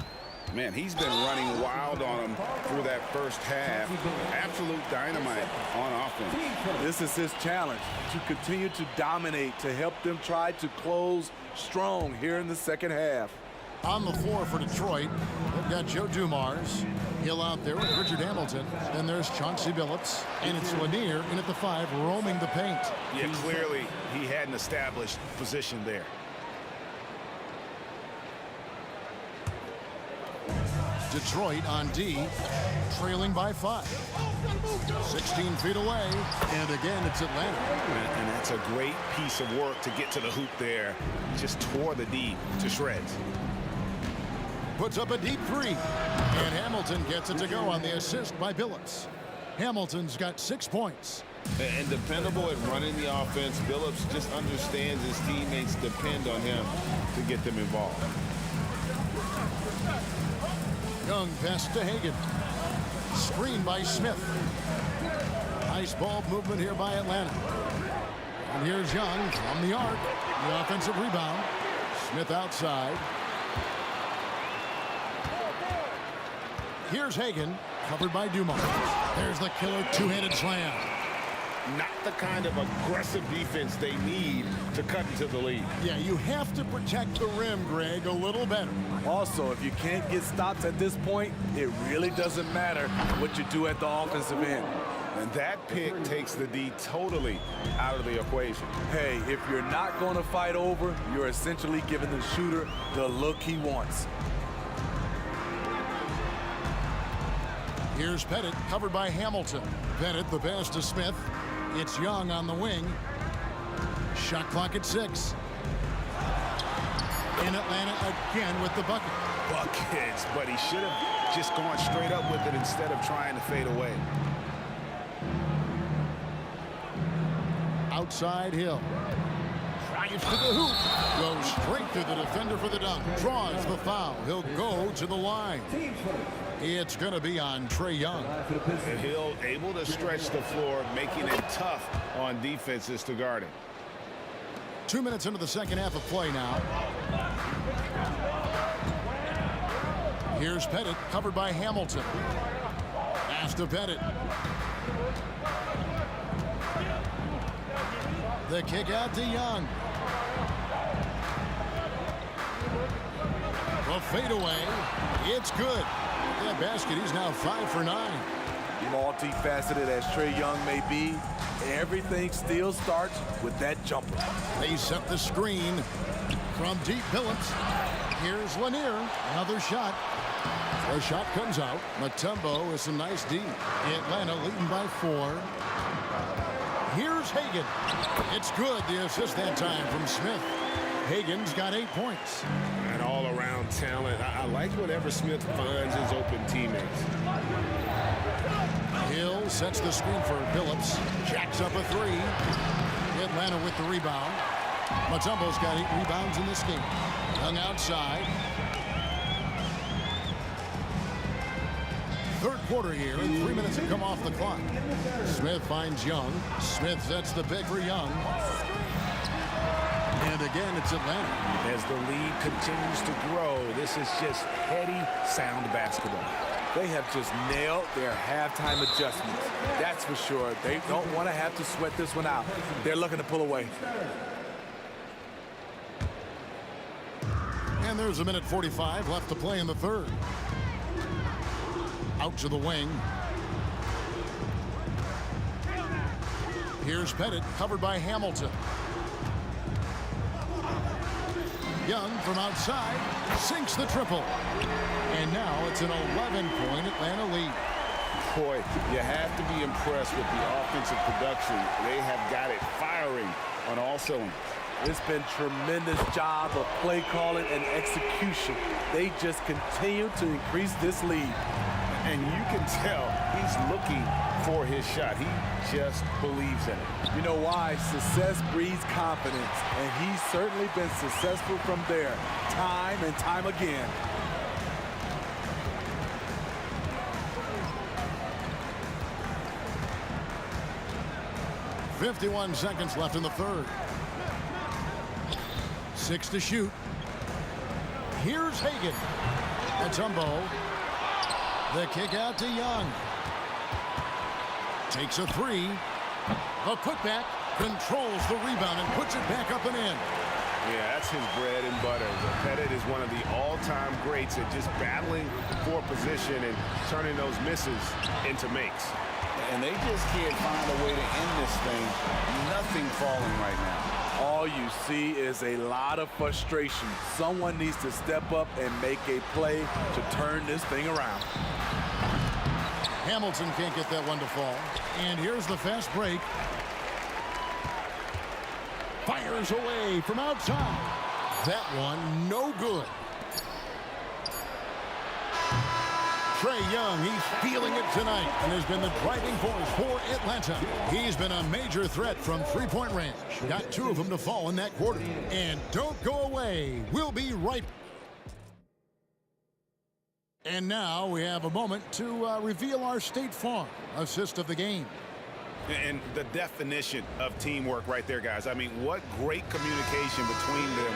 C: Man, he's been running wild on him through that first half. Absolute dynamite on offense.
D: This is his challenge, to continue to dominate, to help them try to close strong here in the second half.
B: On the floor for Detroit, they've got Joe Dumars. Hill out there with Richard Hamilton. Then there's Chauncey Billups. And it's Lanier in at the 5, roaming the paint.
C: Yeah, clearly he had an established position there.
B: Detroit on D, trailing by 5. 16 feet away, and again it's Atlanta.
C: And that's a great piece of work to get to the hoop there. Just tore the D to shreds.
B: Puts up a deep 3, and Hamilton gets it to go on the assist by Billups. Hamilton's got 6 points.
H: And dependable at running the offense. Billups just understands his teammates depend on him to get them involved.
B: Young pass to Hagan. Screen by Smith. Nice ball movement here by Atlanta. And here's Young from the arc. The offensive rebound. Smith outside. Here's Hagan, covered by Dumars. There's the killer 2-handed slam.
H: Not the kind of aggressive defense they need to cut into the lead.
B: Yeah, you have to protect the rim, Greg, a little better.
D: Also, if you can't get stops at this point, it really doesn't matter what you do at the offensive end.
C: And that pick takes the D totally out of the equation.
D: Hey, if you're not going to fight over, you're essentially giving the shooter the look he wants.
B: Here's Pettit, covered by Hamilton. Pettit, the pass to Smith. It's Young on the wing. Shot clock at 6. In Atlanta again with the bucket.
C: Buckets, but he should have just gone straight up with it instead of trying to fade away.
B: outside, Hill. Drives to the hoop. Goes straight to the defender for the dunk. Draws the foul. He'll go to the line. It's going to be on Trae Young.
C: And Hill able to stretch the floor, making it tough on defenses to guard him.
B: 2 minutes into the second half of play now. Here's Pettit, covered by Hamilton. Pass to Pettit. The kick out to Young. The fadeaway. It's good. That basket, he's now 5 for 9.
D: Multifaceted as Trae Young may be, everything still starts with that jumper.
B: They set the screen from deep. Billups. Here's Lanier. Another shot. The shot comes out. Mutombo with some nice D. Atlanta leading by 4. Here's Hagan. It's good. The assist that time from Smith. Hagan's got 8 points.
R: And all-around talent. I like whenever Smith finds his open teammates.
B: Hill sets the screen for Billups. Jacks up a 3. Atlanta with the rebound. Mutombo's got 8 rebounds in this game. Young outside. Third quarter here, and 3 minutes have come off the clock. Smith finds Young. Smith sets the pick for Young. And again, it's Atlanta.
C: As the lead continues to grow, this is just heady, sound basketball.
D: They have just nailed their halftime adjustments. That's for sure. They don't want to have to sweat this one out. They're looking to pull away.
B: And there's 1:45 left to play in the third. Out to the wing. Here's Pettit, covered by Hamilton. Young from outside sinks the triple. And now it's an 11-point Atlanta lead.
C: Boy, you have to be impressed with the offensive production. They have got it firing on all cylinders.
D: It's been tremendous job of play calling and execution. They just continue to increase this lead.
C: And you can tell he's looking for his shot. He just believes in it.
D: You know why? Success breeds confidence, and he's certainly been successful from there, time and time again.
B: .51 seconds left in the third. 6 to shoot. Here's Hagan. Mutombo. The kick out to Young. Takes a 3. A putback. Controls the rebound and puts it back up and in.
C: Yeah, that's his bread and butter. Pettit is one of the all-time greats at just battling for position and turning those misses into makes.
H: And they just can't find a way to end this thing. Nothing falling right now.
D: All you see is a lot of frustration. Someone needs to step up and make a play to turn this thing around.
B: Hamilton can't get that one to fall. And here's the fast break. Fires away from outside. That one no good. Trae Young, he's feeling it tonight and has been the driving force for Atlanta. He's been a major threat from three-point range. Got 2 of them to fall in that quarter. And don't go away. We'll be right back. And now we have a moment to reveal our State Farm assist of the game.
C: And the definition of teamwork right there, guys. I mean, what great communication between them,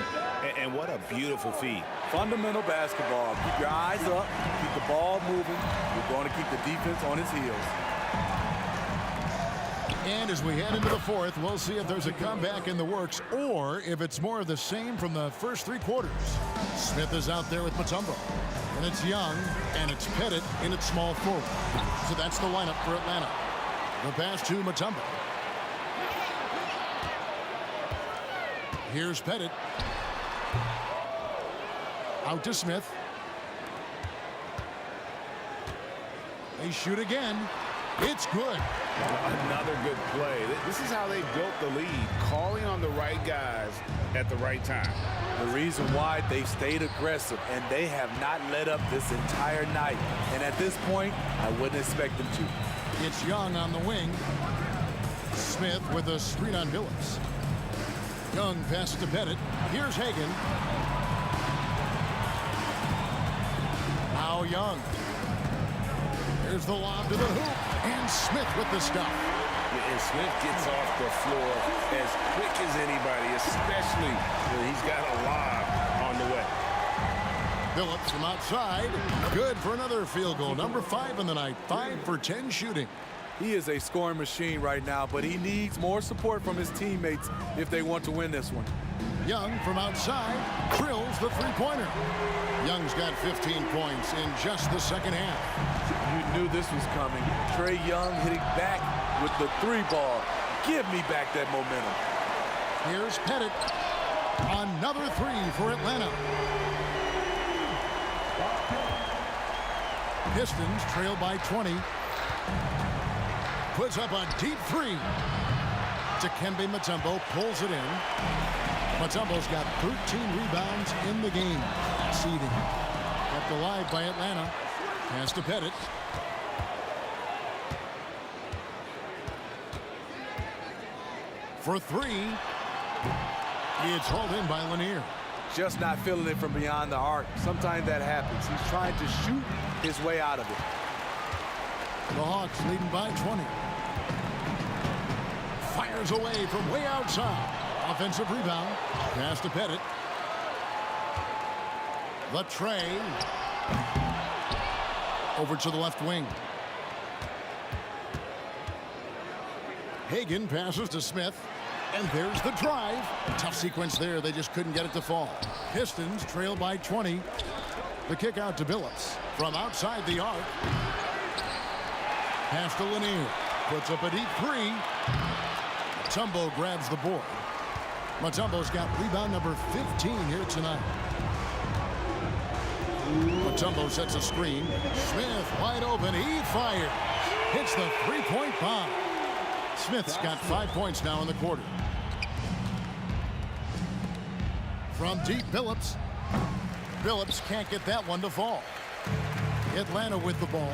C: and what a beautiful feed.
D: Fundamental basketball. Keep your eyes up, keep the ball moving. You're going to keep the defense on its heels.
B: And as we head into the fourth, we'll see if there's a comeback in the works or if it's more of the same from the first 3 quarters. Smith is out there with Mutombo. And it's Young, and it's Pettit in its small forward. So that's the lineup for Atlanta. The pass to Mutombo. Here's Pettit. Out to Smith. They shoot again. It's good.
C: Another good play. This is how they built the lead, calling on the right guys at the right time.
D: The reason why they stayed aggressive, and they have not let up this entire night. And at this point, I wouldn't expect them to.
B: It's Young on the wing. Smith with a screen on Billups. Young pass to Pettit. Here's Hagan. Now Young. Here's the lob to the hoop. And Smith with the stop.
R: And Smith gets off the floor as quick as anybody, especially when he's got a lob on the way.
B: Billups from outside. Good for another field goal. Number 5 in the night. 5 for 10 shooting.
D: He is a scoring machine right now, but he needs more support from his teammates if they want to win this one.
B: Young from outside drills the three-pointer. Young's got 15 points in just the second half.
D: You knew this was coming. Trae Young hitting back with the 3-ball. Give me back that momentum.
B: Here's Pettit. Another 3 for Atlanta. Pistons trail by 20. Puts up a deep 3. Dikembe Mutombo pulls it in. Mutombo's got 13 rebounds in the game. Seeding. Kept alive by Atlanta. Pass to Pettit. For 3. It's hauled in by Lanier.
D: Just not feeling it from beyond the arc. Sometimes that happens. He's trying to shoot his way out of it.
B: The Hawks leading by 20. Fires away from way outside. Offensive rebound. Pass to Pettit. The Trae. Over to the left wing. Hagan passes to Smith. And there's the drive. Tough sequence there. They just couldn't get it to fall. Pistons trail by 20. The kick out to Billups. From outside the arc. Pass to Lanier. Puts up a deep 3. Mutombo grabs the board. Mutombo's got rebound number 15 here tonight. Mutombo sets a screen. Smith wide open. He fires. Hits the three-point bomb. Smith's got 5 points now in the quarter. From deep, Billups. Billups can't get that one to fall. Atlanta with the ball.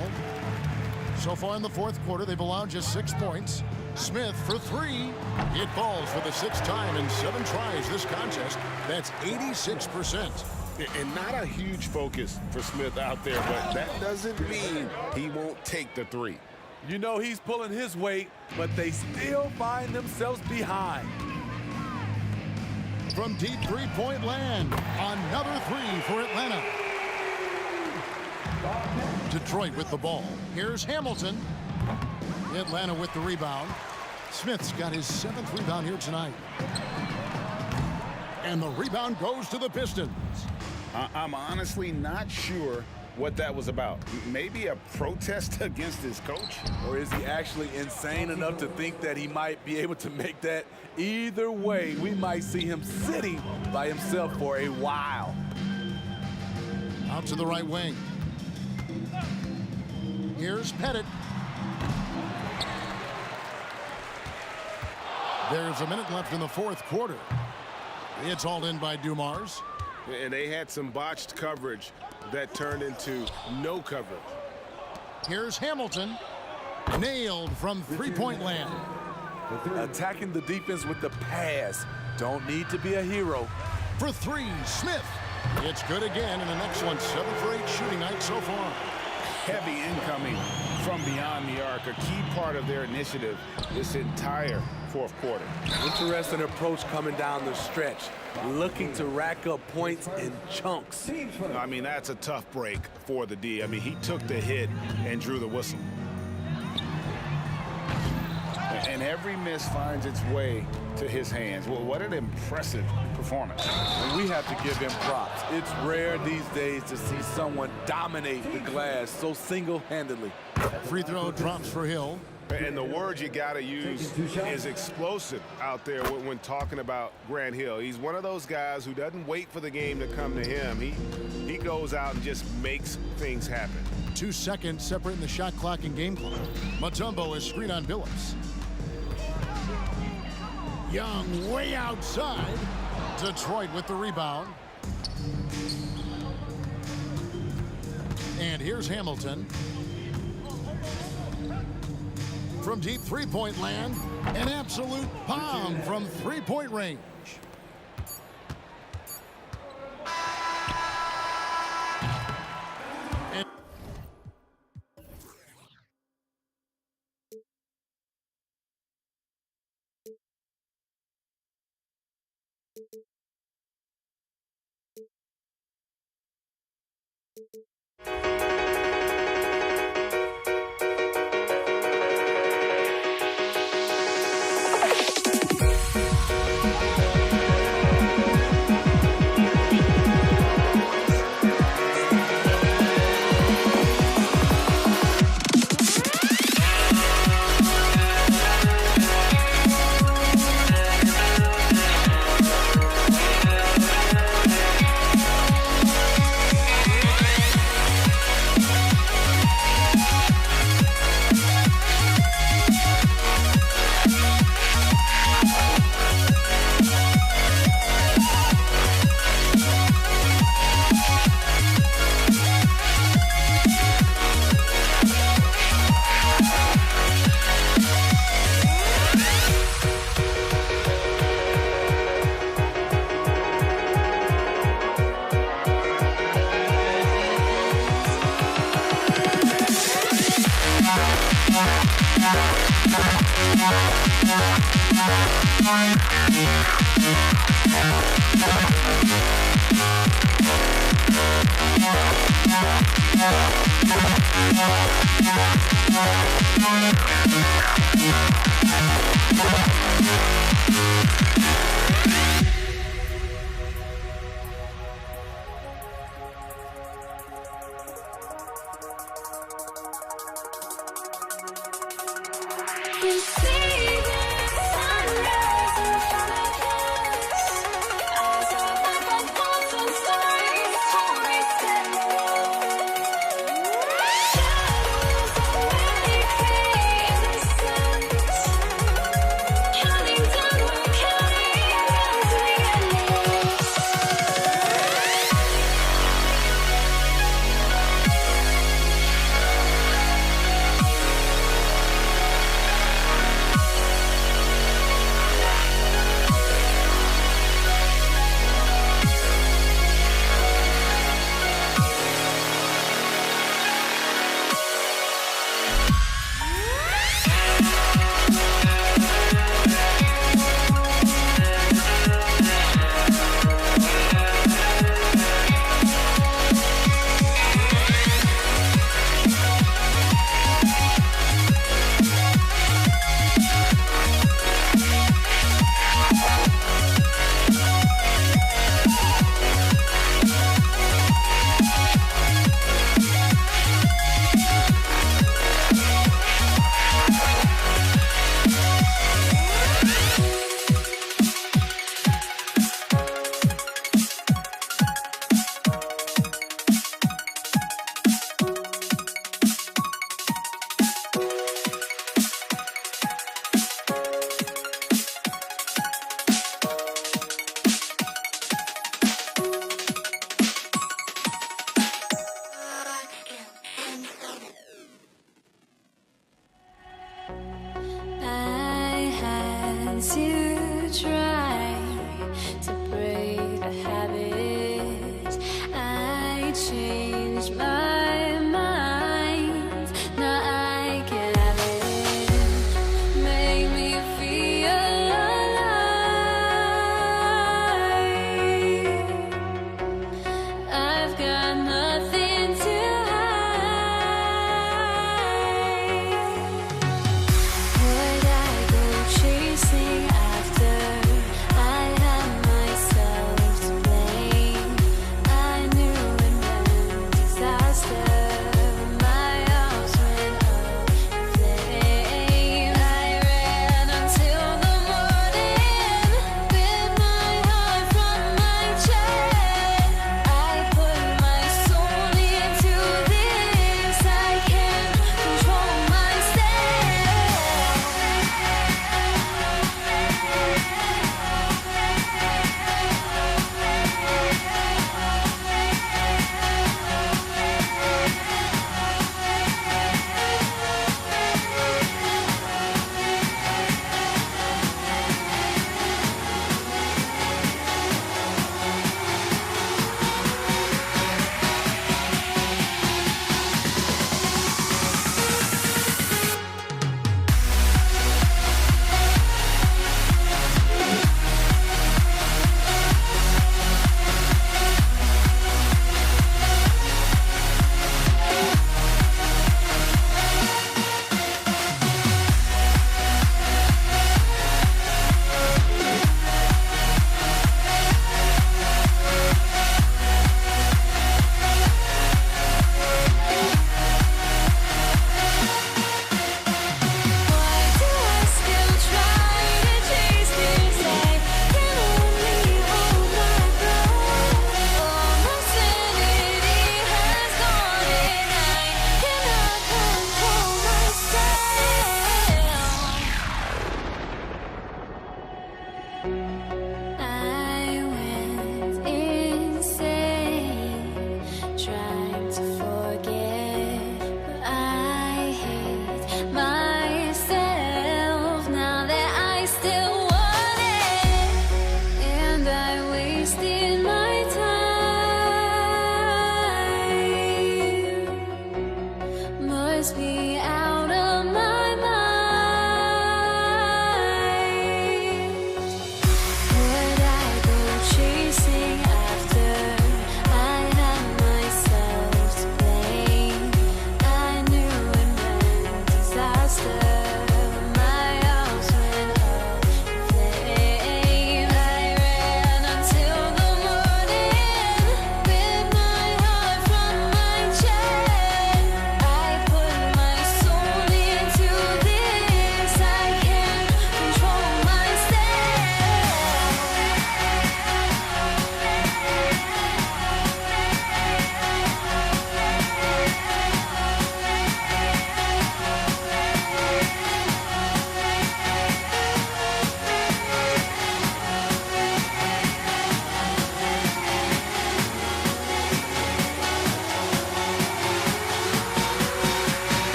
B: So far in the fourth quarter, they've allowed just 6 points. Smith for 3. It falls for the 6th time in 7 tries this contest. That's 86%.
R: And not a huge focus for Smith out there, but that doesn't mean he won't take the 3.
D: You know he's pulling his weight, but they still find themselves behind.
B: From deep three-point land, another 3 for Atlanta. Detroit with the ball. Here's Hamilton. Atlanta with the rebound. Smith's got his 7th rebound here tonight. And the rebound goes to the Pistons.
R: I'm honestly not sure what that was about. Maybe a protest against his coach?
D: Or is he actually insane enough to think that he might be able to make that? Either way, we might see him sitting by himself for a while.
B: Out to the right wing. Here's Pettit. There's a minute left in the fourth quarter. It's hauled in by Dumars.
R: And they had some botched coverage that turned into no coverage.
B: Here's Hamilton. Nailed from three-point land.
D: Attacking the defense with the pass. Don't need to be a hero.
B: For 3, Smith. It's good again and an excellent 7 for 8 shooting night so far.
R: Heavy incoming from beyond the arc, a key part of their initiative this entire fourth quarter.
D: Interesting approach coming down the stretch, looking to rack up points in chunks.
R: I mean, that's a tough break for the D. I mean, he took the hit and drew the whistle. And every miss finds its way to his hands. Well, what an impressive performance.
D: And we have to give him props. It's rare these days to see someone dominate the glass so single-handedly.
B: Free throw drops for Hill.
R: And the word you got to use is explosive out there when talking about Grant Hill. He's one of those guys who doesn't wait for the game to come to him. He goes out and just makes things happen.
B: 2 seconds separating the shot clock and game clock. Mutombo is screen on Billups. Young way outside. Detroit with the rebound. And here's Hamilton. from deep three-point land. An absolute bomb from three-point range.
E: Counting down, we're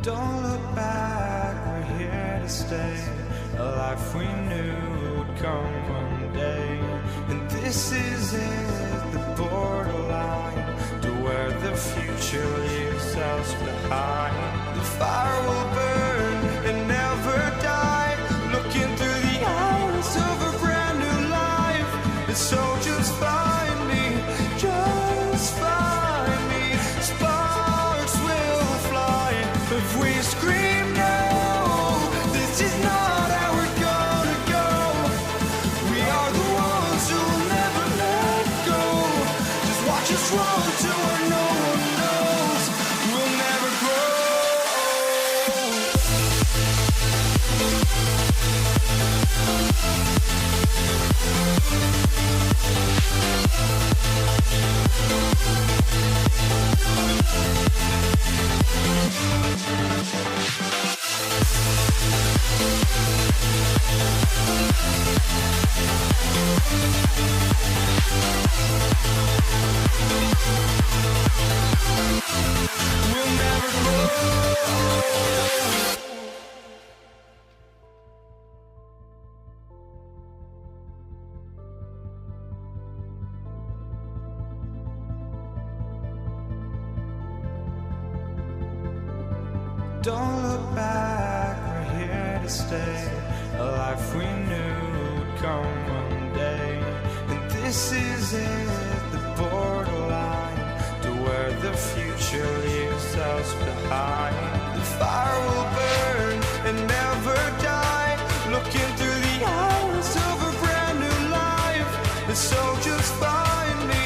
A: Don't look back, we're here to stay. A life we knew would come one day. And this is it, the borderline to where the future leaves us behind. The fire will burn and never die, looking through the eyes of a brand new life. And so just find me, just find me. Sparks will fly if we scream no. This is not how we're gonna go. We are the ones who will never let go. Just watch us run to where no one knows. We'll never grow. We'll never grow. Don't look back, we're here to stay. A life we knew would come one day. And this is it, the borderline to where the future leaves us behind. The fire will burn and never die, looking through the eyes of a brand new life. And so just find me,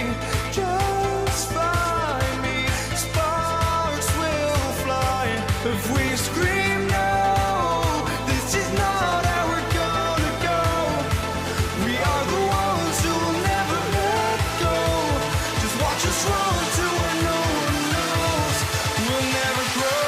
A: just find me. Sparks will fly if we scream no. This is not how we're gonna go. We are the ones who will never let go. Just watch us run to where no one knows. We'll never grow.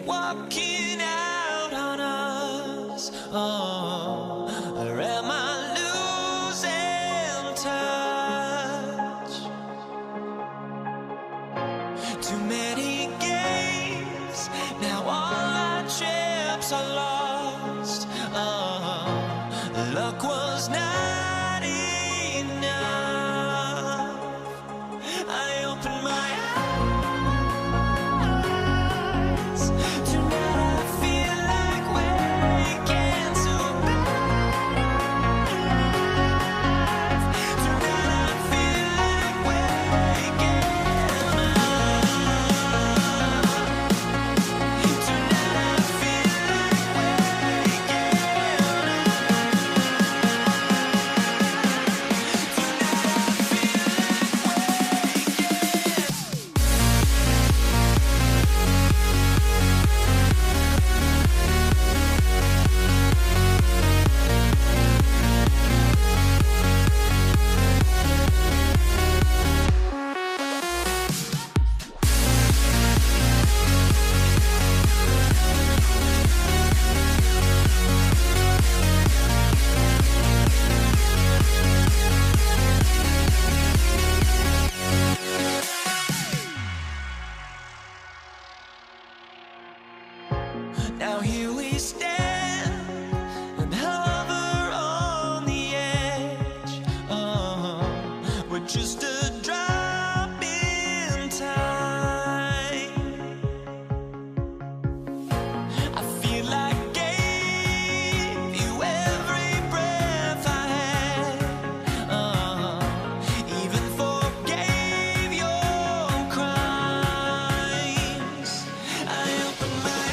Q: walking out on us? Oh, or am I losing touch? Too many games, now all our chips are lost. Oh, luck was not enough. I opened my eyes. Tonight I feel like waking to a better life. Tonight I feel like waking up. Tonight I feel like waking Now here we stand and hover on the edge. Oh, we're just a drop in time. I feel like I gave you every breath I had. Oh, even forgave your crimes. I opened my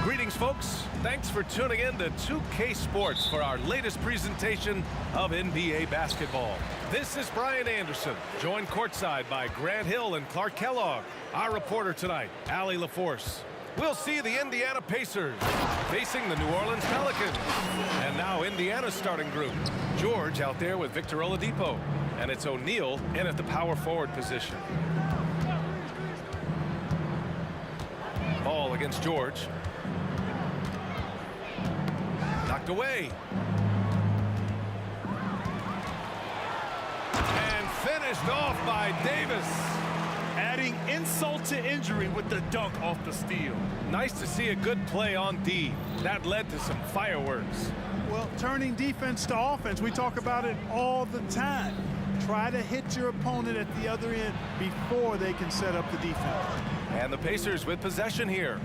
I: Greetings, folks. Thanks for tuning in to 2K Sports for our latest presentation of NBA basketball. This is Brian Anderson, joined courtside by Grant Hill and Clark Kellogg. Our reporter tonight, Allie LaForce. We'll see the Indiana Pacers facing the New Orleans Pelicans. And now Indiana's starting group. George out there with Victor Oladipo. And it's O'Neal in at the power forward position. Ball against George. Knocked away. And finished off by Davis.
J: Adding insult to injury with the dunk off the steal.
I: Nice to see a good play on D. That led to some fireworks.
F: Well, turning defense to offense, we talk about it all the time. Try to hit your opponent at the other end before they can set up the defense.
I: And the Pacers with possession here.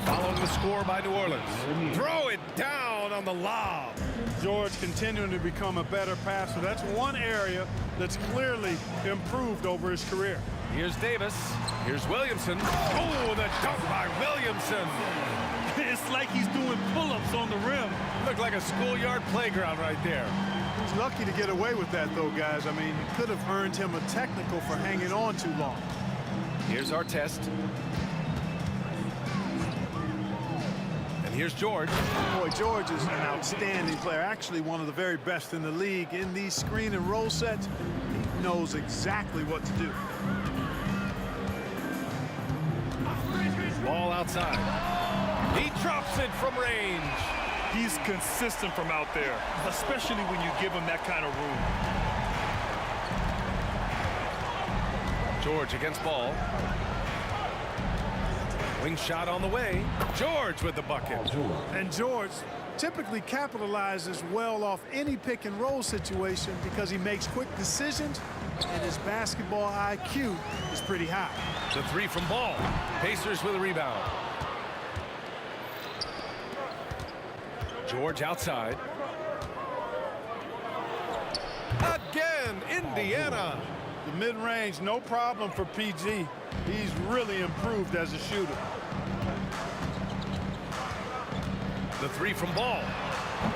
I: Following the score by New Orleans. Throw it down on the lob.
F: George continuing to become a better passer. That's one area that's clearly improved over his career.
I: Here's Davis. Here's Williamson. Oh, the dunk by Williamson.
F: It's like he's doing pull-ups on the rim.
I: Looked like a schoolyard playground right there.
F: He's lucky to get away with that, though, guys. I mean, it could have earned him a technical for hanging on too long.
I: Here's our test. And here's George.
F: Boy, George is an outstanding player. Actually, one of the very best in the league. In these screen and roll sets, he knows exactly what to do.
I: Ball outside. He drops it from range.
J: He's consistent from out there, especially when you give him that kind of room.
I: George against ball. Wing shot on the way. George with the bucket.
F: And George typically capitalizes well off any pick and roll situation because he makes quick decisions and his basketball IQ is pretty high.
I: The three from ball. Pacers with a rebound. George outside. Again, Indiana.
F: The mid-range, no problem for PG. He's really improved as a shooter.
I: The three from ball.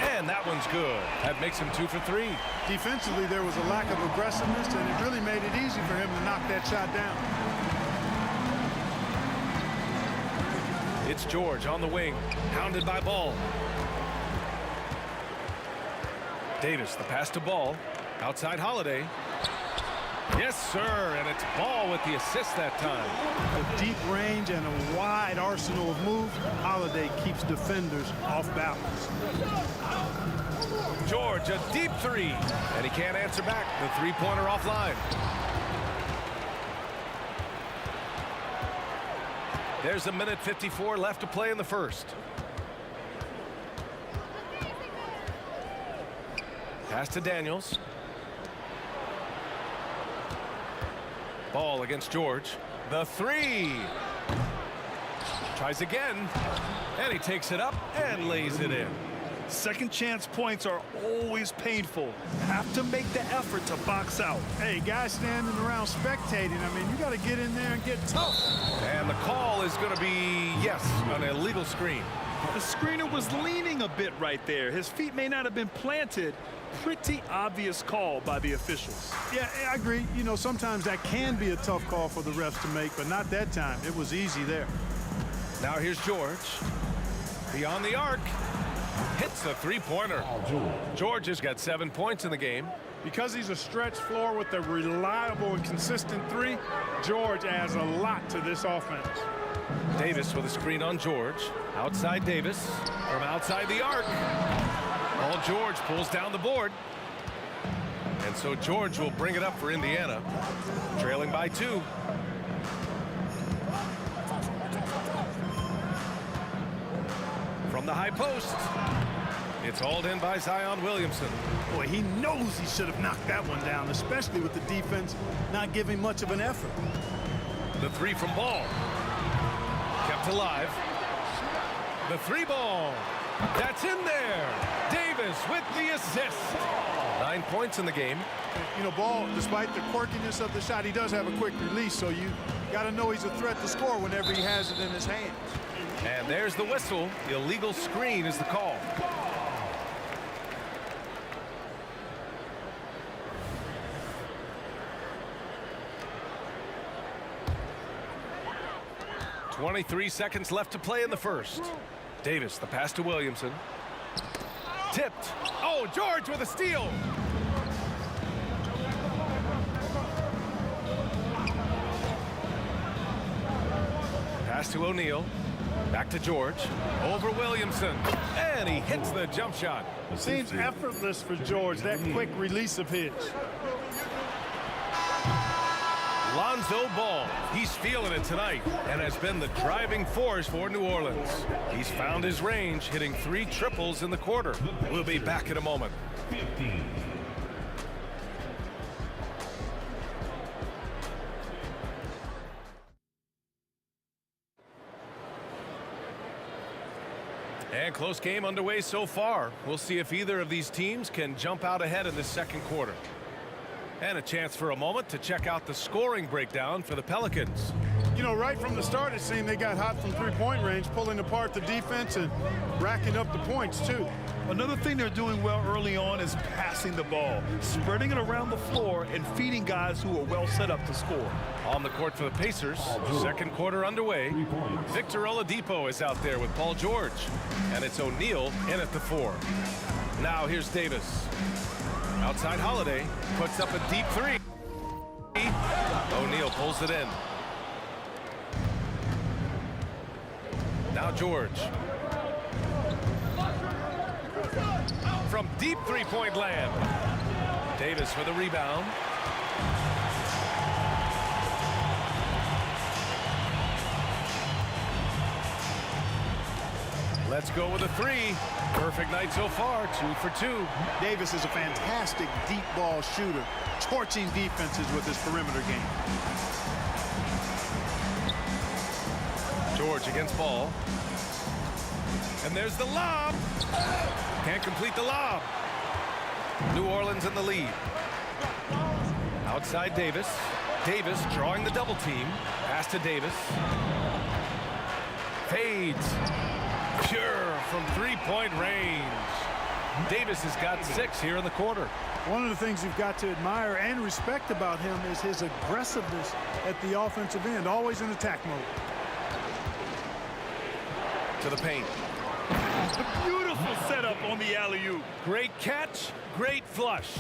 I: And that one's good. That makes him 2 for 3.
F: Defensively, there was a lack of aggressiveness, and it really made it easy for him to knock that shot down.
I: It's George on the wing, hounded by Ball. Davis, the pass to Ball. Outside Holiday. Yes, sir, and it's Ball with the assist that time.
F: With deep range and a wide arsenal of moves, Holiday keeps defenders off balance.
I: George, a deep three, and he can't answer back. The three-pointer offline. There's a minute 54 left to play in the first. Pass to Daniels. Ball against George. The three. Tries again. And he takes it up and lays it in.
J: Second chance points are always painful. Have to make the effort to box out.
F: Hey, guys standing around spectating, I mean, you got to get in there and get tough.
I: And the call is going to be, yes, an illegal screen.
J: The screener was leaning a bit right there. His feet may not have been planted. Pretty obvious call by the officials.
F: Yeah, I agree. You know, sometimes that can be a tough call for the refs to make, but not that time. It was easy there.
I: Now here's George. Beyond the arc. Hits the three-pointer. George has got 7 points in the game.
F: Because he's a stretch floor with a reliable and consistent three, George adds a lot to this offense.
I: Davis with a screen on George. Outside Davis from outside the arc. Ball George pulls down the board. And so George will bring it up for Indiana. Trailing by 2. From From the high post. It's hauled in by Zion Williamson.
F: Boy, he knows he should have knocked that one down, especially with the defense not giving much of an effort.
I: The three from Ball. Kept alive. The three ball. That's in there. Davis with the assist. 9 points in the game.
F: You know, Ball, despite the quirkiness of the shot, he does have a quick release, so you got to know he's a threat to score whenever he has it in his hands.
I: And there's the whistle. Illegal screen is the call. .23 seconds left to play in the first. Davis, the pass to Williamson. Tipped. Oh, George with a steal. Pass to O'Neal. Back to George. Over Williamson. And he hits the jump shot.
F: Seems effortless for George, that quick release of his.
I: Lonzo Ball. He's feeling it tonight and has been the driving force for New Orleans. He's found his range, hitting 3 triples in the quarter. We'll be back in a moment. And close game underway so far. We'll see if either of these teams can jump out ahead in this second quarter. And a chance for a moment to check out the scoring breakdown for the Pelicans.
F: You know, right from the start, it seemed they got hot from three-point range, pulling apart the defense and racking up the points, too.
J: Another thing they're doing well early on is passing the ball, spreading it around the floor and feeding guys who are well set up to score.
I: On the court for the Pacers, second quarter underway. Victor Oladipo is out there with Paul George. And it's O'Neal in at the 4. Now here's Davis. Outside Holiday puts up a deep 3. O'Neal pulls it in. Now George. From deep three-point land. Davis for the rebound. Let's go with a 3. Perfect night so far, 2 for 2.
F: Davis is a fantastic deep ball shooter, torching defenses with his perimeter game.
I: George against Ball. And there's the lob. Can't complete the lob. New Orleans in the lead. Outside Davis. Davis drawing the double team. Pass to Davis. Fades. Pure from three-point range. Davis has got 6 here in the quarter.
F: One of the things you've got to admire and respect about him is his aggressiveness at the offensive end, always in attack mode.
I: To the paint.
J: A beautiful setup on the alley-oop.
I: Great catch, great flush.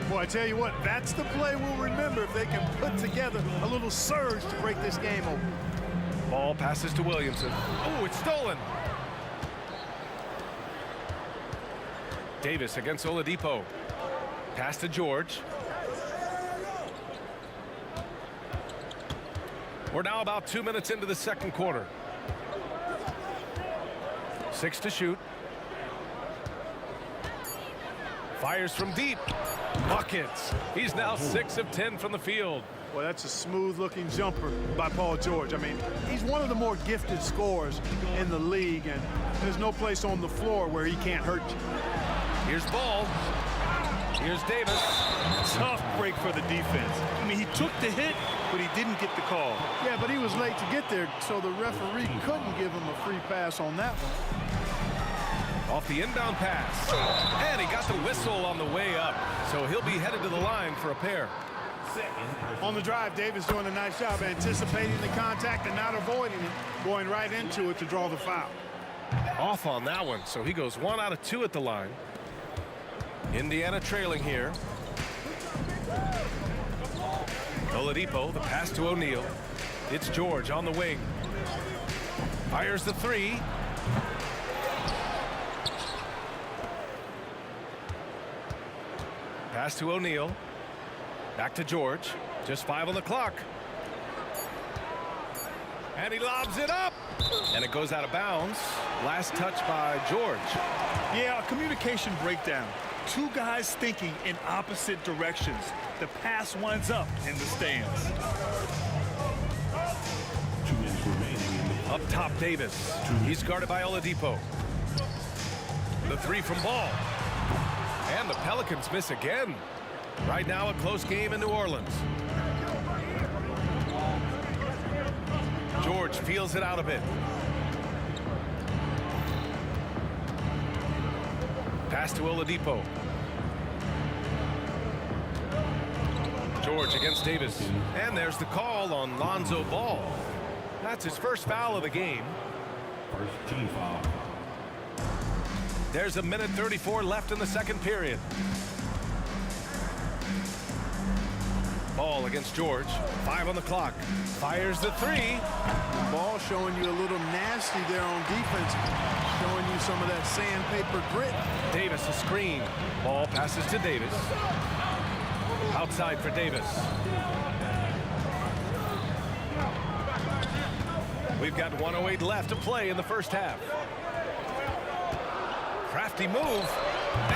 F: Boy, I tell you what, that's the play we'll remember if they can put together a little surge to break this game open.
I: Ball passes to Williamson. Oh, it's stolen. Davis against Oladipo. Pass to George. We're now about 2 minutes into the second quarter. 6 to shoot. Fires from deep. Buckets. He's now 6 of 10 from the field.
F: Well, that's a smooth-looking jumper by Paul George. I mean, he's one of the more gifted scorers in the league, and there's no place on the floor where he can't hurt you.
I: Here's Ball. Here's Davis.
J: Tough break for the defense. I mean, he took the hit, but he didn't get the call.
F: Yeah, but he was late to get there, so the referee couldn't give him a free pass on that one.
I: Off the inbound pass. And he got the whistle on the way up, so he'll be headed to the line for a pair.
F: On the drive, Davis doing a nice job anticipating the contact and not avoiding it, going right into it to draw the foul.
I: Off on that one, so he goes 1 out of 2 at the line. Indiana trailing here. Oladipo, the pass to O'Neal. It's George on the wing. Fires the 3. Pass to O'Neal. Back to George. Just 5 on the clock. And he lobs it up. And it goes out of bounds. Last touch by George.
J: Yeah, a communication breakdown. Two guys thinking in opposite directions. The pass winds up in the stands.
K: 2 minutes remaining.
I: Up top, Davis. He's guarded by Oladipo. The three from Ball. And the Pelicans miss again. Right now, a close game in New Orleans. George feels it out a bit. Pass to Oladipo. George against Davis. And there's the call on Lonzo Ball. That's his first foul of the game.
K: First team foul.
I: There's a minute 34 left in the second period. Ball against George. 5 on the clock. Fires the three.
F: Ball showing you a little nasty there on defense. Showing you some of that sandpaper grit.
I: Davis a screen. Ball passes to Davis. Outside for Davis. We've got 1:08 left to play in the first half. Crafty move.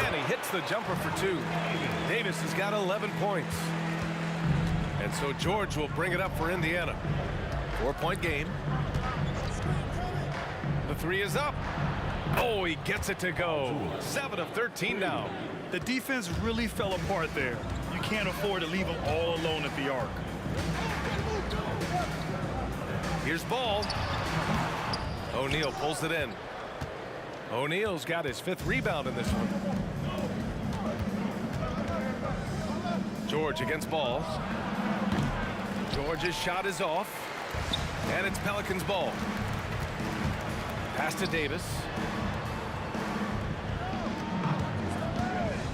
I: And he hits the jumper for 2. Davis has got 11 points. And so George will bring it up for Indiana. 4-point game. The three is up. Oh, he gets it to go. 7 of 13 now.
J: The defense really fell apart there. You can't afford to leave them all alone at the arc.
I: Here's Ball. O'Neal pulls it in. O'Neal's got his 5th rebound in this one. George against Ball. George's shot is off. And it's Pelicans ball. Pass to Davis.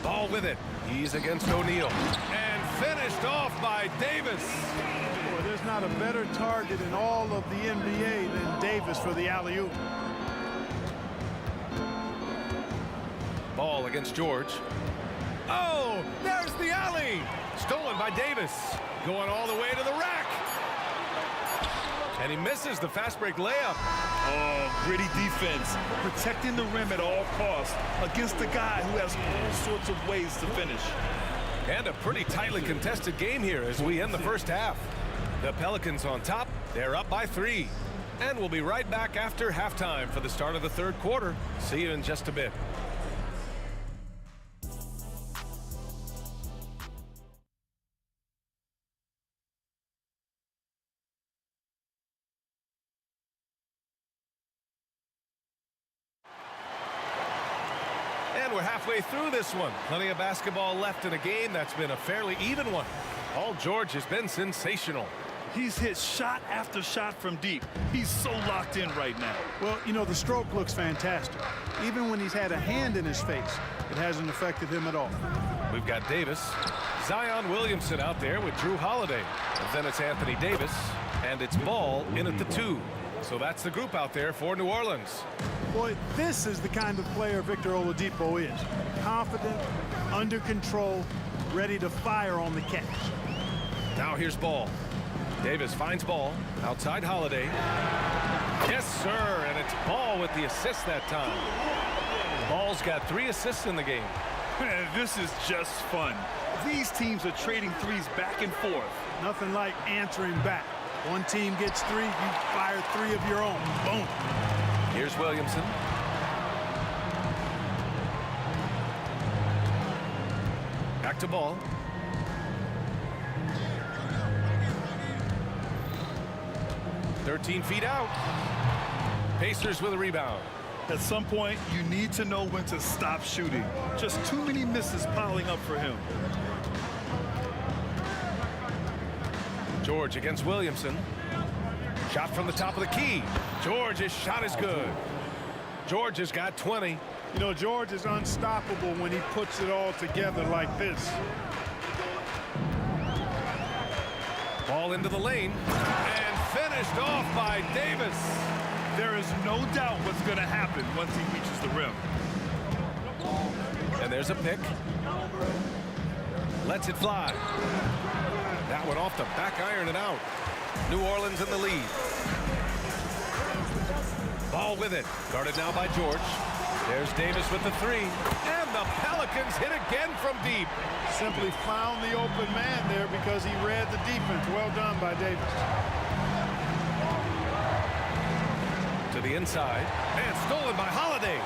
I: Ball with it. He's against O'Neal. And finished off by Davis.
F: Boy, there's not a better target in all of the NBA than Davis for the alley-oop.
I: Ball against George. Oh, there's the alley. Stolen by Davis. Going all the way to the rack. And he misses the fast break layup.
J: Oh, gritty defense. Protecting the rim at all costs against a guy who has all sorts of ways to finish.
I: And a pretty tightly contested game here as we end the first half. The Pelicans on top. They're up by 3. And we'll be right back after halftime for the start of the third quarter. See you in just a bit. And we're halfway through this one. Plenty of basketball left in a game that's been a fairly even one. Paul George has been sensational.
J: He's hit shot after shot from deep. He's so locked in right now.
F: Well, you know, the stroke looks fantastic. Even when he's had a hand in his face, it hasn't affected him at all.
I: We've got Davis. Zion Williamson out there with Drew Holiday. And then it's Anthony Davis. And it's Ball in at the 2. So that's the group out there for New Orleans.
F: Boy, this is the kind of player Victor Oladipo is. Confident, under control, ready to fire on the catch.
I: Now here's Ball. Davis finds Ball. Outside Holiday. Yes, sir. And it's Ball with the assist that time. Ball's got 3 assists in the game.
J: Man, this is just fun. These teams are trading threes back and forth.
F: Nothing like answering back. One team gets 3, you fire 3 of your own. Boom.
I: Here's Williamson. Back to Ball. "13 feet out." Pacers with a rebound.
J: At some point, you need to know when to stop shooting. Just too many misses piling up for him.
I: George against Williamson. Shot from the top of the key. George's shot is good. George has got 20.
F: You know, George is unstoppable when he puts it all together like this.
I: Ball into the lane. And finished off by Davis.
J: There is no doubt what's going to happen once he reaches the rim.
I: And there's a pick. Lets it fly. That one off the back iron and out. New Orleans in the lead. Ball with it. Guarded now by George. There's Davis with the three. And the Pelicans hit again from deep.
F: Simply found the open man there because he read the defense. Well done by Davis.
I: To the inside. And stolen by Holiday.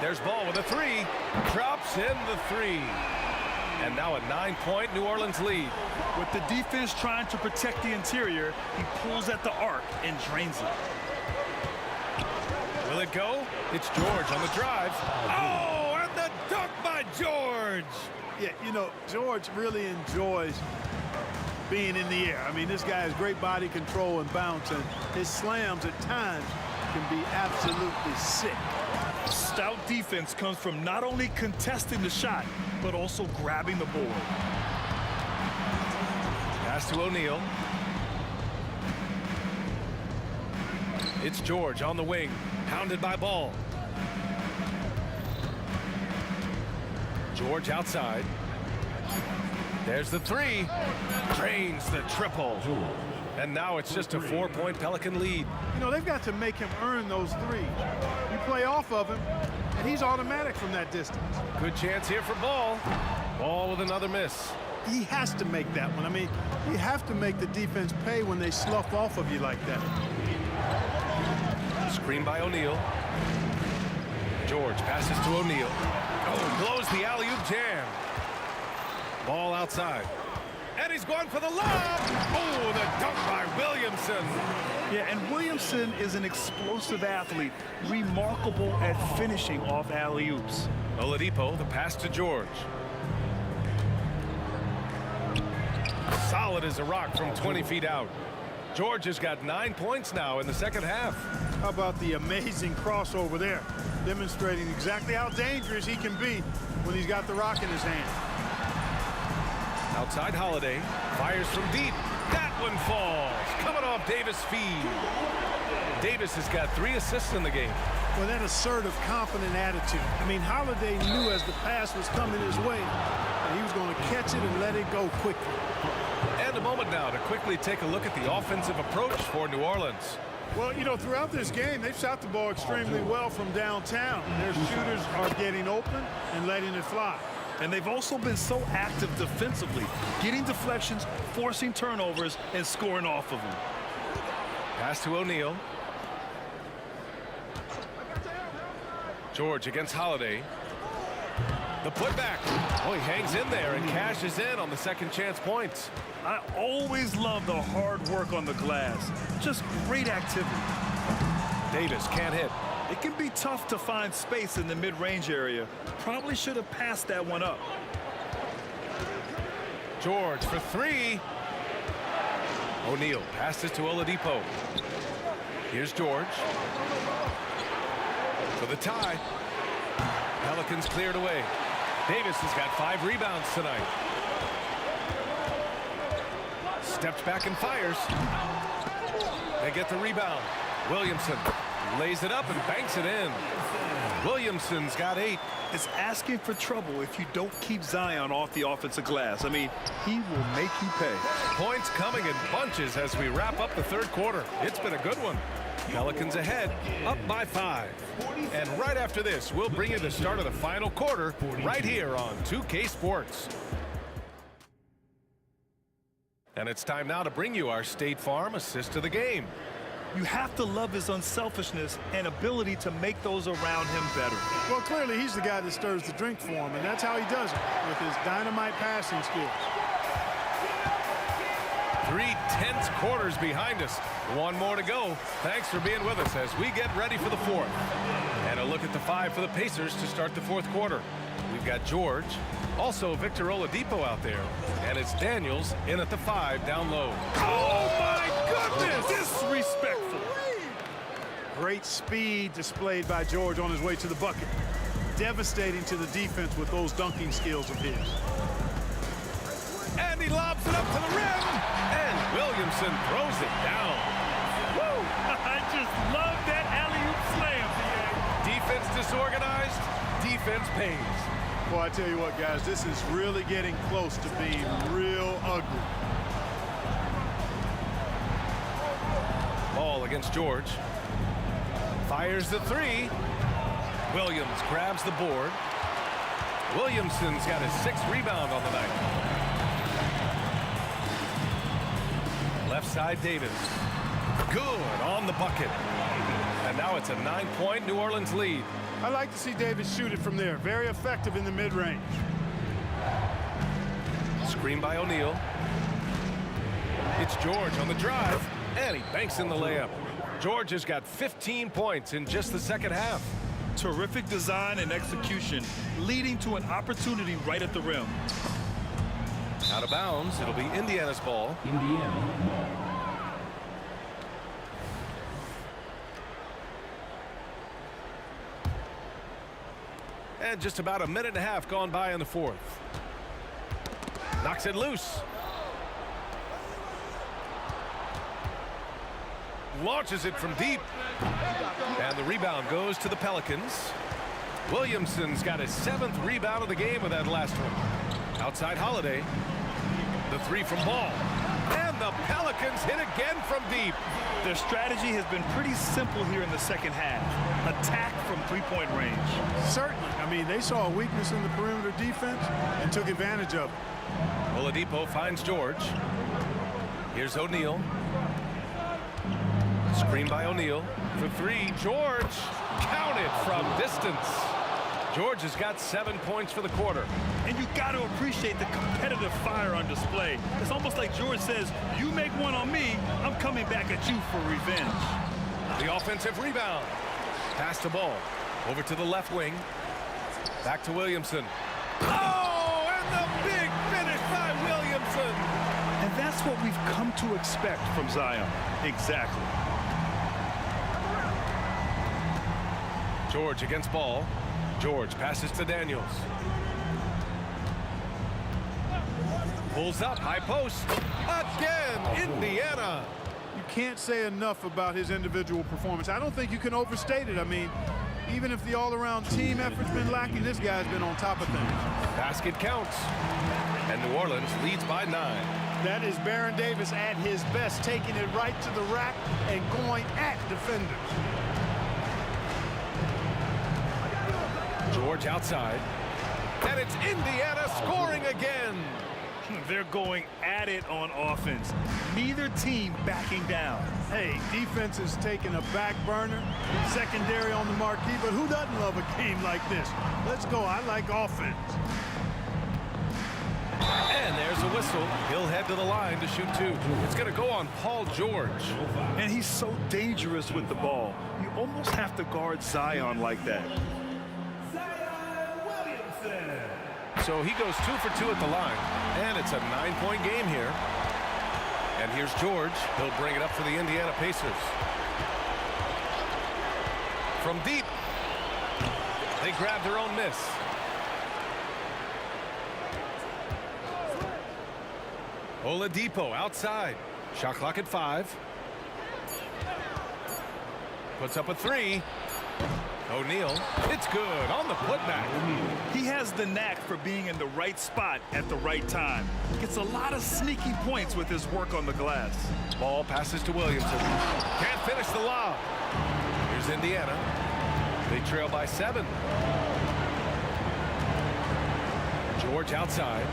I: There's Ball with a three. Drops in the three. And now a 9-point New Orleans lead.
J: With the defense trying to protect the interior, he pulls at the arc and drains it.
I: Will it go? It's George on the drive. Oh, and the dunk by George.
F: Yeah, you know, George really enjoys being in the air. I mean, this guy has great body control and bounce, and his slams at times can be absolutely sick.
J: Stout defense comes from not only contesting the shot, but also grabbing the board.
I: Pass to O'Neal. It's George on the wing, pounded by Ball. George outside. There's the three. Drains the triple. And now it's just a 4-point Pelican lead.
F: You know, they've got to make him earn those threes. You play off of him, and he's automatic from that distance.
I: Good chance here for Ball. Ball with another miss.
F: He has to make that one. I mean, you have to make the defense pay when they slough off of you like that.
I: Screen by O'Neal. George passes to O'Neal. Oh, blows the alley-oop jam. Ball outside. And he's going for the lob. Oh, the dunk by Williamson.
J: Yeah, and Williamson is an explosive athlete, remarkable at finishing off alley-oops.
I: Oladipo, the pass to George. Solid as a rock from 20 feet out. George has got 9 points now in the second half.
F: How about the amazing crossover there, demonstrating exactly how dangerous he can be when he's got the rock in his hand.
I: Outside Holiday, fires from deep. That one falls, coming off Davis' feed. Davis has got 3 assists in the game.
F: Well, that assertive, confident attitude. I mean, Holiday knew as the pass was coming his way, and he was going to catch it and let it go quickly.
I: And a moment now to quickly take a look at the offensive approach for New Orleans.
F: Well, you know, throughout this game, they've shot the ball extremely well from downtown. Their shooters are getting open and letting it fly.
J: And they've also been so active defensively, getting deflections, forcing turnovers, and scoring off of them.
I: Pass to O'Neal. George against Holiday. The putback. Oh, he hangs in there and cashes in on the second chance points.
J: I always love the hard work on the glass. Just great activity.
I: Davis can't hit.
J: It can be tough to find space in the mid-range area. Probably should have passed that one up.
I: George for 3. O'Neal passes to Oladipo. Here's George. For the tie. Pelicans cleared away. Davis has got 5 rebounds tonight. Steps back and fires. They get the rebound. Williamson lays it up and banks it in. Williamson's got 8.
J: It's asking for trouble if you don't keep Zion off the offensive glass. I mean, he will make you pay.
I: Points coming in bunches as we wrap up the third quarter. It's been a good one. Pelicans ahead, up by 5. And right after this, we'll bring you the start of the final quarter right here on 2K Sports. And it's time now to bring you our State Farm assist of the game.
J: You have to love his unselfishness and ability to make those around him better.
F: Well, clearly he's the guy that stirs the drink for him, and that's how he does it, with his dynamite passing skills.
I: 3 tense quarters behind us. 1 more to go. Thanks for being with us as we get ready for the 4th. And a look at the 5 for the Pacers to start the 4th quarter. We've got George, also Victor Oladipo out there, and it's Daniels in at the 5 down low.
J: Oh my goodness! Disrespectful.
F: Great speed displayed by George on his way to the bucket. Devastating to the defense with those dunking skills of his.
I: And he lobs it up to the rim, and Williamson throws it down.
J: Woo! I just love that alley-oop slam.
I: Defense disorganized, defense pays.
F: Well, I tell you what, guys, this is really getting close to being real ugly.
I: Ball against George. Fires the three. Williams grabs the board. Williamson's got his 6th rebound on the night. Left side, Davis. Good on the bucket. And now it's a 9-point New Orleans lead.
F: I like to see Davis shoot it from there. Very effective in the mid-range.
I: Screen by O'Neal. It's George on the drive, and he banks in the layup. George has got 15 points in just the second half.
J: Terrific design and execution, leading to an opportunity right at the rim.
I: Out of bounds, it'll be Indiana's ball. And just about a minute and a half gone by in the fourth. Knocks it loose. Launches it from deep. And the rebound goes to the Pelicans. Williamson's got his 7th rebound of the game with that last one. Outside Holiday. The three from Ball. And the Pelicans hit again from deep.
J: Their strategy has been pretty simple here in the second half. Attack from three-point range.
F: Certainly. I mean, they saw a weakness in the perimeter defense and took advantage of it.
I: Oladipo finds George. Here's O'Neal. Screen by O'Neal. For three, George counted from distance. George has got 7 points for the quarter.
J: And you got to appreciate the competitive fire on display. It's almost like George says, you make one on me, I'm coming back at you for revenge.
I: The offensive rebound. Pass the ball. Over to the left wing. Back to Williamson. Oh, and the big finish by Williamson.
J: And that's what we've come to expect from Zion. Exactly.
I: George against Ball. George passes to Daniels. Pulls up, high post. Again, Indiana.
F: You can't say enough about his individual performance. I don't think you can overstate it. I mean, even if the all-around team effort's been lacking, this guy's been on top of things.
I: Basket counts. And New Orleans leads by 9.
F: That is Baron Davis at his best, taking it right to the rack and going at defenders.
I: George outside. And it's Indiana scoring again.
J: They're going at it on offense. Neither team backing down.
F: Hey, defense is taking a back burner, secondary on the marquee, but who doesn't love a game like this? Let's go. I like offense.
I: And there's a whistle. He'll head to the line to shoot 2. It's going to go on Paul George.
J: And he's so dangerous with the ball. You almost have to guard Zion like that.
I: So he goes 2 for 2 at the line, and it's a 9-point game here. And here's George. He'll bring it up for the Indiana Pacers. From deep, they grab their own miss. Oladipo outside. Shot clock at 5. Puts up a 3. O'Neal, it's good on the putback.
J: He has the knack for being in the right spot at the right time. Gets a lot of sneaky points with his work on the glass.
I: Ball passes to Williamson. Can't finish the lob. Here's Indiana. They trail by 7. George outside.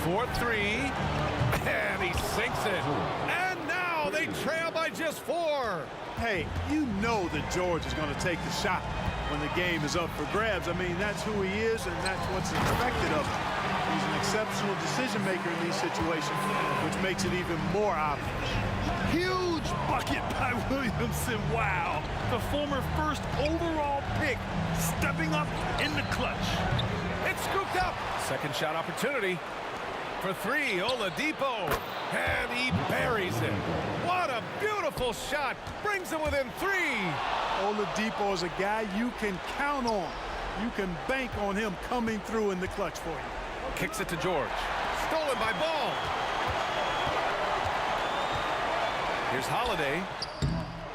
I: For 3. And he sinks it. They trail by just 4.
F: Hey, you know that George is going to take the shot when the game is up for grabs. I mean, that's who he is, and that's what's expected of him. He's an exceptional decision maker in these situations, which makes it even more obvious.
J: Huge bucket by Williamson. Wow. The former first overall pick stepping up in the clutch.
I: It's scooped up. Second shot opportunity. For 3, Oladipo, and he buries it. What a beautiful shot. Brings it within 3.
F: Oladipo is a guy you can count on. You can bank on him coming through in the clutch for you.
I: Kicks it to George. Stolen by Ball. Here's Holiday.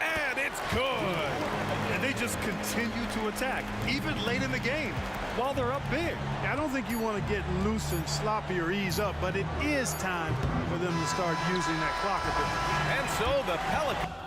I: And it's good.
J: And they just just continue to attack, even late in the game, while they're up big.
F: I don't think you want to get loose and sloppy or ease up, but it is time for them to start using that clock a bit.
I: And so the Pelicans.